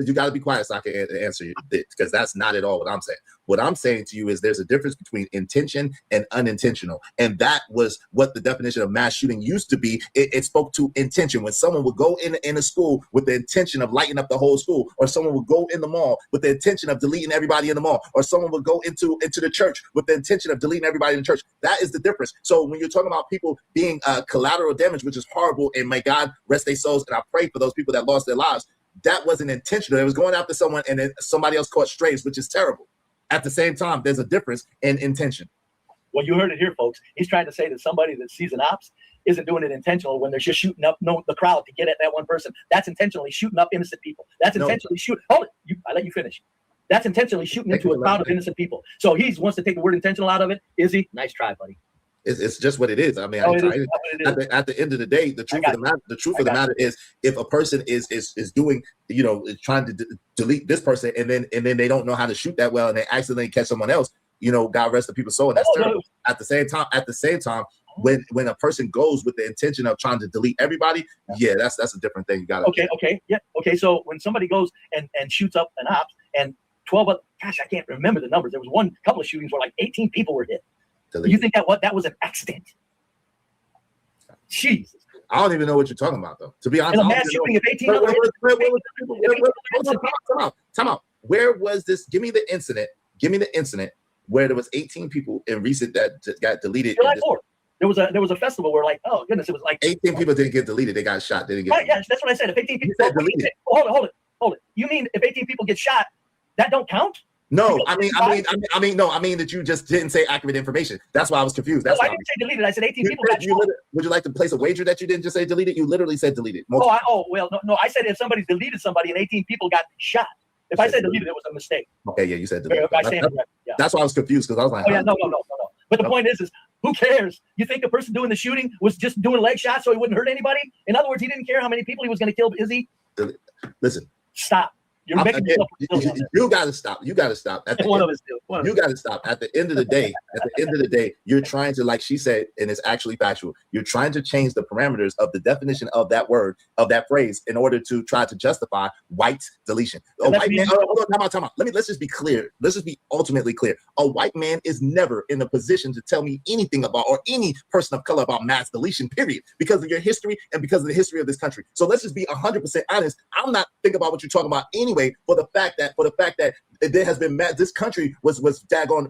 you got to be quiet so I can answer you, because that's not at all what I'm saying. What I'm saying to you is there's a difference between intention and unintentional, and that was what the definition of mass shooting used to be. It spoke to intention. When someone would go in a school with the intention of lighting up the whole school, or someone would go in the mall with the intention of deleting everybody in the mall, or someone would go into the church with the intention of deleting everybody in the church. That is the difference. So when you're talking about people being collateral damage, which is horrible, and may God rest their souls, and I pray for those people that lost their lives, that wasn't intentional. It was going after someone, and then somebody else caught strays, which is terrible. At the same time, there's a difference in intention. Well, you heard it here, folks. He's trying to say that somebody that sees an ops isn't doing it intentional when they're just shooting up the crowd to get at that one person. That's intentionally shooting up innocent people. That's intentionally shooting. Hold it. I let you finish. That's intentionally shooting into a crowd of innocent people. So he wants to take the word intentional out of it. Izzy, nice try, buddy. It's just what it is. I mean, at the end of the day, the truth of the matter is, if a person is doing, trying to delete this person, and then they don't know how to shoot that well, and they accidentally catch someone else, God rest the people's soul, and that's terrible. At the same time, when a person goes with the intention of trying to delete everybody, that's a different thing. You got okay. So when somebody goes and shoots up an ops, and 12 other, gosh, I can't remember the numbers. There was couple of shootings where like 18 people were hit. You think that was an accident? Jesus. I don't even know what you're talking about, though. To be honest, in a mass shooting of 18 other Time out. Where was this? Give me the incident where there was 18 people in recent that got deleted. July 4th. There was a festival where, like, oh goodness, it was like 18 people didn't get deleted. They got shot. They didn't get right, yes, that's what I said. If 18 people hold it. You mean if 18 people get shot, that don't count? No, I mean that you just didn't say accurate information. That's why I was confused. That's I why didn't say deleted. I said 18 people got shot. Would you like to place a wager that you didn't just say deleted? You literally said deleted. No. I said if somebody deleted somebody and 18 people got shot. If I said deleted, it was a mistake. Okay, yeah, you said deleted. Yeah. That's why I was confused because I was like, oh, yeah, no. But the point is who cares? You think the person doing the shooting was just doing leg shots so he wouldn't hurt anybody? In other words, he didn't care how many people he was going to kill. Is he? Listen. Stop. You're making yourself you got to stop. You got to stop. One of us do. You got to stop. At the end of the day, you're trying to, like she said, and it's actually factual. You're trying to change the parameters of the definition of that word, of that phrase, in order to try to justify white deletion. A white man. Hold on, time out. Let's just be clear. Let's just be ultimately clear. A white man is never in a position to tell me anything about, or any person of color about, mass deletion. Period. Because of your history and because of the history of this country. So let's just be 100% honest. I'm not thinking about what you're talking about anyway. For the fact that there has been this country was daggone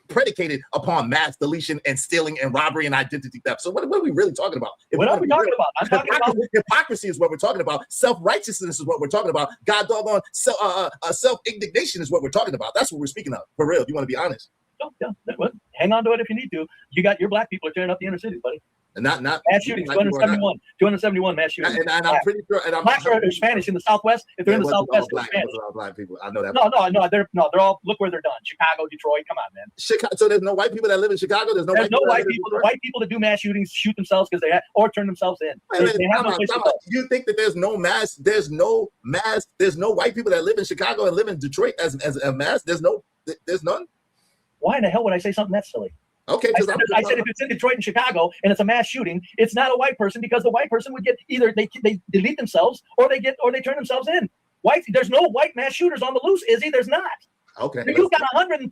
predicated upon mass deletion and stealing and robbery and identity theft. So what are we really talking about? What are we talking about? I'm talking about hypocrisy is what we're talking about. Self-righteousness is what we're talking about. God doggone self-indignation is what we're talking about. That's what we're speaking of. For real, if you want to be honest. Yeah. Hang on to it if you need to. Your black people are tearing up the inner cities, buddy. And not mass shootings, 271 mass shootings. And I'm pretty sure. And blacks are Spanish in the Southwest. If they're in the Southwest, they're Spanish. Black people. I know that. No. They're all. Look where they're done. Chicago, Detroit. Come on, man. Chicago. So there's no white people that live in Chicago. There's no white people. The white people that do mass shootings shoot themselves because or turn themselves in. You think that there's no mass? There's no white people that live in Chicago and live in Detroit as a mass. There's none. Why in the hell would I say something that silly? Okay, I said if it's in Detroit and Chicago and it's a mass shooting, it's not a white person because the white person would get either they delete themselves or they turn themselves in. There's no white mass shooters on the loose, Izzy. There's not. Okay. You've got 130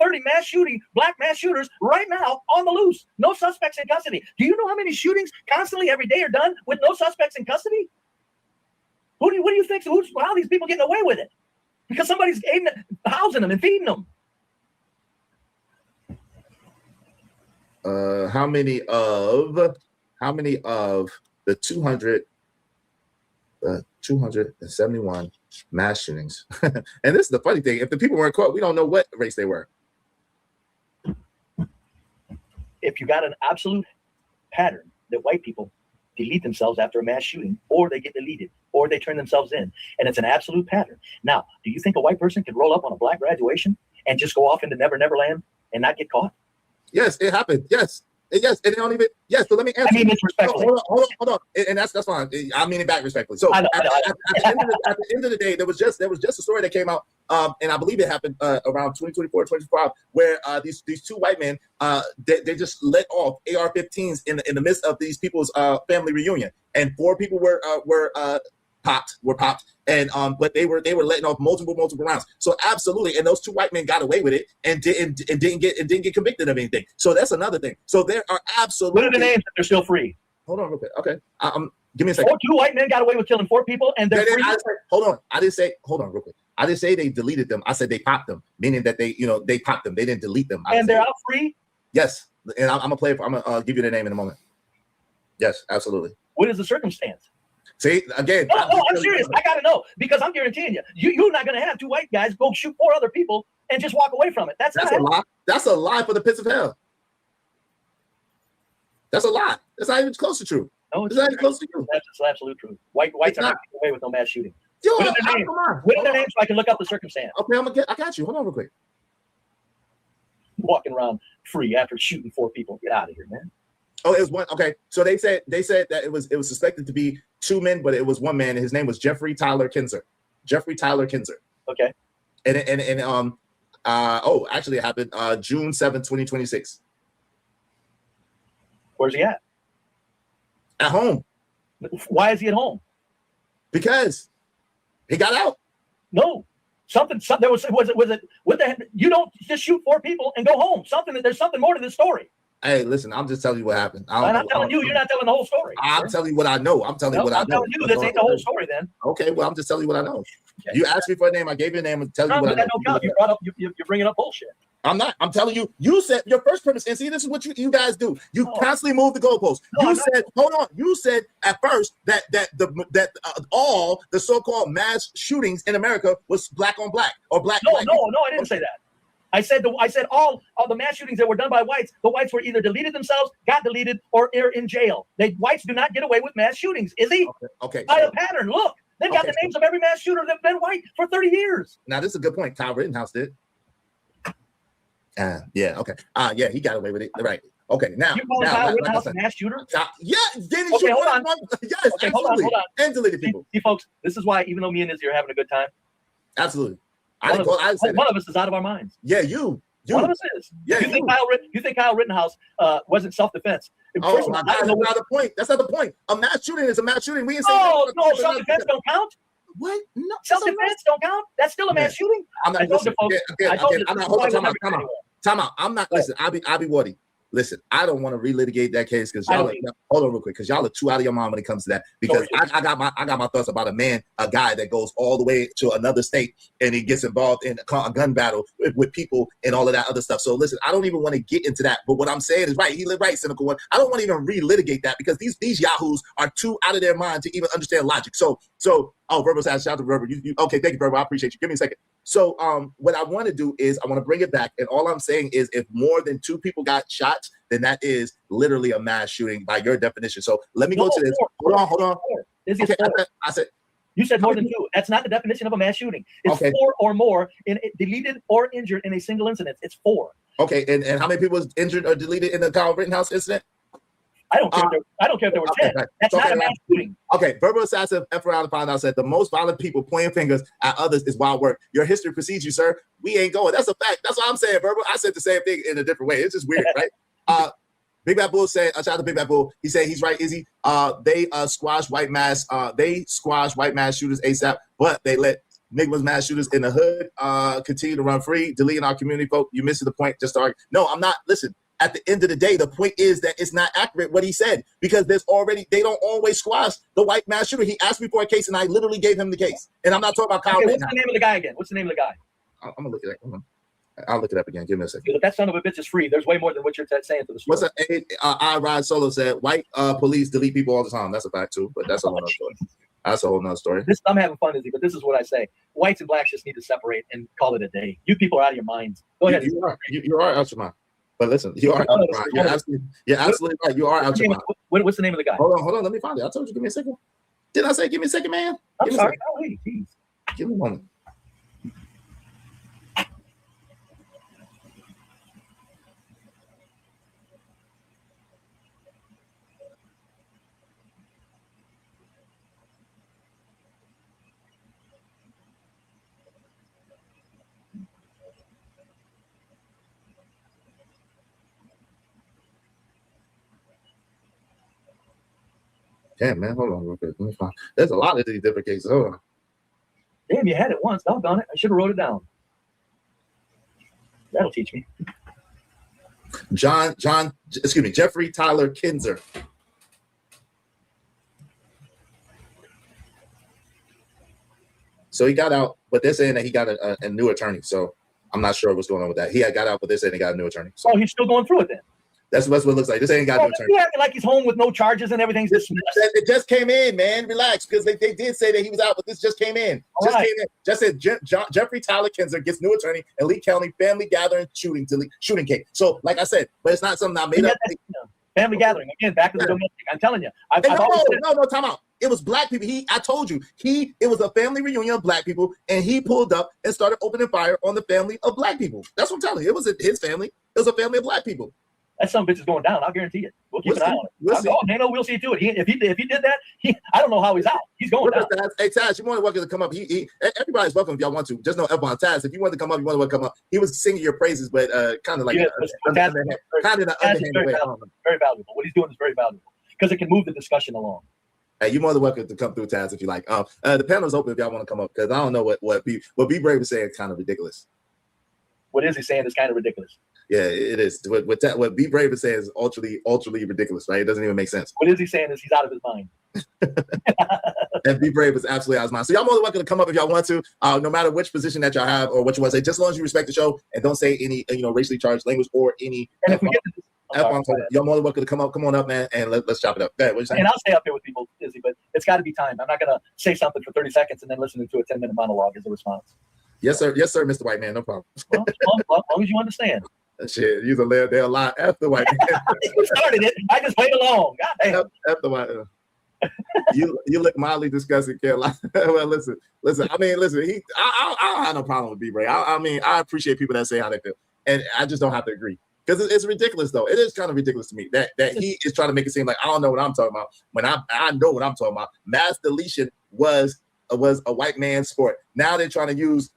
black mass shooters right now on the loose. No suspects in custody. Do you know how many shootings constantly every day are done with no suspects in custody? What do you think? How are these people getting away with it? Because somebody's housing them and feeding them. How many of the 271 mass shootings? And this is the funny thing: if the people weren't caught, we don't know what race they were. If you got an absolute pattern that white people delete themselves after a mass shooting, or they get deleted, or they turn themselves in, and it's an absolute pattern. Now, do you think a white person can roll up on a black graduation and just go off into Never Never Land and not get caught? Yes, it happened. Yes. And they don't even. Yes, so let me answer. I mean this respectfully. Hold on. And that's fine. I mean it back respectfully. So at the end of the day, there was just a story that came out, and I believe it happened around 2024, 2025, where these two white men they just let off AR-15s in the midst of these people's family reunion, and 4 people were popped, and but they were letting off multiple rounds. So absolutely, and those 2 white men got away with it and didn't get convicted of anything. So that's another thing. So there are absolutely. What are the names if they're still free? Hold on real quick. Okay, give me a second. 2 white men got away with killing 4 people, and they're free. Hold on. I didn't say. Hold on real quick. I didn't say they deleted them. I said they popped them, meaning that they popped them. They didn't delete them. And they're out free. Yes, and I'm gonna give you the name in a moment. Yes, absolutely. What is the circumstance? See, again. No, I'm serious. I gotta know because I'm guaranteeing you're not gonna have 2 white guys go shoot 4 other people and just walk away from it. That's a lie. That's a lie for the pits of hell. That's a lie. That's not even close to true. No, it's not even close to true. That's the absolute truth. Whites are not getting away with no mass shooting. Yo, what are their names so I can look up the circumstance? Okay, I got you. Hold on real quick. Walking around free after shooting 4 people. Get out of here, man. Oh, it was one. Okay, so they said that it was suspected to be 2 men, but it was 1 man, and his name was Jeffrey Tyler Kinzer. Okay. And actually, it happened June 7, 2026. Where's he at? At home. Why is he at home? Because he got out. No. There was it what the heck? You don't just shoot 4 people and go home. There's something more to this story. Hey, listen, I'm just telling you what happened. I'm not telling you. You're not telling the whole story. I'm telling you what I know. I'm telling you what I know. I'm telling you this ain't the whole story then. Okay, well, I'm just telling you what I know. Okay. You asked me for a name. I gave you a name and tell you what I know. You brought up. You're bringing up bullshit. I'm not. I'm telling you. You said your first premise, and see, this is what you guys do. You constantly move the goalposts. You said, hold on. You said at first that all the so-called mass shootings in America was black on black or black. No, I didn't say that. I said all the mass shootings that were done by whites, the whites were either deleted themselves, got deleted, or are in jail. Whites do not get away with mass shootings. Is he? Okay. By a pattern. Look, they've got the names of every mass shooter that's been white for 30 years. Now, this is a good point. Kyle Rittenhouse did. Yeah, okay. Yeah, he got away with it. Right. Okay, now. You calling Kyle Rittenhouse a mass shooter? Yeah, did okay, hold on. Yes, okay, absolutely. Hold on. And deleted people. See, folks, this is why, even though me and Izzy are having a good time. Absolutely. One of us is out of our minds. Yeah, you. One of us is. Yeah, you think Kyle Rittenhouse wasn't self-defense? Oh my God, that's not the point. That's not the point. A mass shooting is a mass shooting. We ain't saying no, self-defense don't count. What? No, self-defense don't count. That's still a mass shooting. I'm not. Time out. I'm not. Listen, I'll be Woody. Listen, I don't want to relitigate that case because y'all. Hold on, real quick, because y'all are too out of your mind when it comes to that. Because I got my thoughts about a guy that goes all the way to another state and he gets involved in a gun battle with people and all of that other stuff. So listen, I don't even want to get into that. But what I'm saying is right. He lived right, cynical one. I don't want to even relitigate that because these yahoos are too out of their mind to even understand logic. So. Verbo says, shout out to Verbo. Okay, thank you, Verbo. I appreciate you. Give me a second. So what I want to do is I want to bring it back. And all I'm saying is if more than 2 people got shot, then that is literally a mass shooting by your definition. So let me go to this. Hold on. Okay, I said you said more than 2. That's not the definition of a mass shooting. It's 4 or more deleted or injured in a single incident. It's 4. Okay, and how many people was injured or deleted in the Kyle Rittenhouse incident? I don't care if there were 10. Right. That's not a mass shooting. Okay, verbal assassin F around to find out said the most violent people pointing fingers at others is wild work. Your history precedes you, sir. We ain't going. That's a fact. That's what I'm saying, verbal. I said the same thing in a different way. It's just weird, right? Big Bad Bull said, shout out to Big Bad Bull. He said he's right, Izzy. They squash white mass shooters ASAP, but they let Niggas mass shooters in the hood continue to run free, deleting our community folk. You missed the point. Just argue. No, I'm not. Listen. At the end of the day, the point is that it's not accurate what he said because they don't always squash the white mass shooter. He asked me for a case and I literally gave him the case. And I'm not talking about Kyle. What's the name of the guy again? What's the name of the guy? I'm gonna look at that. I'll look it up again. Give me a second. If that son of a bitch is free, there's way more than what you're saying to the story. What's that? I Ride Solo said white police delete people all the time. That's a fact too, but that's a whole nother story. That's a whole nother story. I'm having fun, Izzy, but this is what I say. Whites and blacks just need to separate and call it a day. You people are out of your minds. Go ahead. You are out your mind. But listen, you are out your mind. You're absolutely right. You are out your mind. What's the name of the guy? Hold on. Let me find it. I told you. Give me a second. Did I say give me a second, man? I'm sorry. Oh, wait, geez. Give me a moment. Damn, man, hold on real quick. Let me find. There's a lot of these different cases. Hold on. Damn, you had it once. Doggone it. I should have wrote it down. That'll teach me. Jeffrey Tyler Kinzer. So he got out, but they're saying that he got a new attorney. So I'm not sure what's going on with that. He had got out, but they're saying he got a new attorney. So he's still going through it then. That's what it looks like. This ain't got no attorney. He acting like he's home with no charges and everything's dismissed. It just came in, man. Relax, because they did say that he was out, but this just came in. Just said Jeffrey Tyler Kinzer gets new attorney in Lee County family gathering shooting case. So, like I said, but it's not something I made up. Family gathering again, back to the domestic. I'm telling you. No, time out. It was black people. I told you, it was a family reunion of black people, and he pulled up and started opening fire on the family of black people. That's what I'm telling you. It was his family. It was a family of black people. That some bitch is going down. I'll guarantee it. We'll keep an eye on it. We'll see to it. If he did that, I don't know how he's out. He's going down. Hey, Taz, you want to come up? Everybody's welcome if y'all want to. Just know F on Taz. If you want to come up, He was singing your praises, but kind of like kind of in an underhanded way. Very valuable. What he's doing is very valuable because it can move the discussion along. Hey, you're more than welcome to come through, Taz, if you like. The panel is open if y'all want to come up because I don't know what Be Brave is saying is kind of ridiculous. What is he saying is kind of ridiculous. Yeah, it is. What Be Brave is saying is ultra ridiculous, right? It doesn't even make sense. What is he saying is he's out of his mind. And Be Brave is absolutely out of his mind. So y'all more than welcome to come up if y'all want to, no matter which position that y'all have or what you want to say, just as long as you respect the show and don't say any racially charged language or any. And if we get to this, y'all more than welcome to come on up, man, and let's chop it up. Go ahead, what you saying? And I'll stay up here with people, Izzy, but it's got to be time. I'm not going to say something for 30 seconds and then listen to a 10-minute monologue as a response. Yes, sir. Yes, sir, Mr. White Man. No problem. Well, as long as you understand. Shit, you're a lot after white man. You started it. I just played along. God damn. After white. You look mildly disgusted, Carolina. Well, listen. I mean, listen. I don't have no problem with B-Bray. I mean, I appreciate people that say how they feel, and I just don't have to agree because it's ridiculous, though. It is kind of ridiculous to me that he is trying to make it seem like I don't know what I'm talking about when I know what I'm talking about. Mass deletion was a white man's sport. Now they're trying to use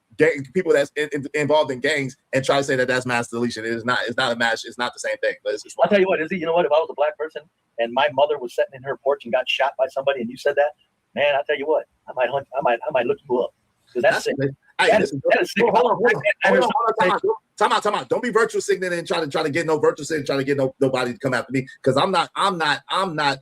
people that's involved in gangs and try to say that that's mass deletion. It's not a mass. It's not the same thing. But it's just I'll tell you what, Izzy. You know what? If I was a black person and my mother was sitting in her porch and got shot by somebody, and you said that, man, I'll tell you what, I might look you up because that's sick. That is sick. Time out. Don't be virtual signaling and try to get no virtual signaling, trying to get nobody to come after me because I'm not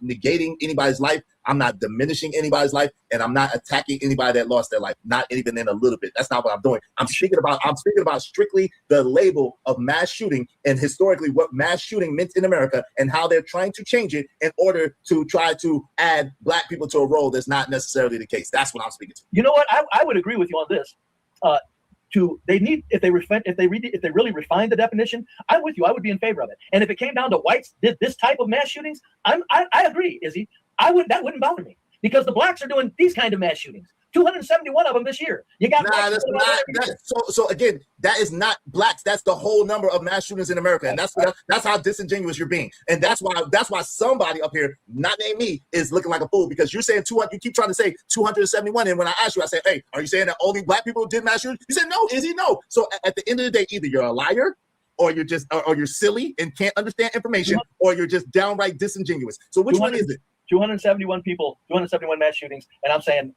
negating anybody's life. I'm not diminishing anybody's life, and I'm not attacking anybody that lost their life. Not even in a little bit. That's not what I'm doing. I'm speaking about strictly the label of mass shooting and historically what mass shooting meant in America and how they're trying to change it in order to try to add black people to a role that's not necessarily the case. That's what I'm speaking to. You know what? I would agree with you on this. If they really refine the definition, I'm with you. I would be in favor of it. And if it came down to whites did this type of mass shootings, I agree, Izzy. That wouldn't bother me because the blacks are doing these kind of mass shootings. 271 of them this year. You got so again, that is not blacks. That's the whole number of mass shootings in America, and that's how disingenuous you're being, and that's why somebody up here, not named me, is looking like a fool because you're saying 200. You keep trying to say 271, and when I asked you, I said, "Hey, are you saying that only black people did mass shootings?" You said, "No, Izzy, no." So at the end of the day, either you're a liar, or you're just, or you're silly and can't understand information, or you're just downright disingenuous. So which one is it? 271 people, 271 mass shootings, and I'm saying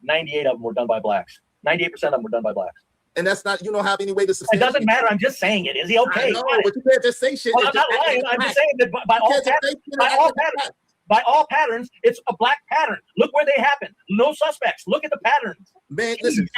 98 of them were done by blacks. 98% of them were done by blacks. And that's not, you don't have any way to substantiate. It doesn't matter. I'm just saying it. Is he okay? I know, but you can't just say shit. Well, I'm not lying. I'm just saying that by all patterns, it's a black pattern. Look where they happen. No suspects. Look at the patterns. Man, listen.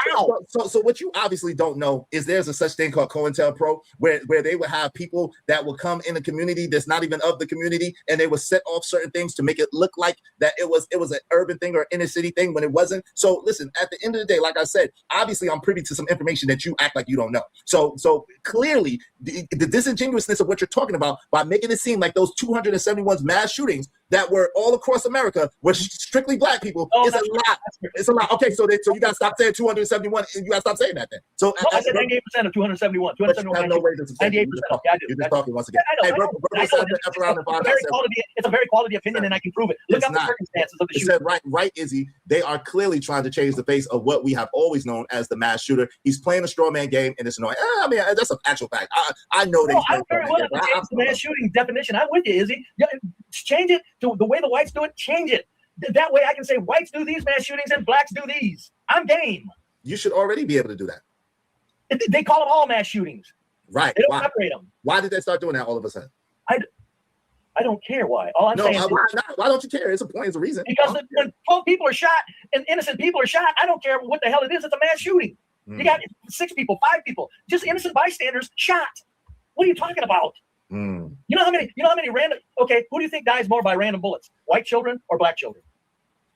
So what you obviously don't know is there's a such thing called COINTELPRO, where they would have people that will come in a community that's not even of the community, and they would set off certain things to make it look like that it was an urban thing or inner city thing when it wasn't. So listen, at the end of the day, like I said, obviously I'm privy to some information that you act like you don't know. So clearly the disingenuousness of what you're talking about by making it seem like those 271 mass shootings that were all across America were strictly black people is a lot. It's a lot. Okay, so you got to stop saying 271, and you got to stop saying that then. So I said 98% of 271. 271. No way to 98%. Yeah, I do. You're just talking once again. It's a very quality opinion, and I can prove it. Look up the circumstances of the shooting. Right, Izzy. They are clearly trying to change the face of what we have always known as the mass shooter. He's playing a straw man game, and it's annoying. I mean, that's an actual fact. I know that. I'm very willing to change the mass shooting definition. I'm with you, Izzy. Change it to the way the whites do it. Change it. That way I can say whites do these mass shootings and blacks do these. I'm game. You should already be able to do that. They call them all mass shootings. Right. They don't separate them. Why did they start doing that all of a sudden? I don't care why. All I'm saying is why not? Why don't you care? It's a point. It's a reason. Because when 12 people are shot and innocent people are shot, I don't care what the hell it is. It's a mass shooting. You got 6 people, 5 people, just innocent bystanders shot. What are you talking about? You know how many random? Okay, who do you think dies more by random bullets? White children or black children?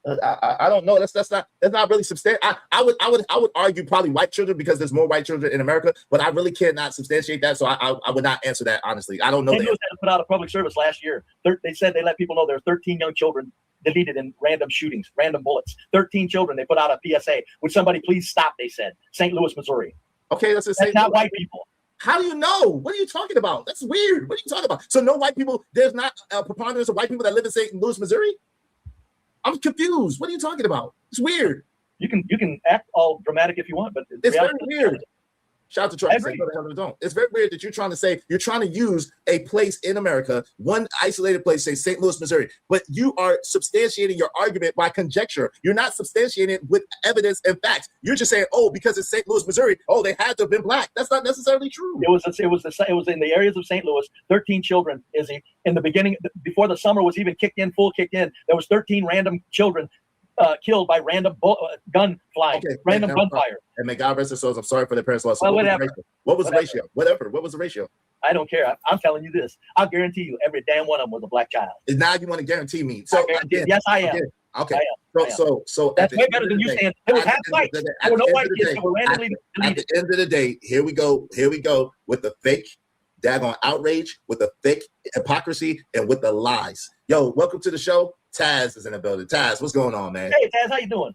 I don't know. That's not really substantial. I would argue probably white children because there's more white children in America, but I really cannot substantiate that. So I would not answer that honestly. I don't know. They put out a public service last year. They said they let people know there are 13 young children deleted in random shootings, random bullets. 13 children. They put out a PSA. Would somebody please stop? They said St. Louis, Missouri. Okay, that's not white people. How do you know? What are you talking about? That's weird. What are you talking about? So no white people. There's not a preponderance of white people that live in St. Louis, Missouri. I'm confused. What are you talking about? It's weird. You can act all dramatic if you want, but it's very weird. Shout out to Trump. It's very weird that you're trying to use a place in America, one isolated place, say St. Louis, Missouri, but you are substantiating your argument by conjecture. You're not substantiating it with evidence and facts. You're just saying, oh, because it's St. Louis, Missouri, oh, they had to have been black. That's not necessarily true. It was in the areas of St. Louis. 13 children, Izzy, in the beginning, before the summer was even kicked in. There was 13 random children killed by random gun flying, random gunfire. And may God rest their souls. I'm sorry for their parents' loss. Well, whatever. What was the ratio? Whatever. What was the ratio? I don't care. I'm telling you this. I'll guarantee you every damn one of them was a black child. And now you want to guarantee me. So yes, I am. Okay. I am. So That's way better than you saying there was half whites. There were no white kids that were randomly at the end of the day, here we go with the fake daggone outrage, with the fake hypocrisy, and with the lies. Yo, welcome to the show. Taz is in the building. Taz, what's going on, man? Hey, Taz, how you doing?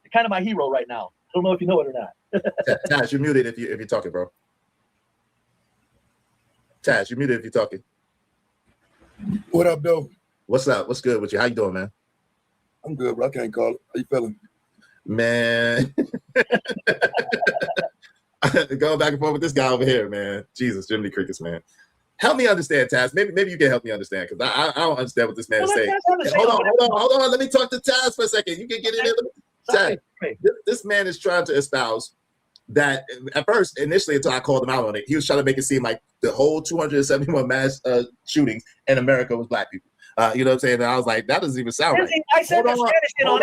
You're kind of my hero right now. I don't know if you know it or not. Taz, you're muted if you're talking, bro. Taz, you're muted if you're talking. What up, though? What's up? What's good with you? How you doing, man? I'm good, bro. I can't call it. How you feeling? Man. Going back and forth with this guy over here, man. Jesus, Jiminy Crickets, man. Help me understand, Taz. Maybe you can help me understand, because I don't understand what this man is saying. Hold on. Let me talk to Taz for a second. You can get in there. Taz, this man is trying to espouse that at first, initially, until I called him out on it, he was trying to make it seem like the whole 271 mass shootings in America was black people. You know what I'm saying? And I was like, that doesn't even sound right. I said the Spanish shit on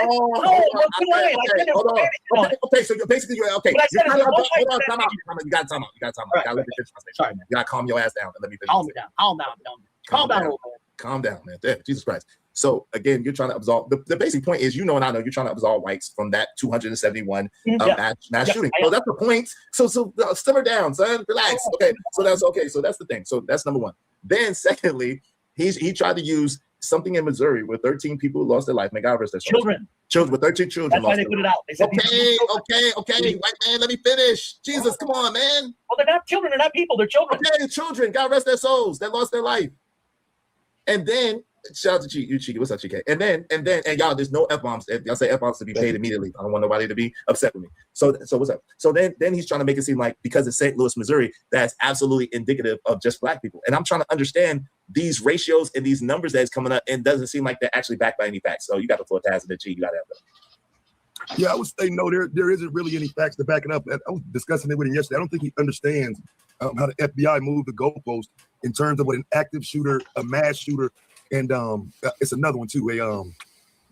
it. Okay, so you're basically, okay. But I said hold on, time out. You got to time out. You got to let me finish my statement. Sorry, man. You got to calm your ass down and let me finish. Calm down, old man. Calm down, man. Damn, Jesus Christ. So again, you're trying to absolve. The basic point is, and I know you're trying to absolve whites from that 271 mass shooting. So that's the point. So simmer down, son. Relax. Okay. So that's okay. So that's the thing. So that's number one. Then secondly, he tried to use something in Missouri where 13 people lost their life. May God rest their souls. Children with 13 children. That's why they put it out. They said, okay, white man, let me finish. Jesus, come on, man. Well, they're not children. They're not people. They're children. Okay, children. God rest their souls. They lost their life. And then, shout out to you, Cheeky. What's up, Cheeky? And y'all, there's no F-bombs. Y'all say F-bombs to be paid immediately. I don't want nobody to be upset with me. So what's up? So then he's trying to make it seem like because it's St. Louis, Missouri, that's absolutely indicative of just black people. And I'm trying to understand these ratios and these numbers that's coming up, and doesn't seem like they're actually backed by any facts. So you got the floor, Taz, and the Cheeky. You got to have that. Yeah, I would say no, there isn't really any facts to back it up. I was discussing it with him yesterday. I don't think he understands how the FBI moved the goalpost in terms of what an active shooter, a mass shooter, and it's another one too, a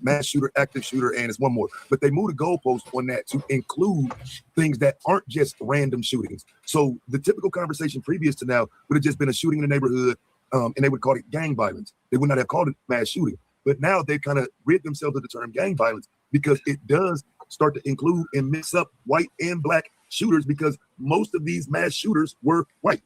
mass shooter, active shooter, and it's one more. But they moved the goalpost on that to include things that aren't just random shootings. So the typical conversation previous to now would have just been a shooting in the neighborhood, and they would call it gang violence. They would not have called it mass shooting. But now they kind of rid themselves of the term gang violence because it does start to include and mix up white and black shooters, because most of these mass shooters were white.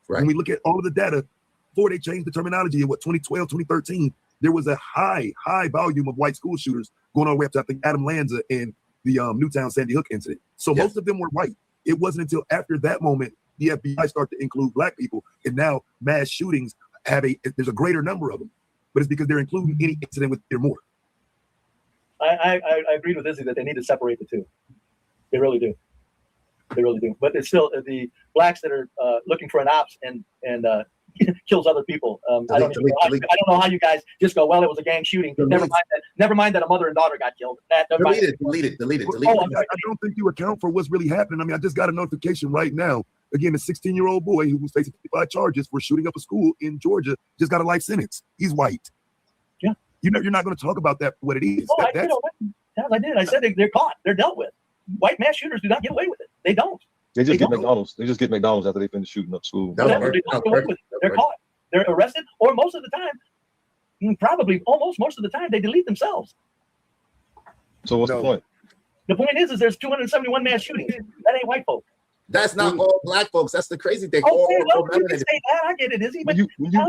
Right. When we look at all of the data, before they changed the terminology in 2012, 2013, there was a high volume of white school shooters going all the way up to, I think, Adam Lanza and the Newtown Sandy Hook incident. So most of them were white. It wasn't until after that moment the FBI started to include black people, and now mass shootings there's a greater number of them, but it's because they're including any incident with there more. I agreed with Izzy that they need to separate the two. They really do. They really do. But it's still the blacks that are looking for an ops and kills other people. I don't know how you guys just go, well, it was a gang shooting. Never mind that a mother and daughter got killed. Delete it. I don't think you account for what's really happening. I mean, I just got a notification right now. Again, a 16-year-old boy who was facing 55 charges for shooting up a school in Georgia just got a life sentence. He's white. Yeah. You're not going to talk about that for what it is. Oh, I did. I said they're caught. They're dealt with. White mass shooters do not get away with it. They don't. They just get McDonald's. They just get McDonald's after they finish shooting up school. They're caught. They're arrested, or most of the time, probably almost most of the time, they delete themselves. So what's the point? The point is there's 271 mass shootings. That ain't white folk. That's not all black folks. That's the crazy thing. Okay, well, you can say that. I get it, Izzy. But you can't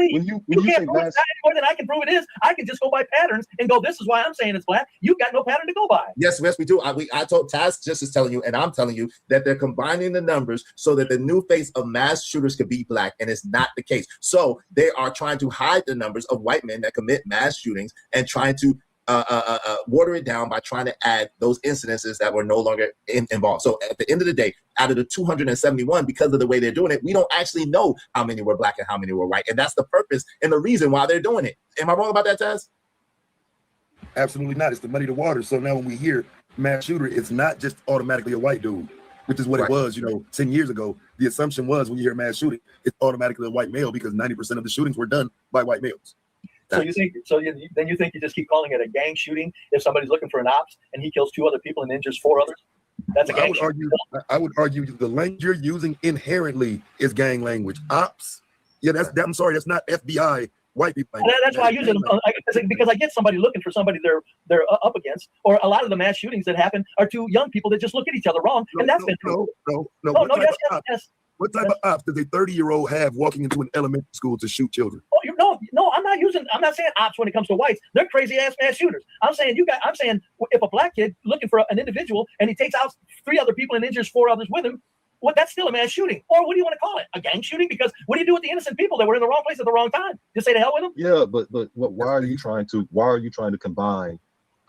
prove it's not any more than I can prove it is. I can just go by patterns and go, this is why I'm saying it's black. You've got no pattern to go by. Yes, we do. I told Taz just is telling you, and I'm telling you that they're combining the numbers so that the new face of mass shooters could be black, and it's not the case. So they are trying to hide the numbers of white men that commit mass shootings and trying to water it down by trying to add those incidences that were no longer involved. So at the end of the day, out of the 271, because of the way they're doing it, we don't actually know how many were black and how many were white. And that's the purpose and the reason why they're doing it. Am I wrong about that, Taz? Absolutely not. It's to muddy the water. So now when we hear mass shooter, it's not just automatically a white dude, which is what it was, 10 years ago. The assumption was when you hear mass shooting, it's automatically a white male because 90% of the shootings were done by white males. So you think you just keep calling it a gang shooting if somebody's looking for an ops and he kills 2 other people and injures 4 others? That's a gang shooting. I would argue the language you're using inherently is gang language. Ops, I'm sorry, that's not FBI white people. That's why I use it because I get somebody looking for somebody they're up against, or a lot of the mass shootings that happen are two young people that just look at each other wrong, and that's been true. No. Yes. What type of ops does a 30-year-old have walking into an elementary school to shoot children? Oh, no, I'm not saying ops when it comes to whites. They're crazy ass mass shooters. I'm saying if a black kid looking for an individual and he takes out 3 other people and injures 4 others with him, well, that's still a mass shooting. Or what do you want to call it? A gang shooting? Because what do you do with the innocent people that were in the wrong place at the wrong time? Just say to hell with them? Yeah, but why are you trying to combine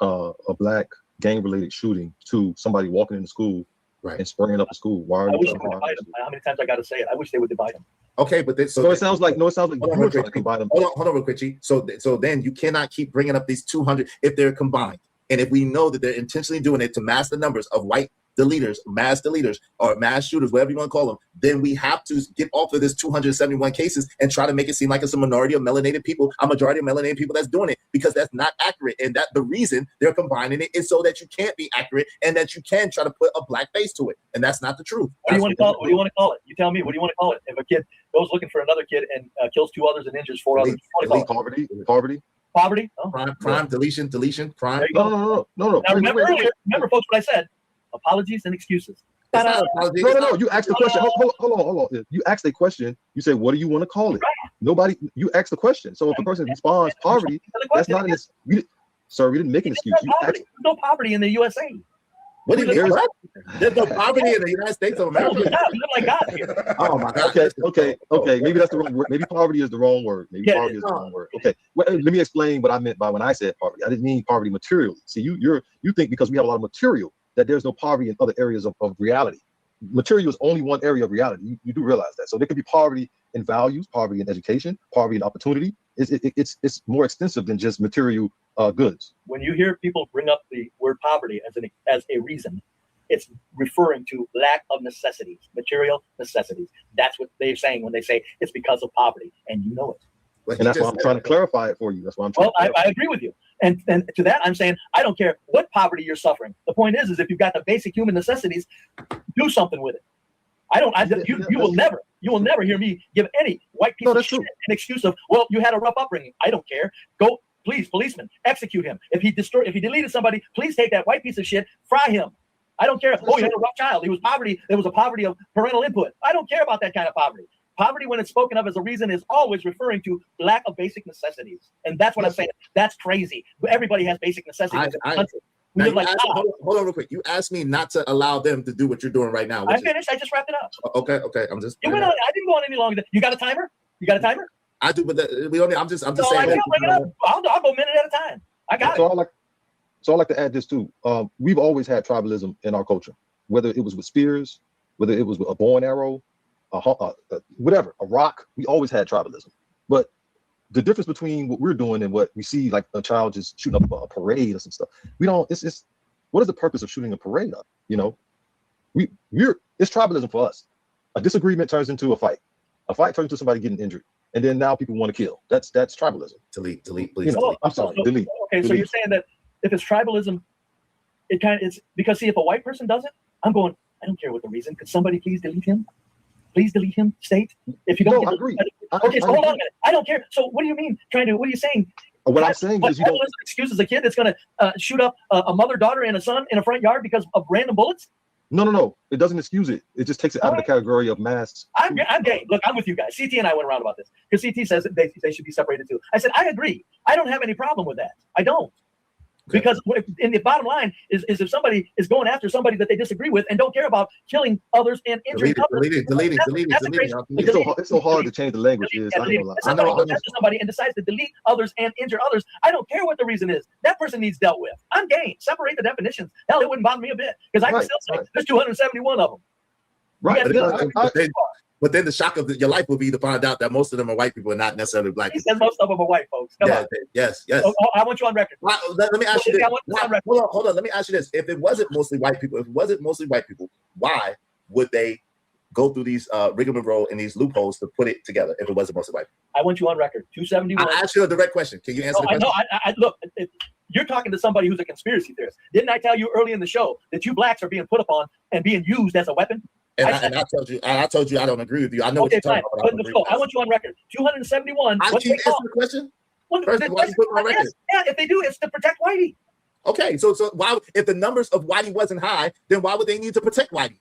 a black gang-related shooting to somebody walking into school and spraying up the school? Why are you trying to combine them? How many times I got to say it? I wish they would divide them. Okay, but then, it sounds like you're trying to combine them. Hold on, real quick, G. So then you cannot keep bringing up these 200 if they're combined, and if we know that they're intentionally doing it to mask the numbers of white deleters, mass deleters, or mass shooters, whatever you want to call them, then we have to get off of this 271 cases and try to make it seem like it's a minority of melanated people, a majority of melanated people that's doing it, because that's not accurate. And that the reason they're combining it is so that you can't be accurate and that you can try to put a black face to it. And that's not the truth. What do you want to call it? What do you want to call it? You tell me. What do you want to call it? If a kid goes looking for another kid and kills 2 others and injures 4 others, Poverty. Oh. Crime, deletion, crime. No. Now remember, folks, what I said. Apologies and excuses. No. You asked the question. Hold on. You asked a question. You said, "What do you want to call it?" Nobody. You asked the question. So if a person responds poverty, that's not an excuse. Sir, we didn't make an excuse. There's no poverty in the USA. What do you mean? There's no poverty in the United States of America. We live like God here. Oh my God. Okay. Maybe that's the wrong word. Maybe poverty is the wrong word. Poverty is the wrong word. Okay. Well, let me explain what I meant by when I said poverty. I didn't mean poverty materially. See, you think because we have a lot of material that there's no poverty in other areas of reality. Material is only one area of reality. You do realize that. So there could be poverty in values, poverty in education, poverty in opportunity. It's more extensive than just material goods. When you hear people bring up the word poverty as a reason, it's referring to lack of necessities, material necessities. That's what they're saying when they say it's because of poverty, and you know it. And that's why I'm trying to clarify it for you. That's why I'm trying I agree with you. And to that, I'm saying, I don't care what poverty you're suffering. The point is if you've got the basic human necessities, do something with it. You will never hear me give any white piece of shit an excuse of, well, you had a rough upbringing. I don't care. Go, please, policeman, execute him. If he deleted somebody, please take that white piece of shit, fry him. I don't care. Oh, he had a rough child. He was poverty. There was a poverty of parental input. I don't care about that kind of poverty. Poverty, when it's spoken of as a reason, is always referring to lack of basic necessities. And that's what I'm saying. That's crazy. Everybody has basic necessities. Hold on real quick. You asked me not to allow them to do what you're doing right now. I finished. I just wrapped it up. Okay. I'm just. You went on. I didn't go on any longer. You got a timer? I do, but I'm just saying. I'll go a minute at a time. I got it. So I like to add this too. We've always had tribalism in our culture, whether it was with spears, whether it was with a bow and arrow, whatever, a rock. We always had tribalism. But the difference between what we're doing and what we see, like a child just shooting up a parade or some stuff, we don't. It's what is the purpose of shooting a parade up? You know, it's tribalism for us. A disagreement turns into a fight. A fight turns into somebody getting injured, and then now people want to kill. That's tribalism. Delete, please. You know, I'm sorry, delete. Okay, delete. So you're saying that if it's tribalism, it's because if a white person does it, I'm going, I don't care what the reason. Could somebody please delete him? Please delete him, state. If you don't, I agree. Okay, so hold on a minute. I don't care. So what do you mean what are you saying? What I'm saying is you don't excuses a kid that's going to shoot up a mother, daughter, and a son in a front yard because of random bullets? No. It doesn't excuse it. It just takes it out of the category of mass. I'm gay. Look, I'm with you guys. CT and I went around about this because CT says that they should be separated too. I said, I agree. I don't have any problem with that. I don't. Because in the bottom line is if somebody is going after somebody that they disagree with and don't care about killing others and injuring others. Delete it. It's so hard to change the language. Somebody goes after somebody and decides to delete others and injure others. I don't care what the reason is. That person needs dealt with. I'm game. Separate the definitions. Hell, it wouldn't bother me a bit because I can still say there's 271 of them. Right. But then the shock of your life will be to find out that most of them are white people and not necessarily black people. He says most of them are white folks. Come on. Yes. I want you on record. Let me ask you this. Hold on. Let me ask you this. If it wasn't mostly white people, why would they go through these rigmarole and these loopholes to put it together if it wasn't mostly white people? I want you on record. 271. I asked you a direct question. Can you answer the question? I look, you're talking to somebody who's a conspiracy theorist. Didn't I tell you early in the show that you blacks are being put upon and being used as a weapon? And I told you I don't agree with you. I know what you're talking about. But let's go. I want you on record. 271. I keep asking the question. First of all, why you put on record? Yeah, if they do, it's to protect Whitey. Okay, so why, if the numbers of Whitey wasn't high, then why would they need to protect Whitey?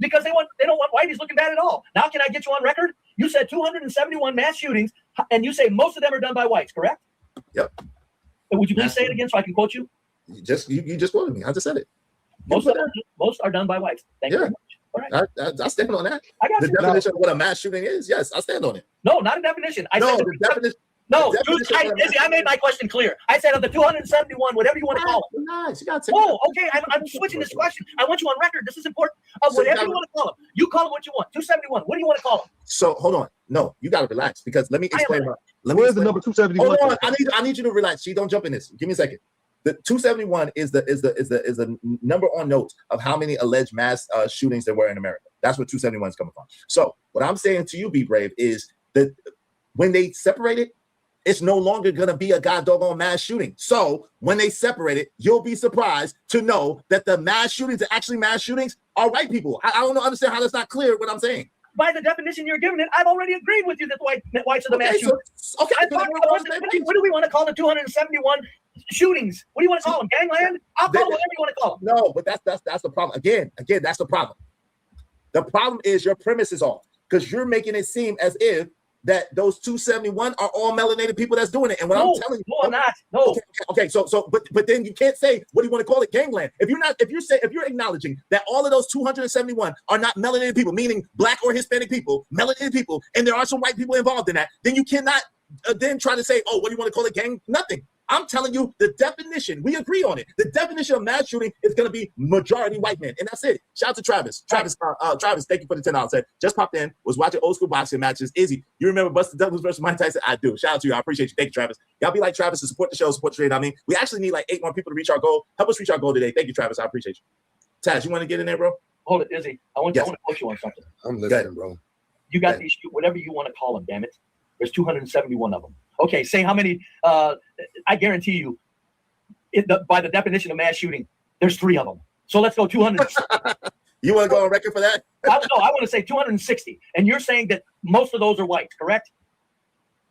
Because they don't want Whitey's looking bad at all. Now, can I get you on record? You said 271 mass shootings, and you say most of them are done by whites, correct? Yep. And would you please say it again so I can quote you? You just quoted me. I just said it. Most are done by whites. Thank you very much. All right. I stand on that. I got the you. definition of what a mass shooting is. Yes, I stand on it. No, not a definition. I said the definition. No, dude, I made my question clear. I said of the 271, whatever you want to call them. Nice. You got to take okay. I'm switching this question. I want you on record. This is important. Whatever you want to call them. You call them what you want. 271. What do you want to call them? So hold on. No, you got to relax because let me explain. Where's the number 271? Hold on. I need you to relax. She don't jump in this. Give me a second. The 271 is the number on notes of how many alleged mass shootings there were in America. That's what 271 is coming from. So what I'm saying to you, Be Brave, is that when they separate it, it's no longer going to be a doggone mass shooting. So when they separate it, you'll be surprised to know that the mass shootings, the actually mass shootings, are white people. I don't understand how that's not clear what I'm saying. By the definition you're giving it, I've already agreed with you that whites are the mass shooters. Okay. What do we want to call the 271 shootings? What do you want to call them? Gangland? I'll call them whatever you want to call them. No, but that's the problem. Again, that's the problem. The problem is your premise is off because you're making it seem as if that those 271 are all melanated people that's doing it. And what I'm telling you, no, I'm not. No. Okay. But then you can't say, what do you want to call it? Gangland. If you're acknowledging that all of those 271 are not melanated people, meaning black or Hispanic people, melanated people, and there are some white people involved in that, then you cannot then try to say, oh, what do you want to call it? Gang? Nothing. I'm telling you the definition. We agree on it. The definition of mass shooting is going to be majority white men, and that's it. Shout out to Travis. Travis, thank you for the $10. Said just popped in. Was watching old school boxing matches. Izzy, you remember Buster Douglas versus Mike Tyson? I do. Shout out to you. I appreciate you. Thank you, Travis. Y'all be like Travis to support the show, support the trade. I mean, we actually need like 8 more people to reach our goal. Help us reach our goal today. Thank you, Travis. I appreciate you. Taz, you want to get in there, bro? Hold it, Izzy. I want to quote you on something. I'm listening, bro. You got these, whatever you want to call them. Damn it. There's 271 of them. Okay, say how many? I guarantee you. By the definition of mass shooting, there's 3 of them. So let's go 200. You want to go on record for that? I want to say 260. And you're saying that most of those are whites, correct?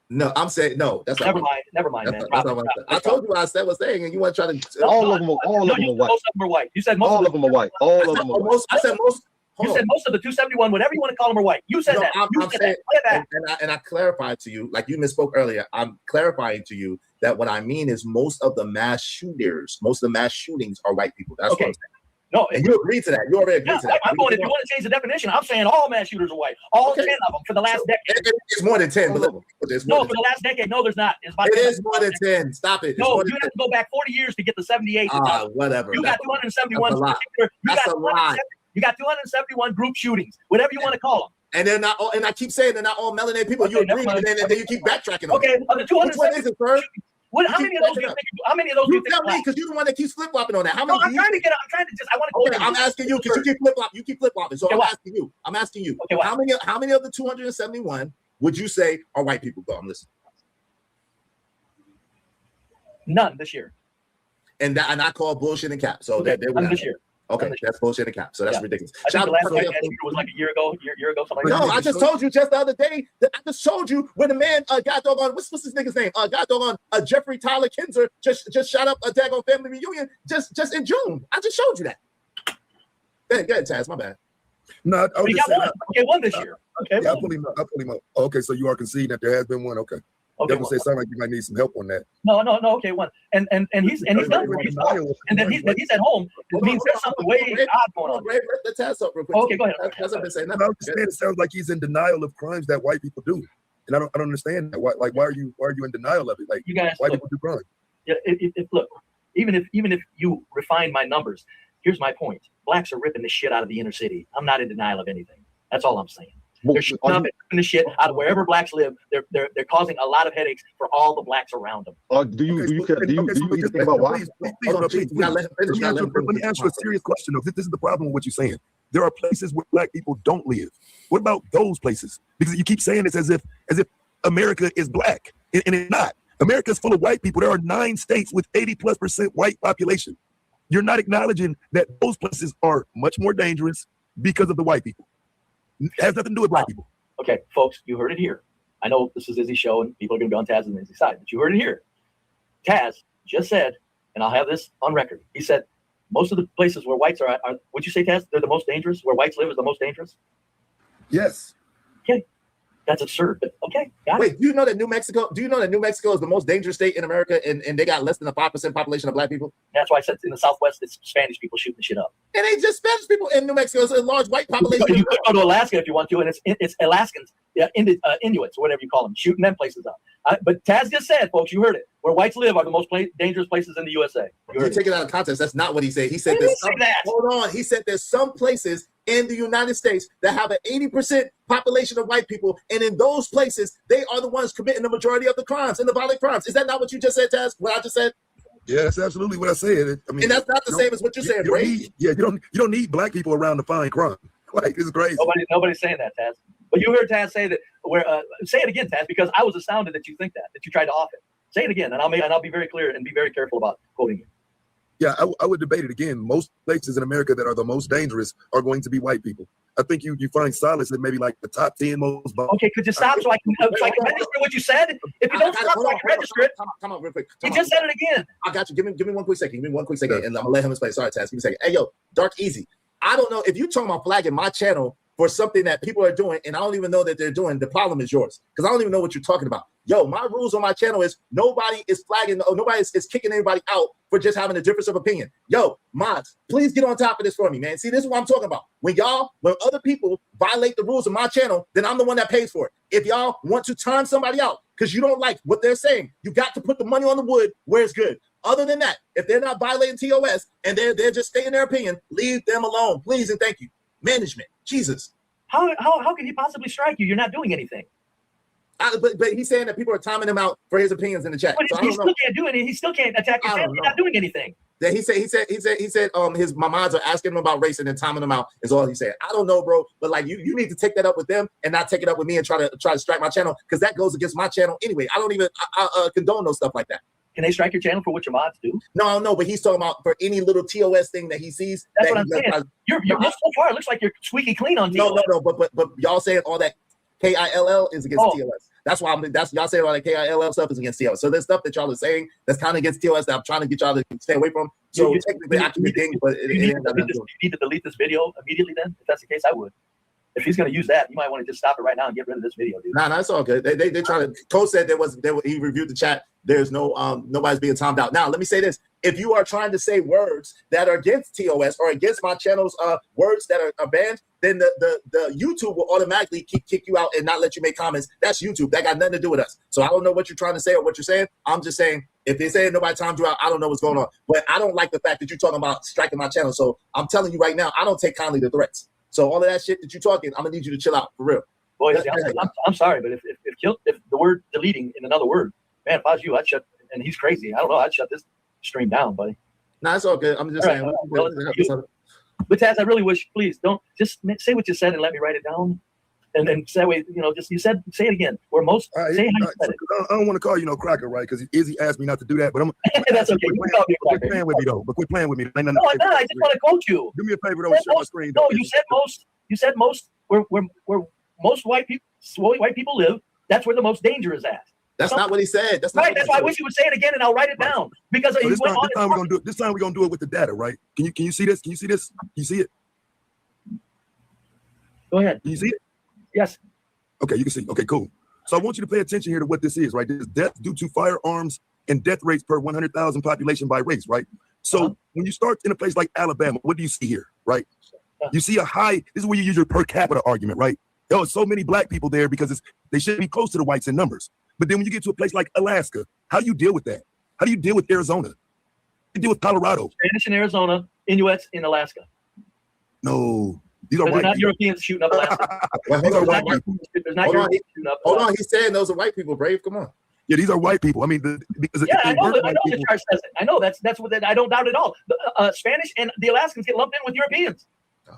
No, I'm saying no. That's never mind, man. I told you what I was saying, and you want to try to. All of them are white. Most of them are white. You said most. All of them are white. All of them are white. I said most. You said most of the 271, whatever you want to call them, are white. You said that. I'm saying, and I clarified to you, like you misspoke earlier. I'm clarifying to you that what I mean is most of the mass shooters, most of the mass shootings are white people. That's what I'm saying. No, and you agree to that. You already agree to that. I'm going. If you want to change the definition, I'm saying all mass shooters are white. All 10 of them for the last decade. It's more than 10. But for the last decade, no, there's not. It is more than 10. Stop it. No, you have to go back 40 years to get the 78. Whatever. You got 271. That's a lie. You got 271 group shootings, whatever you want to call them. And they're not all, and I keep saying they're not all melanated people. You agree, and then you keep backtracking. Okay, of the 200. Which one is it, sir? How many of those do you think? How many of those do you think? Tell me, because you're the one that keeps flip flopping on that. How many? No, I'm trying to just. I want to. Okay, I'm asking you because you keep flip flopping. You keep flip flopping. So I'm asking you. Okay, how many of the 271 would you say are white people? Go, I'm listening. None this year. And I call bullshit and cap. So none this year. Okay, that's bullshit and cap. So that's ridiculous. I think the last time was like a year ago, something like that. No, I just told you just the other day that I just told you when the man got doggone what's this nigga's name? Got doggone Jeffrey Tyler Kinzer just shot up a daggone family reunion just in June. I just showed you that. Go ahead, Taz. My bad. No, I was just saying. One this year. Okay, yeah, I'll pull him up. Okay, so you are conceding that there has been one. Okay. Okay, say sound like you might need some help on that. No. Okay, one, and he's done. And then he's at home. It means there's something way odd going on. Let the Taz up real quick. Okay, go ahead. That's what I'm saying. I'm just saying it sounds like he's in denial of crimes that white people do, and I don't understand that. Why are you in denial of it? Like, you guys, white people do crime. Yeah, look, even if you refine my numbers, here's my point: blacks are ripping the shit out of the inner city. I'm not in denial of anything. That's all I'm saying. They're ripping the shit out of wherever blacks live. They're causing a lot of headaches for all the blacks around them. Do you think about why? Please, let me ask you a serious question. This is the problem with what you're saying. There are places where black people don't live. What about those places? Because you keep saying this as if America is black, and it's not. America is full of white people. There are 9 states with 80+% white population. You're not acknowledging that those places are much more dangerous, because of the white people. It has nothing to do with black people. Okay, folks, you heard it here. I know this is Izzy's show and people are going to be on Taz and Izzy's side, but you heard it here. Taz just said, and I'll have this on record. He said, most of the places where whites are would you say, Taz, they're the most dangerous? Where whites live is the most dangerous? Yes. Okay. That's absurd, but okay. Wait, do you know that New Mexico is the most dangerous state in America and they got less than a 5% population of black people? That's why I said in the Southwest, it's Spanish people shooting the shit up. It ain't just Spanish people in New Mexico. It's a large white population. You could go to Alaska if you want to, and it's Alaskans, Inuits, or whatever you call them, shooting them places up. But Taz just said, folks, you heard it. Where whites live are the most dangerous places in the USA. You take it out of context. That's not what he said. He said hold on. He said there's some places in the United States that have an 80% population of white people, and in those places, they are the ones committing the majority of the crimes and the violent crimes. Is that not what you just said, Taz? What I just said? Yeah, that's absolutely what I said. I mean, and that's not the same as what you're saying, Bray. You don't need black people around to find crime. Like, this is crazy. Nobody's saying that, Taz. But you heard Taz say that. Say it again, Taz, because I was astounded that you think that you tried to off it. Say it again, and I'll be very clear and be very careful about quoting you. Yeah, I would debate it again. Most places in America that are the most dangerous are going to be white people. I think you find solace in maybe like the top 10 most. Okay, could you stop so I can register what you said? If you don't stop, so I can register it. Come on, real quick. You just said it again. I got you. Give me 1 quick second. And I'm gonna let him explain. Sorry, Taz. Give me a second. Hey, yo, Dark Easy. I don't know if you're talking about flagging my channel for something that people are doing, and I don't even know that they're doing. The problem is yours, because I don't even know what you're talking about. Yo, my rules on my channel is nobody is flagging, nobody is kicking anybody out for just having a difference of opinion. Yo, mods, please get on top of this for me, man. See, this is what I'm talking about. When other people violate the rules of my channel, then I'm the one that pays for it. If y'all want to turn somebody out because you don't like what they're saying, you got to put the money on the wood where it's good. Other than that, if they're not violating TOS and they're just stating their opinion, leave them alone, please and thank you. Management, Jesus. How can he possibly strike you? You're not doing anything. But he's saying that people are timing him out for his opinions in the chat. But he still can't do anything. He still can't attack your family. He's not doing anything. That he said my mods are asking him about race and then timing him out is all he said. I don't know, bro, but like you need to take that up with them and not take it up with me and try to strike my channel, because that goes against my channel anyway. I don't even condone no stuff like that. Can they strike your channel for what your mods do? No, but he's talking about for any little TOS thing that he sees. That's what I'm saying. You're so far, it looks like you're squeaky clean on TOS. No, but y'all saying all that KILL is against TOS. That's why y'all saying all that KILL stuff is against TOS. So there's stuff that y'all are saying that's kind of against TOS that I'm trying to get y'all to stay away from. So technically, I can be ding, but you need to delete this video immediately. Then, if that's the case, I would. If he's going to use that, you might want to just stop it right now and get rid of this video, dude. Nah, it's all good. They trying to. Cole said he reviewed the chat. There's no nobody's being timed out. Now, let me say this: if you are trying to say words that are against TOS or against my channel's words that are banned, then the YouTube will automatically kick you out and not let you make comments. That's YouTube. That got nothing to do with us. So I don't know what you're trying to say or what you're saying. I'm just saying, if they're saying nobody timed you out, I don't know what's going on. But I don't like the fact that you're talking about striking my channel. So I'm telling you right now, I don't take kindly to threats. So all of that shit that you're talking, I'm gonna need you to chill out for real. Boy, I'm sorry, but if the word deleting in another word, man, if I was you, I'd shut. And he's crazy. I don't know. I'd shut this stream down, buddy. Nah, it's all good. I'm just saying. But Taz, I really wish, please don't just say what you said and let me write it down. And then that way, just say it again. Where most say how you said it. I don't want to call you no cracker, right? Because Izzy asked me not to do that, but I'm. That's okay. Quit playing with me though. But quit playing with me. No, I just want to quote you. Do me a favor, don't share my screen. No, you said most. Where most white people live. That's where the most danger is at. That's not what he said. That's not right. That's why I wish you would say it again, and I'll write it down because so this time we're gonna do it. This time we're gonna do it with the data, right? Can you see this? Can you see this? Can you see it? Go ahead. Can you see it? Yes. Okay, you can see. Okay, cool. So I want you to pay attention here to what this is, right? This is death due to firearms and death rates per 100,000 population by race, right? So when you start in a place like Alabama, what do you see here, right? You see a high. This is where you use your per capita argument, right? There are so many black people there because they should be close to the whites in numbers. But then when you get to a place like Alaska, how do you deal with that? How do you deal with Arizona? How do you deal with Colorado? Spanish in Arizona, Inuits in Alaska. No, these are white not people. Europeans shooting up Alaska. There's not Europeans shooting up. Hold on, he's saying those are white people, Brave. Come on. Yeah, these are white people. I mean, I know the chart says it. I know that's what I don't doubt at all. The Spanish and the Alaskans get lumped in with Europeans.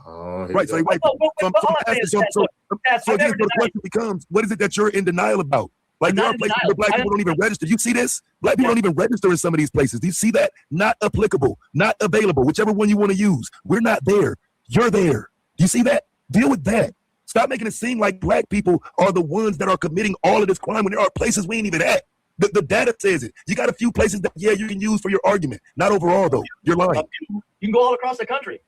Right, so they white people. So again, the question becomes, what is it that you're in denial about? Like there are places where black people don't even register. You see this? Black people don't even register in some of these places. Do you see that? Not applicable, not available, whichever one you want to use. We're not there. You're there. Do you see that? Deal with that. Stop making it seem like black people are the ones that are committing all of this crime when there are places we ain't even at. The data says it. You got a few places that, yeah, you can use for your argument. Not overall, though. You're lying. You can go all across the country.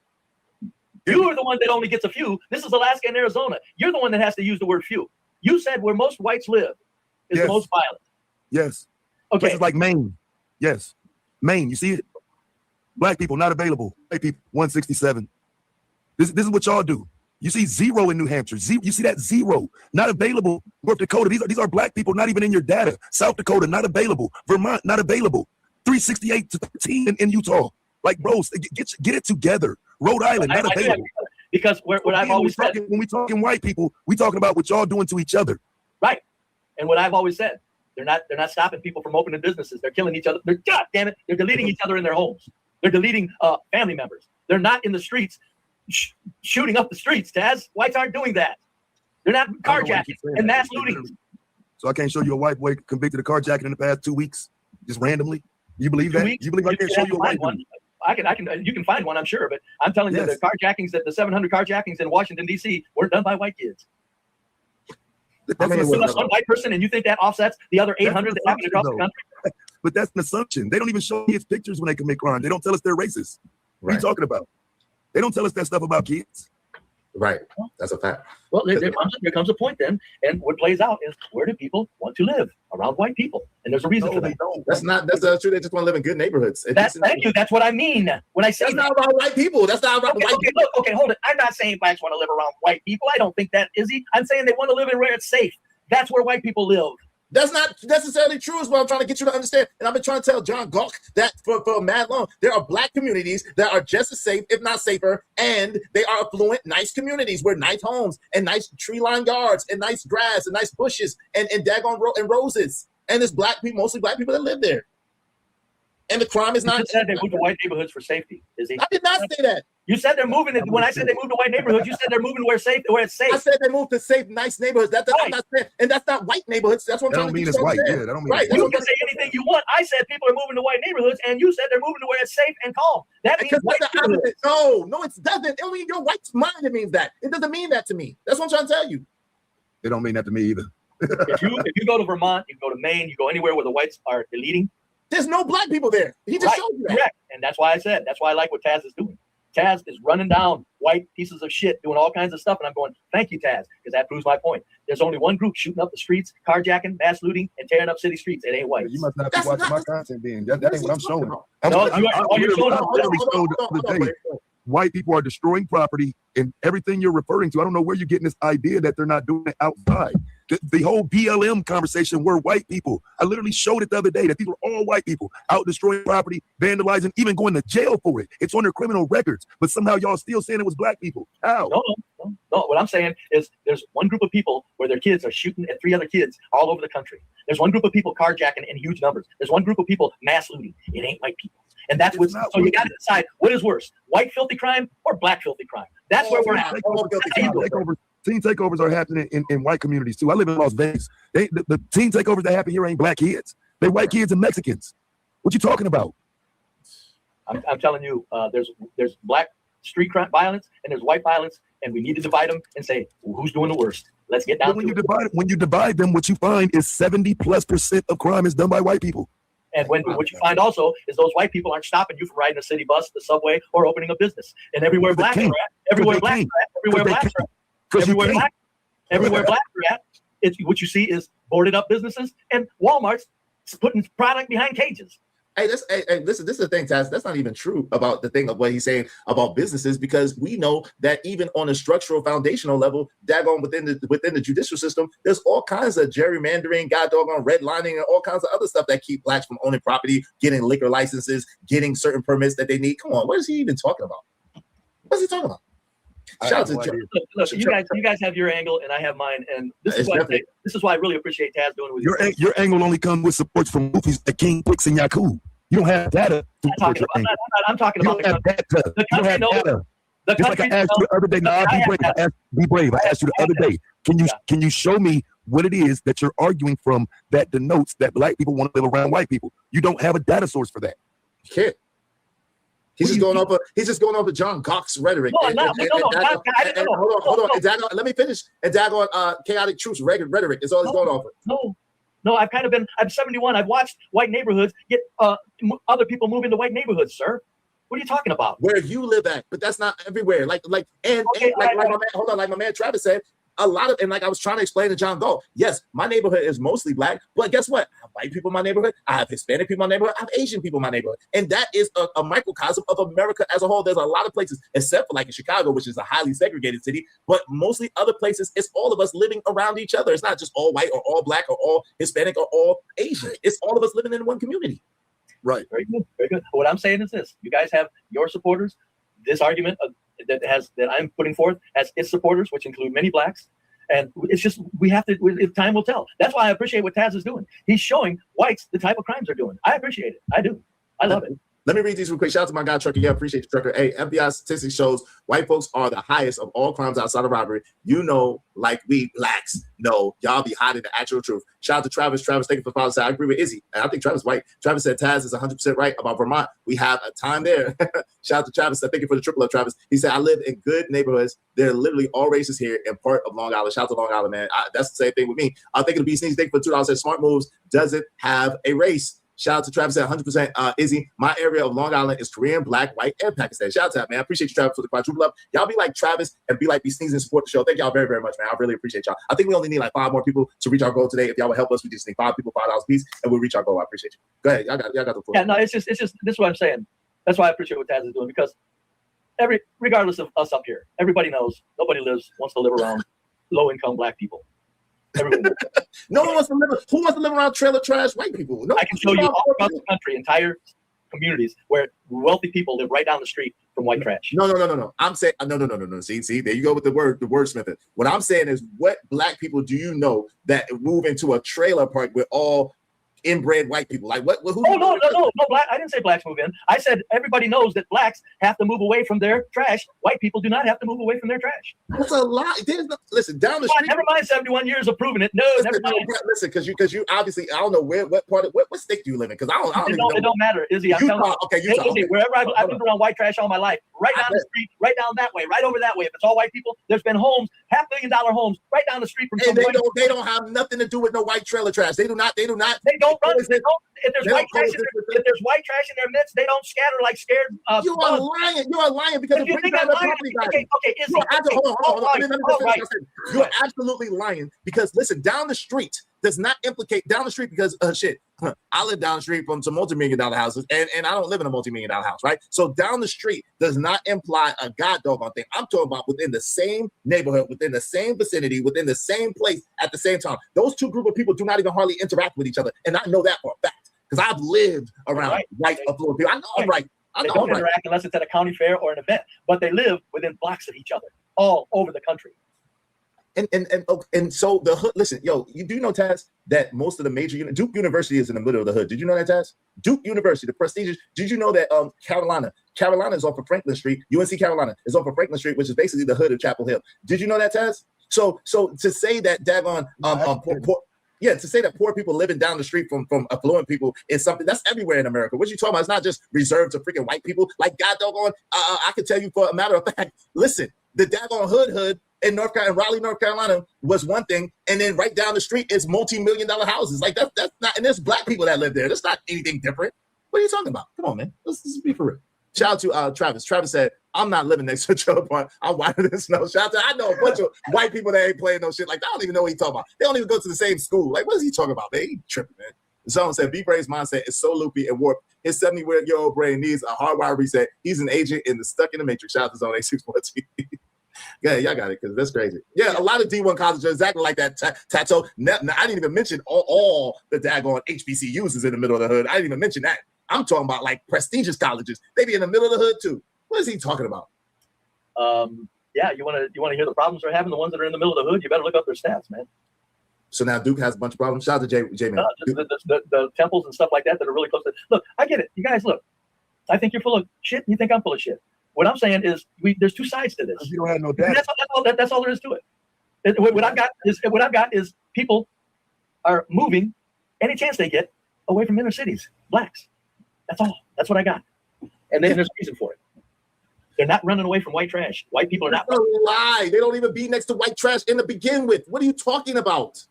You are the one that only gets a few. This is Alaska and Arizona. You're the one that has to use the word few. You said where most whites live is the most violent. Yes. Okay. Places like Maine. Yes. Maine, you see it? Black people not available. White people, 167. This is what y'all do. You see 0 in New Hampshire. You see that 0. Not available. North Dakota, these are black people not even in your data. South Dakota, not available. Vermont, not available. 368 to 13 in Utah. Like, bro, get it together. Rhode Island, not available. Because what I've always said. When we talking white people, we talking about what y'all doing to each other. Right. And what I've always said, they're not stopping people from opening businesses. They're killing each other. God damn it, they're deleting each other in their homes. They're deleting family members. They're not in the streets shooting up the streets, Taz. Whites aren't doing that. They're not carjacking and mass looting. So I can't show you a white boy convicted of carjacking in the past 2 weeks, just randomly. You believe that? You believe I can't show you a white one? You can find one, I'm sure, but I'm telling you, the carjackings, the 700 carjackings in Washington D.C. weren't done by white kids. That's one white person, and you think that offsets the other 800 that happen across the country? But that's an assumption. They don't even show kids pictures when they commit crime. They don't tell us they're racist. What are you talking about? They don't tell us that stuff about kids. Right. That's a fact. Well, there comes a point then, and what plays out is where do people want to live? Around white people. And there's a reason for that. That's true. They just want to live in good neighborhoods. Thank you. That's what I mean. When I say that's not about white people. That's not about white people. Okay, hold it. I'm not saying blacks want to live around white people. I don't think that, Izzy. I'm saying they want to live in where it's safe. That's where white people live. That's not necessarily true, is what I'm trying to get you to understand. And I've been trying to tell John Gawk that for mad long, there are black communities that are just as safe, if not safer, and they are affluent, nice communities where nice homes and nice tree-lined yards and nice grass and nice bushes and daggone and roses. And there's black people, mostly black people that live there. And the crime is not. You said they moved to white neighborhoods for safety, Izzy. I did not say that. You said they're moving. When I said they moved to white neighborhoods, you said they're moving where it's safe. I said they moved to safe, nice neighborhoods. That's I'm not saying, and that's not white neighborhoods. That's what I'm trying to get you to understand. Yeah, that don't mean right. You can say anything you want. I said people are moving to white neighborhoods, and you said they're moving to where it's safe and calm. That means white neighborhoods. No, it doesn't. Only in your white mind it means that. It doesn't mean that to me. That's what I'm trying to tell you. It don't mean that to me either. if you go to Vermont, you go to Maine, you go anywhere where the whites are deleting. There's no black people there. He just showed you that. Correct. And that's why I said, that's why I like what Taz is doing. Taz is running down white pieces of shit, doing all kinds of stuff. And I'm going, thank you, Taz, because that proves my point. There's only one group shooting up the streets, carjacking, mass looting, and tearing up city streets. It ain't white. You must not be watching my content then. That ain't what I'm showing. White people are destroying property and everything you're referring to. I don't know where you're getting this idea that they're not doing it outside. The whole BLM conversation were white people. I literally showed it the other day that these were all white people out destroying property, vandalizing, even going to jail for it. It's on their criminal records, but somehow y'all still saying it was black people. How? No. What I'm saying is there's one group of people where their kids are shooting at 3 other kids all over the country. There's one group of people carjacking in huge numbers. There's one group of people mass looting. It ain't white people. And that's what's so you got to decide what is worse, white filthy crime or black filthy crime. That's where we're at. Teen takeovers are happening in white communities too. I live in Las Vegas. The teen takeovers that happen here ain't black kids. They're white kids and Mexicans. What you talking about? I'm telling you, there's black street crime violence and there's white violence, and we need to divide them and say, well, who's doing the worst? Let's get down to it. When you divide them, what you find is 70+% of crime is done by white people. And what you find also is those white people aren't stopping you from riding a city bus, the subway, or opening a business. And everywhere blacks are at, everywhere blacks are at, it's what you see is boarded up businesses and Walmart's putting product behind cages. Hey, this is the thing, Taz. That's not even true about the thing of what he's saying about businesses, because we know that even on a structural foundational level, daggone within the judicial system, there's all kinds of gerrymandering, doggone redlining, and all kinds of other stuff that keep blacks from owning property, getting liquor licenses, getting certain permits that they need. Come on, what is he even talking about? What's he talking about? Shout out to Joe. Look, you guys have your angle and I have mine, and this is why I really appreciate Taz doing it with your angle only comes with support from movies like King Pix and Yakub. You don't have data. I'm talking about the country knows. Just like I asked you the other day. Now, be brave. I asked you the other day. Can you show me what it is that you're arguing from that denotes that black people want to live around white people? You don't have a data source for that. You He's just going off of John Gawk's rhetoric. No, I'm not. Hold on. And Dagon, let me finish. And Dagon, chaotic truths rhetoric is all he's going off of. No, I'm 71. I've watched white neighborhoods get other people move into white neighborhoods, sir. What are you talking about? Where you live at, but that's not everywhere. Like my man Travis said, a lot of, and like I was trying to explain to John Galt, yes, my neighborhood is mostly black, but guess what? I have white people in my neighborhood, I have Hispanic people in my neighborhood, I have Asian people in my neighborhood. And that is a microcosm of America as a whole. There's a lot of places, except for like in Chicago, which is a highly segregated city, but mostly other places, it's all of us living around each other. It's not just all white or all black or all Hispanic or all Asian. It's all of us living in one community. Right. Very good. Very good. What I'm saying is this: you guys have your supporters. This argument that I'm putting forth has its supporters, which include many blacks. And it's just, we have to, time will tell. That's why I appreciate what Taz is doing. He's showing whites the type of crimes they're doing. I appreciate it. I do. I love it. Let me read these real quick. Shout out to my guy, Trucker. Yeah, appreciate you, Trucker. Hey, FBI statistics shows white folks are the highest of all crimes outside of robbery. You know, like we blacks know, y'all be hiding the actual truth. Shout out to Travis. Travis, thank you for following. I agree with Izzy. And I think Travis is white. Travis said Taz is 100% right about Vermont. We have a time there. Shout out to Travis. Thank you for the triple up, Travis. He said, I live in good neighborhoods. They're literally all races here and part of Long Island. Shout out to Long Island, man. That's the same thing with me. I'm thinking of B Sneeze. Thank you for $2. Said Smart Moves doesn't have a race. Shout out to Travis at 100%. Izzy, my area of Long Island is Korean, black, white, and Pakistan. Shout out to that, man. I appreciate you, Travis, for the quadruple up. Y'all be like Travis and be like B Sneeze and support the show. Thank y'all very, very much, man. I really appreciate y'all. I think we only need like 5 more people to reach our goal today. If y'all would help us, we just need 5 people, $5 piece, and we'll reach our goal. I appreciate you. Go ahead. Y'all got the floor. Yeah, no, it's just this is what I'm saying. That's why I appreciate what Taz is doing, because regardless of us up here, everybody knows nobody wants to live around low-income black people. No one wants to live. Who wants to live around trailer trash white people? No, I can show you all across the country, entire communities where wealthy people live right down the street from white trash. No. I'm saying no. See, there you go with the wordsmithing. What I'm saying is, what black people do you know that move into a trailer park with all inbred white people? Like what? Who? No, black. I didn't say blacks move in. I said everybody knows that blacks have to move away from their trash. White people do not have to move away from their trash. That's a lie. Listen, down the street. Never mind 71 years of proving it. No, never mind. Listen, because you obviously, I don't know what part of what state do you live in? Because I don't even know. It don't matter, Izzy. I'm telling you. Okay, Utah. Izzy, wherever I've lived around white trash all my life, right down the street, right down that way, right over that way. If it's all white people, there's been homes, $500,000 homes, right down the street from. And they don't have nothing to do with no white trailer trash. They do not. They don't run. If there's white trash in their midst, they don't scatter like scared. You are lying. You are lying because you think I'm lying. Okay, hold on. You're absolutely lying because listen, down the street does not implicate down the street because I live down the street from some multi-million-dollar houses and I don't live in a multi-million-dollar house, right? So down the street does not imply a god doggone thing. I'm talking about within the same neighborhood, within the same vicinity, within the same place at the same time. Those two group of people do not even hardly interact with each other, and I know that for a fact because I've lived around white affluent people. I know I'm right. They don't interact unless it's at a county fair or an event, but they live within blocks of each other all over the country. And so the hood, listen, you do know, Taz, that most of the major Duke University is in the middle of the hood. Did you know that, Taz? Duke University, the prestigious. Did you know that Carolina is off of Franklin Street? UNC Carolina is off of Franklin Street, which is basically the hood of Chapel Hill. Did you know that, Taz? So to say that daggone to say that poor people living down the street from affluent people is something that's everywhere in America. What you talking about? It's not just reserved to freaking white people. Like God doggone, I can tell you for a matter of fact. Listen, the daggone hood in Raleigh, North Carolina was one thing, and then right down the street is multi-million-dollar houses. Like that's not, and there's black people that live there. That's not anything different. What are you talking about? Come on, man. Let's be for real. Shout out to Travis. Travis said, I'm not living next to a trailer park. I'm whiter than snow. Shout out to, I know a bunch of white people that ain't playing no shit. Like, I don't even know what he's talking about. They don't even go to the same school. Like, what is he talking about, man? He tripping, man. Someone said, B-Brain's mindset is so loopy and warped. His 70-year-old brain needs a hardwired reset. He's an agent in the Stuck in the Matrix. Shout out to Zone 864 TV. Yeah, y'all got it, because that's crazy. Yeah, a lot of D1 colleges are exactly like that. Tato. Now, I didn't even mention all the daggone HBCUs is in the middle of the hood. I didn't even mention that. I'm talking about like prestigious colleges. They be in the middle of the hood too. What is he talking about? Yeah, you want to hear the problems they're having? The ones that are in the middle of the hood, you better look up their stats, man. So now Duke has a bunch of problems. Shout out to J-Man. The temples and stuff like that are really close to. Look, I get it. You guys, look. I think you're full of shit. You think I'm full of shit. What I'm saying is, there's two sides to this. You don't have no data. That's all there is to it. What I've got is people are moving any chance they get away from inner cities. Blacks. That's all. That's what I got. And then there's a reason for it. They're not running away from white trash. White people are not. That's a lie. They don't even be next to white trash in the begin with. What are you talking about?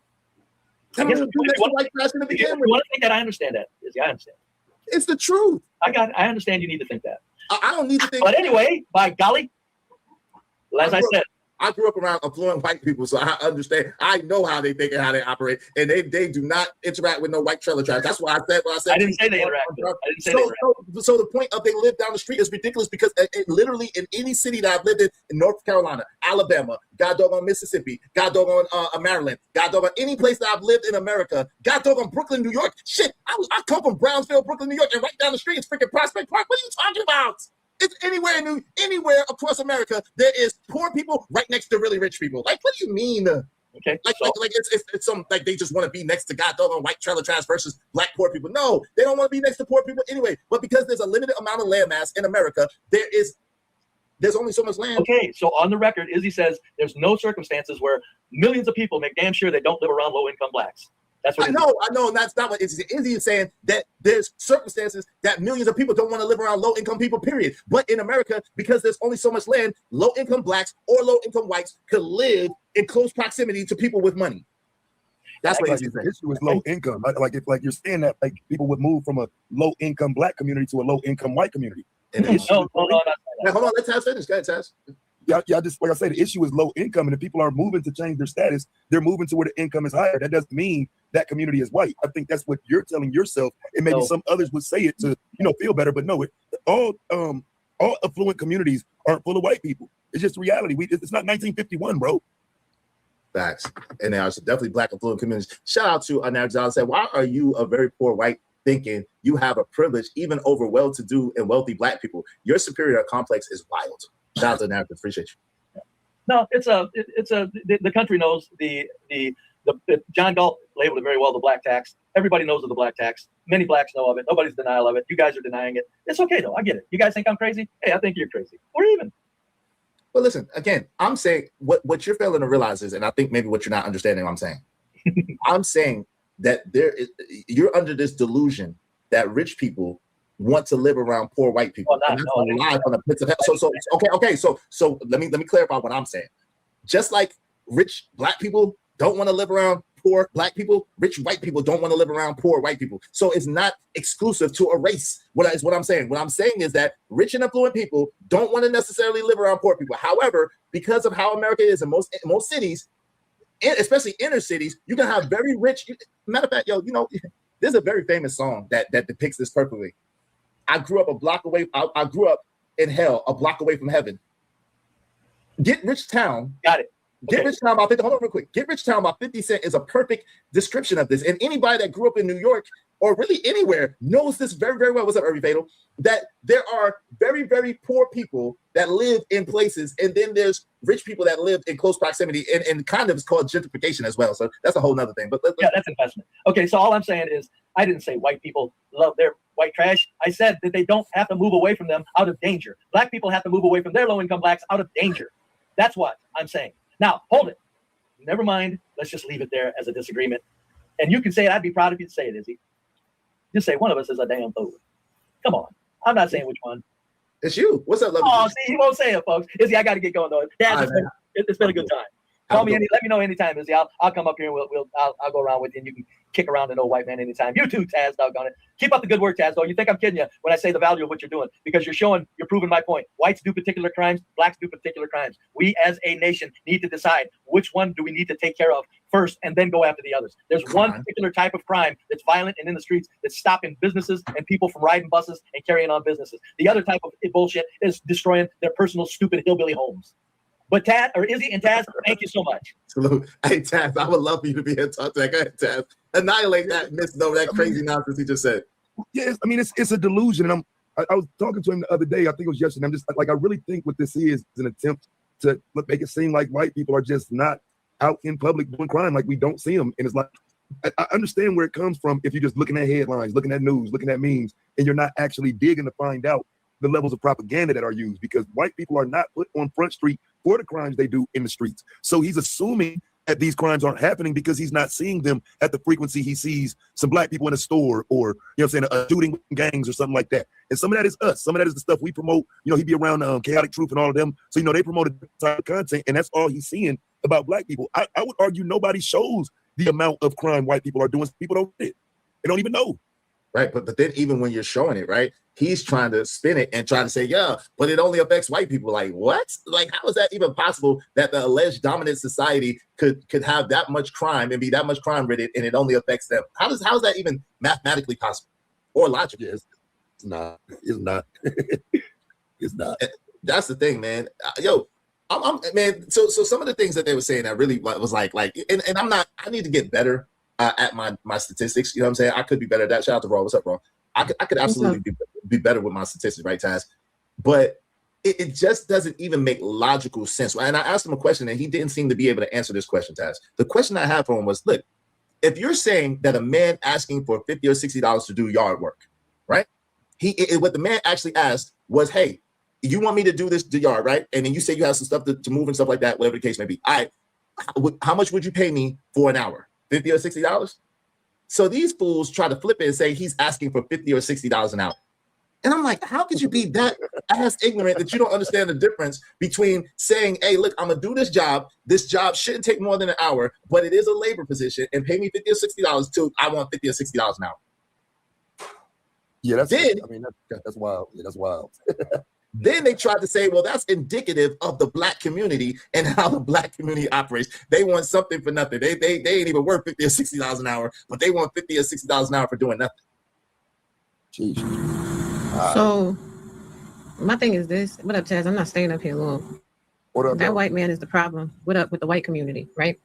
They don't even be next to white trash in the begin with. You want to think that? I understand that. Izzy, I understand. It's the truth. I understand you need to think that. I don't need to think. But anyway, by golly, as I said, I grew up around affluent white people, so I understand. I know how they think and how they operate, and they do not interact with no white trailer trash. That's why I said what I said. I didn't say they interact. So the point of they live down the street is ridiculous because it literally in any city that I've lived in North Carolina, Alabama, God doggone Mississippi, God doggone Maryland, God doggone any place that I've lived in America, God doggone Brooklyn, New York. Shit, I come from Brownsville, Brooklyn, New York, and right down the street is freaking Prospect Park. What are you talking about? It's anywhere across America, there is poor people right next to really rich people. Like, what do you mean? Okay. Like it's some like they just want to be next to God doggone white trailer trash versus black poor people. No, they don't want to be next to poor people anyway. But because there's a limited amount of land mass in America, there's only so much land. Okay, so on the record, Izzy says there's no circumstances where millions of people make damn sure they don't live around low-income blacks. That's what I know, and that's not what Izzy is saying, that there's circumstances that millions of people don't want to live around low-income people, period. But in America, because there's only so much land, low-income blacks or low-income whites could live in close proximity to people with money. That's what Izzy the saying. issue is low income. Like if you're saying that like people would move from a low income black community to a low income white community. And hold on, let Taz finish. Go ahead, Taz. Yeah, just like I say, the issue is low income, and if people are moving to change their status, they're moving to where the income is higher. That doesn't mean that community is white. I think that's what you're telling yourself, and maybe some others would say it to feel better. But no, all affluent communities aren't full of white people. It's just reality. It's not 1951, bro. Facts, and there are definitely black affluent communities. Shout out to Anarjal said, "Why are you a very poor white thinking you have a privilege even over well-to-do and wealthy black people? Your superior complex is wild." Shout out to Anarjal, appreciate you. No, the country knows the John Galt labeled it very well, the black tax. Everybody knows of the black tax. Many blacks know of it. Nobody's in denial of it. You guys are denying it. It's okay though. I get it. You guys think I'm crazy? Hey, I think you're crazy. Or even. But listen, again, I'm saying what you're failing to realize is, and I think maybe what you're not understanding what I'm saying. I'm saying that you're under this delusion that rich people want to live around poor white people. And that's a lie from the pits of hell. So let me clarify what I'm saying. Just like rich black people don't want to live around poor black people, rich white people don't want to live around poor white people. So it's not exclusive to a race. What I'm saying. What I'm saying is that rich and affluent people don't want to necessarily live around poor people. However, because of how America is in most cities, especially inner cities, you can have very rich. Matter of fact, there's a very famous song that depicts this perfectly. I grew up a block away. I grew up in hell, a block away from heaven. Get Rich Town. Got it. Get Rich Town by 50. Hold on real quick. Get Rich Town by 50 Cent is a perfect description of this. And anybody that grew up in New York or really anywhere knows this very, very well. What's up, Irvy Fatal? That there are very, very poor people that live in places, and then there's rich people that live in close proximity, and kind of it's called gentrification as well. So that's a whole nother thing. But yeah, that's investment. Okay, so all I'm saying is I didn't say white people love their white trash. I said that they don't have to move away from them out of danger. Black people have to move away from their low-income blacks out of danger. That's what I'm saying. Now, hold it. Never mind. Let's just leave it there as a disagreement. And you can say it. I'd be proud of you to say it, Izzy. Just say one of us is a damn fool. Come on. I'm not saying which one. It's you. What's up, love? Oh, see, he won't say it, folks. Izzy, I got to get going though. Dad, it's been a good time. Call me. Let me know anytime, Izzy. I'll come up here and I'll go around with you, and you can kick around an old white man anytime. You too, Taz. Doggone it. Keep up the good work, Taz. Though you think I'm kidding you when I say the value of what you're doing, because you're proving my point. Whites do particular crimes. Blacks do particular crimes. We as a nation need to decide which one do we need to take care of first, and then go after the others. There's one particular type of crime that's violent and in the streets that's stopping businesses and people from riding buses and carrying on businesses. The other type of bullshit is destroying their personal stupid hillbilly homes. But Izzy and Taz, thank you so much. Salute. Hey, Taz, I would love for you to be here. Talk to that. Go ahead, Taz. Annihilate that that crazy nonsense he just said. Yes, I mean, it's a delusion. And I was talking to him the other day, I think it was yesterday. I'm just like, I really think what this is an attempt to make it seem like white people are just not out in public doing crime, like we don't see them. And it's like, I understand where it comes from if you're just looking at headlines, looking at news, looking at memes, and you're not actually digging to find out the levels of propaganda that are used, because white people are not put on Front Street for the crimes they do in the streets. So he's assuming that these crimes aren't happening because he's not seeing them at the frequency he sees some black people in a store or, you know what I'm saying, a shooting with gangs or something like that. And some of that is us. Some of that is the stuff we promote. You know, he'd be around Chaotic Truth and all of them. So, you know, they promoted type of content, and that's all he's seeing about black people. I would argue nobody shows the amount of crime white people are doing. People don't see it. They don't even know. Right. But then even when you're showing it, right, he's trying to spin it and trying to say, yeah, but it only affects white people. Like, what? Like, how is that even possible that the alleged dominant society could have that much crime and be that much crime ridden and it only affects them? How is that even mathematically possible or logical? Yes. It's not. It's not. It's not. That's the thing, man. Man. So some of the things that they were saying, I really was like, and I'm not. I need to get better at my statistics. You know what I'm saying? I could be better at that. Shout out to Raw. What's up, Raw? I could absolutely be better with my statistics, right, Taz? But it just doesn't even make logical sense. And I asked him a question, and he didn't seem to be able to answer this question, Taz. The question I had for him was, look, if you're saying that a man asking for $50 or $60 to do yard work, right? What the man actually asked was, hey, you want me to do the yard, right? And then you say you have some stuff to move and stuff like that, whatever the case may be. How much would you pay me for an hour? $50 or $60? So these fools try to flip it and say he's asking for $50 or $60 an hour. And I'm like, how could you be that ass ignorant that you don't understand the difference between saying, hey, look, I'm gonna do this job. This job shouldn't take more than an hour, but it is a labor position, and pay me $50 or $60 till I want $50 or $60 an hour. Yeah, that's wild. Yeah, that's wild. Then they tried to say, well, that's indicative of the black community and how the black community operates. They want something for nothing. They ain't even worth $50 or $60 an hour, but they want $50 or $60 an hour for doing nothing. Jeez. So my thing is this. What up, Taz? I'm not staying up here long. What up, that white man is the problem. What up with the white community, right?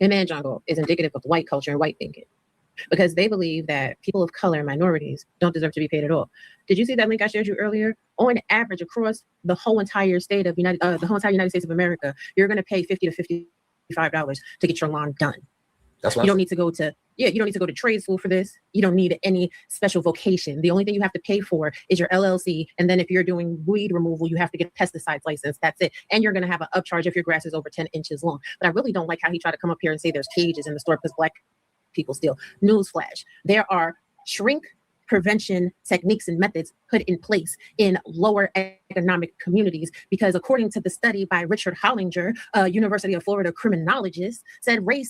And man jungle is indicative of white culture and white thinking. Because they believe that people of color and minorities don't deserve to be paid at all. Did you see that link I shared you earlier? On average, across the whole entire state of United States of America, you're going to pay $50 to $55 to get your lawn done. That's you don't need to go to you don't need to go to trade school for this. You don't need any special vocation. The only thing you have to pay for is your LLC, and then if you're doing weed removal, you have to get a pesticides license. That's it. And you're going to have an upcharge if your grass is over 10 inches long. But I really don't like how he tried to come up here and say there's cages in the store because black people steal. Newsflash: there are shrink prevention techniques and methods put in place in lower economic communities because according to the study by Richard Hollinger, University of Florida criminologist, said race,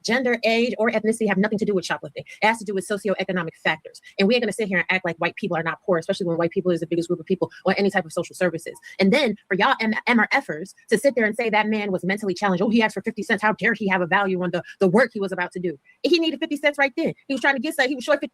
gender, age, or ethnicity have nothing to do with shoplifting. It has to do with socioeconomic factors. And we ain't going to sit here and act like white people are not poor, especially when white people is the biggest group of people on any type of social services. And then for y'all MRFers to sit there and say that man was mentally challenged, oh, he asked for 50 cents. How dare he have a value on the work he was about to do? He needed 50 cents right then. He was trying to get something. He was short 50.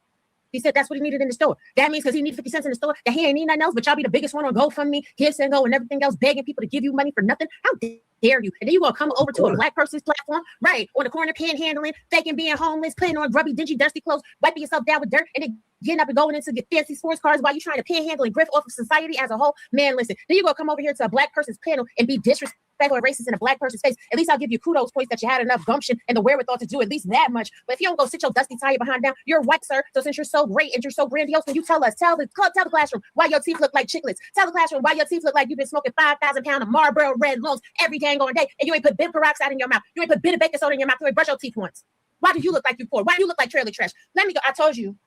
He said that's what he needed in the store. That means because he needed 50 cents in the store, that he ain't need nothing else, but y'all be the biggest one on GoFundMe, Kids and Go, and everything else, begging people to give you money for nothing. How dare you? And then you gonna come over to a black person's platform, right, on the corner panhandling, faking being homeless, putting on grubby, dingy, dusty clothes, wiping yourself down with dirt, and then getting up and going into get fancy sports cars while you trying to panhandle and grift off of society as a whole. Man, listen, then you gonna come over here to a black person's panel and be disrespectful or racist in a black person's face. At least I'll give you kudos points that you had enough gumption and the wherewithal to do at least that much. But if you don't go sit your dusty tire behind down, you're white, sir. So since you're so great and you're so grandiose, when you tell the classroom why your teeth look like chiclets. Tell the classroom why your teeth look like you've been smoking 5,000 pounds of Marlboro red lungs every dang on day, and you ain't put bit peroxide in your mouth. You ain't put bit of baking soda in your mouth. You ain't brush your teeth once. Why do you look like you poor? Why do you look like trailer trash? Let me go. I told you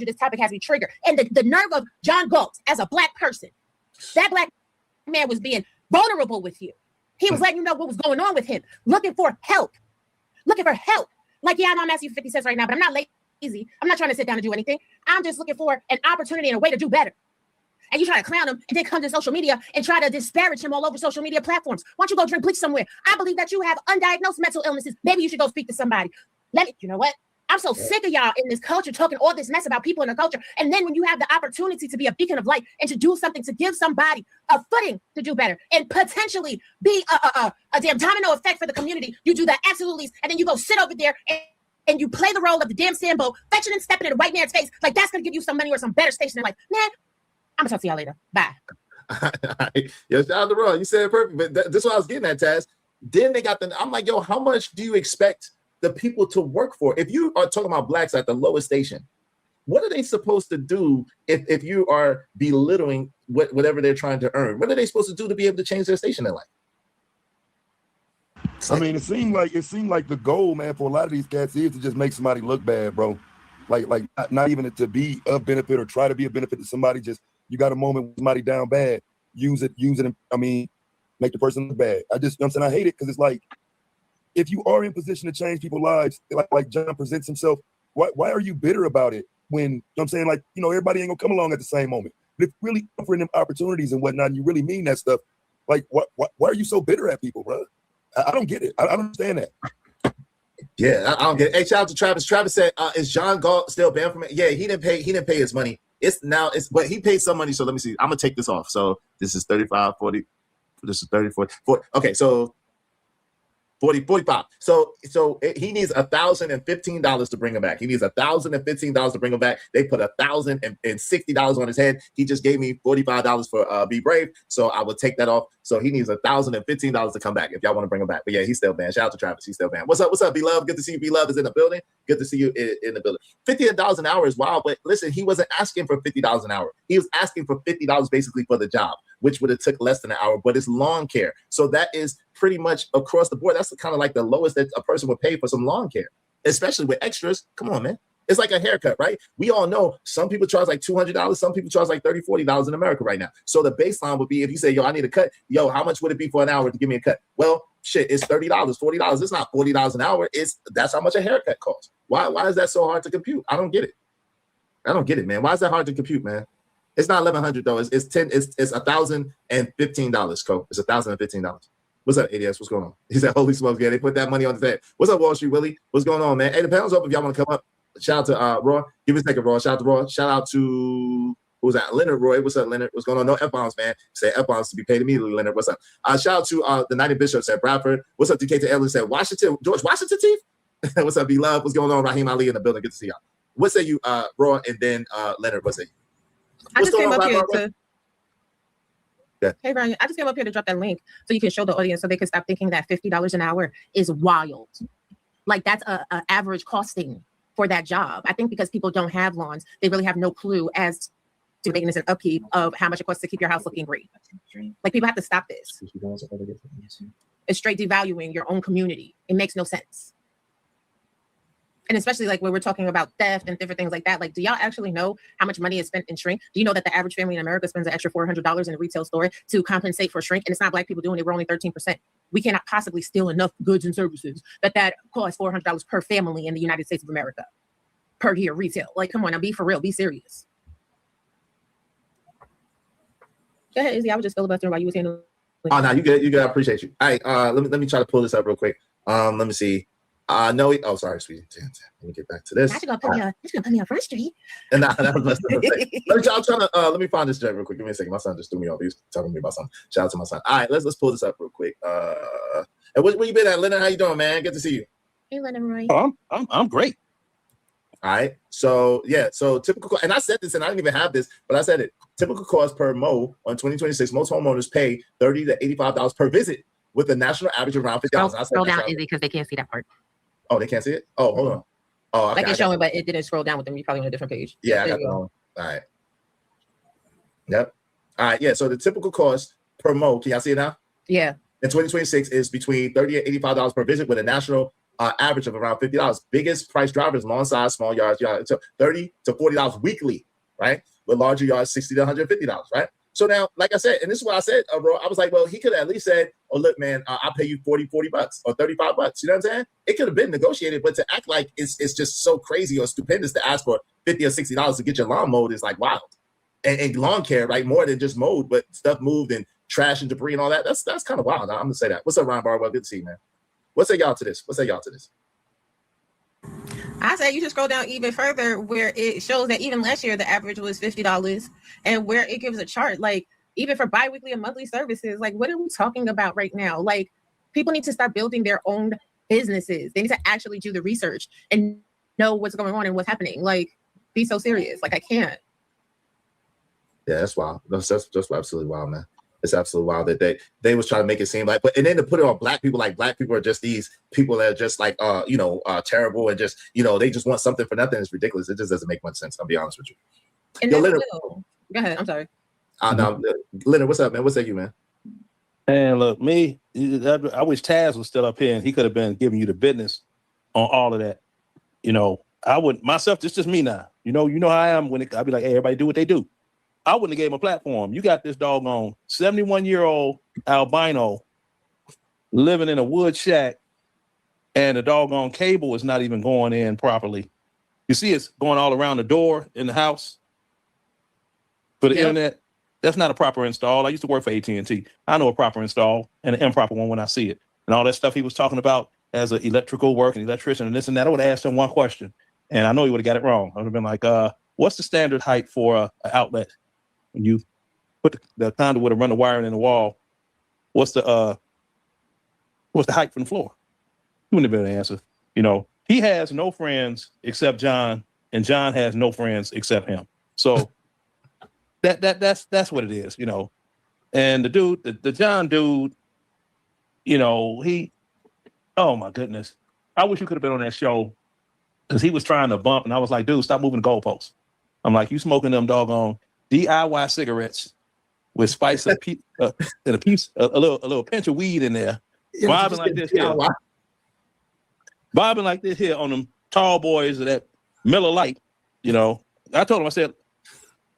this topic has me triggered. And the nerve of John Galt as a black person, that black man was being vulnerable with you. He was letting you know what was going on with him, looking for help. Like, yeah, I know I'm asking you 50 cents right now, but I'm not lazy. I'm not trying to sit down and do anything. I'm just looking for an opportunity and a way to do better. And you try to clown him and then come to social media and try to disparage him all over social media platforms. Why don't you go drink bleach somewhere? I believe that you have undiagnosed mental illnesses. Maybe you should go speak to somebody. You know what? I'm so sick of y'all in this culture talking all this mess about people in the culture. And then when you have the opportunity to be a beacon of light and to do something to give somebody a footing to do better and potentially be a damn domino effect for the community, you do that absolutely. And then you go sit over there and you play the role of the damn Sambo, fetching and stepping in a white man's face. Like that's going to give you some money or some better station in life. Man, I'm going to talk to y'all later. Bye. Yo, shout out to Ron. You said it perfect. But this is what I was getting at, Taz. Then they got I'm like, yo, how much do you expect the people to work for? If you are talking about blacks at the lowest station, what are they supposed to do if you are belittling whatever they're trying to earn? What are they supposed to do to be able to change their station in life? I mean, it seemed like the goal, man, for a lot of these cats is to just make somebody look bad, bro. Like not even to be of benefit or try to be a benefit to somebody. Just you got a moment with somebody down bad, use it. I mean, make the person look bad. You know what I'm saying? I hate it because it's like, if you are in position to change people's lives, like John presents himself, why are you bitter about it when, you know what I'm saying, like, you know, everybody ain't gonna come along at the same moment. But if really offering them opportunities and whatnot, and you really mean that stuff, like, why are you so bitter at people, bro? I don't get it. I don't understand that. Yeah, I don't get it. Hey, shout out to Travis. Travis said, is John Galt still banned from it? Yeah, he didn't pay his money. But he paid some money. So let me see. I'm gonna take this off. So this is 35, 40. This is 30, 40. Okay, so 45. So he needs $1,015 to bring him back. He needs $1,015 to bring him back. They put $1,060 on his head. He just gave me $45 for Be Brave. So I will take that off. So he needs $1,015 to come back if y'all want to bring him back. But yeah, he's still banned. Shout out to Travis. He's still banned. What's up, B-Love? Good to see you. B-Love is in the building. Good to see you in the building. $50 an hour is wild, but listen, he wasn't asking for $50 an hour. He was asking for $50 basically for the job, which would have took less than an hour, but it's lawn care. So that is pretty much across the board. That's kind of like the lowest that a person would pay for some lawn care, especially with extras. Come on, man. It's like a haircut, right? We all know some people charge like $200. Some people charge like $30, $40 in America right now. So the baseline would be, if you say, yo, I need a cut. Yo, how much would it be for an hour to give me a cut? Well, shit, it's $30, $40. It's not $40 an hour. That's how much a haircut costs. Why is that so hard to compute? I don't get it. I don't get it, man. Why is that hard to compute, man? It's not $1,100 though. It's $1,015, Cole. It's $1,015. What's up, ADS? What's going on? He said, holy smokes, yeah, they put that money on his head. What's up, Wall Street Willie? What's going on, man? Hey, the panel's open if y'all want to come up. Shout out to Raw. Give me a second, Raw. Shout out to Raw. Shout out to, who's that? Leonard Roy. What's up, Leonard? What's going on? No F-bombs, man. Say F-bombs to be paid immediately, Leonard. What's up? Shout out to the Nighty Bishop, said Bradford. What's up, DK to Ellis? Said Washington. George Washington teeth? What's up, B-Love? What's going on? Raheem Ali in the building. Good to see y'all. What say you, Raw, and then Leonard? What say you? I just came up here Raw? to. Yeah. Hey Ryan, I just came up here to drop that link so you can show the audience so they can stop thinking that $50 an hour is wild. Like that's a average costing for that job. I think because people don't have lawns, they really have no clue as to maintenance and upkeep of how much it costs to keep your house looking great. Like people have to stop this. It's straight devaluing your own community. It makes no sense. And especially like when we're talking about theft and different things like that, like, do y'all actually know how much money is spent in shrink? Do you know that the average family in America spends an extra $400 in a retail store to compensate for shrink? And it's not Black people doing it. We're only 13%. We cannot possibly steal enough goods and services that costs $400 per family in the United States of America per year retail. Like, come on, now be for real, be serious. Go ahead, Izzy. I was just filibustering while you was handling. Oh, no, you good. I appreciate you. All right, let me try to pull this up real quick. Let me see. No, sorry, sweetie. Let me get back to this. You're gonna put me on Front Street. And I'm trying to let me find this jet real quick. Give me a second. My son just threw me off. He was talking to me about something. Shout out to my son. All right, let's pull this up real quick. And where you been at, Leonard? How you doing, man? Good to see you. Hey, Leonard Roy. Oh, I'm great. All right. So yeah. So typical, and I said this, and I didn't even have this, but I said it. Typical cost per Mo on 2026. Most homeowners pay $30 to $85 per visit, with the national average around $50. Scroll down, Izzy, because they can't see that part. Oh, they can't see it? Oh, hold on. Oh, okay, like it's showing, but it didn't scroll down with them. You're probably on a different page. Yeah, I got that on. All right. Yep. All right. Yeah. So the typical cost per Mo, can y'all see it now? Yeah. In 2026 is between $30 and $85 per visit, with a national average of around $50. Biggest price drivers, lawn size, small yards, so $30 to $40 weekly, right? With larger yards, $60 to $150, right? So now, like I said, and this is what I said, bro, I was like, well, he could have at least said, oh, look, man, I'll pay you $40 bucks or $35. You know what I'm saying? It could have been negotiated, but to act like it's just so crazy or stupendous to ask for $50 or $60 to get your lawn mowed is like wild. And lawn care, right? More than just mowed, but stuff moved and trash and debris and all that. That's kind of wild. I'm gonna say that. What's up, Ryan Barwell? Good to see you, man. What say y'all to this? I said you just scroll down even further where it shows that even last year the average was $50, and where it gives a chart like even for biweekly and monthly services. Like, what are we talking about right now? Like, people need to start building their own businesses. They need to actually do the research and know what's going on and what's happening. Like, be so serious. Like, I can't. Yeah, that's wild. That's absolutely wild, man. It's absolutely wild that they was trying to make it seem like, and then to put it on Black people, like Black people are just these people that are just like, terrible and just, they just want something for nothing. It's ridiculous. It just doesn't make much sense. I'll be honest with you. And Yo, Leonard, go ahead. I'm sorry. no, Leonard, what's up, man? What's that you, man? And look, me, I wish Taz was still up here and he could have been giving you the business on all of that. You know, I would myself, it's just me now. You know how I am when I'd be like, hey, everybody do what they do. I wouldn't have gave him a platform. You got this doggone 71-year-old albino living in a wood shack, and the doggone cable is not even going in properly. You see it's going all around the door in the house for the internet. That's not a proper install. I used to work for AT&T. I know a proper install and an improper one when I see it. And all that stuff he was talking about as an electrical work and electrician and this and that, I would have asked him one question, and I know he would have got it wrong. I would have been like, what's the standard height for an outlet? When you put the conduit to run the wiring in the wall, what's the height from the floor? He wouldn't have been able to answer. You know, he has no friends except John, and John has no friends except him. So that's what it is, you know. And the dude, the John dude, you know, oh my goodness. I wish you could have been on that show because he was trying to bump, and I was like, dude, stop moving the goalposts. I'm like, you smoking them doggone DIY cigarettes with spice and a little pinch of weed in there. Bobbing like this here. Bobbing like this here on them tall boys of that Miller Lite, you know. I told him, I said,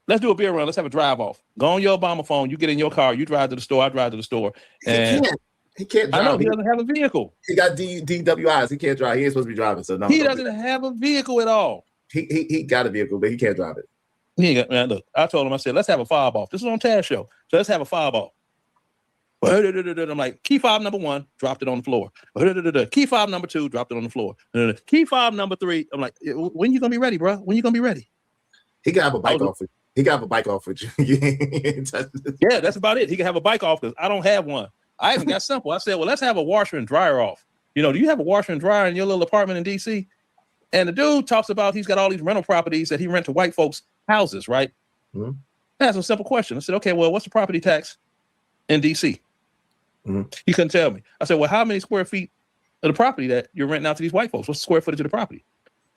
let's do a beer run. Let's have a drive off. Go on your Obama phone. You get in your car. You drive to the store. I drive to the store. And he can't drive. I know he doesn't have a vehicle. He got DWIs. He can't drive. He ain't supposed to be driving. So no. He doesn't have a vehicle at all. He got a vehicle, but he can't drive it. Man, look, I told him, I said, let's have a fob off. This is on Taz show. So let's have a fob off. I'm like, key fob number 1, dropped it on the floor. Key fob number 2, dropped it on the floor. Key fob number 3, I'm like, when you gonna be ready, bro? When you gonna be ready? He can have a bike off. He can have a bike off with you. Yeah, that's about it. He can have a bike off because I don't have one. I even got simple. I said, well, let's have a washer and dryer off. You know, do you have a washer and dryer in your little apartment in DC? And the dude talks about he's got all these rental properties that he rent to white folks' houses, right? Mm-hmm. That's a simple question. I said, okay, well, what's the property tax in DC? Mm-hmm. He couldn't tell me. I said, well, how many square feet of the property that you're renting out to these white folks? What's the square footage of the property?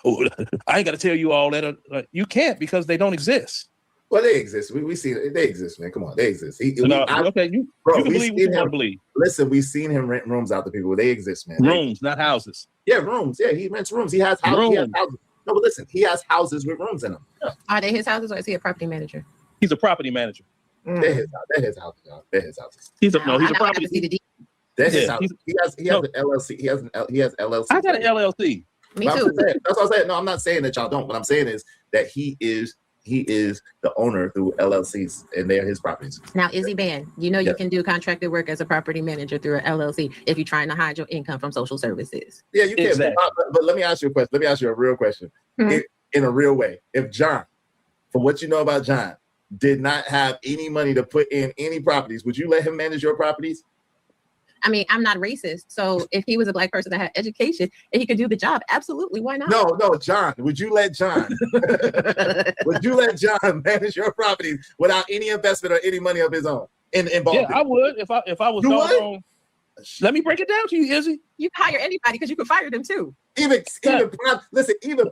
Oh, I ain't got to tell you all that. You can't because they don't exist. Well, they exist. We see it. They exist, man. Come on, they exist. You can believe what you want to believe. Listen, we've seen him rent rooms out to people. They exist, man. Rooms, not houses. Yeah, rooms. Yeah, he rents rooms. He has houses. No, but listen, he has houses with rooms in them. Yeah. Are they his houses or is he a property manager? He's a property manager. They're his houses, y'all. They're his houses. He's a property. They're his house. He has an LLC. He has LLC. I got an LLC. Me too. That's what I'm saying. No, I'm not saying that y'all don't. What I'm saying is that he is the owner through LLCs, and they're his properties. Now, Izzy Band, you know you can do contracted work as a property manager through an LLC if you're trying to hide your income from social services. Yeah, you can. Exactly. But let me ask you a question. Let me ask you a real question. Mm-hmm. In a real way, if John, from what you know about John, did not have any money to put in any properties, would you let him manage your properties? I mean, I'm not racist. So if he was a black person that had education and he could do the job, absolutely, why not? No, John. Would you let John manage your properties without any investment or any money of his own? Yeah, I would if I was doggone. Let me break it down to you, Izzy. You can hire anybody because you can fire them too. Even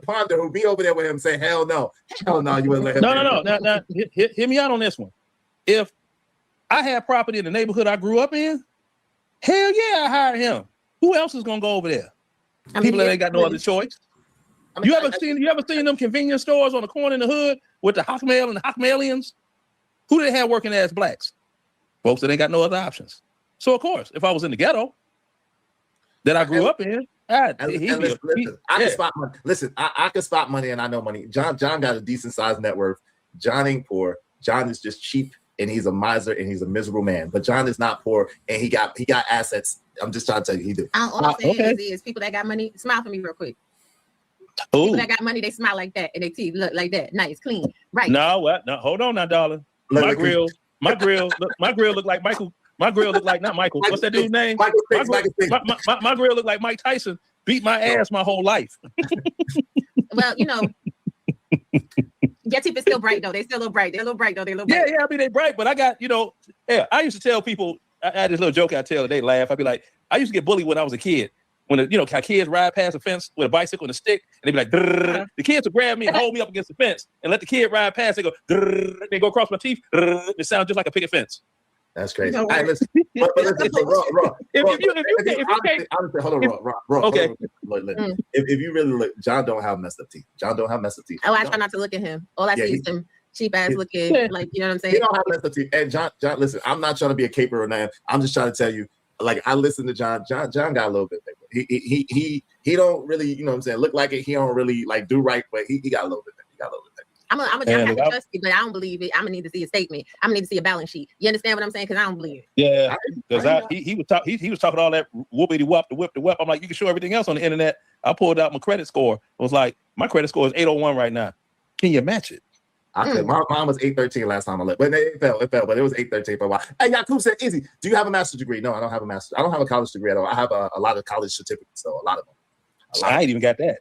Ponder, who be over there with him, say, hell no, you wouldn't let him. No. Now, hear me out on this one. If I had property in the neighborhood I grew up in, hell yeah, I hire him. Who else is gonna go over there? People that ain't got no other choice. You ever seen them convenience stores on the corner in the hood with the Hawkmail and the Hawkmailians? Who do they have working as blacks? Folks that ain't got no other options. So of course, if I was in the ghetto that I grew up in, I can spot money. Listen, I can spot money and I know money. John got a decent sized net worth. John ain't poor. John is just cheap and he's a miser and he's a miserable man. But John is not poor and he got assets. I'm just trying to tell you, he do. All I'm saying is people that got money, smile for me real quick. Ooh. People that got money, they smile like that and their teeth look like that, nice, clean, right? No, hold on now, darling. My grill look like Michael. My grill look like not Michael. What's that dude's name? My grill look like Mike Tyson. Beat my ass my whole life. Well, you know, your teeth is still bright though. They still look bright. They're a little bright though. They're a little bright. Yeah. I mean, they bright, but I got, I used to tell people. I had this little joke I tell. They laugh. I'd be like, I used to get bullied when I was a kid. When how kids ride past a fence with a bicycle and a stick, and they'd be like, drrr. The kids would grab me and hold me up against the fence and let the kid ride past. They go, drrr. They go across my teeth. It sounds just like a picket fence. That's crazy. You know, All right, listen. But listen, so Raw. Honestly, hold on, Raw. Okay. Look. If you really look, John don't have messed up teeth. John don't have messed up teeth. Oh, I try not to look at him. All I see is some cheap ass looking, like, you know what I'm saying? He don't have messed up teeth. And John, listen, I'm not trying to be a caper or nothing. I'm just trying to tell you, like, I listen to John. John got a little bit bigger. He don't really, you know what I'm saying, look like it. He don't really like do right, but he got a little bit bigger. I'm gonna have to trust you, but I don't believe it. I'm gonna need to see a statement. I'm gonna need to see a balance sheet. You understand what I'm saying? Because I don't believe it. Yeah, because he was talking all that whoopity whoop the whip the whip. I'm like, you can show everything else on the internet. I pulled out my credit score. It was like, my credit score is 801 right now. Can you match it? My mom was 813 last time I looked, but it fell, but it was 813 for a while. Hey, Yakub said, easy. Do you have a master's degree? No, I don't have a master's. I don't have a college degree at all. I have a lot of college certificates, though, a lot of them. I ain't even got that.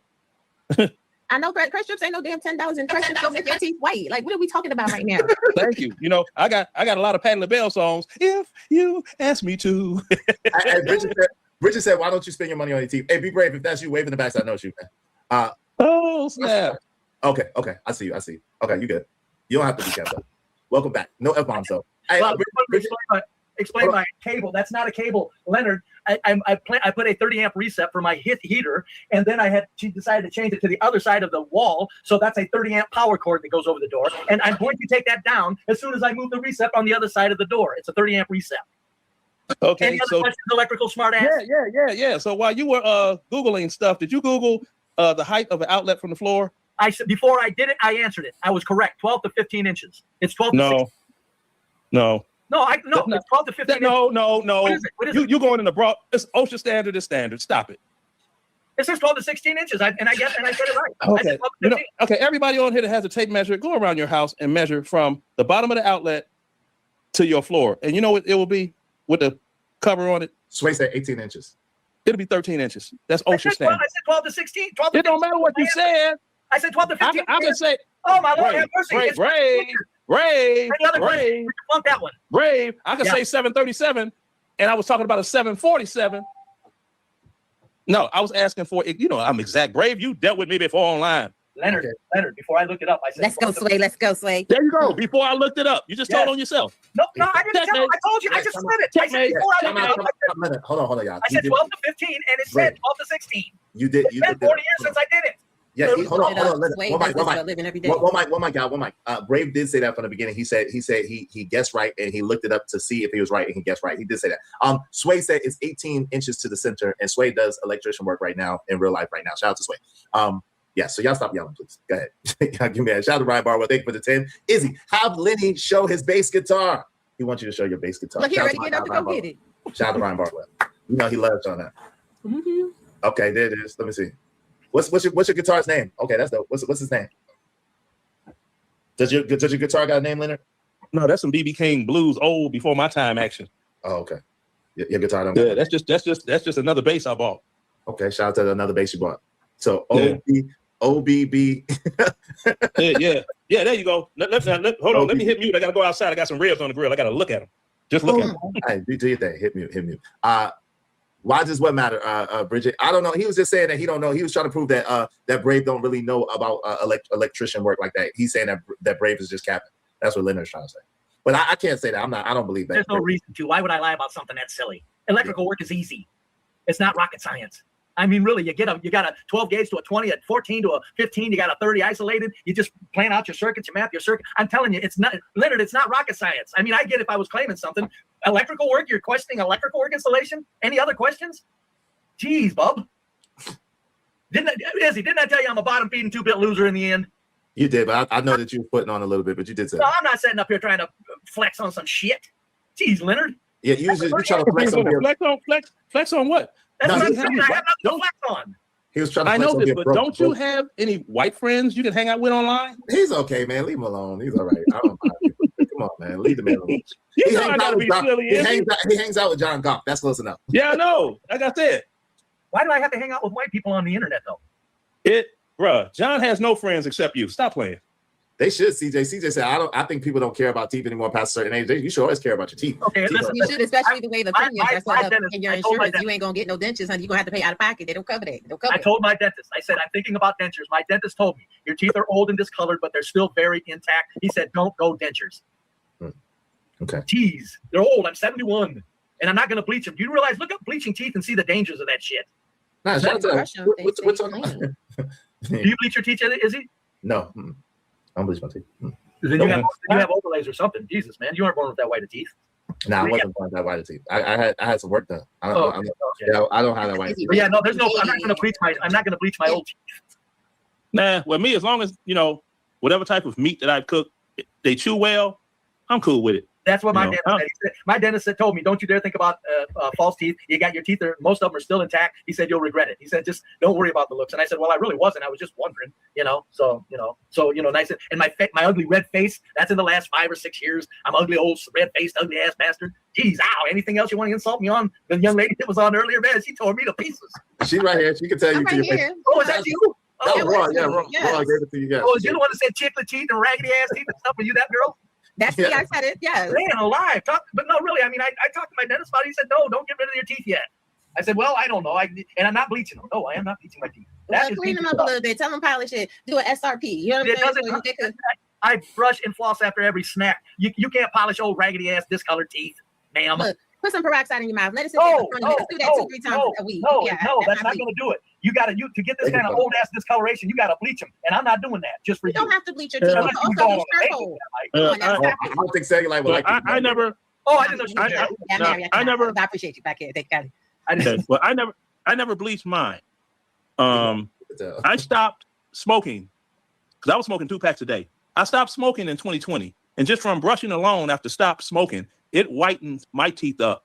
I know credit strips ain't no damn $10 and credit strips don't make your teeth white. Like, what are we talking about right now? Thank you. You know, I got a lot of Patti LaBelle songs. If you ask me to. Bridget said, why don't you spend your money on your teeth? Hey, be brave. If that's you, wave in the back so I know it's you, man. Oh, snap. Okay. I see you. Okay, you good. You don't have to be kept up. Welcome back. No F-bombs, though. Hey, well, explain my cable. That's not a cable, Leonard. I put a 30 amp reset for my heater, and then she decided to change it to the other side of the wall, so that's a 30 amp power cord that goes over the door, and I'm going to take that down as soon as I move the reset on the other side of the door. It's a 30 amp reset. Okay, any other questions, electrical smart ass? Yeah. So while you were Googling stuff, did you Google the height of an outlet from the floor? I said before I did it, I answered it. I was correct. 12 to 15 inches. It's 12 to 16. No. It's 12 to 15 inches. No. What is it? You going in the broad? It's OSHA standard is standard. Stop it. It says 12 to 16 inches. I get it right. Okay. Okay. Everybody on here that has a tape measure, go around your house and measure from the bottom of the outlet to your floor. And you know what it will be with the cover on it? Sway said 18 inches. It'll be 13 inches. That's OSHA standard. I said 12 to 16. 12 to it don't matter what you said. I said 12 to 15. I can say. Oh my Lord, have mercy. Brave. Flunk that one. Brave. I can say 737, and I was talking about a 747. No, I was asking for it. You know, I'm exact. Brave, you dealt with me before online. Leonard, before I looked it up, I said, Let's go, Sway. There you go. Before I looked it up. You just told on yourself. No, I didn't tell you. I told you. I just said it. I said before I looked it up. Hold on, y'all. I said 12 to 15, and it said 12 to 16. You did. It's been 40 years since I did it. Yeah, hold on. One mic. Brave did say that from the beginning. He said he guessed right, and he looked it up to see if he was right, and he guessed right. He did say that. Sway said it's 18 inches to the center, and Sway does electrician work right now in real life right now. Shout out to Sway. Yeah, so y'all stop yelling, please. Go ahead. Give me a shout out to Ryan Barwell. Thank you for the 10. Izzy, have Lenny show his bass guitar. He wants you to show your bass guitar. Look, he ready to get up to go get it. Shout out to Ryan Barwell. You know he loves on that. Mm-hmm. Okay, there it is. Let me see. What's your guitar's name? Okay, that's dope. What's his name? Does your guitar got a name, Leonard? No, that's some BB King blues, old before my time action. Oh, okay. Your guitar don't. Yeah, that's just another bass I bought. Okay, shout out to another bass you bought. So OBB. yeah. There you go. Hold on. Let me hit mute. I gotta go outside. I got some ribs on the grill. I gotta look at them. Just look at them. All right, do your thing. Hit mute. Why does what matter, Bridget? I don't know. He was just saying that he don't know. He was trying to prove that that Brave don't really know about electrician work like that. He's saying that Brave is just capping. That's what Leonard's trying to say. But I can't say that. I don't believe that. There's no reason to. Why would I lie about something that's silly? Electrical work is easy. It's not rocket science. I mean, really, you got a 12 gauge to a 20, a 14 to a 15. You got a 30 isolated. You just plan out your circuits. You map your circuit. I'm telling you, it's not, Leonard. It's not rocket science. I mean, I get if I was claiming something. Electrical work. You're questioning electrical work installation. Any other questions? Jeez, bub. Didn't I tell you I'm a bottom feeding 2-bit loser in the end? You did, but I know that you were putting on a little bit, but you did say. No, I'm not sitting up here trying to flex on some shit. Jeez, Leonard. Yeah, usually you trying to flex on flex on what? That's what I'm saying. I have nothing to flex on. He was trying to. I know this, but don't you have any white friends you can hang out with online? He's okay, man. Leave him alone. He's all right. I don't mind. Come on, man. Leave the man alone. You know I gotta be silly. He hangs out with John Goff. That's close enough. Yeah, I know. Like I said. Why do I have to hang out with white people on the internet, though? Bruh, John has no friends except you. Stop playing. They should, CJ. CJ said, I think people don't care about teeth anymore past a certain age. You should always care about your teeth. Okay, listen. You should, especially the way the premiums are set up in your insurance. You ain't gonna get no dentures, honey. You're gonna have to pay out of pocket. They don't cover that. I told my dentist, I said, I'm thinking about dentures. My dentist told me, your teeth are old and discolored, but they're still very intact. He said, don't go dentures. Okay. Jeez, they're old. I'm 71, and I'm not going to bleach them. Do you realize? Look up bleaching teeth and see the dangers of that shit. Nah, shout out to we're talking about. Do you bleach your teeth, Izzy? No, I don't bleach my teeth. Then you have overlays or something. Jesus, man, you weren't born with that white of teeth. Nah, I wasn't born with that white of teeth. I had some work done. I don't have that white of teeth. But yeah, no, there's no. I'm not going to bleach my old teeth. Nah, well, me, as long as, you know, whatever type of meat that I cook, they chew well, I'm cool with it. That's what my dentist said. He said. My dentist told me, don't you dare think about false teeth. You got your teeth there. Most of them are still intact. He said, you'll regret it. He said, just don't worry about the looks. And I said, well, I really wasn't. I was just wondering, you know. So, nice. And my ugly red face, that's in the last 5 or 6 years. I'm ugly, old, red-faced, ugly-ass bastard. Jeez, ow. Anything else you want to insult me on? The young lady that was on earlier, man, she tore me to pieces. She's right here. She can tell you to your face. Oh, is that you? Oh, Ron, yeah, Ron gave it to you. Yeah. Oh, is you the one that said chiclet teeth and raggedy ass teeth and stuff? Were you that girl? That's me. I said it. Yeah. Man, alive. But no, really. I mean, I talked to my dentist about it. He said, no, don't get rid of your teeth yet. I said, well, I don't know. And I'm not bleaching them. No, I am not bleaching my teeth. Well, clean them up a little bit. Tell them polish it. Do an SRP. You know what I'm saying? I brush and floss after every snack. You can't polish old raggedy ass discolored teeth, ma'am. Look, put some peroxide in your mouth. Let it sit there for 20 minutes. Do that 2-3 times a week. No, that's not going to do it. You got to get this kind of old ass discoloration. You got to bleach them, and I'm not doing that just for you. You don't have to bleach your teeth. Also, bleach charcoal. I don't think Cellulite would like it. I never. Oh, I didn't know. I never. I appreciate you back here. Thank God. Well, I never bleached mine. I stopped smoking because I was smoking 2 packs a day. I stopped smoking in 2020, and just from brushing alone after stop smoking, it whitened my teeth up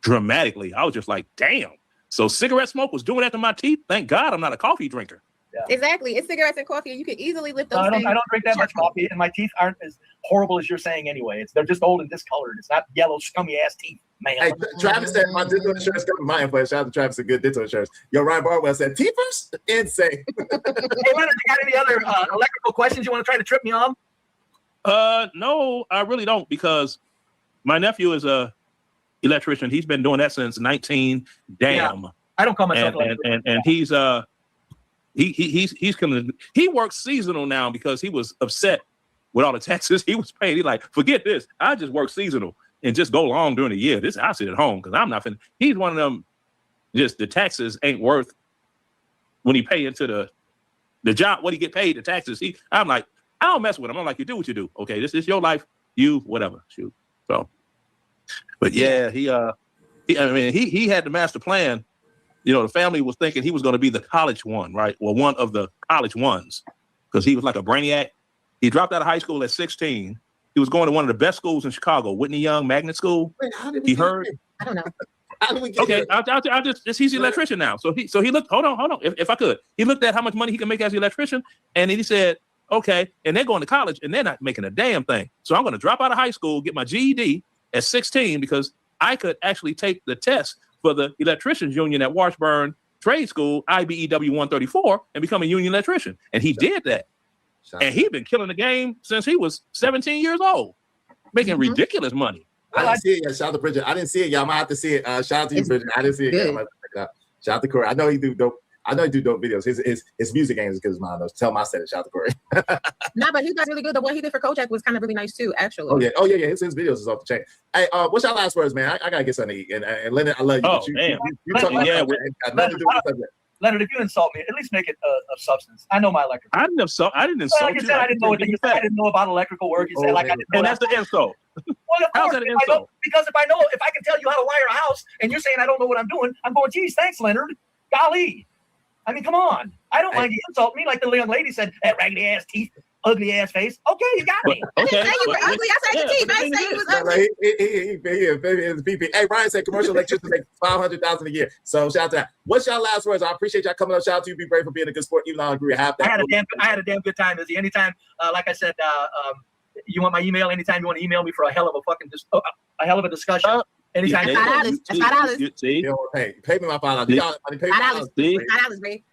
dramatically. I was just like, damn. So cigarette smoke was doing that to my teeth. Thank God I'm not a coffee drinker. Yeah. Exactly. It's cigarettes and coffee, and you can easily lift those. I don't drink that much coffee, and my teeth aren't as horrible as you're saying anyway. They're just old and discolored. It's not yellow, scummy ass teeth, man. Hey, Travis said my dental insurance got my info. Shout out to Travis, a good dental insurance. Yo, Ryan Barwell said teethers? Insane. Hey, Leonard, you got any other electrical questions you want to try to trip me on? No, I really don't, because my nephew is a electrician. He's been doing that since 19. Damn. Yeah. I don't call myself and he's coming. He works seasonal now because he was upset with all the taxes he was paying. He's like, forget this. I just work seasonal and just go long during the year. I sit at home because I'm not finna. He's one of them. Just the taxes ain't worth when he pay into the job. What he get paid, the taxes. I'm like, I don't mess with him. I'm like, you do what you do. Okay, this is your life. You whatever. Shoot. So, but yeah, he had the master plan. You know, the family was thinking he was going to be the college one, right? Well, one of the college ones, because he was like a brainiac. He dropped out of high school at 16. He was going to one of the best schools in Chicago, Whitney Young Magnet School. Wait, how did we I don't know. How did we get Okay, I'll just he's an electrician now. So he looked. Hold on. If I could, he looked at how much money he can make as an electrician, and then he said, okay. And they're going to college, and they're not making a damn thing. So I'm going to drop out of high school, get my GED at 16, because I could actually take the test for the electricians union at Washburn Trade School, IBEW 134, and become a union electrician. And he did that. And he's been killing the game since he was 17 years old, making ridiculous money. I didn't see it yet. Shout out to Bridget. I didn't see it. Y'all might have to see it. Shout out to you, Bridget. I didn't see it yet. I might have to check it out. Shout out to Corey. I know he do dope. I know he do dope videos. His music ain't as good as mine though. Tell him I said it. Shout out to Corey. No, but he does really good. The one he did for Kojak was kind of really nice too, actually. Oh yeah. His videos is off the chain. Hey, what's your last words, man? I gotta get something to eat. And Leonard, I love you. Oh, you talking about nothing to do with the subject. Leonard, if you insult me, at least make it of substance. I know my electrical. I didn't insult like you. I said, I didn't know what you said. I didn't know about electrical work. You said like I didn't know. And that's the insult. Well, of How's course, that an insult? Because if I can tell you how to wire a house, and you're saying I don't know what I'm doing, I'm going, geez, thanks, Leonard. Golly. I mean, come on. I don't mind you insult me like the young lady said, that raggedy ass teeth, ugly ass face. Okay, you got me. I didn't say you were ugly. I said your teeth. I didn't say you was ugly. Hey, Ryan said commercial electricians make $500,000 a year. So shout out to that. What's y'all last words? I appreciate y'all coming up. Shout out to you. Be brave for being a good sport. Even though I agree, I had a damn good time, Izzy. Anytime, like I said, you want my email? Anytime you want to email me for a hell of a discussion. Anytime. $5. See? Pay me my $5. Y'all money. Pay me $5, babe.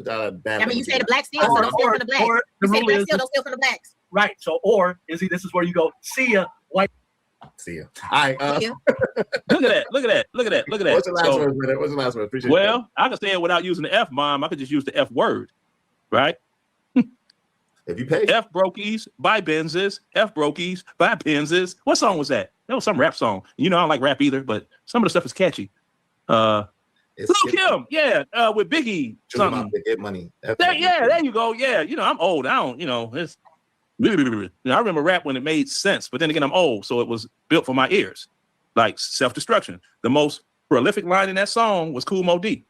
I mean, you say the black steel, so don't steal from the blacks. You say the black steel, don't steal from the blacks. Right. So, or Izzy, this is where you go. See ya, white. See ya. All right. Look at that. What's the last word, man? What's the last word? Appreciate it. Well, I can say it without using the F bomb. I could just use the F word, right? If you pay. F Brokies by Benzes. F Brokies by Benzes. What song was that? That was some rap song. You know, I don't like rap either, but some of the stuff is catchy. Lil Kim, with Biggie. Something. Get money. There you go. Yeah, you know, I'm old. I don't, you know, it's. You know, I remember rap when it made sense, but then again, I'm old, so it was built for my ears. Like Self-Destruction. The most prolific line in that song was Kool Moe Dee.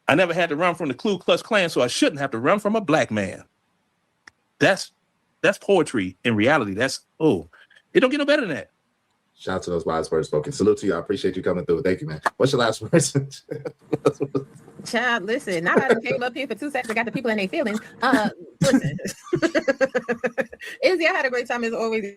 I never had to run from the Ku Klux Klan, so I shouldn't have to run from a black man. That's poetry in reality. It don't get no better than that. Shout out to those wise words spoken. Salute to you. I appreciate you coming through. Thank you, man. What's your last person? Child, listen, now I done came up here for 2 seconds. I got the people in their feelings. Listen. Izzy, I had a great time as always.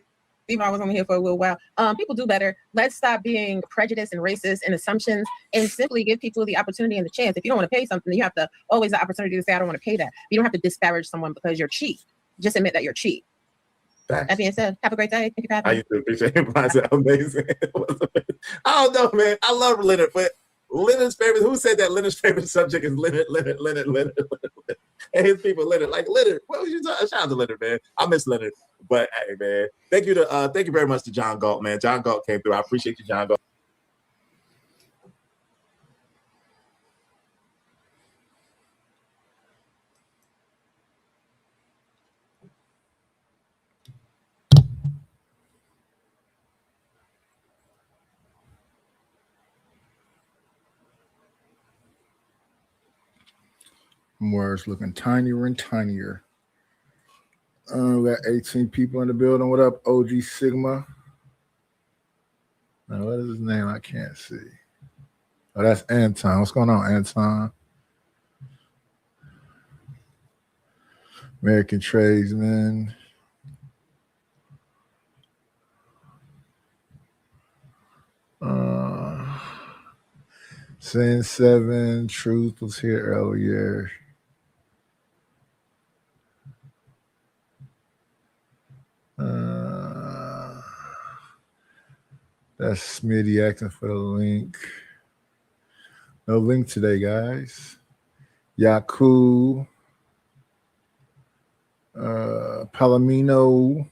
Even I was only here for a little while. People do better. Let's stop being prejudiced and racist and assumptions and simply give people the opportunity and the chance. If you don't want to pay something, you have to always the opportunity to say, I don't want to pay that. You don't have to disparage someone because you're cheap. Just admit that you're cheap. Facts. That being said, have a great day. Thank you for having me. I appreciate it. Amazing. I don't know, man. I love Leonard, but Leonard's favorite, who said that Leonard's favorite subject is Leonard. And his people, Leonard. Like, Leonard, what was you talking? Shout out to Leonard, man. I miss Leonard. But hey, man, thank you very much to John Galt, man. John Galt came through. I appreciate you, John Galt. Words looking tinier and tinier. We got 18 people in the building. What up, OG Sigma? Now, what is his name? I can't see. Oh, that's Anton. What's going on, Anton? American Tradesman. Sin 7. Truth was here earlier. That's Smitty acting for the link. No link today, guys. Yaku. Palomino.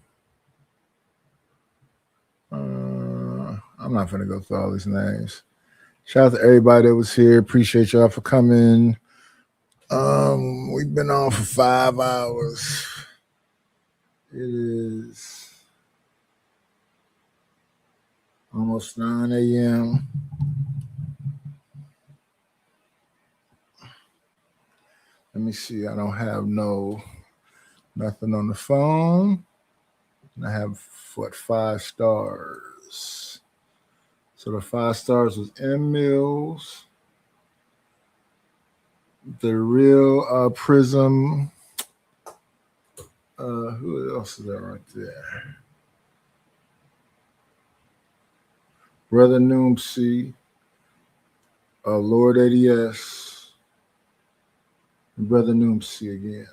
I'm not going to go through all these names. Shout out to everybody that was here. Appreciate y'all for coming. We've been on for 5 hours. It is almost 9 a.m. Let me see. I don't have nothing on the phone. And I have 5 stars. So the 5 stars was M Mills, the real Prism. Who else is that right there? Brother Noomsy, Lord ADS, and Brother Noomsy again.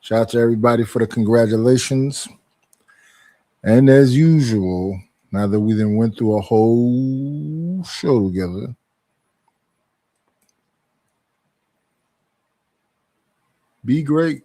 Shout out to everybody for the congratulations. And as usual, now that we then went through a whole show together, be great.